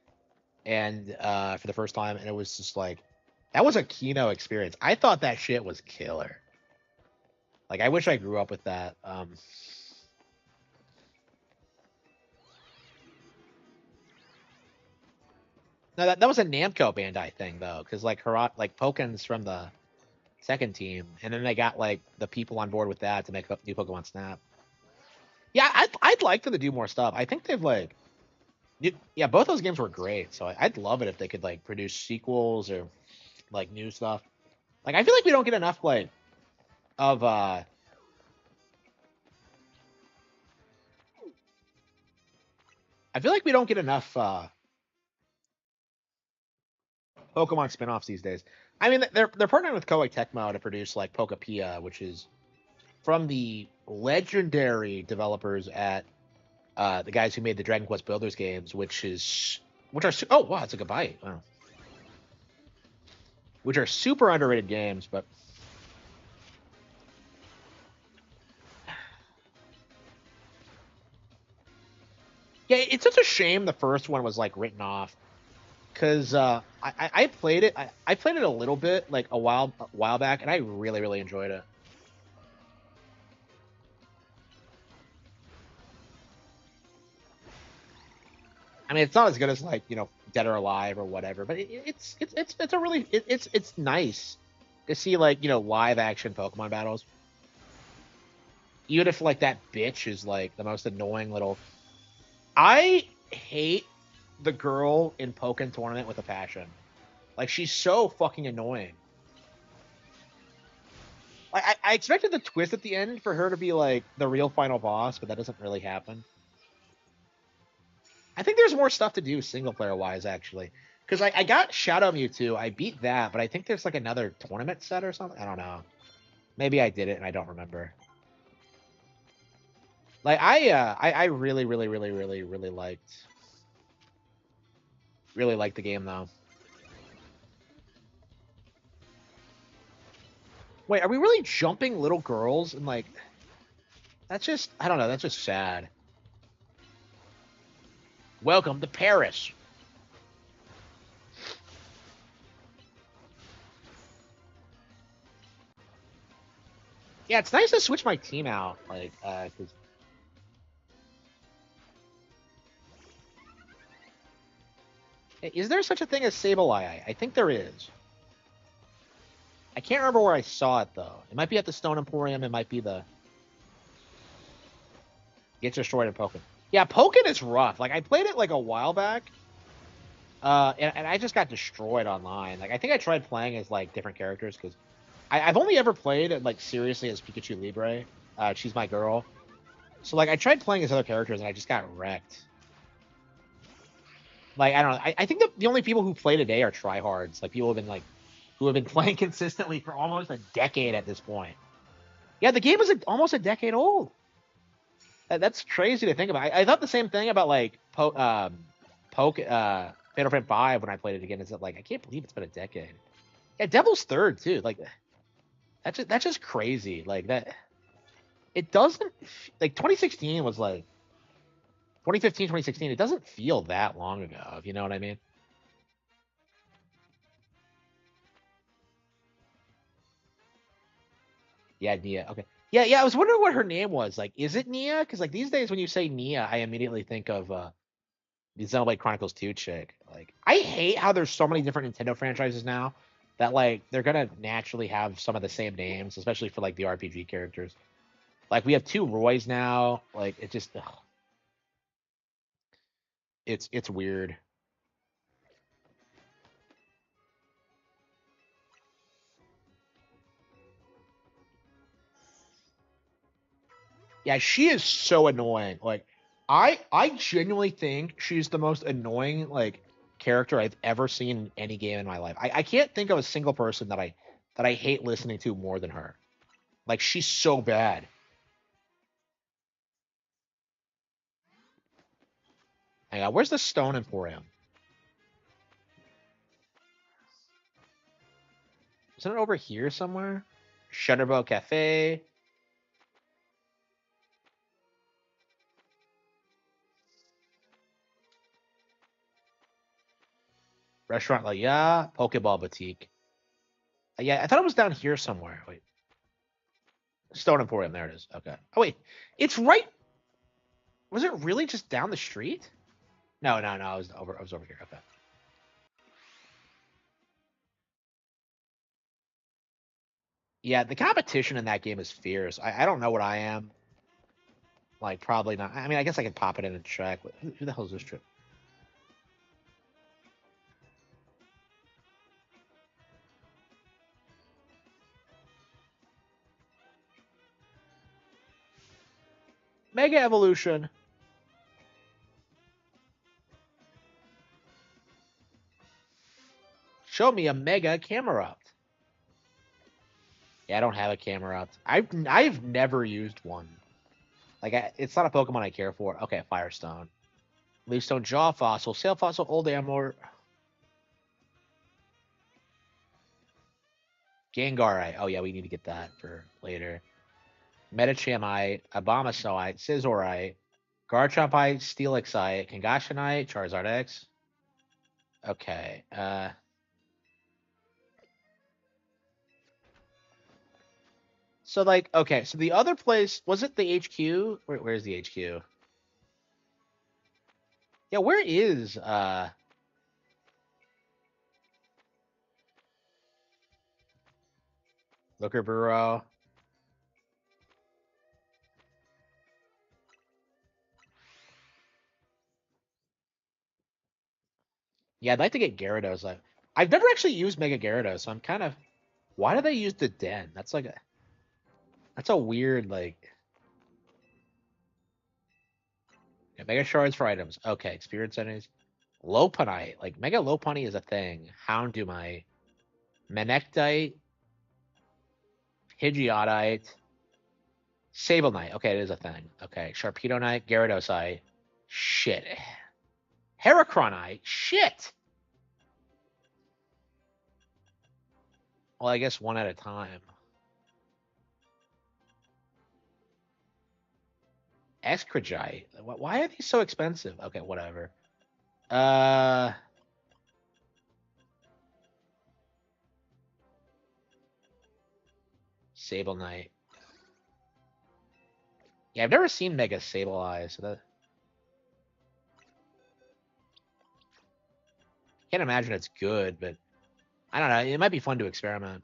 and for the first time, and it was just like, that was a Kino experience. I thought that shit was killer. Like, I wish I grew up with that. No, that was a Namco Bandai thing though, because like like Poken's from the second team, and then they got like the people on board with that to make up new Pokemon Snap. Yeah, I'd like them to do more stuff. I think they've like, yeah, both those games were great. So I'd love it if they could like produce sequels or like new stuff. Like I feel like we don't get enough like of I feel like we don't get enough Pokemon spin-offs these days. I mean, they're partnering with Koei Tecmo to produce like Pokepia, which is from the legendary developers at the guys who made the Dragon Quest Builders games, which are oh wow, it's a goodbye. Wow. Which are super underrated games, but yeah, it's such a shame the first one was like written off because I played it. I played it a little bit like a while back, and I really enjoyed it. I mean, it's not as good as like Dead or Alive or whatever, but it's a really it's nice to see like live action Pokemon battles. Even if like that bitch is like the most annoying little. I hate the girl in Pokken Tournament with a passion. Like she's so fucking annoying. Like I expected the twist at the end for her to be like the real final boss, but that doesn't really happen. I think there's more stuff to do single player wise actually. Because I got Shadow Mewtwo, I beat that, but I think there's like another tournament set or something. I don't know. Maybe I did it and I don't remember. Like I really liked the game though. Wait, are we really jumping little girls and like that's just I don't know, that's just sad. Welcome to Paris. Yeah, it's nice to switch my team out, like, 'cause is there such a thing as Sableye? I think there is. I can't remember where I saw it though. It might be at the Stone Emporium. It might be the Gets Destroyed in Pokken. Yeah, Pokken is rough. Like I played it like a while back, and I just got destroyed online. Like I think I tried playing as like different characters because I've only ever played like seriously as Pikachu Libre. She's my girl. So like I tried playing as other characters and I just got wrecked. Like I don't know. I think the only people who play today are tryhards. Like people who have been playing consistently for almost a decade at this point. Yeah, the game is almost a decade old. That's crazy to think about. I thought the same thing about like Fatal Frame 5 when I played it again. Is that like I can't believe it's been a decade. Yeah, Devil's Third too. Like that's just crazy. Like that. It doesn't like 2016 was like 2015, 2016. It doesn't feel that long ago. If you know what I mean. Yeah, Nia. Okay. Yeah, yeah. I was wondering what her name was. Like, is it Nia? Because like these days, when you say Nia, I immediately think of the Xenoblade Chronicles 2 chick. Like, I hate how there's so many different Nintendo franchises now that like they're gonna naturally have some of the same names, especially for like the RPG characters. Like we have two Roys now. Like it just, ugh, it's weird. Yeah, she is so annoying. Like, I genuinely think she's the most annoying like character I've ever seen in any game in my life. I can't think of a single person that I hate listening to more than her. Like she's so bad. Hang on, where's the Stone Emporium? Isn't it over here somewhere? Shutterbow Cafe. Restaurant La Ya, Pokeball Boutique. Yeah, I thought it was down here somewhere. Wait. Stone Emporium, there it is. Okay. Oh wait. It's right. Was it really just down the street? No, no, no. I was over here. Okay. Yeah, the competition in that game is fierce. I don't know what I am. Like, probably not. I mean, I guess I could pop it in and check. Who the hell is this trip? Mega Evolution. Show me a Mega Camerupt. Yeah, I don't have a Camerupt. I've never used one. Like, it's not a Pokemon I care for. Okay, Firestone. Leafstone Jaw Fossil. Sail Fossil, Old Amor. Gengarite. Oh, yeah, we need to get that for later. Metachamite. Abomasnoite. Scizorite. Garchompite. Steelixite. Kangaskhanite. Charizard X. Okay. So like, okay, so the other place was it the HQ? Where's the HQ? Yeah, where is Looker Bureau? Yeah, I'd like to get Gyarados. I've never actually used Mega Gyarados, so I'm kind of. Why do they use the Den? That's a weird like. Yeah, Mega Shards for items. Okay, experience enemies. Lopunite, like Mega Lopunny is a thing. Houndumite, Manectite, Pidgeotite, Sableknight. Okay, it is a thing. Okay, Sharpedo Gyarados. Shit. Heracronite. Shit. Well, I guess one at a time. Excragite. Why are these so expensive? Okay, whatever. Uh, Sable Knight. Yeah, I've never seen Mega Sableye, so that can't imagine it's good, but I don't know. It might be fun to experiment.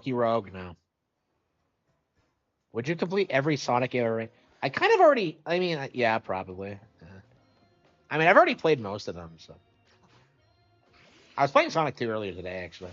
Rogue, no. Would you complete every Sonic era? I kind of already. I mean, yeah, probably. Yeah. I mean, I've already played most of them, so. I was playing Sonic 2 earlier today, actually.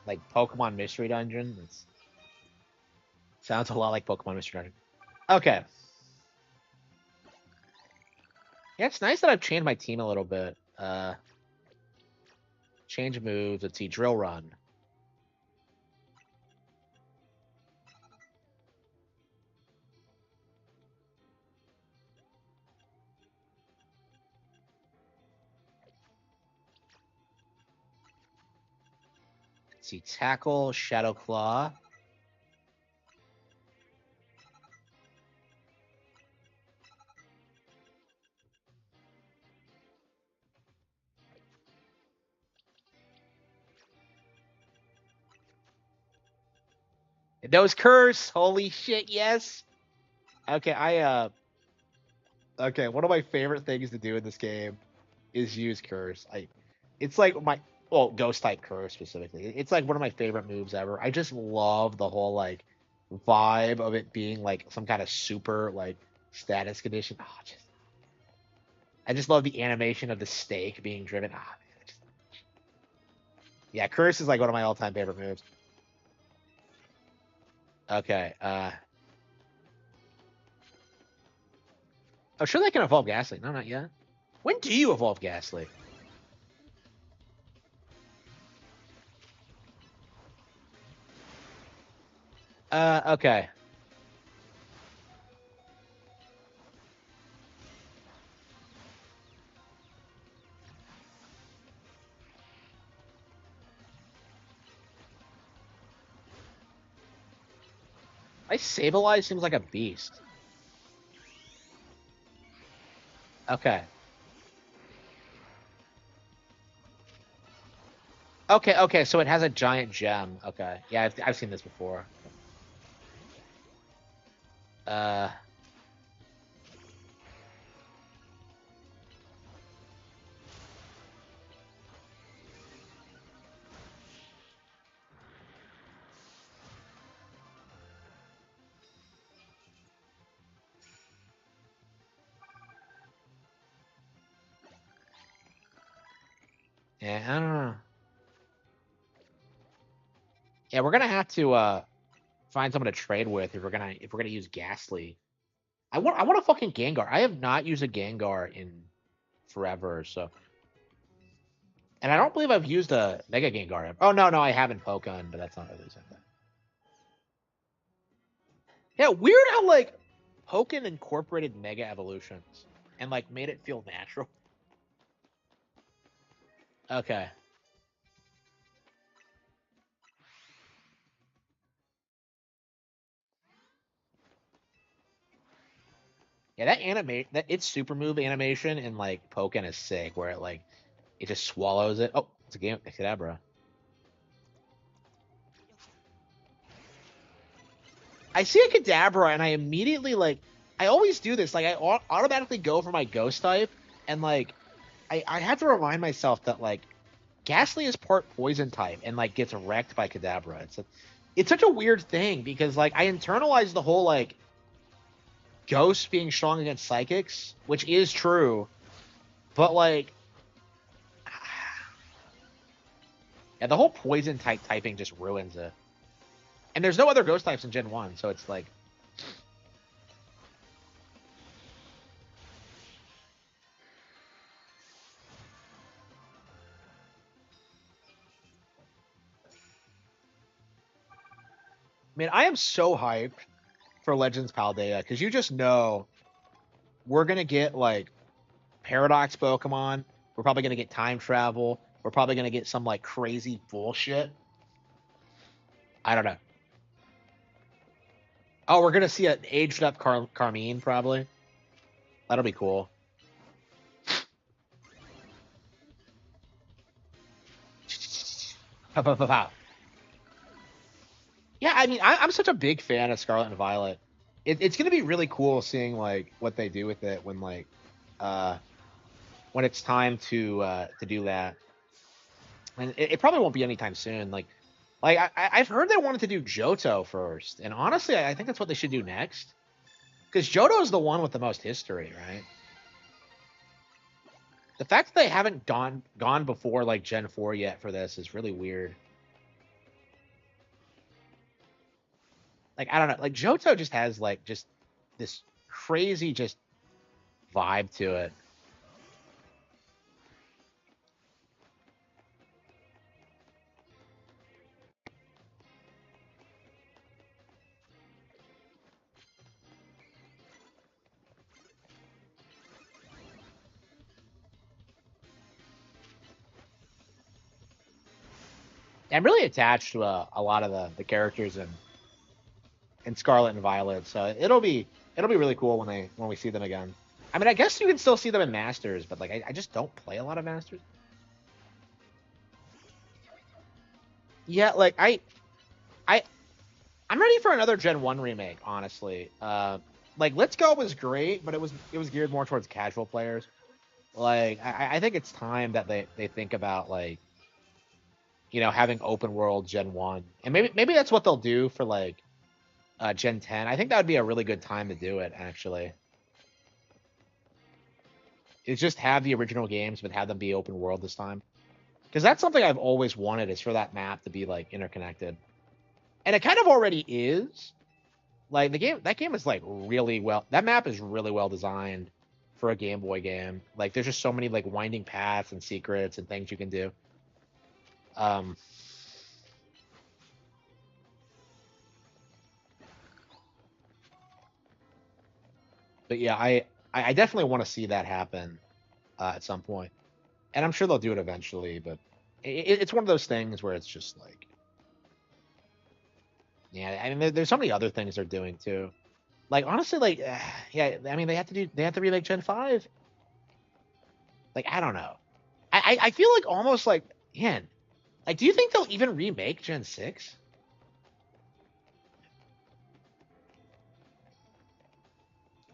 like Pokemon Mystery Dungeon. Sounds a lot like Pokemon Mystery Dungeon. Okay. Yeah, it's nice that I've changed my team a little bit. Change moves. Let's see, Drill Run. Let's see, Tackle, Shadow Claw. Those curse. Holy shit, yes. Okay, okay, one of my favorite things to do in this game is use curse. It's like ghost type curse specifically. It's like one of my favorite moves ever. I just love the whole like vibe of it being like some kind of super like status condition. I just love the animation of the stake being driven. Yeah, curse is like one of my all-time favorite moves. Okay, oh, sure, they can evolve Ghastly. No, not yet. When do you evolve Ghastly? Okay. My Sableye seems like a beast. Okay. Okay, so it has a giant gem. Okay. Yeah, I've seen this before. Uh, yeah, I don't know. Yeah, we're gonna have to find someone to trade with if we're gonna use Ghastly. I want a fucking Gengar. I have not used a Gengar in forever, so and I don't believe I've used a Mega Gengar. Oh no, I haven't Pokemon, but that's not really something. Yeah, weird how like Pokken incorporated Mega Evolutions and like made it feel natural. Okay. Yeah, that its super move animation in like Pokken is sick, where it just swallows it. Oh, it's a Kadabra. I see a Kadabra and I immediately like I always do this. Like I automatically go for my Ghost type and like I have to remind myself that like Ghastly is part Poison type and like gets wrecked by Kadabra. It's such a weird thing because like I internalize the whole like Ghost being strong against Psychics, which is true, but like yeah, the whole Poison type typing just ruins it. And there's no other Ghost types in Gen 1, so it's like man, I am so hyped for Legends Paldea because you just know we're gonna get like Paradox Pokemon. We're probably gonna get time travel. We're probably gonna get some like crazy bullshit. I don't know. Oh, we're gonna see an aged up Carmine probably. That'll be cool. Pow, pow, pow, pow. Yeah, I mean, I'm such a big fan of Scarlet and Violet. It's gonna be really cool seeing like what they do with it uh, when it's time to do that. And it probably won't be anytime soon. I've heard they wanted to do Johto first, and honestly, I think that's what they should do next. Because Johto is the one with the most history, right? The fact that they haven't gone before like Gen 4 yet for this is really weird. Like I don't know, like Johto just has like just this crazy just vibe to it. I'm really attached to a lot of the characters in Scarlet and Violet, so it'll be really cool when we see them again. I mean, I guess you can still see them in Masters, but like I just don't play a lot of Masters. Yeah, like I I'm ready for another Gen 1 remake, honestly. Like Let's Go was great, but it was geared more towards casual players. Like I think it's time that they think about like, having open world Gen 1. And maybe that's what they'll do for like Gen 10. I think that would be a really good time to do it, actually. Is just have the original games, but have them be open world this time. Because that's something I've always wanted, is for that map to be like interconnected. And it kind of already is. Like that game is like really well. That map is really well designed for a Game Boy game. Like there's just so many like winding paths and secrets and things you can do. Um, but yeah, I definitely want to see that happen at some point, and I'm sure they'll do it eventually. But it's one of those things where it's just like, yeah. I mean, there's so many other things they're doing too. Like honestly, like yeah. I mean, they have to remake Gen 5. Like I don't know. I feel like almost like, man. Like, do you think they'll even remake Gen 6?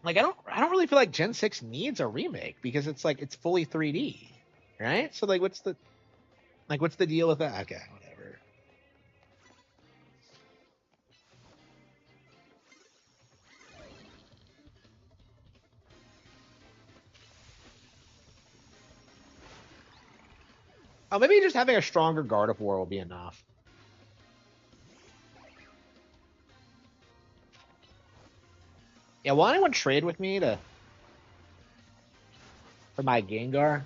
Like, I don't really feel like Gen 6 needs a remake because it's like it's fully 3D, right? So like, what's the deal with that? Okay, whatever. Oh, maybe just having a stronger God of War will be enough. Yeah, will anyone trade with me to for my Gengar?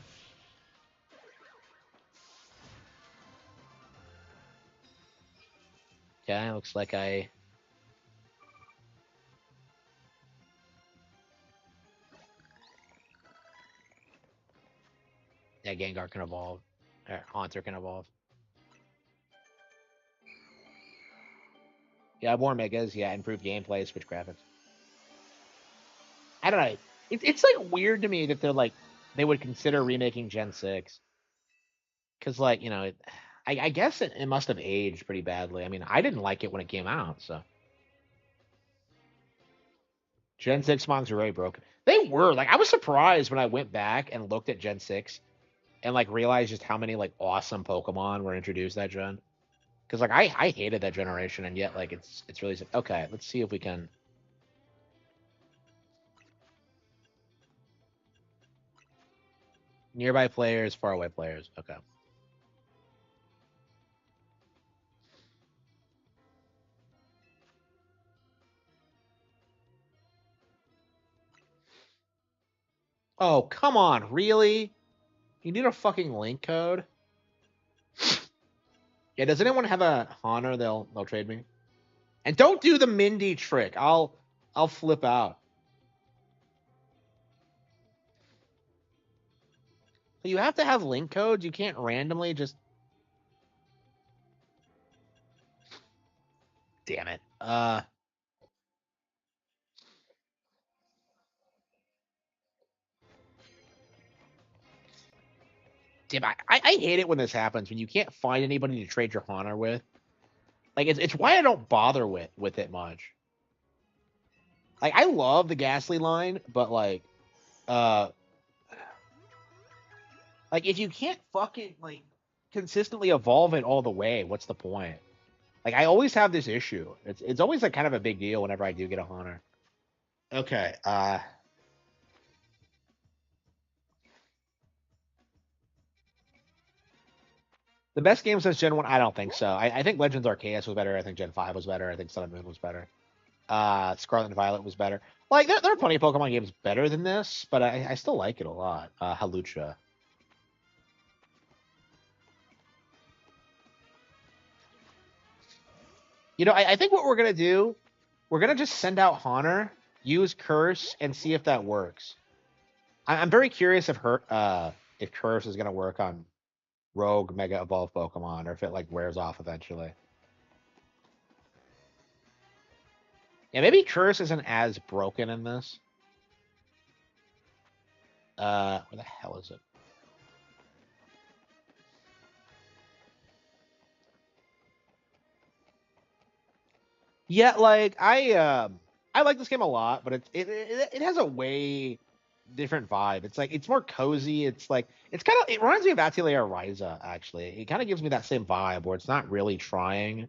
Okay, looks like yeah, Gengar can evolve. Or Haunter can evolve. Yeah, more megas. Yeah, improved gameplay, switch graphics. I don't know. It's like weird to me that they would consider remaking Gen 6. Because like, I guess it must have aged pretty badly. I mean, I didn't like it when it came out, so Gen 6 mods are very broken. They were like, I was surprised when I went back and looked at Gen 6 and like realized just how many like awesome Pokemon were introduced that gen. Because like I hated that generation, and yet like it's really okay. Let's see if we can nearby players, far away players. Okay. Oh, come on, really? You need a fucking link code? Yeah, does anyone have a Honor they'll trade me? And don't do the Mindy trick. I'll flip out. So you have to have link codes. You can't randomly just. Damn it. Damn. I hate it when this happens when you can't find anybody to trade your Honor with. Like it's why I don't bother with it much. Like I love the Ghastly line, but uh like if you can't fucking like consistently evolve it all the way, what's the point? Like I always have this issue. It's always like kind of a big deal whenever I do get a Honor. Okay. The best game since Gen 1, I don't think so. I think Legends Arceus was better. I think Gen 5 was better. I think Sun and Moon was better. Scarlet and Violet was better. Like there are plenty of Pokemon games better than this, but I still like it a lot. Halucha. You know, I think what we're gonna do, we're gonna just send out Haunter, use Curse, and see if that works. I'm very curious if Curse is gonna work on Rogue Mega Evolved Pokemon, or if it like wears off eventually. Yeah, maybe Curse isn't as broken in this. Where the hell is it? Yeah, like I like this game a lot, but it has a way different vibe. It's like it's more cozy. It's like it's kind of it reminds me of Atelier Ryza actually. It kind of gives me that same vibe where it's not really trying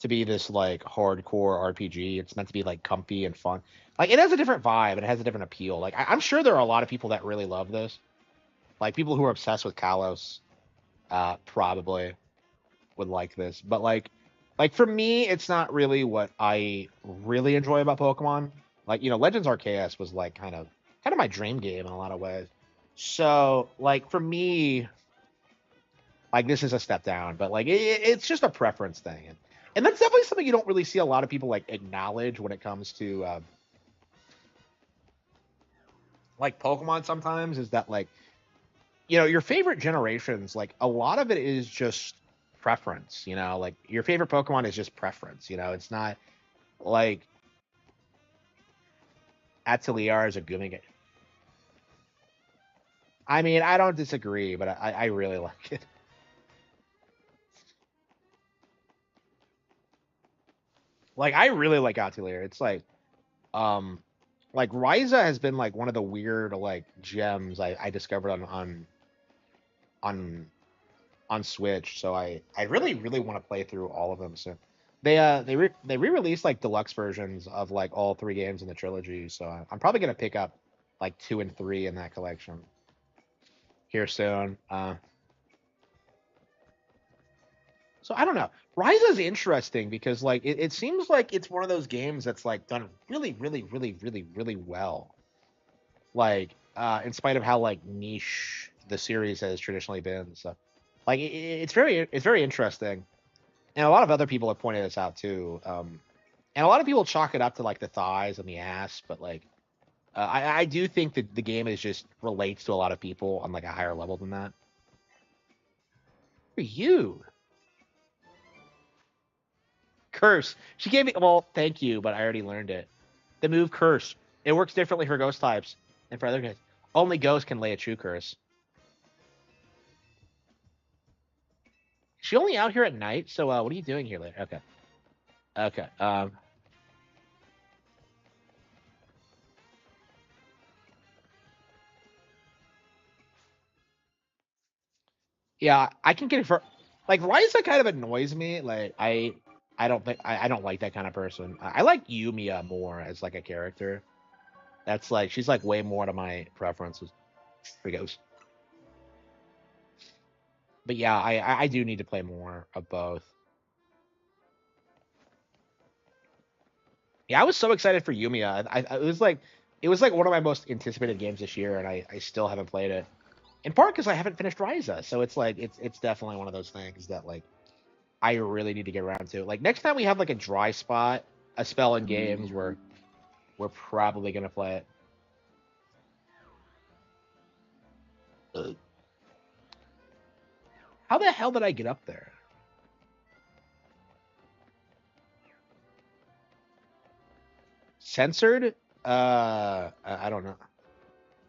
to be this like hardcore RPG. It's meant to be like comfy and fun. Like it has a different vibe. It has a different appeal. Like I'm sure there are a lot of people that really love this. Like people who are obsessed with Kalos, probably would like this. But like for me, it's not really what I really enjoy about Pokemon. Like you know, Legends Arceus was like kind of my dream game in a lot of ways. So like for me, like this is a step down, but like it's just a preference thing, and that's definitely something you don't really see a lot of people like acknowledge when it comes to like Pokemon. Sometimes is that like you know your favorite generations, like a lot of it is just preference. You know, like your favorite Pokemon is just preference. You know, it's not like Atelier is a Goomy. I mean, I don't disagree, but I really like it. Like I really like Atelier. It's um like Ryza has been like one of the weird like gems I discovered on on Switch. So I really want to play through all of them. So they re-released like deluxe versions of like all three games in the trilogy. So I'm probably gonna pick up like 2 and 3 in that collection here soon. So I don't know. Rise is interesting because like it seems like it's one of those games that's like done really well. Like in spite of how like niche the series has traditionally been. So like it's very interesting. And a lot of other people have pointed this out too. And a lot of people chalk it up to like the thighs and the ass, but like I do think that the game is just relates to a lot of people on like a higher level than that. Who are you? Curse. She gave me well, thank you, but I already learned it. The move curse. It works differently for ghost types and for other guys. Only ghosts can lay a true curse. Is she only out here at night? So what are you doing here later? Okay. Okay. Yeah, I can get it for like Ryza kind of annoys me. Like I don't think I don't like that kind of person. I like Yumiya more as like a character. That's like she's like way more to my preferences. Here goes. But yeah, I do need to play more of both. Yeah, I was so excited for Yumiya. It was like one of my most anticipated games this year, and I still haven't played it. In part because I haven't finished Ryza, so it's like it's definitely one of those things that like I really need to get around to. Like next time we have like a dry spot, a spell in games, we're probably gonna play it. Ugh. How the hell did I get up there? Censored? I don't know.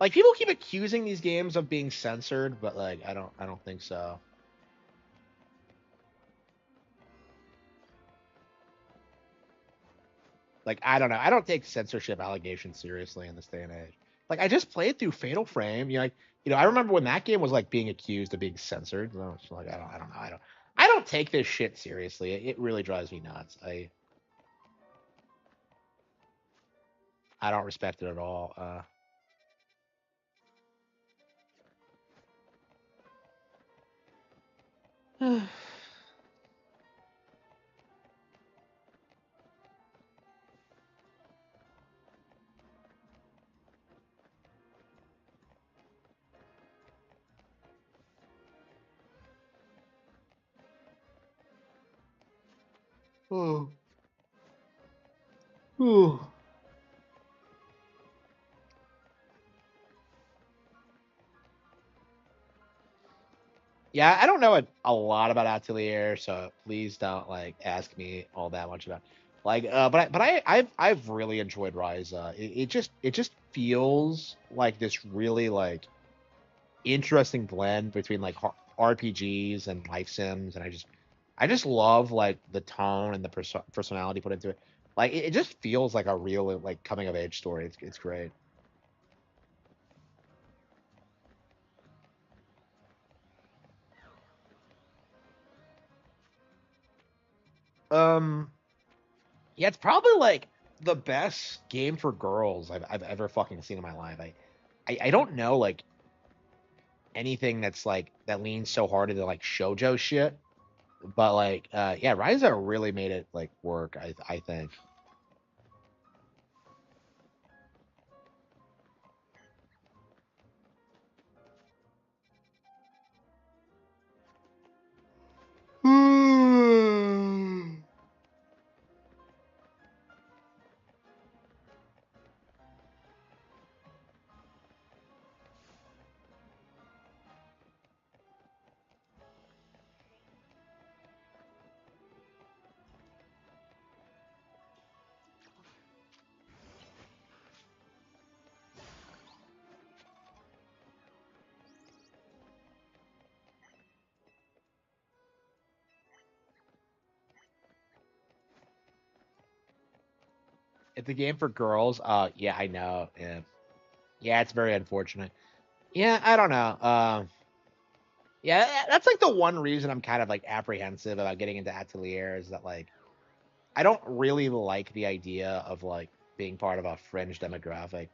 Like people keep accusing these games of being censored, but like I don't think so. Like I don't know. I don't take censorship allegations seriously in this day and age. Like I just played through Fatal Frame. You know, I remember when that game was like being accused of being censored. And I was like, I don't know. I don't take this shit seriously. It really drives me nuts. I don't respect it at all. Oh. Ooh. Yeah, I don't know a lot about Atelier, so please don't like ask me all that much about. Like, I've really enjoyed Ryza. It just feels like this really like interesting blend between like RPGs and life sims, and I just love like the tone and the personality put into it. Like, it just feels like a real like coming of age story. It's great. Um, yeah, it's probably like the best game for girls I've ever fucking seen in my life. I don't know like anything that's like that leans so hard into like shojo shit, but like yeah, Ryza really made it like work. I think. It's a game for girls. Yeah, I know. Yeah, yeah, it's very unfortunate. Yeah, I don't know. Yeah, that's like the one reason I'm kind of like apprehensive about getting into Atelier is that like I don't really like the idea of like being part of a fringe demographic.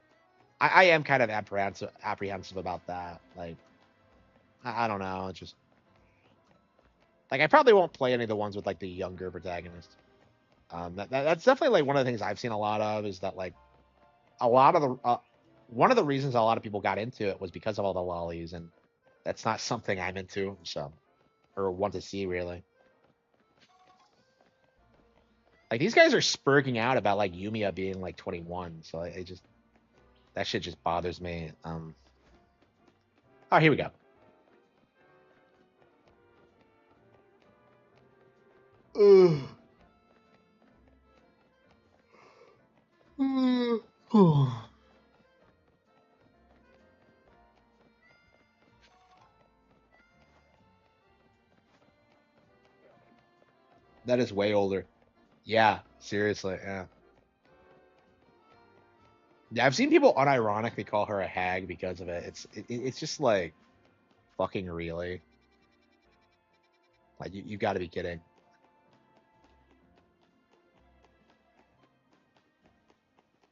I am kind of apprehensive about that. Like, I don't know. It's just like I probably won't play any of the ones with like the younger protagonist. That's definitely like one of the things I've seen a lot of is that like a lot of the one of the reasons a lot of people got into it was because of all the lollies, and that's not something I'm into, so or want to see really. Like these guys are spurging out about like Yumiya being like 21, so I just that shit just bothers me. Oh, here we go. Ugh. That is way older. Yeah, seriously. Yeah. Yeah, I've seen people unironically call her a hag because of it. It's just like fucking really. Like you got to be kidding.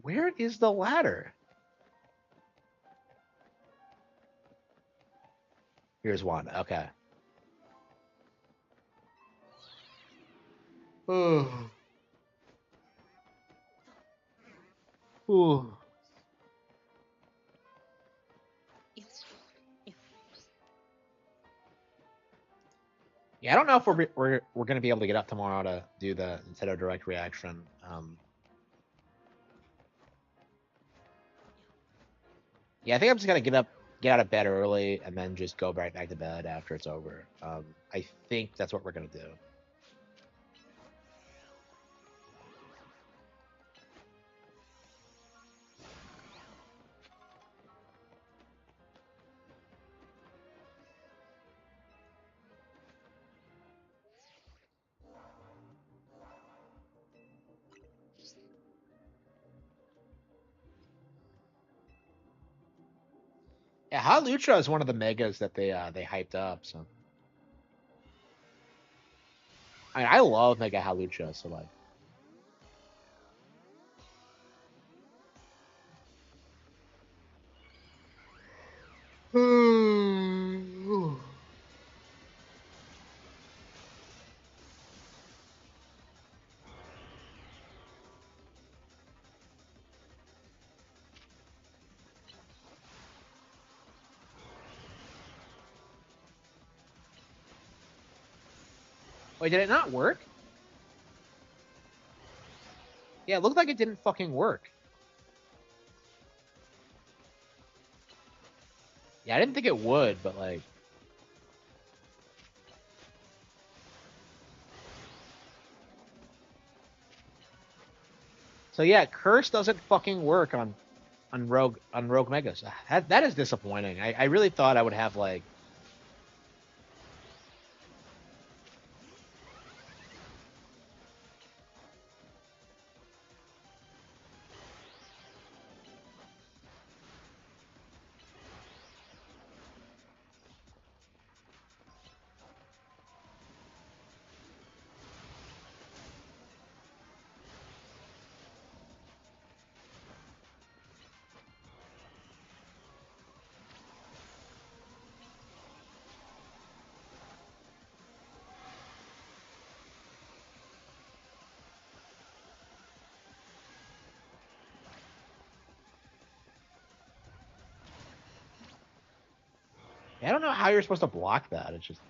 Where is the ladder? Here's one. Okay. Oh. Ooh. Yeah, I don't know if we're gonna be able to get up tomorrow to do the Nintendo Direct reaction. Yeah, I think I'm just gonna get out of bed early, and then just go right back to bed after it's over. I think that's what we're gonna do. Yeah, Halucha is one of the megas that they hyped up. So I love Mega Halucha. So like, wait, did it not work? Yeah, it looked like it didn't fucking work. Yeah, I didn't think it would, but like. So yeah, Curse doesn't fucking work on Rogue Megas. That is disappointing. I really thought I would have like. I don't know how you're supposed to block that. It's just.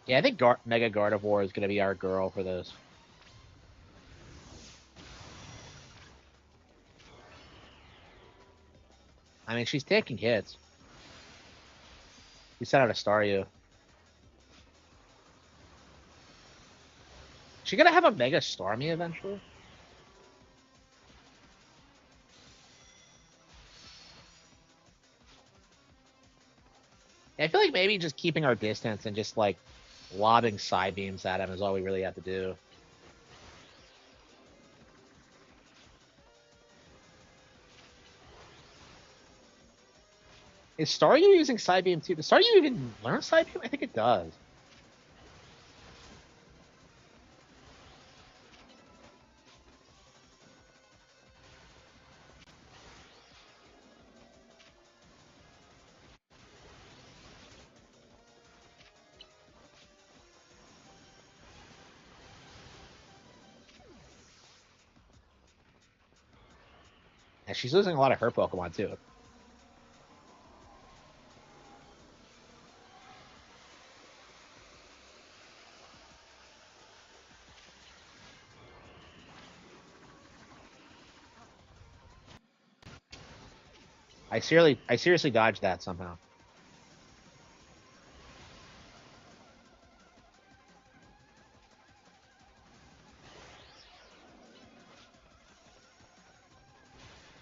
Yeah, I think Mega Gardevoir is gonna be our girl for this. I mean, she's taking hits. We sent out a Staryu. She gonna have a Mega Starmie eventually? I feel like maybe just keeping our distance and just like lobbing side beams at him is all we really have to do. Is Staryu using side beam too? Does Staryu even learn side beam? I think it does. And she's losing a lot of her Pokemon too. I seriously dodged that somehow.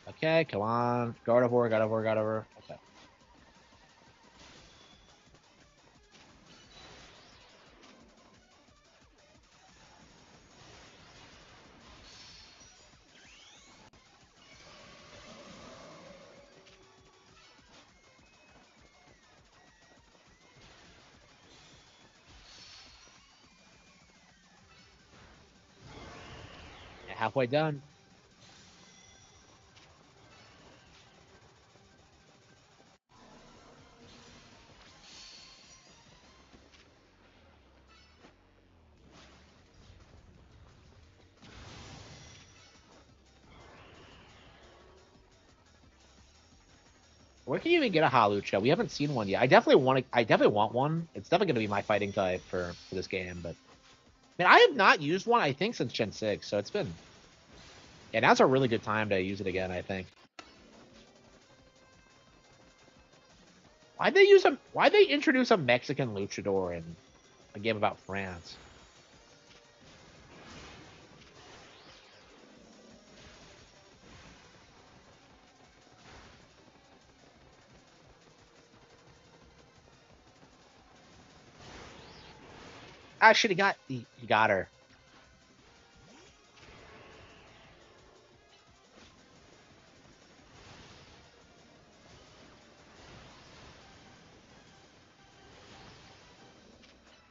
Okay, come on. Gardevoir, Gardevoir, Gardevoir. Okay. Halfway done. Where can you even get a Hawlucha? We haven't seen one yet. I definitely want to. I definitely want one. It's definitely going to be my fighting type for this game. But I mean, I have not used one. I think since Gen 6, so it's been. Yeah, now's a really good time to use it again. I think. Why'd they use a? Why'd they introduce a Mexican luchador in a game about France? I should have got. He got her.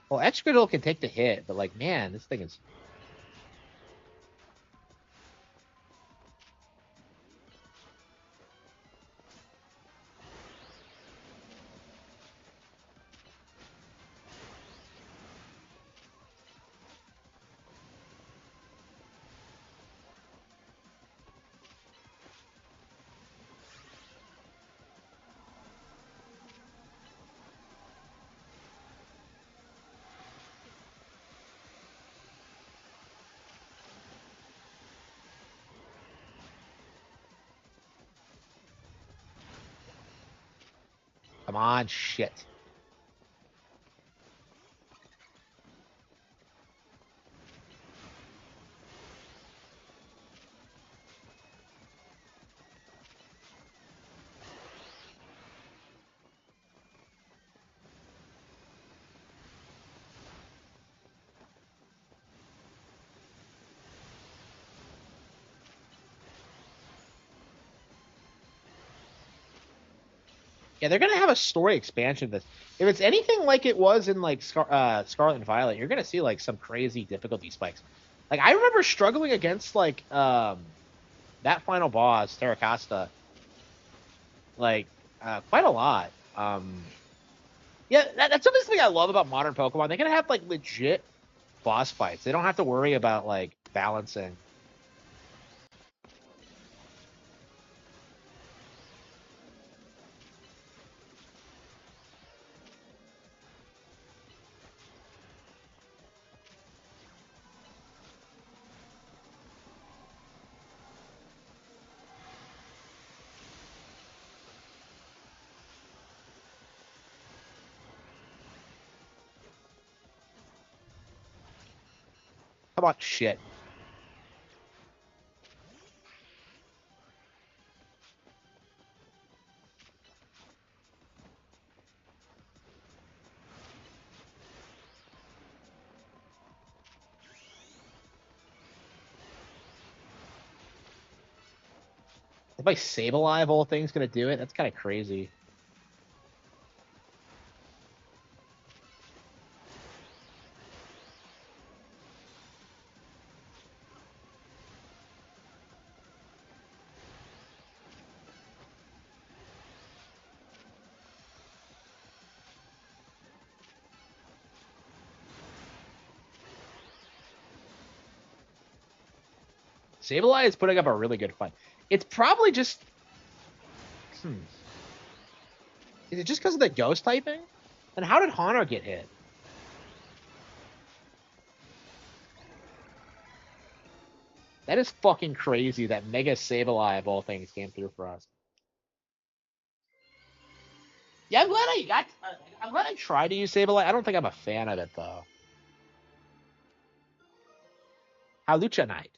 Well, Excadrill can take the hit, but like, man, this thing is. Come on, shit. Yeah, they're gonna have a story expansion of this. If it's anything like it was in like Scarlet and Violet, you're gonna see like some crazy difficulty spikes. Like I remember struggling against like that final boss, Terracosta, like quite a lot. Yeah, that's something I love about modern Pokemon. They're gonna have like legit boss fights. They don't have to worry about like balancing. How about shit? If like Sableye of all things gonna do it, that's kind of crazy. Sableye is putting up a really good fight. It's probably just. Hmm. Is it just because of the ghost typing? And how did Honor get hit? That is fucking crazy that Mega Sableye of all things came through for us. Yeah, I'm glad I got. I'm glad I tried to use Sableye. I don't think I'm a fan of it though. Halucha Knight.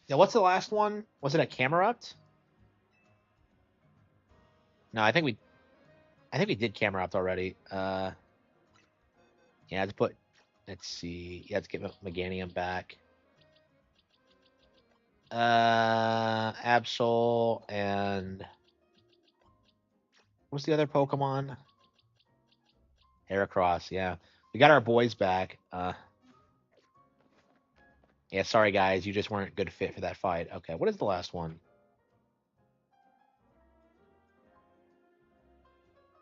Yeah, what's the last one? Was it a Camerupt? No, I think we did Camerupt already. Yeah, let's put. Let's see. Yeah, let's get Meganium back. Absol and what's the other Pokemon? Heracross. Yeah, we got our boys back. Yeah, sorry guys, you just weren't a good fit for that fight. Okay, what is the last one?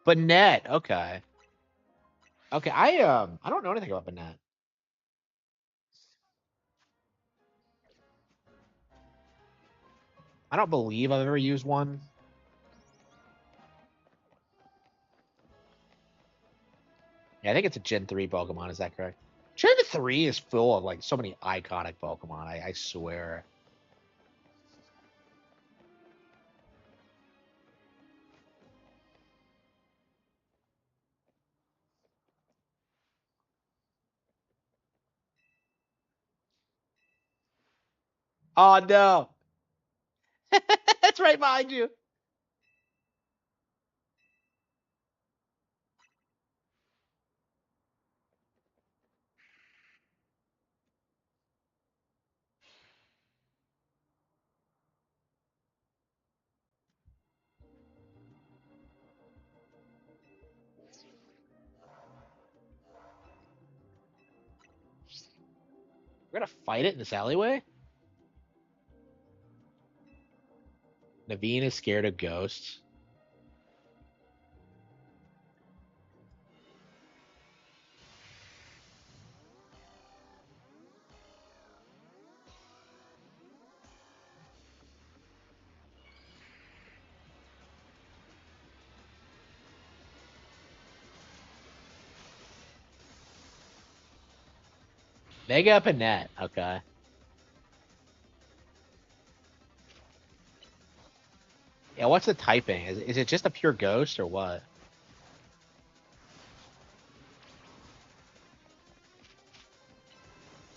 Banette. Okay. Okay, I don't know anything about Banette. I don't believe I've ever used one. Yeah, I think it's a Gen 3 Pokemon, is that correct? Gen 3 is full of like so many iconic Pokemon, I swear. Oh no. That's right behind you. We're gonna fight it in this alleyway? Naveen is scared of ghosts. Mega up and net. Okay. Yeah, what's the typing? Is it just a pure ghost or what?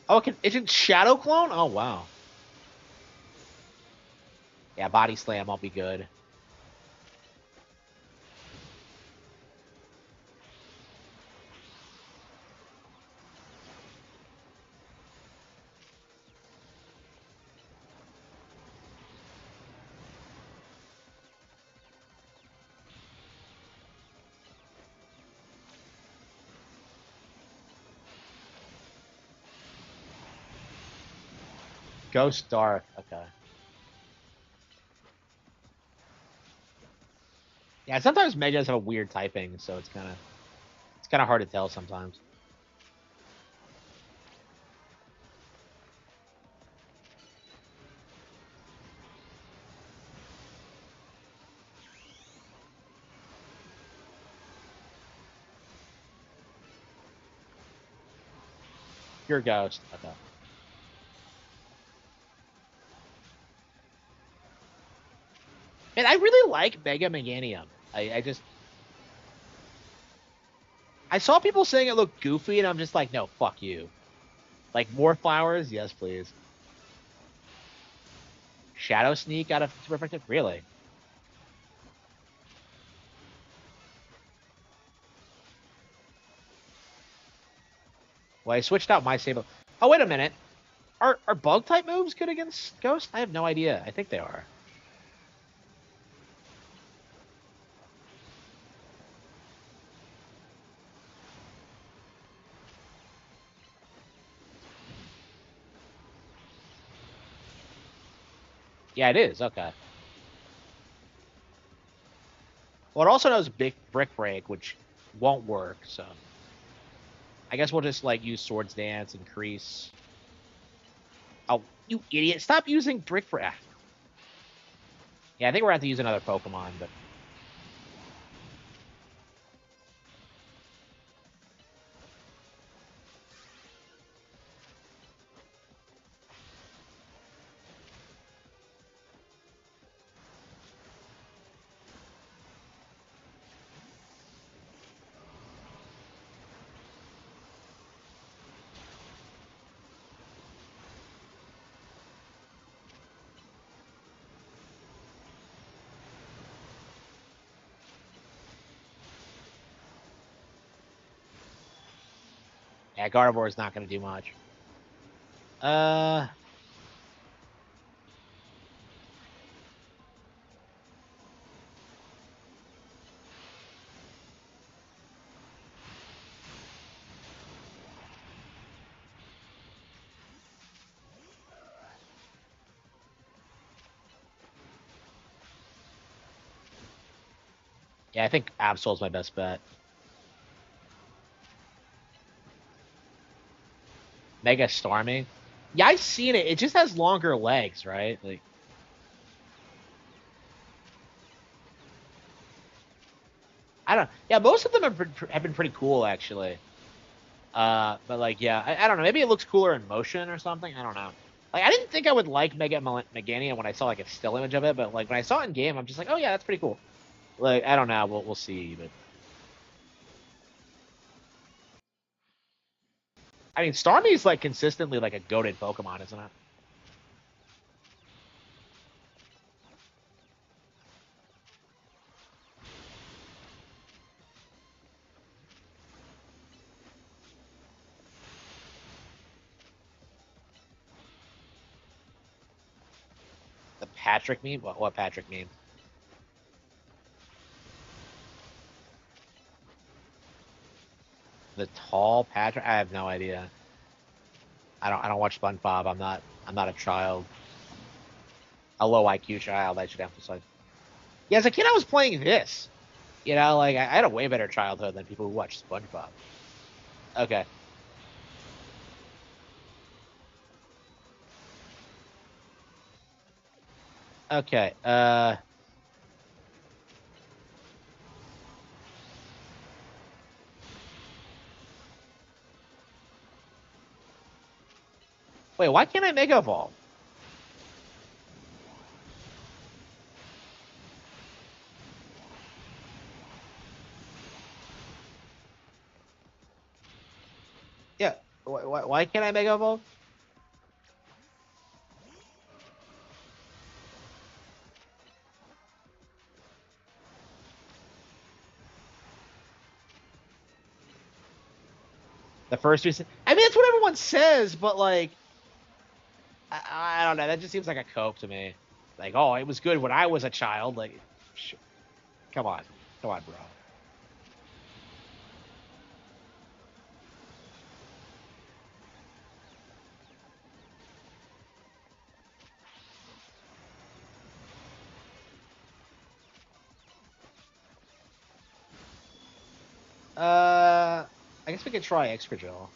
Oh, is it Shadow Clone? Oh, wow. Yeah, Body Slam, I'll be good. Ghost Dark. Okay. Yeah, sometimes Megas have a weird typing, so it's kind of hard to tell sometimes. Pure Ghost. Okay. Man, I really like Mega Meganium. I saw people saying it looked goofy, and I'm just like, no, fuck you. Like more flowers, yes, please. Shadow Sneak out of Super Effective, really? Well, I switched out my Sable. Oh, wait a minute. Are bug type moves good against Ghost? I have no idea. I think they are. Yeah, it is. Okay. Well, it also knows Big Brick Break, which won't work. So I guess we'll just like use Swords Dance, increase. Oh, you idiot! Stop using Brick Break. Yeah, I think we're gonna have to use another Pokemon, but yeah, Gardevoir is not gonna do much. Uh, yeah, I think Absol's my best bet. Mega Starmie. Yeah, I've seen it. It just has longer legs, right? Like, I don't. Yeah, most of them have been pretty cool actually. But like, yeah, I don't know. Maybe it looks cooler in motion or something. I don't know. Like, I didn't think I would like Meganium when I saw like a still image of it, but like when I saw it in game, I'm just like, oh yeah, that's pretty cool. Like, I don't know. We'll see. But I mean, Starmie is like consistently like a goated Pokemon, isn't it? The Patrick meme. What Patrick meme? The tall Patrick. I have no idea. I don't watch SpongeBob. I'm not a child. A low IQ child, I should emphasize. Yeah, as a kid, I was playing this. You know, like I had a way better childhood than people who watch SpongeBob. Okay. Okay. Wait, why can't I Mega Evolve? Yeah, why can't I Mega Evolve? The first reason. I mean, that's what everyone says, but like, I don't know. That just seems like a cope to me. Like, oh, it was good when I was a child. Like, come on, come on, bro. I guess we could try Extra Gel.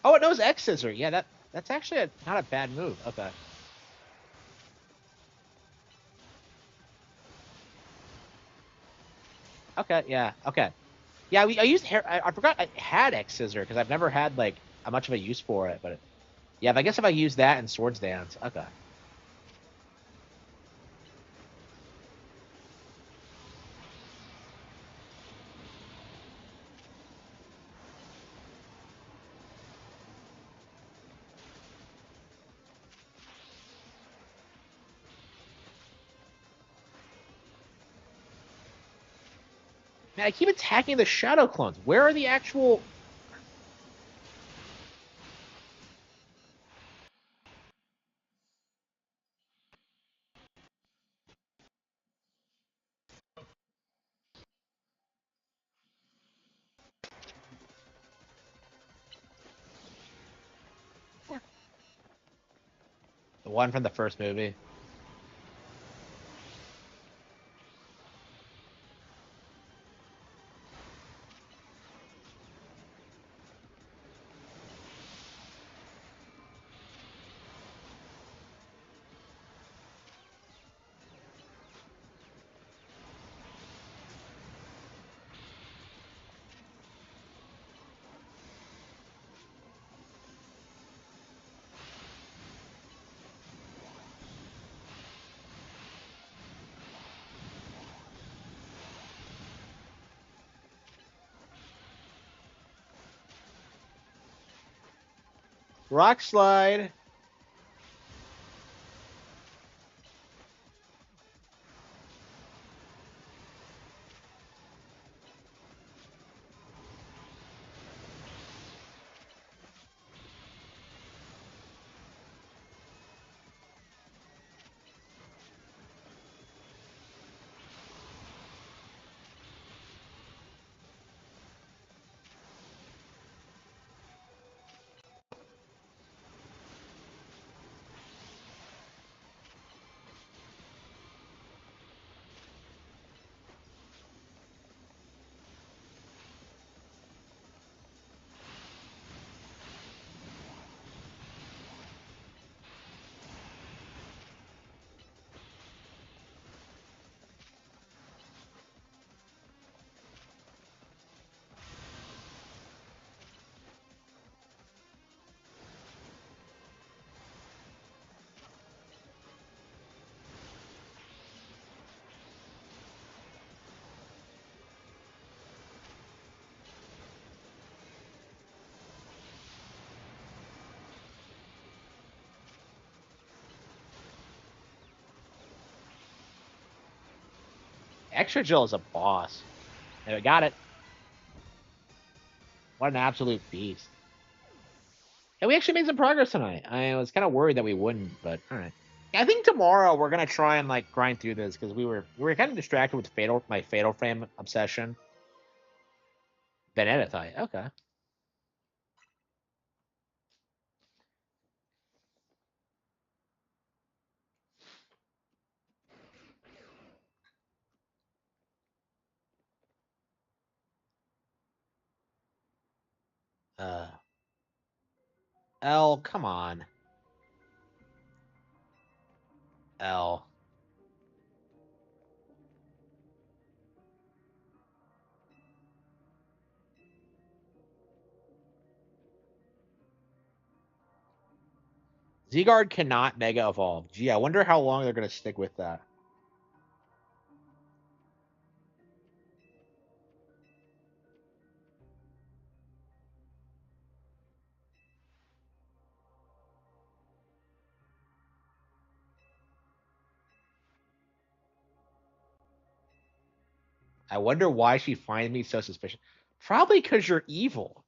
Oh, it knows X Scissor. Yeah, that's actually not a bad move. Okay. Okay. Yeah. Okay. Yeah. I used hair. I forgot I had X Scissor because I've never had like a much of a use for it. But yeah, I guess if I use that in Swords Dance. Okay. Man, I keep attacking the Shadow Clones. Where are the actual? The one from the first movie. Rock Slide. Extra Gel is a boss. There, we got it. What an absolute beast. And we actually made some progress tonight. I was kind of worried that we wouldn't, but all right. I think tomorrow we're gonna try and like grind through this because we were kind of distracted with my Fatal Frame obsession. Benedictite, okay. Uh, L, come on, L. Z-Guard cannot Mega Evolve. Gee, I wonder how long they're gonna stick with that. I wonder why she finds me so suspicious. Probably because you're evil.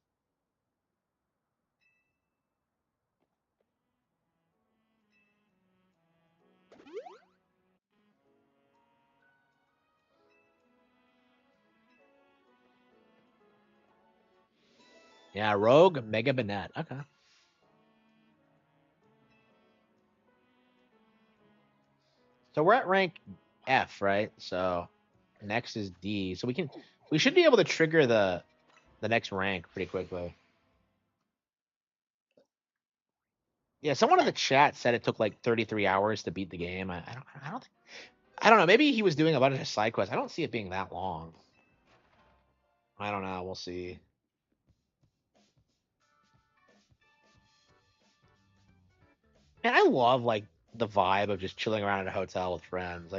Yeah, Rogue Mega Banette. Okay. So we're at rank F, right? So next is D. So we should be able to trigger the next rank pretty quickly. Yeah, someone in the chat said it took like 33 hours to beat the game. I don't know. Maybe he was doing a bunch of side quests. I don't see it being that long. I don't know. We'll see. And I love like the vibe of just chilling around in a hotel with friends.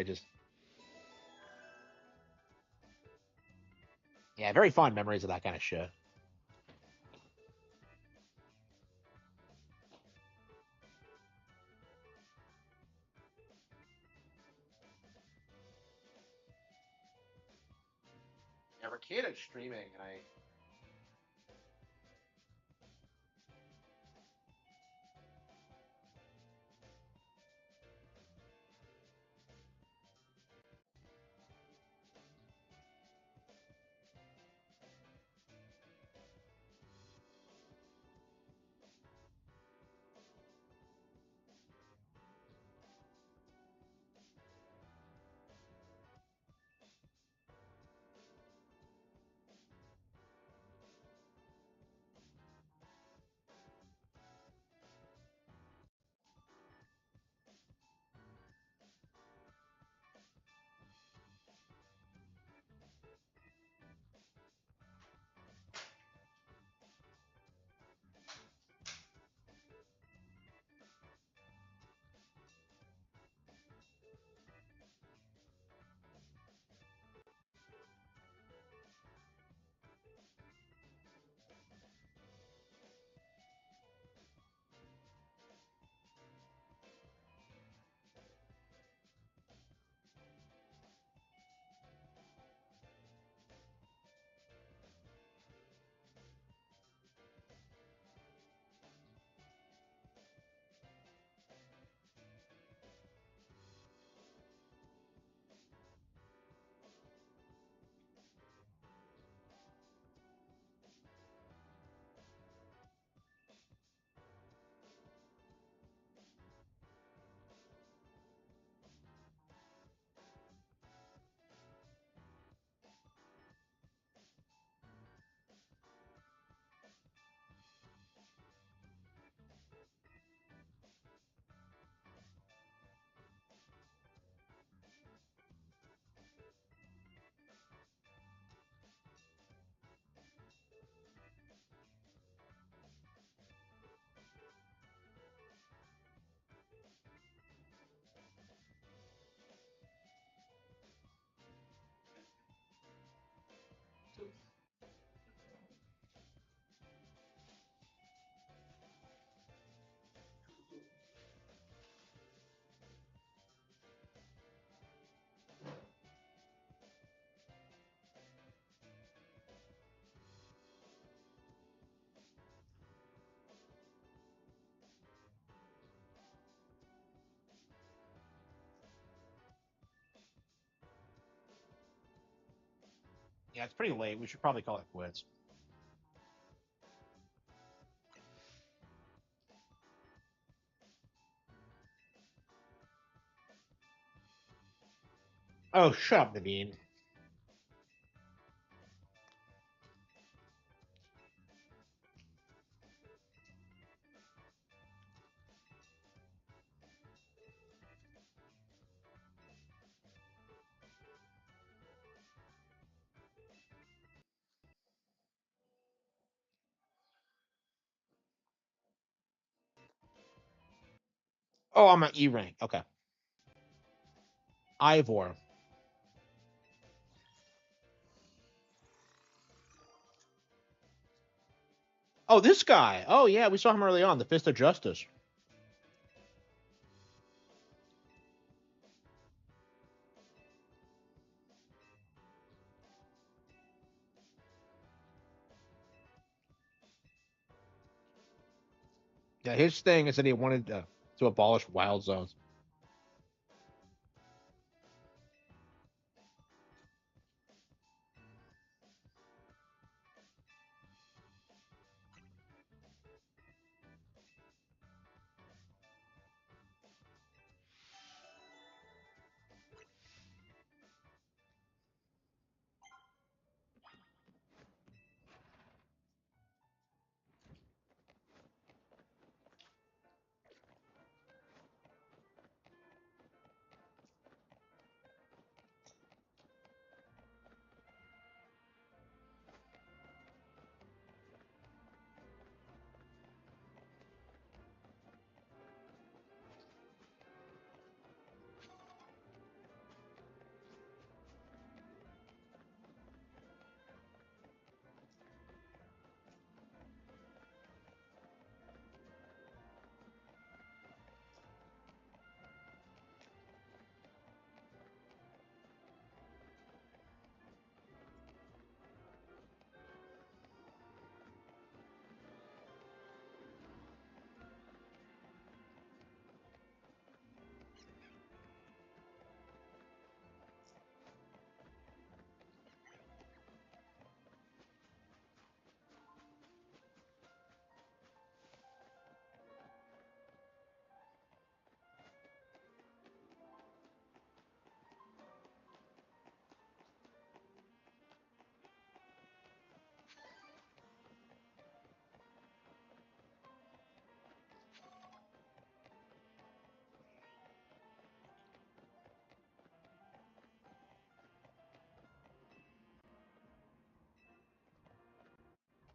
Yeah, very fond memories of that kind of shit. Yeah, Arcade streaming, and I yeah, it's pretty late. We should probably call it quits. Oh, shut up, Naveen. Oh, I'm at E rank. Okay. Ivor. Oh, this guy. Oh, yeah, we saw him early on. The Fist of Justice. Yeah, his thing is that he wanted to abolish wild zones.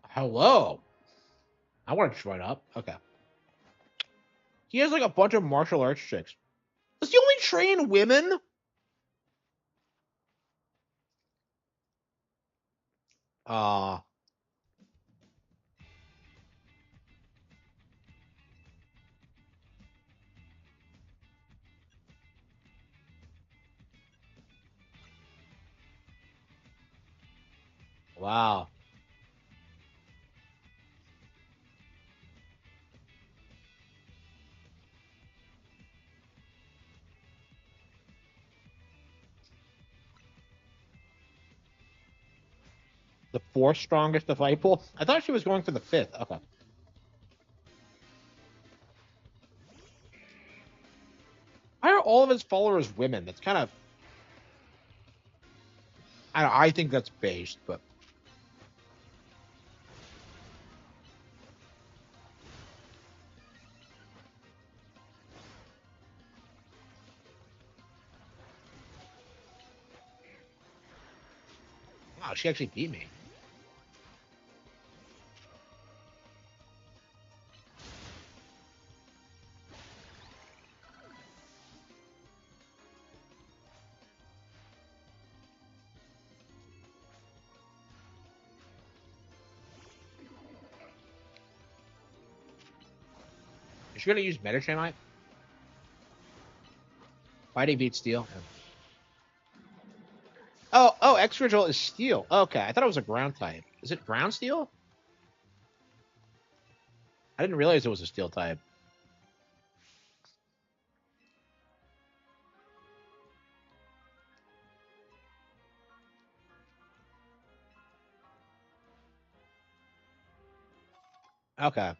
Hello. I want to join up. Okay. He has like a bunch of martial arts chicks. Does he only train women? Uh, wow. The fourth strongest disciple? I thought she was going for the fifth. Okay. Why are all of his followers women? That's kind of. I think that's based, but. Wow, she actually beat me. Is she going to use Metachamite? Fighting beats steel. Yeah. Oh, X-Ritual is steel. Okay, I thought it was a ground type. Is it ground steel? I didn't realize it was a steel type. Okay.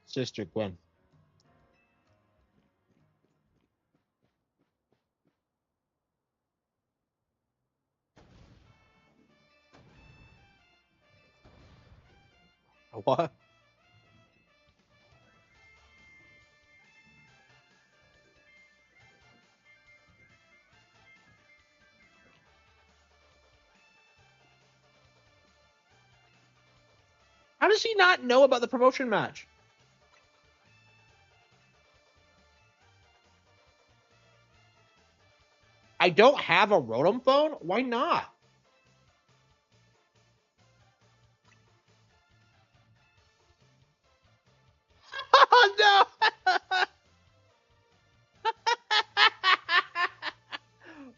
Sister Gwen. What? How does he not know about the promotion match? I don't have a Rotom phone? Why not? Oh no!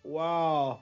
Wow.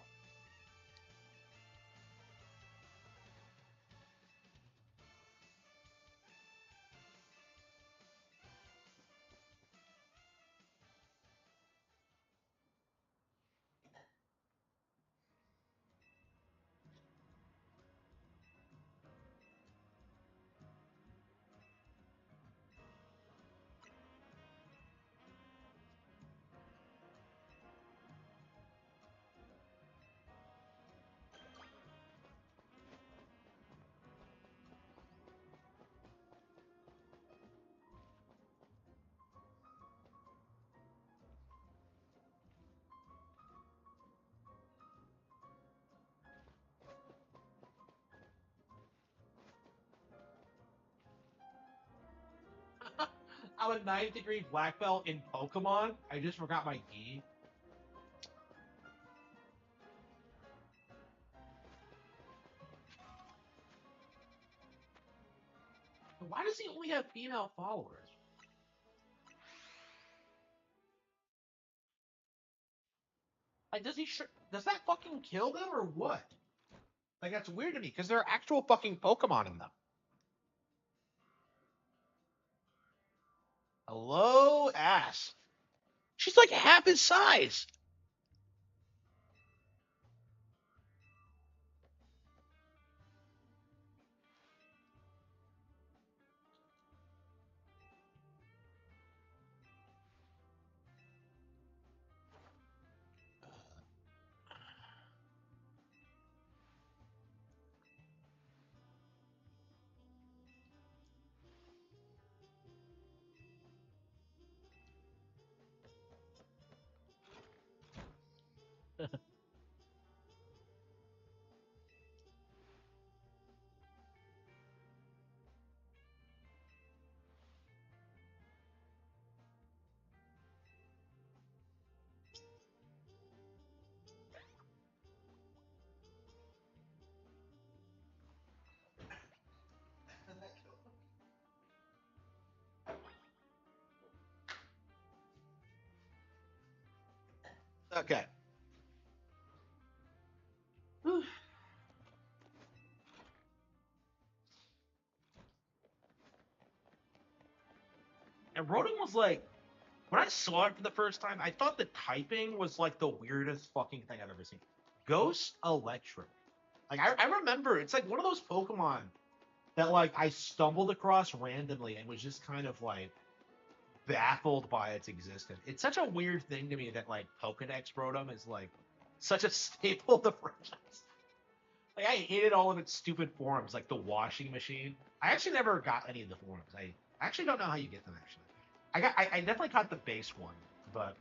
I'm a 9th degree black belt in Pokemon. I just forgot my gi. Why does he only have female followers? Like, does that fucking kill them or what? Like, that's weird to me because there are actual fucking Pokemon in them. Hello, ass. She's like half his size. Okay. And Rotom was like, when I saw it for the first time, I thought the typing was like the weirdest fucking thing I've ever seen. Ghost Electric. Like I remember it's like one of those Pokemon that like I stumbled across randomly and was just kind of like baffled by its existence. It's such a weird thing to me that like Pokedex Rotom is like such a staple of the franchise. Like I hated all of its stupid forms, like the washing machine. I actually never got any of the forms. I actually don't know how you get them. Actually, I definitely caught the base one, but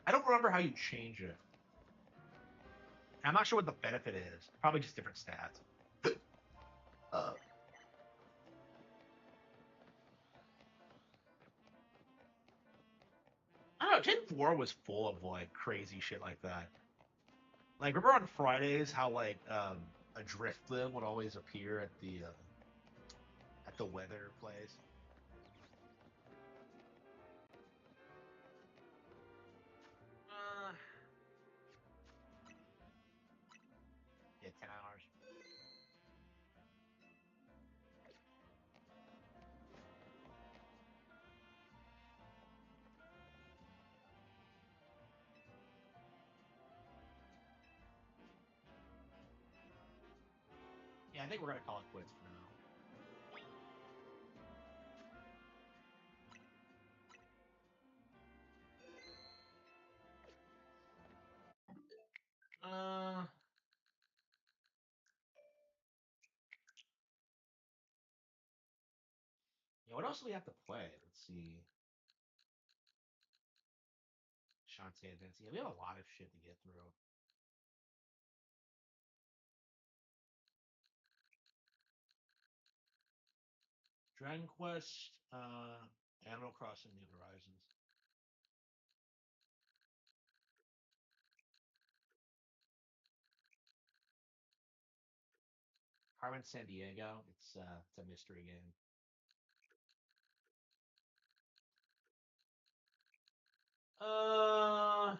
I don't remember how you change it. I'm not sure what the benefit is. Probably just different stats. Uh, I don't know. Gen 4 was full of like crazy shit like that. Like remember on Fridays how like a Drifblim would always appear at the weather place. Uh, yeah, 10 hours. Yeah, I think we're gonna call it quits for now. Yeah, what else do we have to play? Let's see. Shantae Advance. Yeah, we have a lot of shit to get through. Dragon Quest, Animal Crossing: New Horizons. Harman San Diego. It's a mystery game. Uh,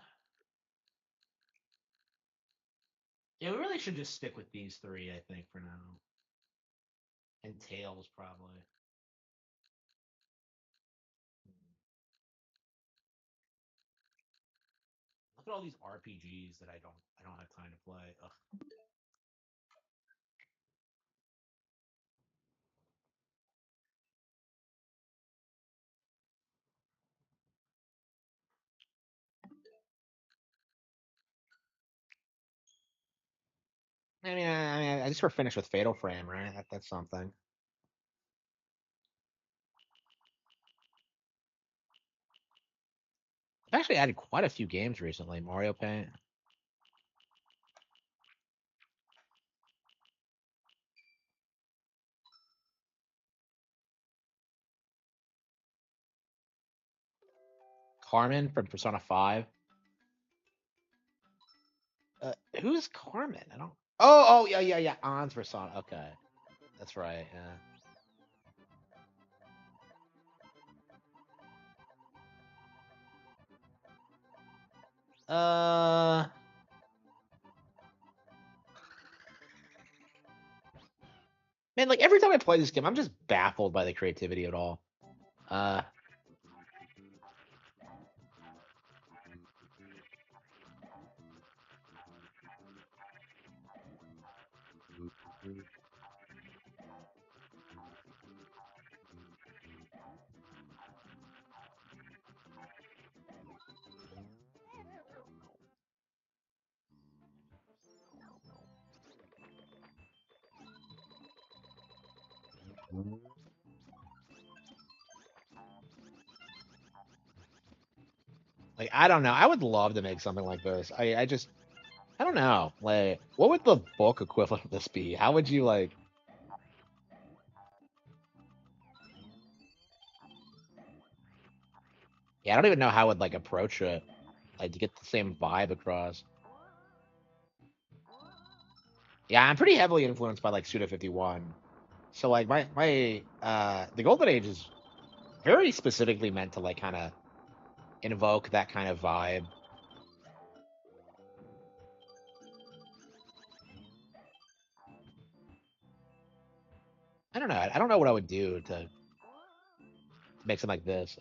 yeah, we really should just stick with these three, I think, for now. And Tails, probably. Look at all these RPGs that I don't have time to play. Ugh. I just we're finished with Fatal Frame, right? That's something. I've actually added quite a few games recently. Mario Paint. Carmen from Persona 5. Who's Carmen? I don't. Oh, yeah. On's Persona. Okay, that's right. Yeah. Man, like every time I play this game, I'm just baffled by the creativity of it all. Uh, like I don't know. I would love to make something like this. I don't know. Like, what would the book equivalent of this be? How would you like? Yeah, I don't even know how I would like approach it, like to get the same vibe across. Yeah, I'm pretty heavily influenced by like Suda 51. So like my the Golden Age is very specifically meant to like kind of invoke that kind of vibe. I don't know. I don't know what I would do to make something like this.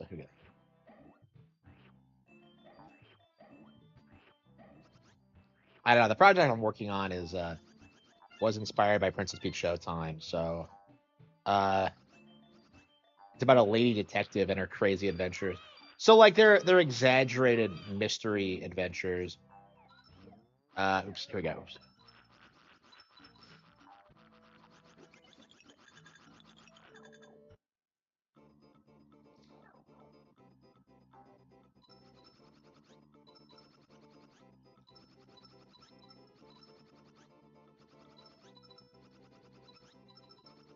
I don't know. The project I'm working on is was inspired by Princess Peach Showtime. So uh it's about a lady detective and her crazy adventures. So like they're exaggerated mystery adventures. Oops, here we go. Oops.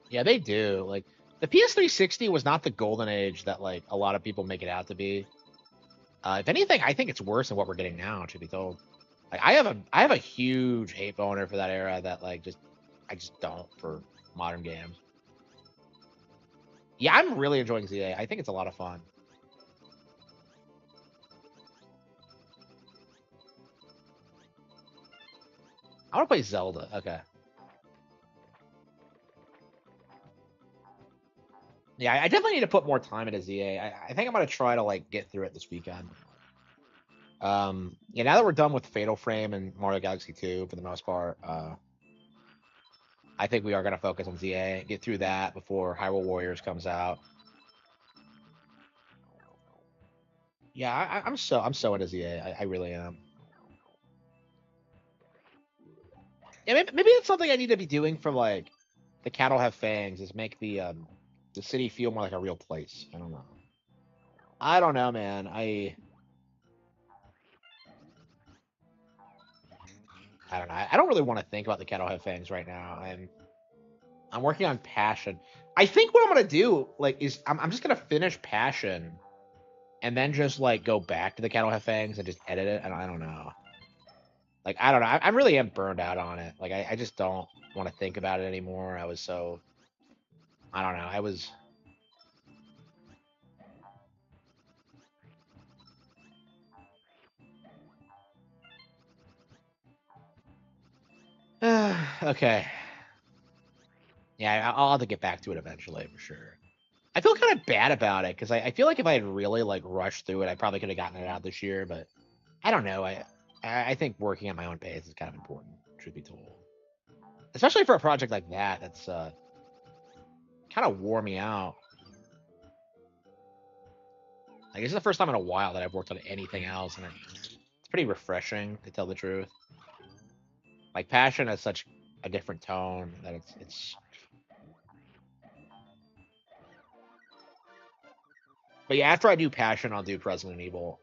Yeah, they do. Like the PS360 was not the golden age that like a lot of people make it out to be. If anything, I think it's worse than what we're getting now, to be told. Like I have a huge hate boner for that era that like just I just don't for modern games. Yeah, I'm really enjoying ZA. I think it's a lot of fun. I want to play Zelda. Okay. Yeah, I definitely need to put more time into ZA. I think I'm gonna try to like get through it this weekend. Yeah, now that we're done with Fatal Frame and Mario Galaxy 2 for the most part, I think we are gonna focus on ZA, get through that before Hyrule Warriors comes out. Yeah, I'm so into ZA. I really am. Yeah, maybe it's something I need to be doing for like the cattle have fangs is make the city feel more like a real place. I don't know. I don't know, man. I don't know. I don't really want to think about the cattle have fangs right now. I'm working on passion. I think what I'm gonna do, like, is I'm just gonna finish Passion, and then just like go back to the Cattle Have Fangs and just edit it. I don't know. Like, I don't know. I really am burned out on it. Like, I just don't want to think about it anymore. I don't know. I was. Okay. Yeah, I'll have to get back to it eventually for sure. I feel kind of bad about it because I feel like if I had really like rushed through it, I probably could have gotten it out this year. But I don't know. I think working at my own pace is kind of important, truth be told. Especially for a project like that, that's kind of wore me out. Like, this is the first time in a while that I've worked on anything else, and it's pretty refreshing to tell the truth. Like, Passion has such a different tone that it's. But yeah, after I do Passion, I'll do Resident Evil.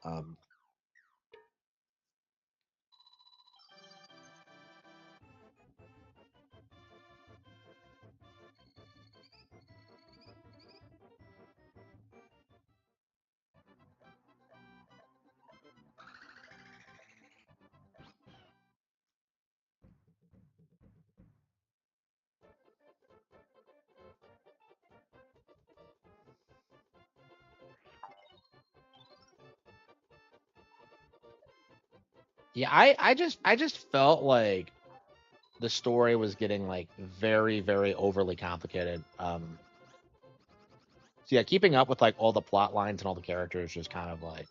Yeah, I just felt like the story was getting like very very overly complicated. So yeah, keeping up with like all the plot lines and all the characters just kind of like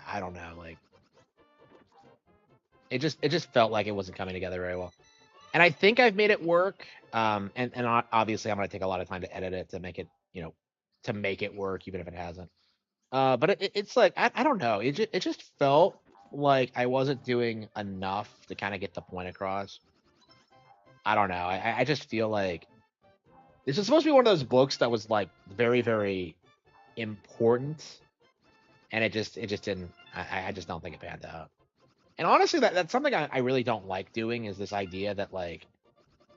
I don't know, like it just felt like it wasn't coming together very well. And I think I've made it work. And obviously I'm gonna take a lot of time to edit it to make it to make it work even if it hasn't. But it's like I don't know. It just felt like I wasn't doing enough to kind of get the point across. I don't know. I just feel like this is supposed to be one of those books that was like very very important, and it just didn't. I just don't think it panned out. And honestly, that's something I really don't like doing is this idea that like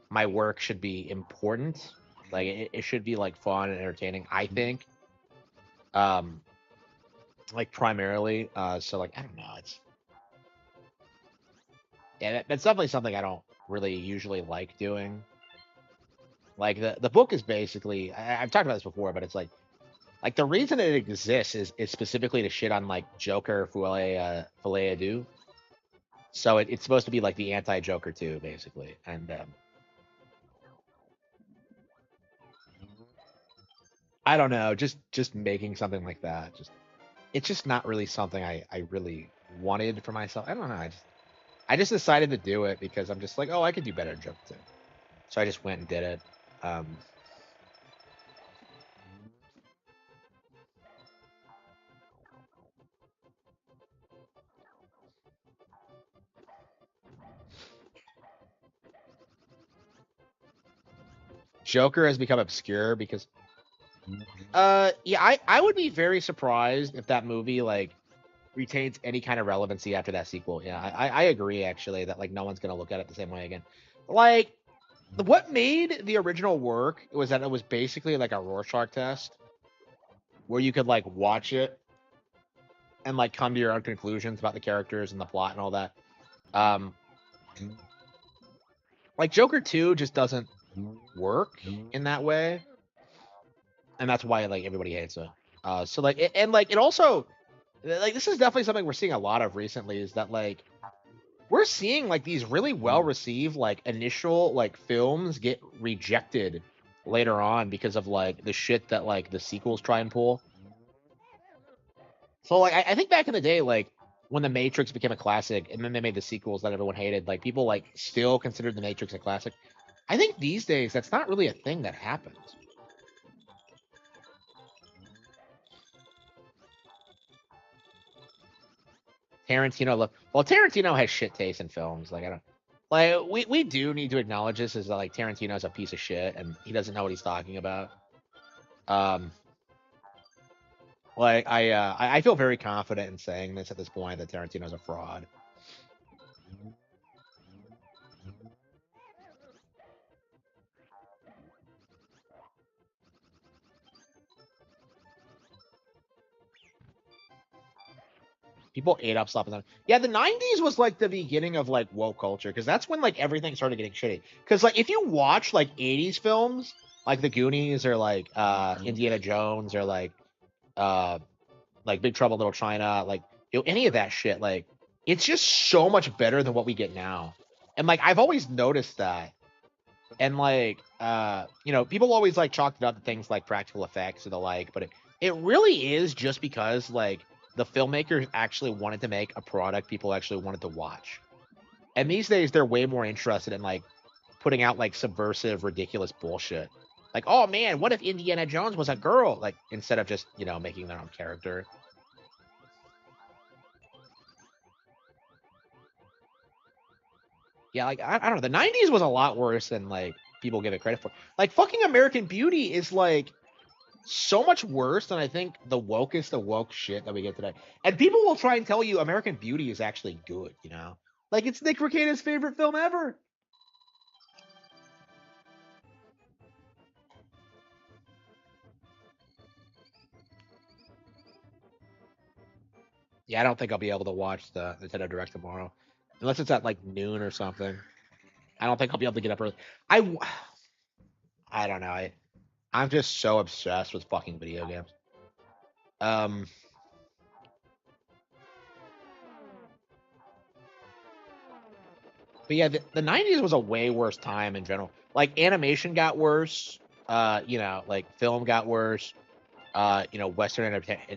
my work should be important. Like it should be like fun and entertaining. I think, um, like primarily. So like I don't know. It's yeah, that's definitely something I don't really usually like doing. Like the book is basically I've talked about this before, but it's like the reason it exists is specifically to shit on like Joker Foulea Du. So it's supposed to be like the anti Joker too, basically. And I don't know, just making something like that, just it's just not really something I really wanted for myself. I don't know. I just decided to do it because I'm just like, oh, I could do better than Joker too. So I just went and did it. Um, Joker has become obscure because yeah, I would be very surprised if that movie like retains any kind of relevancy after that sequel. Yeah, I agree actually that like no one's gonna look at it the same way again. Like what made the original work was that it was basically like a Rorschach test where you could like watch it and like come to your own conclusions about the characters and the plot and all that. Um, like Joker 2 just doesn't work in that way, and that's why like everybody hates it. So like and like it also like this is definitely something we're seeing a lot of recently is that like we're seeing like these really well received like initial like films get rejected later on because of like the shit that like the sequels try and pull. So like I think back in the day, like when the Matrix became a classic and then they made the sequels that everyone hated, like people like still considered the Matrix a classic. I think these days that's not really a thing that happens. Tarantino has shit taste in films. Like I don't like we do need to acknowledge this is that like Tarantino's a piece of shit and he doesn't know what he's talking about. Um, like I feel very confident in saying this at this point that Tarantino's a fraud. People ate up stuff in them. Yeah, the '90s was like the beginning of like woke culture because that's when like everything started getting shitty. Because like if you watch like '80s films like The Goonies or like Indiana Jones or like Big Trouble in Little China, like any of that shit, like it's just so much better than what we get now. And like I've always noticed that. And like people always like chalked it up to things like practical effects or the like, but it really is just because like the filmmakers actually wanted to make a product people actually wanted to watch. And these days they're way more interested in like putting out like subversive, ridiculous bullshit. Like, oh man, what if Indiana Jones was a girl? Like instead of just, making their own character. Yeah, like I don't know. The '90s was a lot worse than like people give it credit for. Like fucking American Beauty is like so much worse than I think the wokest of woke shit that we get today. And people will try and tell you American Beauty is actually good, Like it's Nick Rekieta's favorite film ever. Yeah, I don't think I'll be able to watch the Nintendo Direct tomorrow. Unless it's at like noon or something. I don't think I'll be able to get up early. I I don't know. I'm just so obsessed with fucking video games. Um But yeah, the '90s was a way worse time in general. Like animation got worse. Like film got worse. Western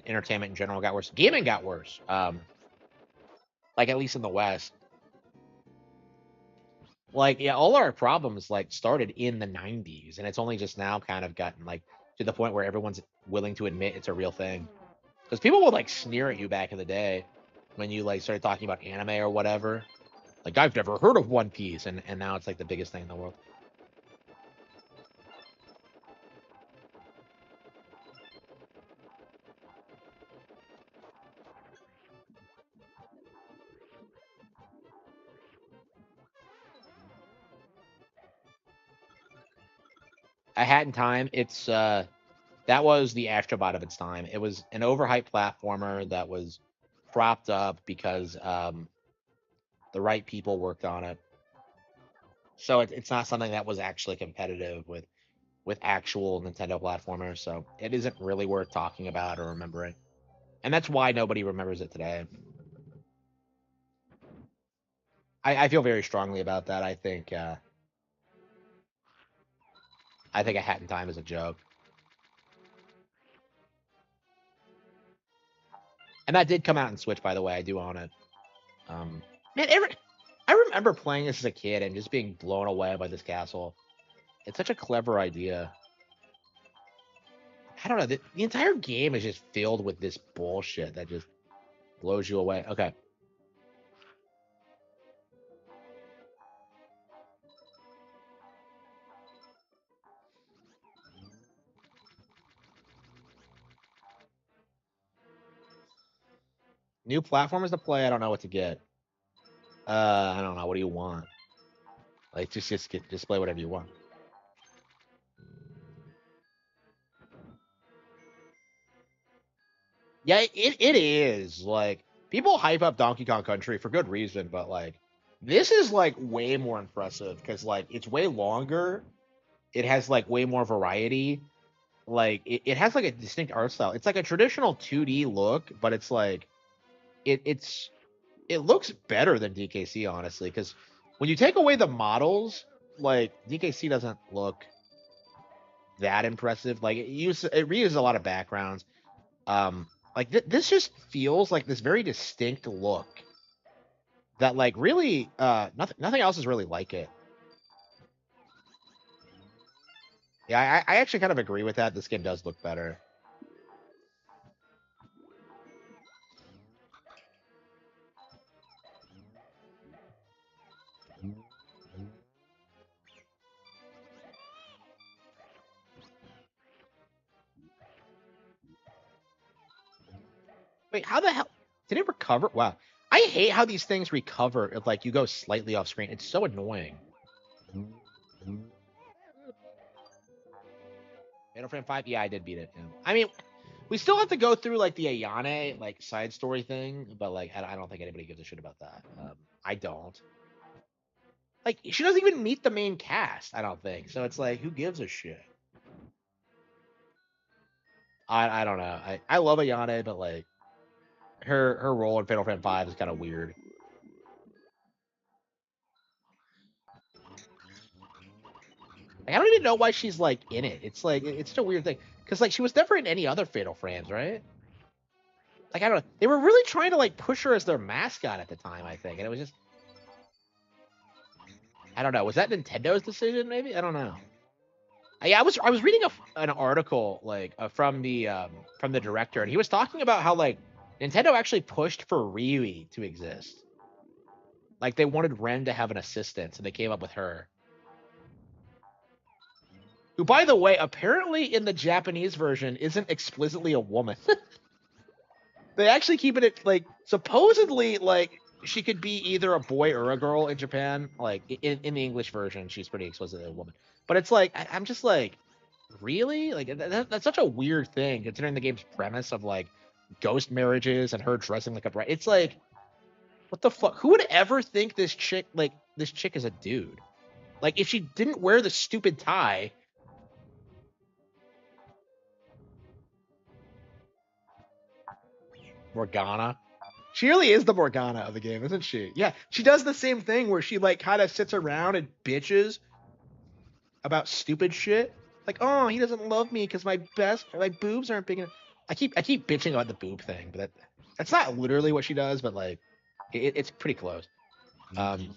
entertainment in general got worse. Gaming got worse. Like at least in the West. Like yeah, all our problems like started in the '90s, and it's only just now kind of gotten like to the point where everyone's willing to admit it's a real thing. Because people would like sneer at you back in the day when you like started talking about anime or whatever. Like I've never heard of One Piece, and now it's like the biggest thing in the world. A Hat in Time, it's that was the Astrobot of its time. It was an overhyped platformer that was propped up because the right people worked on it. So it's not something that was actually competitive with actual Nintendo platformers. So it isn't really worth talking about or remembering, and that's why nobody remembers it today. I feel very strongly about that. I think A Hat in Time is a joke, and that did come out in Switch, by the way. I do own it. Um, Man, I remember playing this as a kid and just being blown away by this castle. It's such a clever idea. I don't know. The entire game is just filled with this bullshit that just blows you away. Okay. New platformers to play. I don't know what to get. I don't know. What do you want? Like, just play whatever you want. Yeah, it is. Like, people hype up Donkey Kong Country for good reason, but like, this is like way more impressive because like it's way longer. It has like way more variety. Like it has like a distinct art style. It's like a traditional 2D look, but it's like it's it looks better than DKC honestly, because when you take away the models, like DKC doesn't look that impressive. Like it reuses a lot of backgrounds. Like this just feels like this very distinct look that like really nothing else is really like it. Yeah, I actually kind of agree with that. This game does look better. Wait, how the hell did it recover? Wow. I hate how these things recover if like you go slightly off screen. It's so annoying. Fatal Frame 5? Yeah, I did beat it. Yeah. I mean, We still have to go through like the Ayane like side story thing, but like I don't think anybody gives a shit about that. I don't. Like she doesn't even meet the main cast. I don't think so. It's like who gives a shit? I don't know. I love Ayane, but like her role in Fatal Frame 5 is kind of weird. Like, I don't even know why she's like in it. It's like it's such a weird thing because like she was never in any other Fatal Frames, right? Like I don't know. They were really trying to like push her as their mascot at the time, I think, and it was just I don't know. Was that Nintendo's decision? Maybe I don't know. I was reading an article like from the director, and he was talking about how like Nintendo actually pushed for Ryui to exist. Like they wanted Ren to have an assistant, so they came up with her. Who, by the way, apparently in the Japanese version isn't explicitly a woman. They actually keep it like supposedly like she could be either a boy or a girl in Japan. Like in the English version, she's pretty explicitly a woman. But it's like I'm just like, really? Like that's such a weird thing considering the game's premise of like ghost marriages and her dressing like a bride. It's like, what the fuck? Who would ever think this chick is a dude? Like if she didn't wear the stupid tie. Morgana. She really is the Morgana of the game, isn't she? Yeah, she does the same thing where she like kind of sits around and bitches about stupid shit. Like, oh, he doesn't love me because my boobs aren't big enough. I keep bitching about the boob thing, but that's not literally what she does, but like it's pretty close. Um,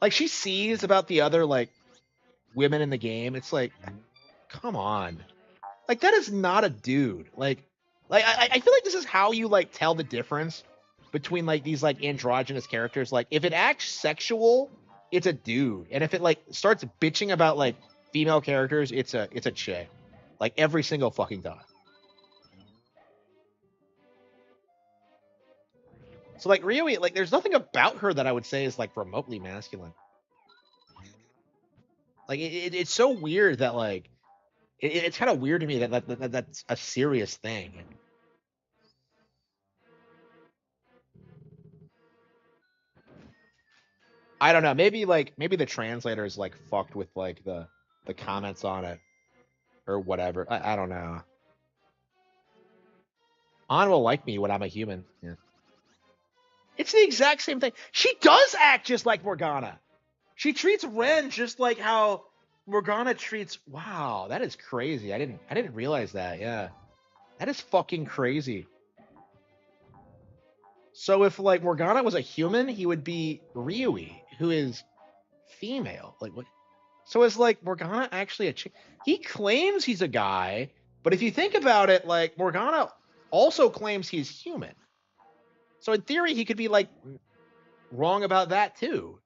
like she sees about the other like women in the game. It's like, come on, like that is not a dude. Like I feel like this is how you like tell the difference between like these like androgynous characters. Like if it acts sexual, it's a dude, and if it like starts bitching about like female characters, it's a chick. Like every single fucking time. So like Ryui, like there's nothing about her that I would say is like remotely masculine. Like it's so weird that like it's kind of weird to me that that's a serious thing. I don't know. Maybe the translators like fucked with like the comments on it or whatever. I don't know. On will like me when I'm a human. Yeah. It's the exact same thing. She does act just like Morgana. She treats Ren just like how Morgana treats. Wow, that is crazy. I didn't realize that. Yeah, that is fucking crazy. So if like Morgana was a human, he would be Ryui, who is female. Like what? So is like Morgana actually a chick? He claims he's a guy, but if you think about it, like Morgana also claims he's human. So in theory, he could be like wrong about that too.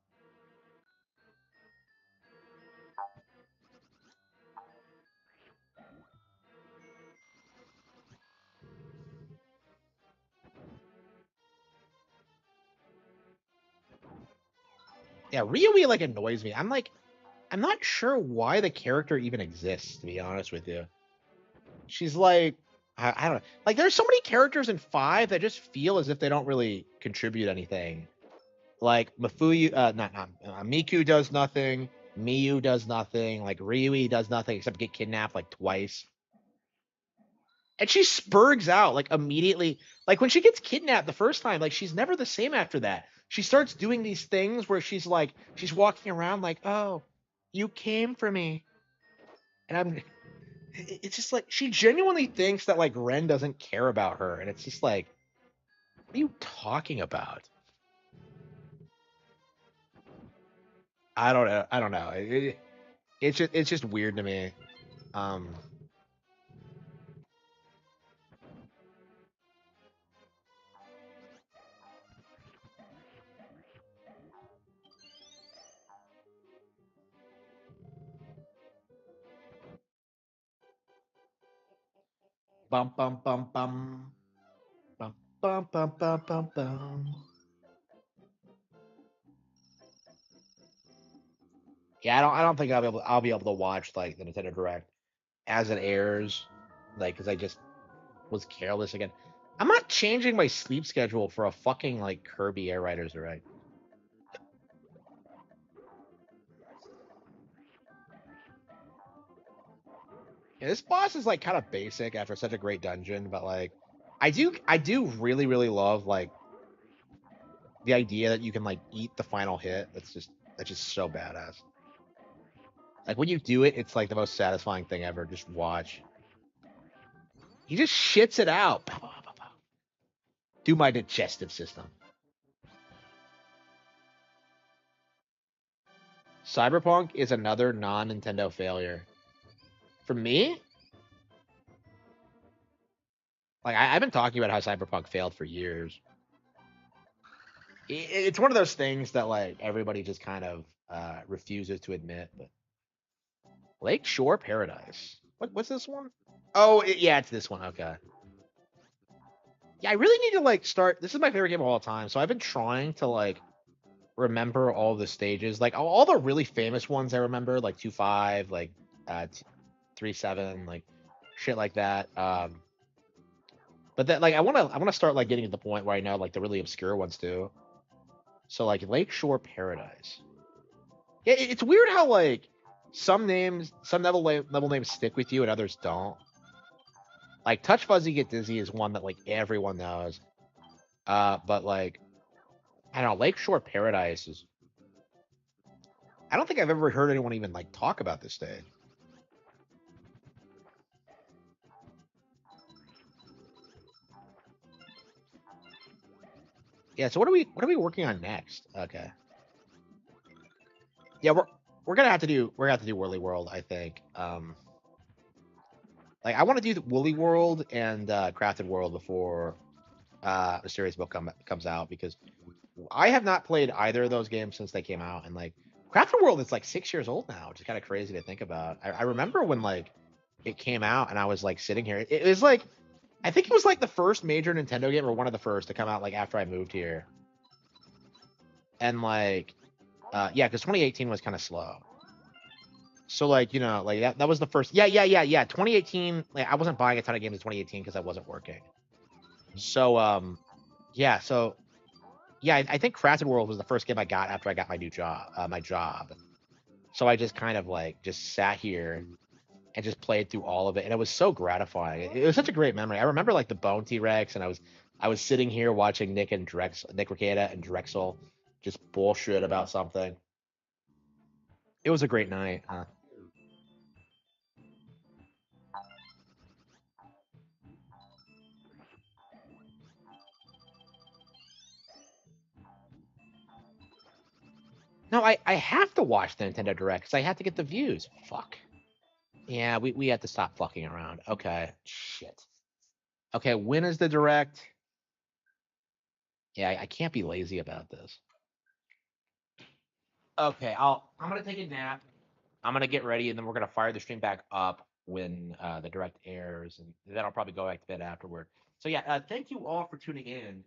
Yeah, Ryui like annoys me. I'm not sure why the character even exists, to be honest with you. She's like, I don't know. Like, there's so many characters in 5 that just feel as if they don't really contribute anything. Like, Miku does nothing. Miyu does nothing. Like, Ryui does nothing except get kidnapped like twice. And she spurgs out like immediately. Like, when she gets kidnapped the first time, like, she's never the same after that. She starts doing these things where she's walking around like, oh, you came for me. And it's just like she genuinely thinks that like Ren doesn't care about her, and it's just like, what are you talking about? I don't know. I don't know. It's just weird to me. Um, bum bum bum bum bum bum bum bum bum bum. Yeah, I don't think I'll be able to watch like the Nintendo Direct as it airs. like because I just was careless again. I'm not changing my sleep schedule for a fucking like Kirby Air Riders Direct. Yeah, this boss is like kind of basic after such a great dungeon, but like I do really love like the idea that you can like eat the final hit. That's just so badass. Like when you do it, it's like the most satisfying thing ever. Just watch. He just shits it out. Do my digestive system. Cyberpunk is another non-Nintendo failure. For me, like I've been talking about how Cyberpunk failed for years. It's one of those things that like everybody just kind of refuses to admit. But Lakeshore Paradise. What's this one? Oh, yeah, it's this one. Okay. Yeah, I really need to like start. This is my favorite game of all time, so I've been trying to like remember all the stages, like all the really famous ones I remember, like 2.5, like 3.7, like shit like that. But that like I want to start like getting to the point where I know like the really obscure ones too. So like Lakeshore Paradise. Yeah, it's weird how like some level names stick with you and others don't. Like Touch Fuzzy Get Dizzy is one that like everyone knows. But like I don't know, Lakeshore Paradise is. I don't think I've ever heard anyone even like talk about this stage. Yeah. So what are we working on next? Okay. Yeah, we're gonna have to do Woolly World, I think. Like I want to do the Woolly World and Crafted World before the series book comes out because I have not played either of those games since they came out, and like Crafted World is like 6 years old now, which is kind of crazy to think about. I remember when like it came out, and I was like sitting here. It was like I think it was like the first major Nintendo game or one of the first to come out like after I moved here, and like yeah, because 2018 was kind of slow. So like like that was the first. Yeah. 2018. Like I wasn't buying a ton of games in 2018 because I wasn't working. So yeah. So yeah, I think Crafted World was the first game I got after I got my new job, my job. So I just kind of like just sat here and just played through all of it, and it was so gratifying. It was such a great memory. I remember like the Bone T-Rex, and I was sitting here watching Nick Rekieta and Drexel just bullshit about something. It was a great night. No, I have to watch the Nintendo Direct because I have to get the views. Fuck. Yeah, we have to stop fucking around. Okay. Shit. Okay, when is the Direct? Yeah, I can't be lazy about this. Okay, I'm gonna take a nap. I'm gonna get ready, and then we're gonna fire the stream back up when the Direct airs, and then I'll probably go back to bed afterward. So yeah, thank you all for tuning in.